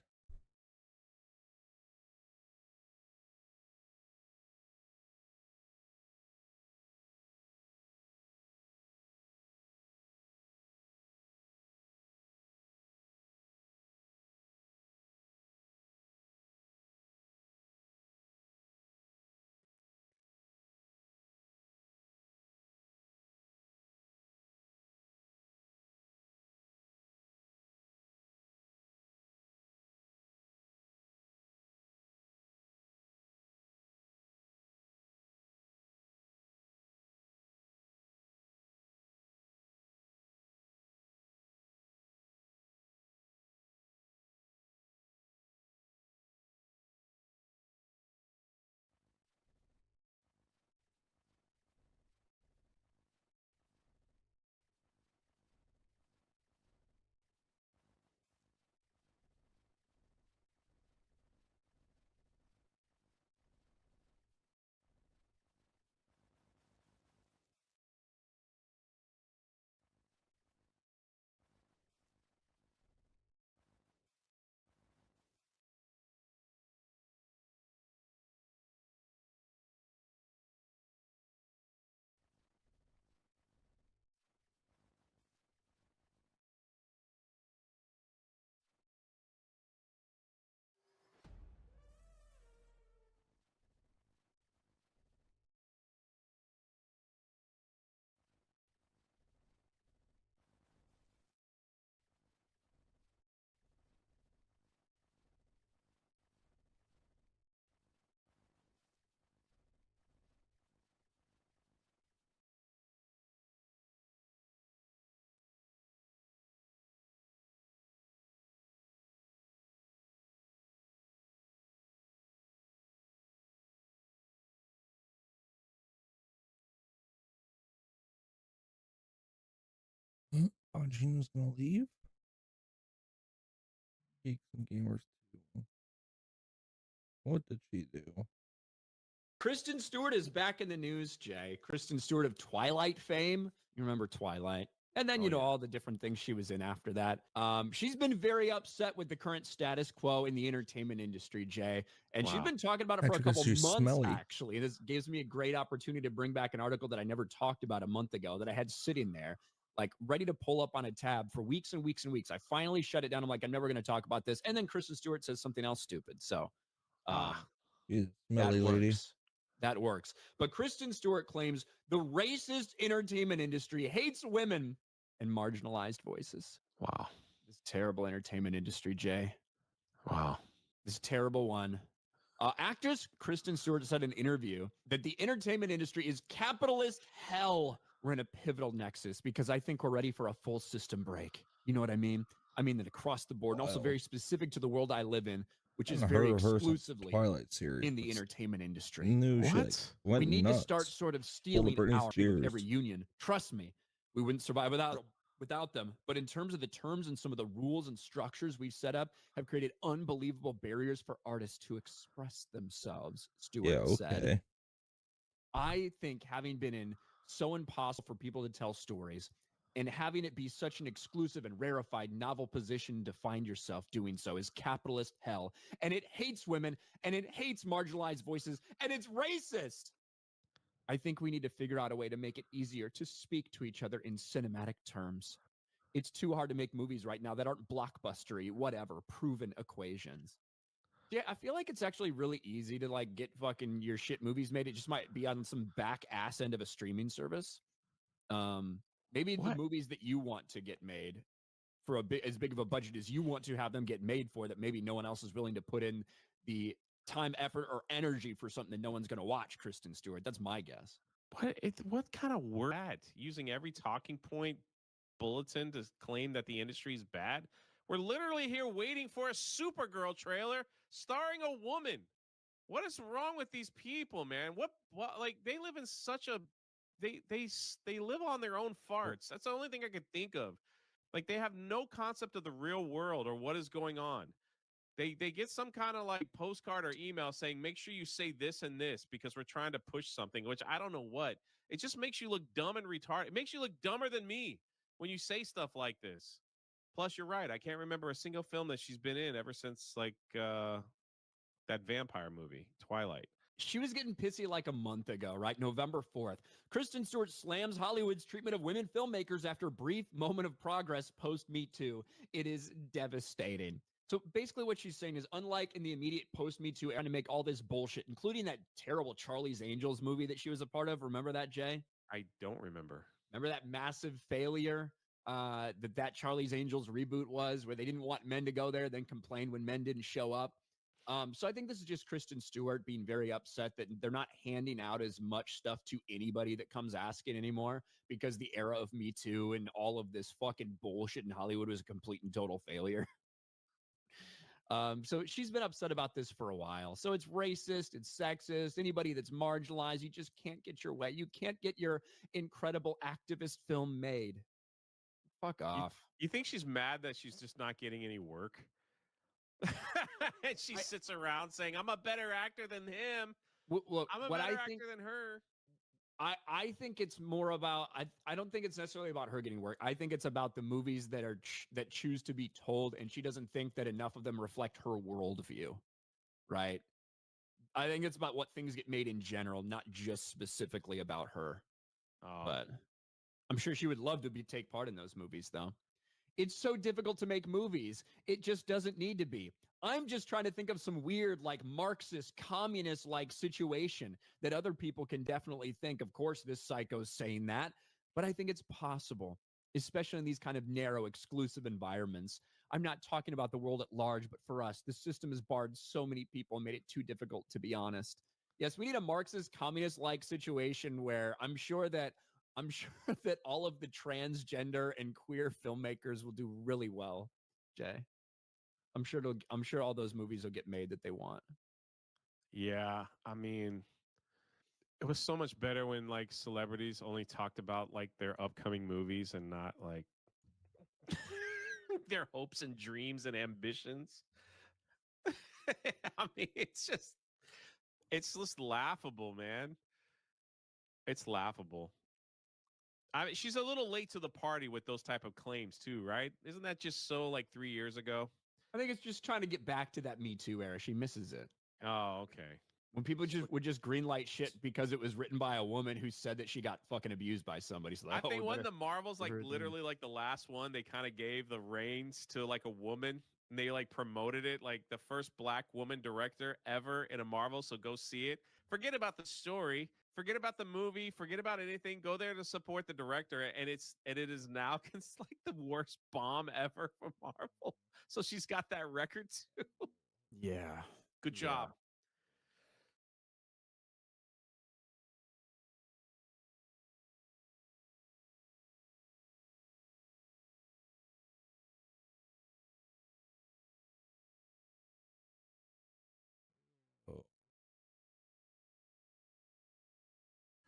Oh, Gina's gonna leave? Geeks and Gamers 2. What did she do? Kristen Stewart is back in the news, Jay. Kristen Stewart of Twilight fame. You remember Twilight. And then, all the different things she was in after that. She's been very upset with the current status quo in the entertainment industry, Jay. And she's been talking about it for a couple months, actually. And this gives me a great opportunity to bring back an article that I never talked about a month ago that I had sitting there, like ready to pull up on a tab for weeks and weeks and weeks. I finally shut it down. I'm like, I'm never going to talk about this. And then Kristen Stewart says something else stupid. So Smelly lady. That works. But Kristen Stewart claims the racist entertainment industry hates women and marginalized voices. Wow. This terrible entertainment industry, Jay. Wow. This terrible one. Actress Kristen Stewart said in an interview that the entertainment industry is capitalist hell. We're in a pivotal nexus because I think we're ready for a full system break. You know what I mean? I mean that across the board, and also very specific to the world I live in, which is very exclusively Twilight series in the entertainment industry. We need to start sort of stealing power from every union. Trust me, we wouldn't survive without them. But in terms of the terms and some of the rules and structures we've set up have created unbelievable barriers for artists to express themselves, Stewart said. I think having been in so impossible for people to tell stories and having it be such an exclusive and rarefied novel position to find yourself doing so is capitalist hell. And it hates women, and it hates marginalized voices, and it's racist. I think we need to figure out a way to make it easier to speak to each other in cinematic terms. It's too hard to make movies right now that aren't blockbustery, whatever, proven equations. Yeah, I feel like it's actually really easy to like get fucking your shit movies made. It just might be on some back ass end of a streaming service. Maybe the movies that you want to get made for as big of a budget as you want to have them get made for, that maybe no one else is willing to put in the time, effort, or energy for something that no one's going to watch, Kristen Stewart. That's my guess. What kind of word using every talking point bulletin to claim that the industry is bad? We're literally here waiting for a Supergirl trailer starring a woman. What is wrong with these people, man? What like they live in such a they live on their own farts. That's the only thing I could think of. Like they have no concept of the real world or what is going on. They get some kind of like postcard or email saying, make sure you say this and this because we're trying to push something, which I don't know what. It just makes you look dumb and retarded. It makes you look dumber than me when you say stuff like this. Plus, you're right. I can't remember a single film that she's been in ever since like that vampire movie, Twilight. She was getting pissy like a month ago, right? November 4th. Kristen Stewart slams Hollywood's treatment of women filmmakers after brief moment of progress post-Me Too. It is devastating. So basically what she's saying is, unlike in the immediate post-Me Too era to make all this bullshit, including that terrible Charlie's Angels movie that she was a part of. Remember that, Jay? I don't remember. Remember that massive failure that Charlie's Angels reboot was, where they didn't want men to go there, then complained when men didn't show up? So I think this is just Kristen Stewart being very upset that they're not handing out as much stuff to anybody that comes asking anymore, because the era of Me Too and all of this fucking bullshit in Hollywood was a complete and total failure. So she's been upset about this for a while. So it's racist, it's sexist. Anybody that's marginalized, you just can't get your way. You can't get your incredible activist film made. Fuck off. You think she's mad that she's just not getting any work? And she sits around saying, I'm a better actor than him. Look, I'm a better actor than her. I think it's more about, I don't think it's necessarily about her getting work. I think it's about the movies that are that choose to be told, and she doesn't think that enough of them reflect her worldview, right? I think it's about what things get made in general, not just specifically about her. But I'm sure she would love to take part in those movies, though. It's so difficult to make movies. It just doesn't need to be. I'm just trying to think of some weird, like Marxist, communist-like situation that other people can definitely think. Of course, this psycho's saying that, but I think it's possible, especially in these kind of narrow, exclusive environments. I'm not talking about the world at large, but for us, the system has barred so many people and made it too difficult, to be honest. Yes, we need a Marxist, communist-like situation where I'm sure that all of the transgender and queer filmmakers will do really well, Jay. I'm sure all those movies will get made that they want. Yeah, I mean, it was so much better when like celebrities only talked about like their upcoming movies and not like Their hopes and dreams and ambitions. I mean, it's just laughable, man. It's laughable. I mean, she's a little late to the party with those type of claims too, right? Isn't that just so like 3 years ago? I think it's just trying to get back to that Me Too era. She misses it. Oh, okay. When people would just greenlight shit because it was written by a woman who said that she got fucking abused by somebody. So like, I think when the Marvels, like better- literally like the last one, they kind of gave the reins to like a woman and they like promoted it, like the first Black woman director ever in a Marvel. So go see it. Forget about the story. Forget about the movie. Forget about anything. Go there to support the director. And it is now like the worst bomb ever for Marvel. So she's got that record too. Yeah. Good job.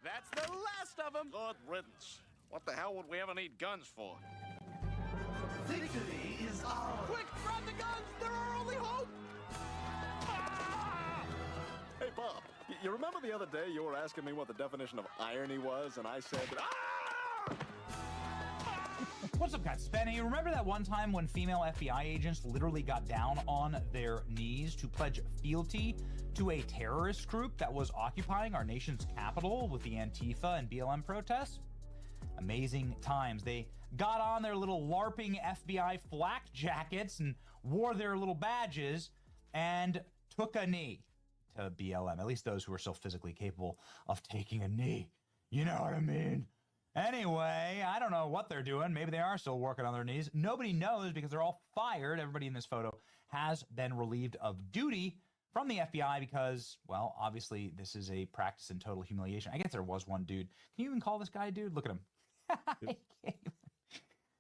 That's the last of them. Good riddance. What the hell would we ever need guns for? Victory is ours. Quick, grab the guns. They're our only hope. Hey, Bob, you remember the other day you were asking me what the definition of irony was, and I said, What's up, guys? Benny, remember that one time when female FBI agents literally got down on their knees to pledge fealty to a terrorist group that was occupying our nation's capital with the Antifa and BLM protests? Amazing times. They got on their little LARPing FBI flak jackets and wore their little badges and took a knee to BLM, at least those who are still physically capable of taking a knee. You know what I mean? Anyway, I don't know what they're doing. Maybe they are still working on their knees. Nobody knows because they're all fired. Everybody in this photo has been relieved of duty from the FBI because, well, obviously this is a practice in total humiliation. I guess there was one dude. Can you even call this guy a dude? Look at him.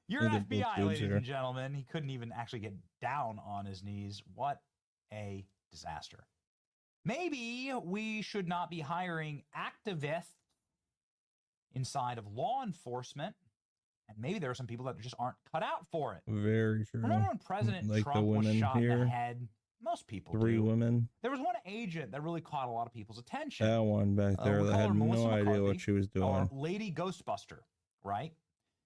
You're FBI, ladies and gentlemen. He couldn't even actually get down on his knees. What a disaster. Maybe we should not be hiring activists inside of law enforcement, and maybe there are some people that just aren't cut out for it. Very true. Remember when President Like Trump the was women shot in here? the head? Most people Three do. women. There was one agent that really caught a lot of people's attention. That one back there We'll that call had her Melissa no idea McCarthy, what she was or doing. Lady Ghostbuster, right?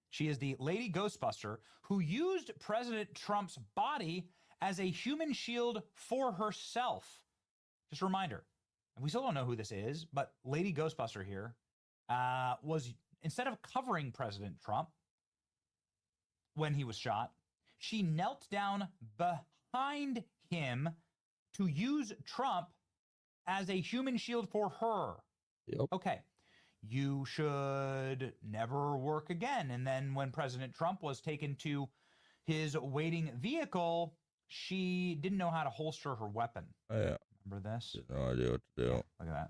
She is the Lady Ghostbuster who used President Trump's body as a human shield for herself. Just a reminder, and we still don't know who this is, but Lady Ghostbuster here was, instead of covering President Trump when he was shot, she knelt down behind him to use Trump as a human shield for her. Yep. Okay. You should never work again. And then when President Trump was taken to his waiting vehicle, she didn't know how to holster her weapon. Oh, yeah. Remember this? No idea what to do. Yeah, look at that.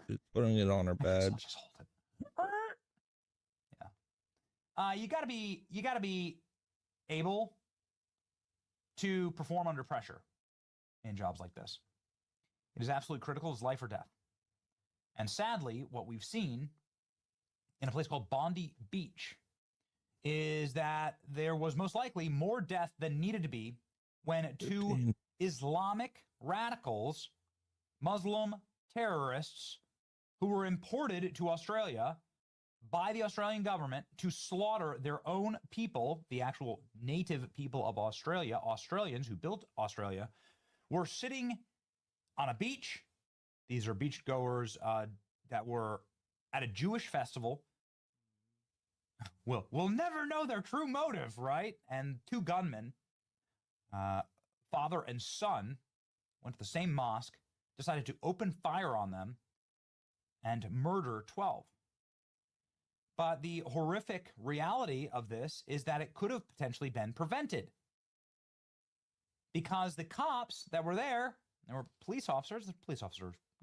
She's putting it on her badge. Just hold it. Yeah. You gotta be able to perform under pressure in jobs like this. It is absolutely critical. It's life or death. And sadly, what we've seen in a place called Bondi Beach is that there was most likely more death than needed to be when two Islamic radicals, Muslim terrorists, who were imported to Australia by the Australian government to slaughter their own people, the actual native people of Australia, Australians who built Australia, were sitting on a beach. These are beachgoers that were at a Jewish festival. We'll never know their true motive, right? And two gunmen, father and son, went to the same mosque, decided to open fire on them and murder 12. But the horrific reality of this is that it could have potentially been prevented. Because the cops that were there were police officers,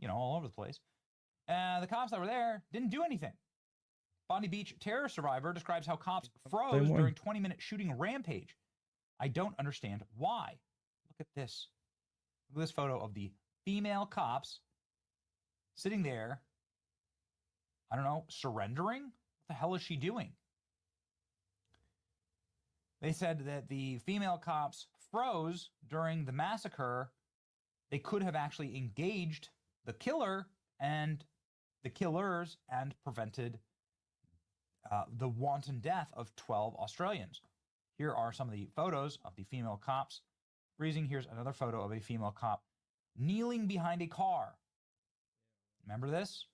all over the place. The cops that were there didn't do anything. Bondi Beach terror survivor describes how cops froze during 20-minute shooting rampage. I don't understand why. Look at this. Look at this photo of the female cops sitting there, I don't know, surrendering? What the hell is she doing? They said that the female cops froze during the massacre. They could have actually engaged the killer and the killers and prevented the wanton death of 12 Australians. Here are some of the photos of the female cops freezing. Here's another photo of a female cop kneeling behind a car. Remember this?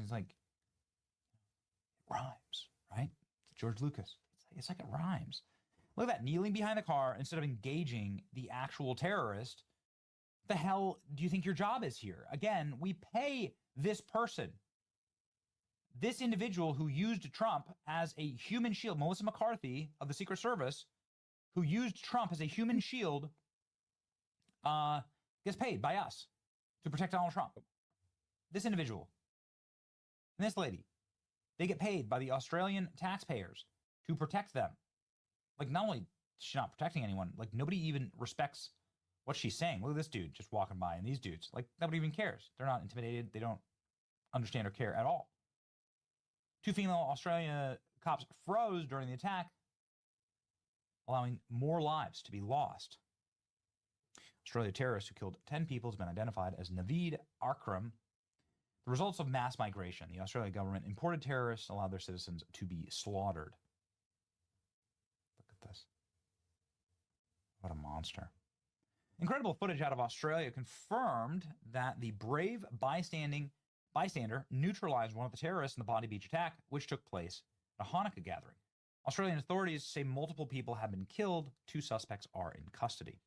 It's like, it rhymes, right? George Lucas. It's like it rhymes. Look at that, kneeling behind the car instead of engaging the actual terrorist. The hell do you think your job is here? Again, we pay this person, this individual who used Trump as a human shield, Melissa McCarthy of the Secret Service, who used Trump as a human shield, gets paid by us to protect Donald Trump. This individual and this lady, they get paid by the Australian taxpayers to protect them. Like, not only is she not protecting anyone, like, nobody even respects what she's saying. Look at this dude just walking by, and these dudes, like, nobody even cares. They're not intimidated. They don't understand or care at all. 2 female Australian cops froze during the attack, allowing more lives to be lost. Australia terrorist who killed 10 people has been identified as Naveed Akram. The results of mass migration. The Australian government imported terrorists, allowed their citizens to be slaughtered. Look at this. What a monster. Incredible footage out of Australia confirmed that the brave bystander neutralized one of the terrorists in the Bondi Beach attack, which took place at a Hanukkah gathering. Australian authorities say multiple people have been killed. 2 suspects are in custody.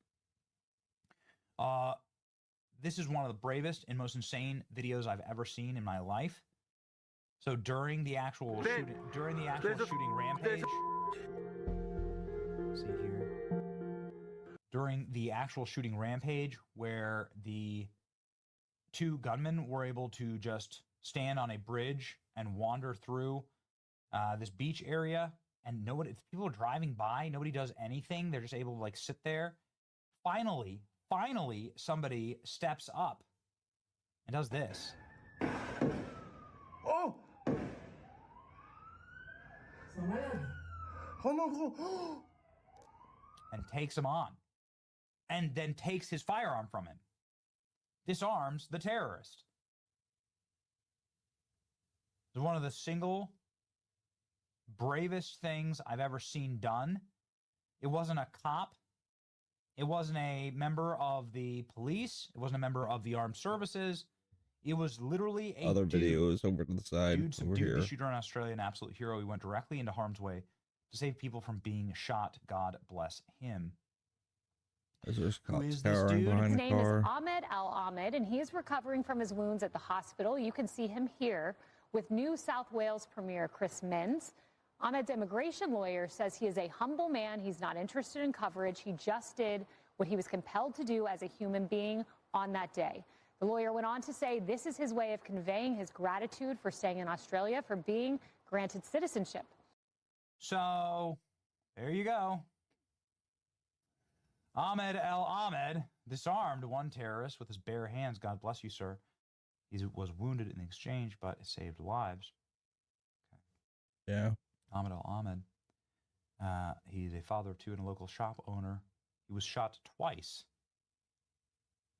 This is one of the bravest and most insane videos I've ever seen in my life. So during the actual shooting rampage, see here. During the actual shooting rampage, where the 2 gunmen were able to just stand on a bridge and wander through this beach area, and nobody, if people are driving by, nobody does anything. They're just able to like sit there. Finally, somebody steps up and does this. Oh! And takes him on. And then takes his firearm from him. Disarms the terrorist. It's one of the single bravest things I've ever seen done. It wasn't a cop. It wasn't a member of the police. It wasn't a member of the armed services. It was literally a other videos over to the side. Dude over subdued here. the shooter in Australia, an absolute hero. He went directly into harm's way to save people from being shot. God bless him. There's Who cops is this cowering dude? behind His the name car. is Ahmed Al-Ahmed, and he's recovering from his wounds at the hospital. You can see him here with New South Wales Premier Chris Minns. Ahmed's immigration lawyer says he is a humble man. He's not interested in coverage. He just did what he was compelled to do as a human being on that day. The lawyer went on to say this is his way of conveying his gratitude for staying in Australia, for being granted citizenship. So, there you go. Ahmed Al-Ahmed disarmed 1 terrorist with his bare hands. God bless you, sir. He was wounded in exchange, but it saved lives. Okay. Yeah. Ahmed Al-Ahmed. He's a father of 2 and a local shop owner. He was shot twice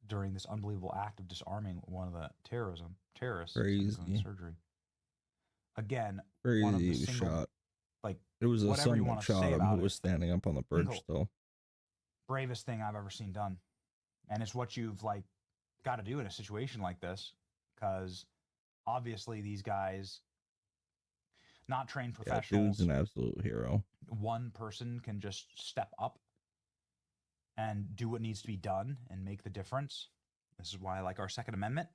during this unbelievable act of disarming one of the terrorists. Crazy. Surgery. Again, Crazy. one of He the was single, shot. like, It was a whatever you son want that to shot say him about who was standing up on the bridge still. Bravest thing I've ever seen done. And it's what you've like got to do in a situation like this, because obviously these guys, not trained Yeah, professionals. dude's an absolute hero. One person can just step up and do what needs to be done and make the difference. This is why I like our Second Amendment.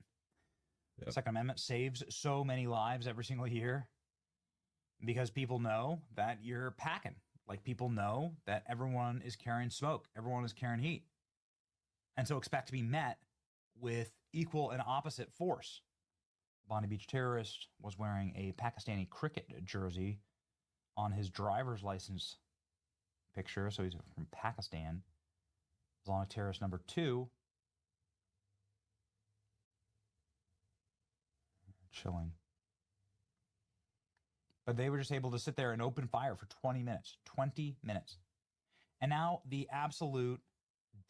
Yep. Second Amendment saves so many lives every single year because people know that you're packing. Like, people know that everyone is carrying smoke. Everyone is carrying heat. And so expect to be met with equal and opposite force. Bondi Beach terrorist was wearing a Pakistani cricket jersey on his driver's license picture. So he's from Pakistan. Islamic terrorist number 2. Chilling. But they were just able to sit there and open fire for 20 minutes. 20 minutes. And now the absolute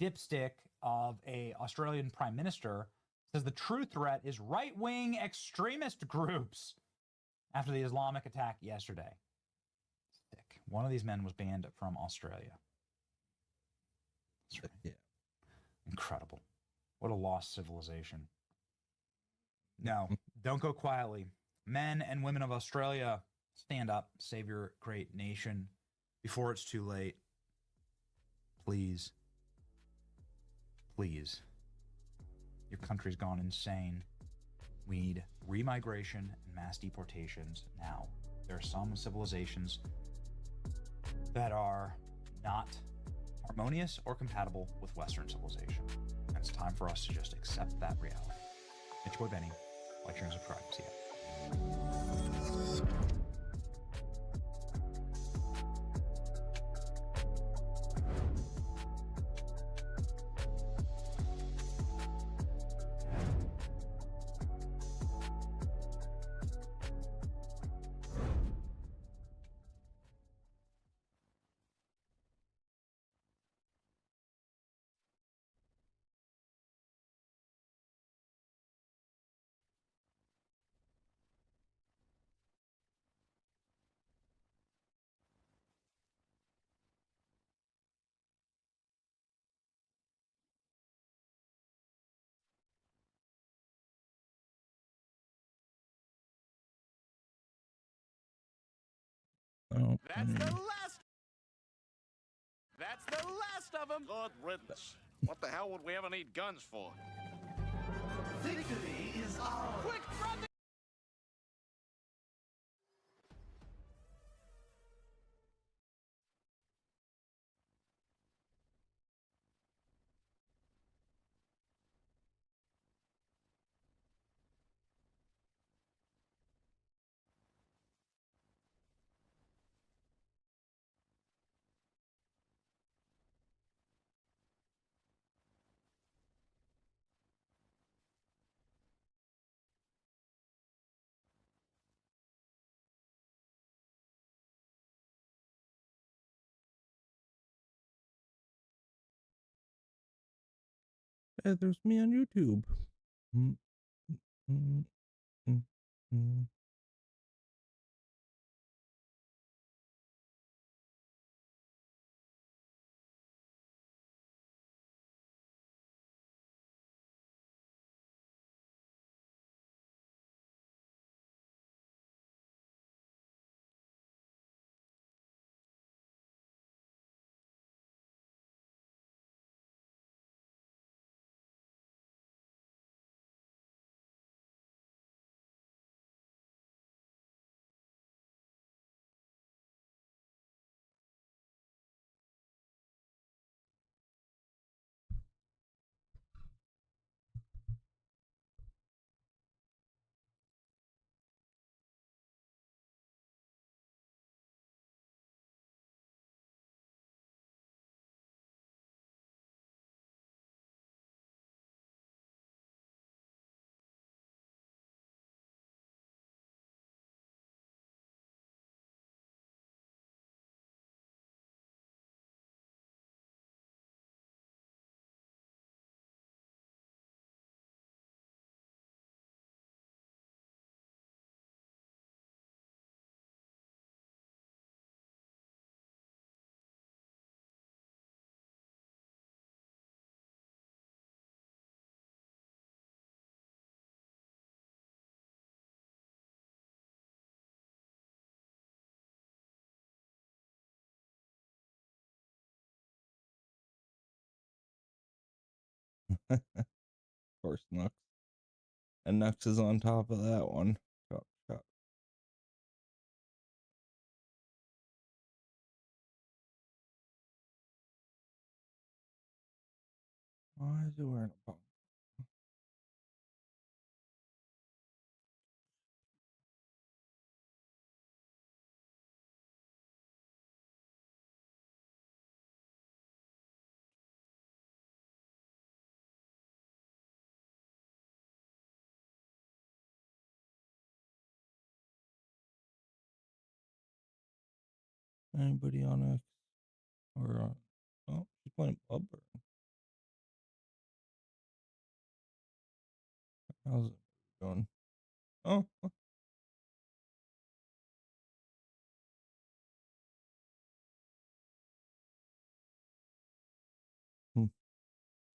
dipstick of a Australian prime minister says the true threat is right-wing extremist groups after the Islamic attack yesterday. Sick. One of these men was banned from Australia. That's right. Yeah. Incredible. What a lost civilization. No, don't go quietly. Men and women of Australia, stand up, save your great nation before it's too late. Please. Please. Your country's gone insane. We need remigration and mass deportations now. There are some civilizations that are not harmonious or compatible with Western civilization. And it's time for us to just accept that reality. It's your boy Benny. Like, share, and subscribe. See ya. Oh, That's the last. That's the last of them. Good riddance. What the hell would we ever need guns for? Victory is ours. Quick, run! Hey, there's me on YouTube. Mm, mm, mm, mm. Of course, Nux. And Nux is on top of that one. Chop, chop. Why is he wearing a bump? Anybody on X or oh, she's playing Bloodburn. How's it going? Oh,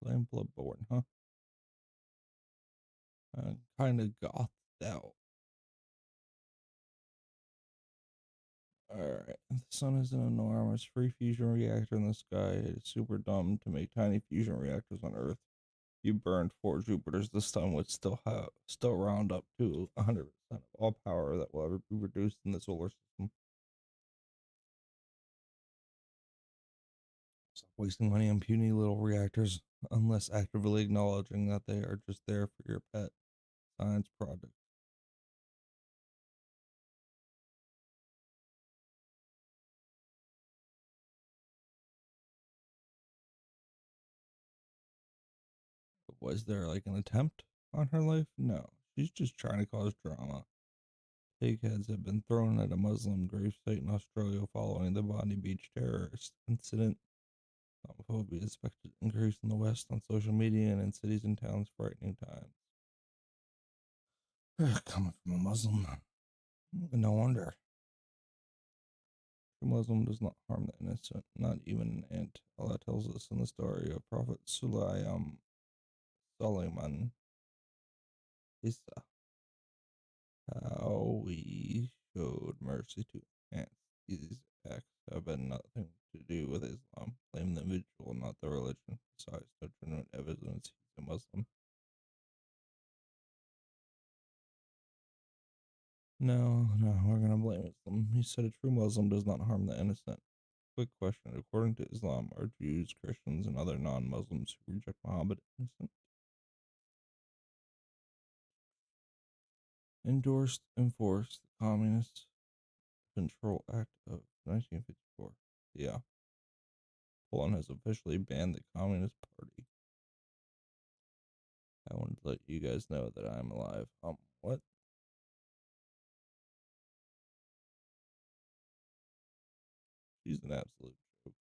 playing Bloodborne, huh? Kind of gothed out. Alright, the sun is an enormous free fusion reactor in the sky. It's super dumb to make tiny fusion reactors on Earth. If you burned 4 Jupiters, the sun would still round up to 100% of all power that will ever be produced in the solar system. Stop wasting money on puny little reactors unless actively acknowledging that they are just there for your pet science project. Was there like an attempt on her life? No, she's just trying to cause drama. Pigheads have been thrown at a Muslim gravesite in Australia following the Bondi Beach terrorist incident. Homophobia is expected to increase in the West on social media and in cities and towns, frightening times. Coming from a Muslim. No wonder. A Muslim does not harm the innocent, not even an ant. Allah tells us in the story of Prophet Sulaiman Isa how we showed mercy to ants. These acts have had nothing to do with Islam. Blame the individual, not the religion. Besides, no genuine evidence he's a Muslim. No, we're gonna blame Islam. He said a true Muslim does not harm the innocent. Quick question. According to Islam, are Jews, Christians, and other non-Muslims who reject Muhammad innocent? Enforced the Communist Control Act of 1954. Yeah. Poland has officially banned the Communist Party. I wanted to let you guys know that I'm alive. What? She's an absolute joke.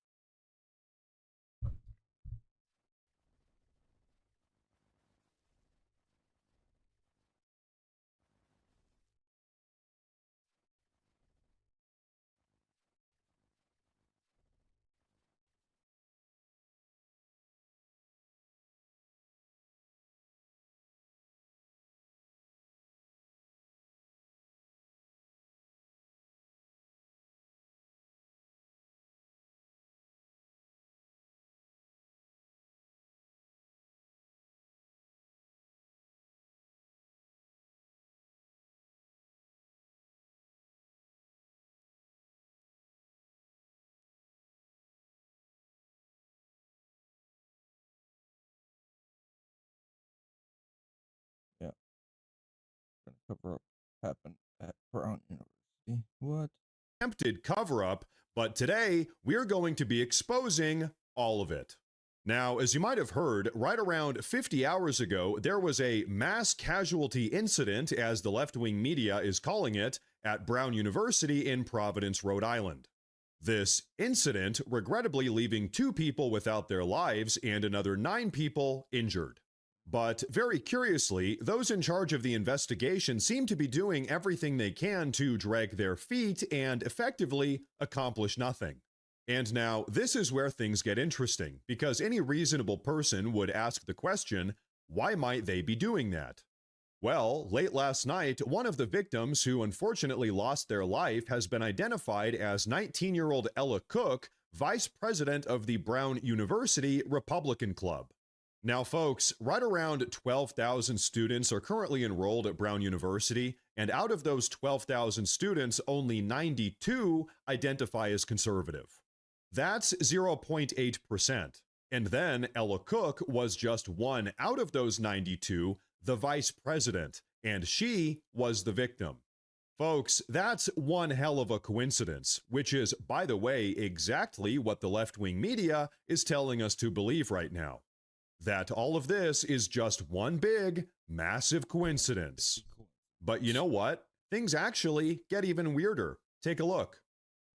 Yeah. Gonna cover up what happened at Brown University. What? Attempted cover up, but today we're going to be exposing all of it. Now, as you might have heard, right around 50 hours ago, there was a mass casualty incident, as the left-wing media is calling it, at Brown University in Providence, Rhode Island. This incident regrettably leaving 2 people without their lives and another 9 people injured. But very curiously, those in charge of the investigation seem to be doing everything they can to drag their feet and effectively accomplish nothing. And now, this is where things get interesting, because any reasonable person would ask the question, why might they be doing that? Well, late last night, one of the victims who unfortunately lost their life has been identified as 19-year-old Ella Cook, vice president of the Brown University Republican Club. Now, folks, right around 12,000 students are currently enrolled at Brown University, and out of those 12,000 students, only 92 identify as conservative. That's 0.8%. And then Ella Cook was just one out of those 92, the vice president, and she was the victim. Folks, that's one hell of a coincidence, which is, by the way, exactly what the left-wing media is telling us to believe right now. That all of this is just one big, massive coincidence. But you know what? Things actually get even weirder. Take a look.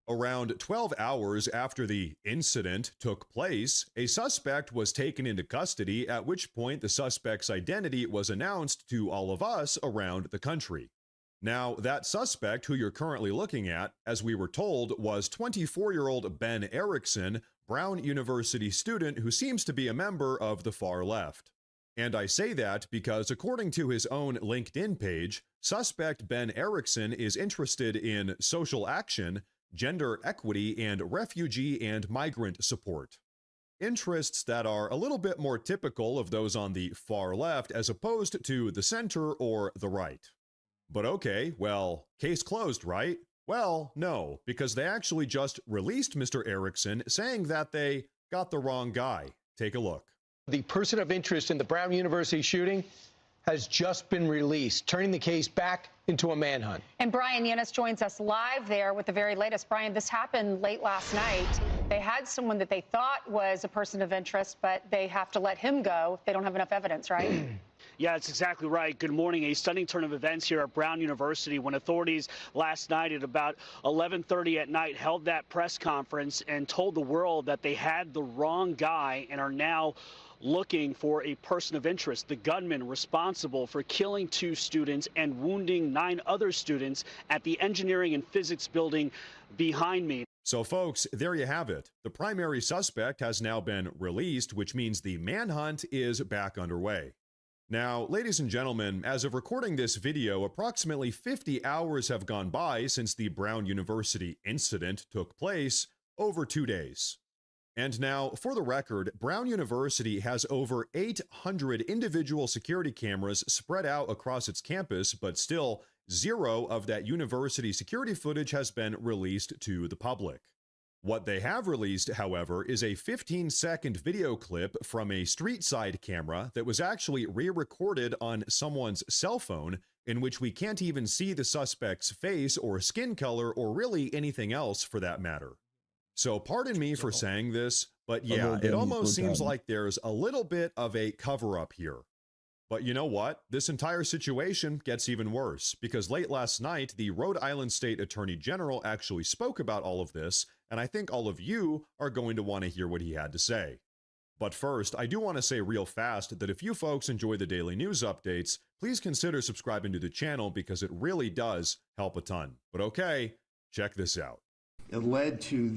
Around 12 hours after the incident took place, a suspect was taken into custody, at which point the suspect's identity was announced to all of us around the country. Now, that suspect who you're currently looking at, as we were told, was 24-year-old Ben Erickson, Brown University student who seems to be a member of the far left. And I say that because, according to his own LinkedIn page, suspect Ben Erickson is interested in social action, gender equity, and refugee and migrant support. Interests that are a little bit more typical of those on the far left as opposed to the center or the right. But okay, well, case closed, right? Well, no, because they actually just released Mr. Erickson, saying that they got the wrong guy. Take a look. The person of interest in the Brown University shooting has just been released, turning the case back into a manhunt. And Brian Yanis joins us live there with the very latest. Brian, this happened late last night. They had someone that they thought was a person of interest, but they have to let him go if they don't have enough evidence, right? Yeah, that's exactly right. Good morning. A stunning turn of events here at Brown University when authorities last night at about 11:30 at night held that press conference and told the world that they had the wrong guy and are now looking for a person of interest, the gunman responsible for killing 2 students and wounding 9 other students at the engineering and physics building behind me. So folks, there you have it. The primary suspect has now been released, which means the manhunt is back underway. Now, ladies and gentlemen, as of recording this video, approximately 50 hours have gone by since the Brown University incident took place, over 2 days. And now, for the record, Brown University has over 800 individual security cameras spread out across its campus, but still, 0 of that university security footage has been released to the public. What they have released, however, is a 15-second video clip from a street side camera that was actually re-recorded on someone's cell phone, in which we can't even see the suspect's face or skin color or really anything else for that matter. So pardon me for saying this, but yeah, it almost seems like there's a little bit of a cover-up here. But you know what? This entire situation gets even worse, because late last night, the Rhode Island State Attorney General actually spoke about all of this, and I think all of you are going to want to hear what he had to say. But first, I do want to say real fast that if you folks enjoy the daily news updates, please consider subscribing to the channel because it really does help a ton. But okay, check this out. It led to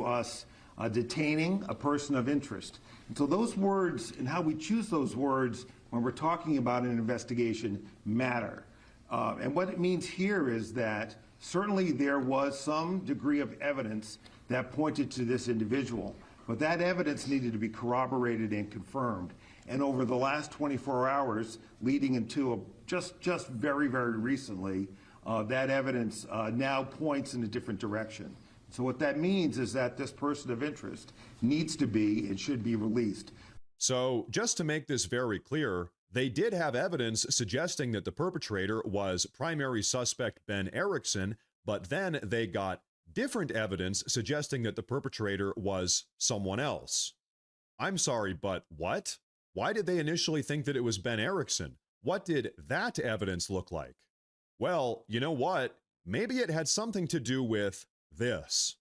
us detaining a person of interest. And so those words and how we choose those words when we're talking about an investigation matter. And what it means here is that certainly there was some degree of evidence that pointed to this individual, but that evidence needed to be corroborated and confirmed. And over the last 24 hours, leading into just very, very recently, that evidence now points in a different direction. So what that means is that this person of interest needs to be and should be released. So just to make this very clear, they did have evidence suggesting that the perpetrator was primary suspect Ben Erickson, but then they got different evidence suggesting that the perpetrator was someone else. I'm sorry, but what? Why did they initially think that it was Ben Erickson? What did that evidence look like? Well, you know what? Maybe it had something to do with this.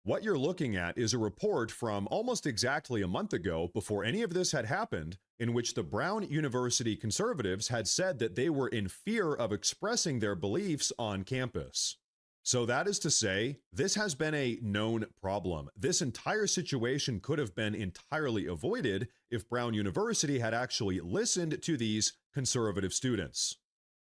What you're looking at is a report from almost exactly a month ago, before any of this had happened, in which the Brown University conservatives had said that they were in fear of expressing their beliefs on campus. So that is to say, this has been a known problem. This entire situation could have been entirely avoided if Brown University had actually listened to these conservative students.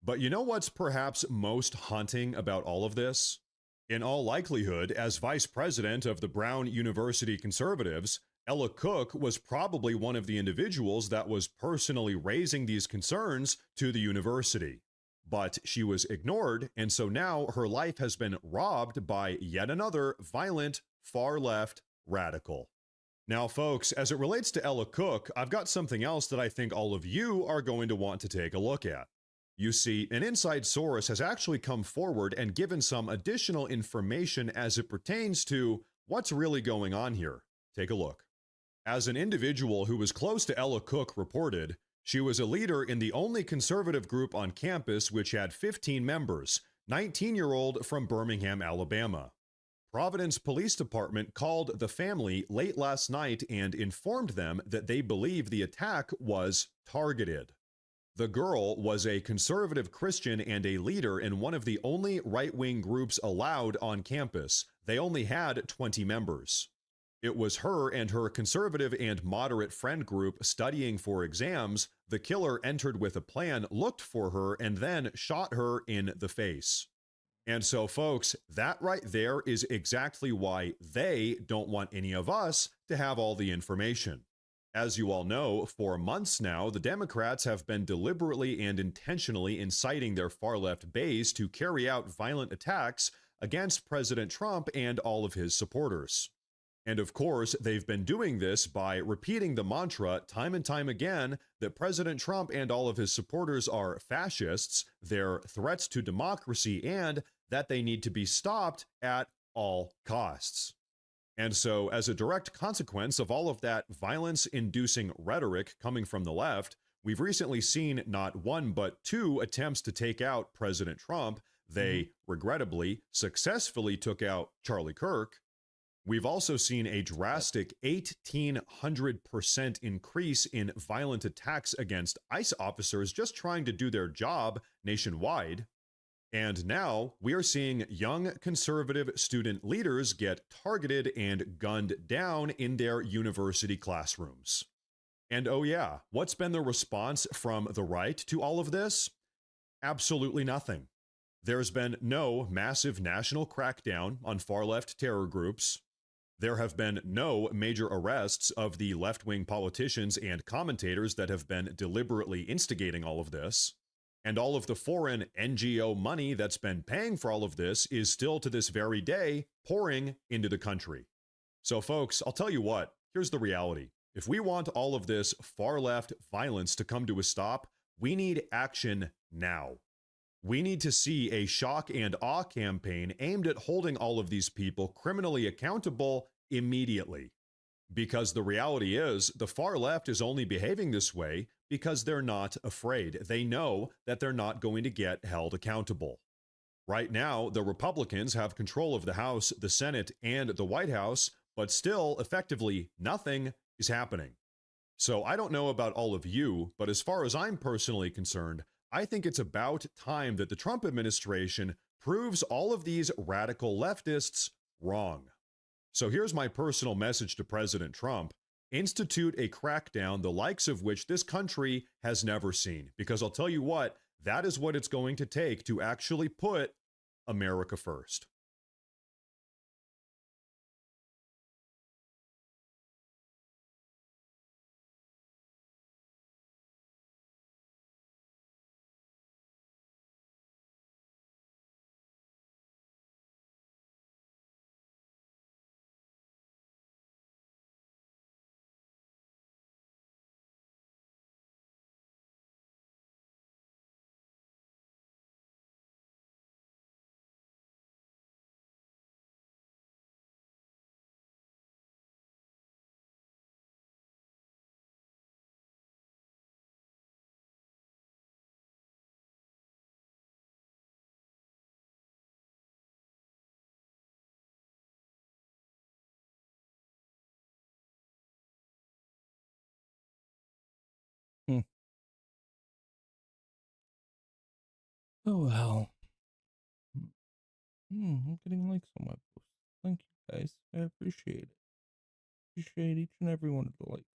But you know what's perhaps most haunting about all of this? In all likelihood, as vice president of the Brown University conservatives, Ella Cook was probably one of the individuals that was personally raising these concerns to the university. But she was ignored, and so now her life has been robbed by yet another violent, far-left radical. Now, folks, as it relates to Ella Cook, I've got something else that I think all of you are going to want to take a look at. You see, an inside source has actually come forward and given some additional information as it pertains to what's really going on here. Take a look. As an individual who was close to Ella Cook reported, she was a leader in the only conservative group on campus which had 15 members, 19-year-old from Birmingham, Alabama. Providence Police Department called the family late last night and informed them that they believe the attack was targeted. The girl was a conservative Christian and a leader in one of the only right-wing groups allowed on campus. They only had 20 members. It was her and her conservative and moderate friend group studying for exams. The killer entered with a plan, looked for her, and then shot her in the face. And so, folks, that right there is exactly why they don't want any of us to have all the information. As you all know, for months now, the Democrats have been deliberately and intentionally inciting their far-left base to carry out violent attacks against President Trump and all of his supporters. And of course, they've been doing this by repeating the mantra time and time again that President Trump and all of his supporters are fascists, they're threats to democracy, and that they need to be stopped at all costs. And so, as a direct consequence of all of that violence-inducing rhetoric coming from the left, we've recently seen not one but two attempts to take out President Trump. They regrettably successfully took out Charlie Kirk. We've also seen a drastic 1,800% increase in violent attacks against ICE officers just trying to do their job nationwide. And now we are seeing young conservative student leaders get targeted and gunned down in their university classrooms. And oh yeah, what's been the response from the right to all of this? Absolutely nothing. There's been no massive national crackdown on far-left terror groups. There have been no major arrests of the left-wing politicians and commentators that have been deliberately instigating all of this. And all of the foreign NGO money that's been paying for all of this is still to this very day pouring into the country. So folks, I'll tell you what, here's the reality. If we want all of this far-left violence to come to a stop, we need action now. We need to see a shock and awe campaign aimed at holding all of these people criminally accountable immediately. Because the reality is, the far left is only behaving this way because they're not afraid. They know that they're not going to get held accountable. Right now, the Republicans have control of the House, the Senate, and the White House, but still, effectively, nothing is happening. So I don't know about all of you, but as far as I'm personally concerned, I think it's about time that the Trump administration proves all of these radical leftists wrong. So here's my personal message to President Trump. Institute a crackdown the likes of which this country has never seen. Because I'll tell you what, that is what it's going to take to actually put America first. Oh well. I'm getting likes on my post. Thank you guys. I appreciate it. Appreciate each and every one of the likes.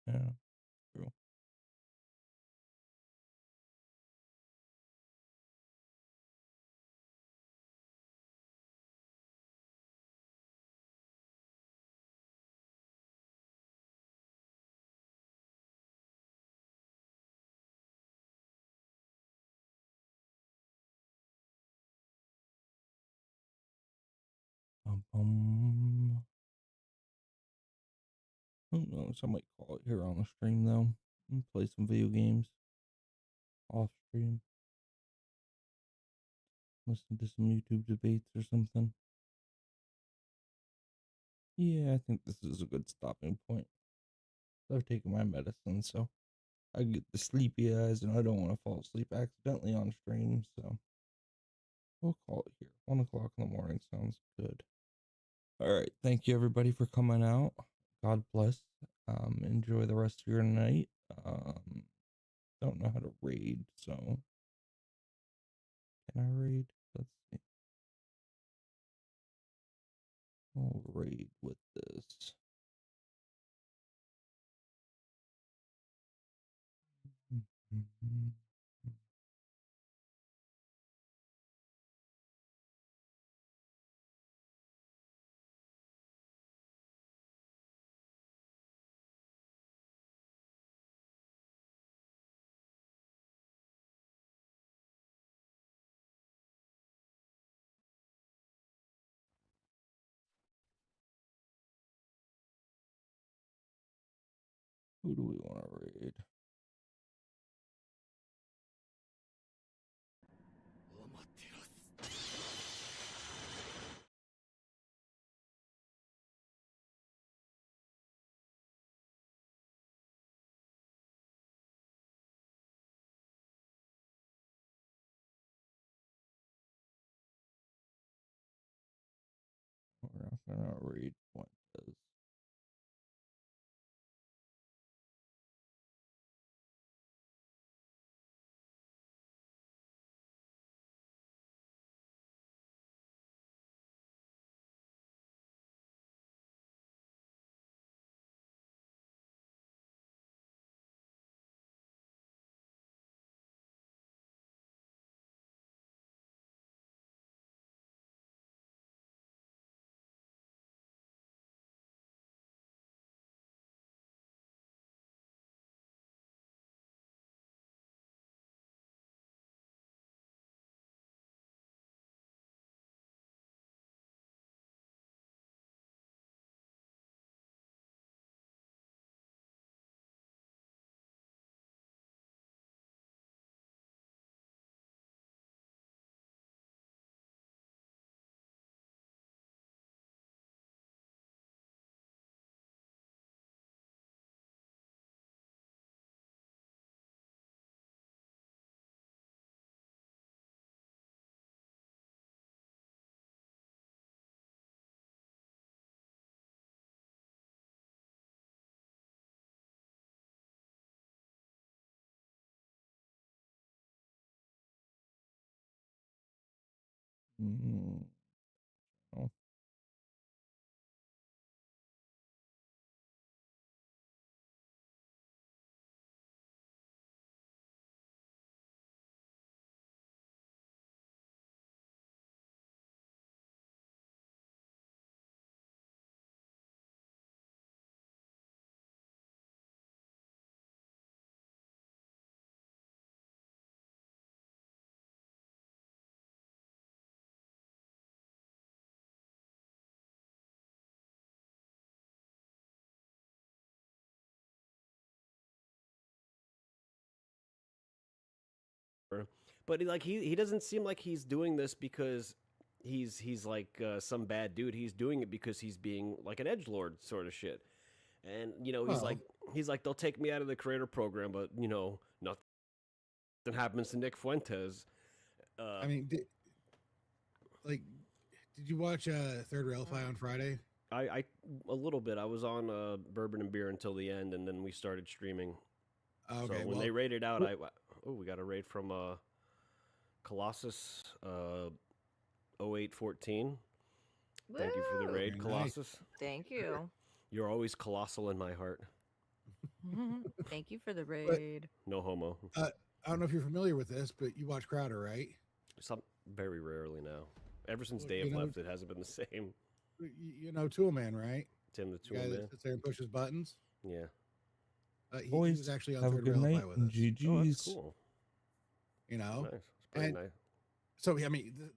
Yeah, true. Who knows? I might call it here on the stream though. And play some video games off stream. Listen to some YouTube debates or something. Yeah, I think this is a good stopping point. I've taken my medicine, so I get the sleepy eyes, and I don't want to fall asleep accidentally on stream, so we'll call it here. 1 o'clock in the morning sounds good. All right, thank you everybody for coming out. God bless. Enjoy the rest of your night. Don't know how to raid, so can I raid? Let's see. I'll raid with this. Who do we want to raid? We're not gonna raid Fuentes. Oh. But like he doesn't seem like he's doing this because he's like some bad dude. He's doing it because he's being like an edgelord sort of shit. And he's like they'll take me out of the creator program, but nothing happens to Nick Fuentes. I mean, did you watch Third Rail Fly on Friday? I a little bit. I was on Bourbon and Beer until the end, and then we started streaming. Okay, so when they raided out, we got a raid from Colossus 0814. Thank you for the raid, Woo! Colossus. Thank you. You're always colossal in my heart. Thank you for the raid. No homo. I don't know if you're familiar with this, but you watch Crowder, right? Very rarely now. Ever since Dave left, it hasn't been the same. You know Tool Man, right? Tim the The Tool guy Man. that sits there and pushes buttons. Yeah. He Boys, was actually on have a Third good Rail night Fly with and us. GG's. Oh, that's cool. You know, Nice. It's pretty and nice. so I mean,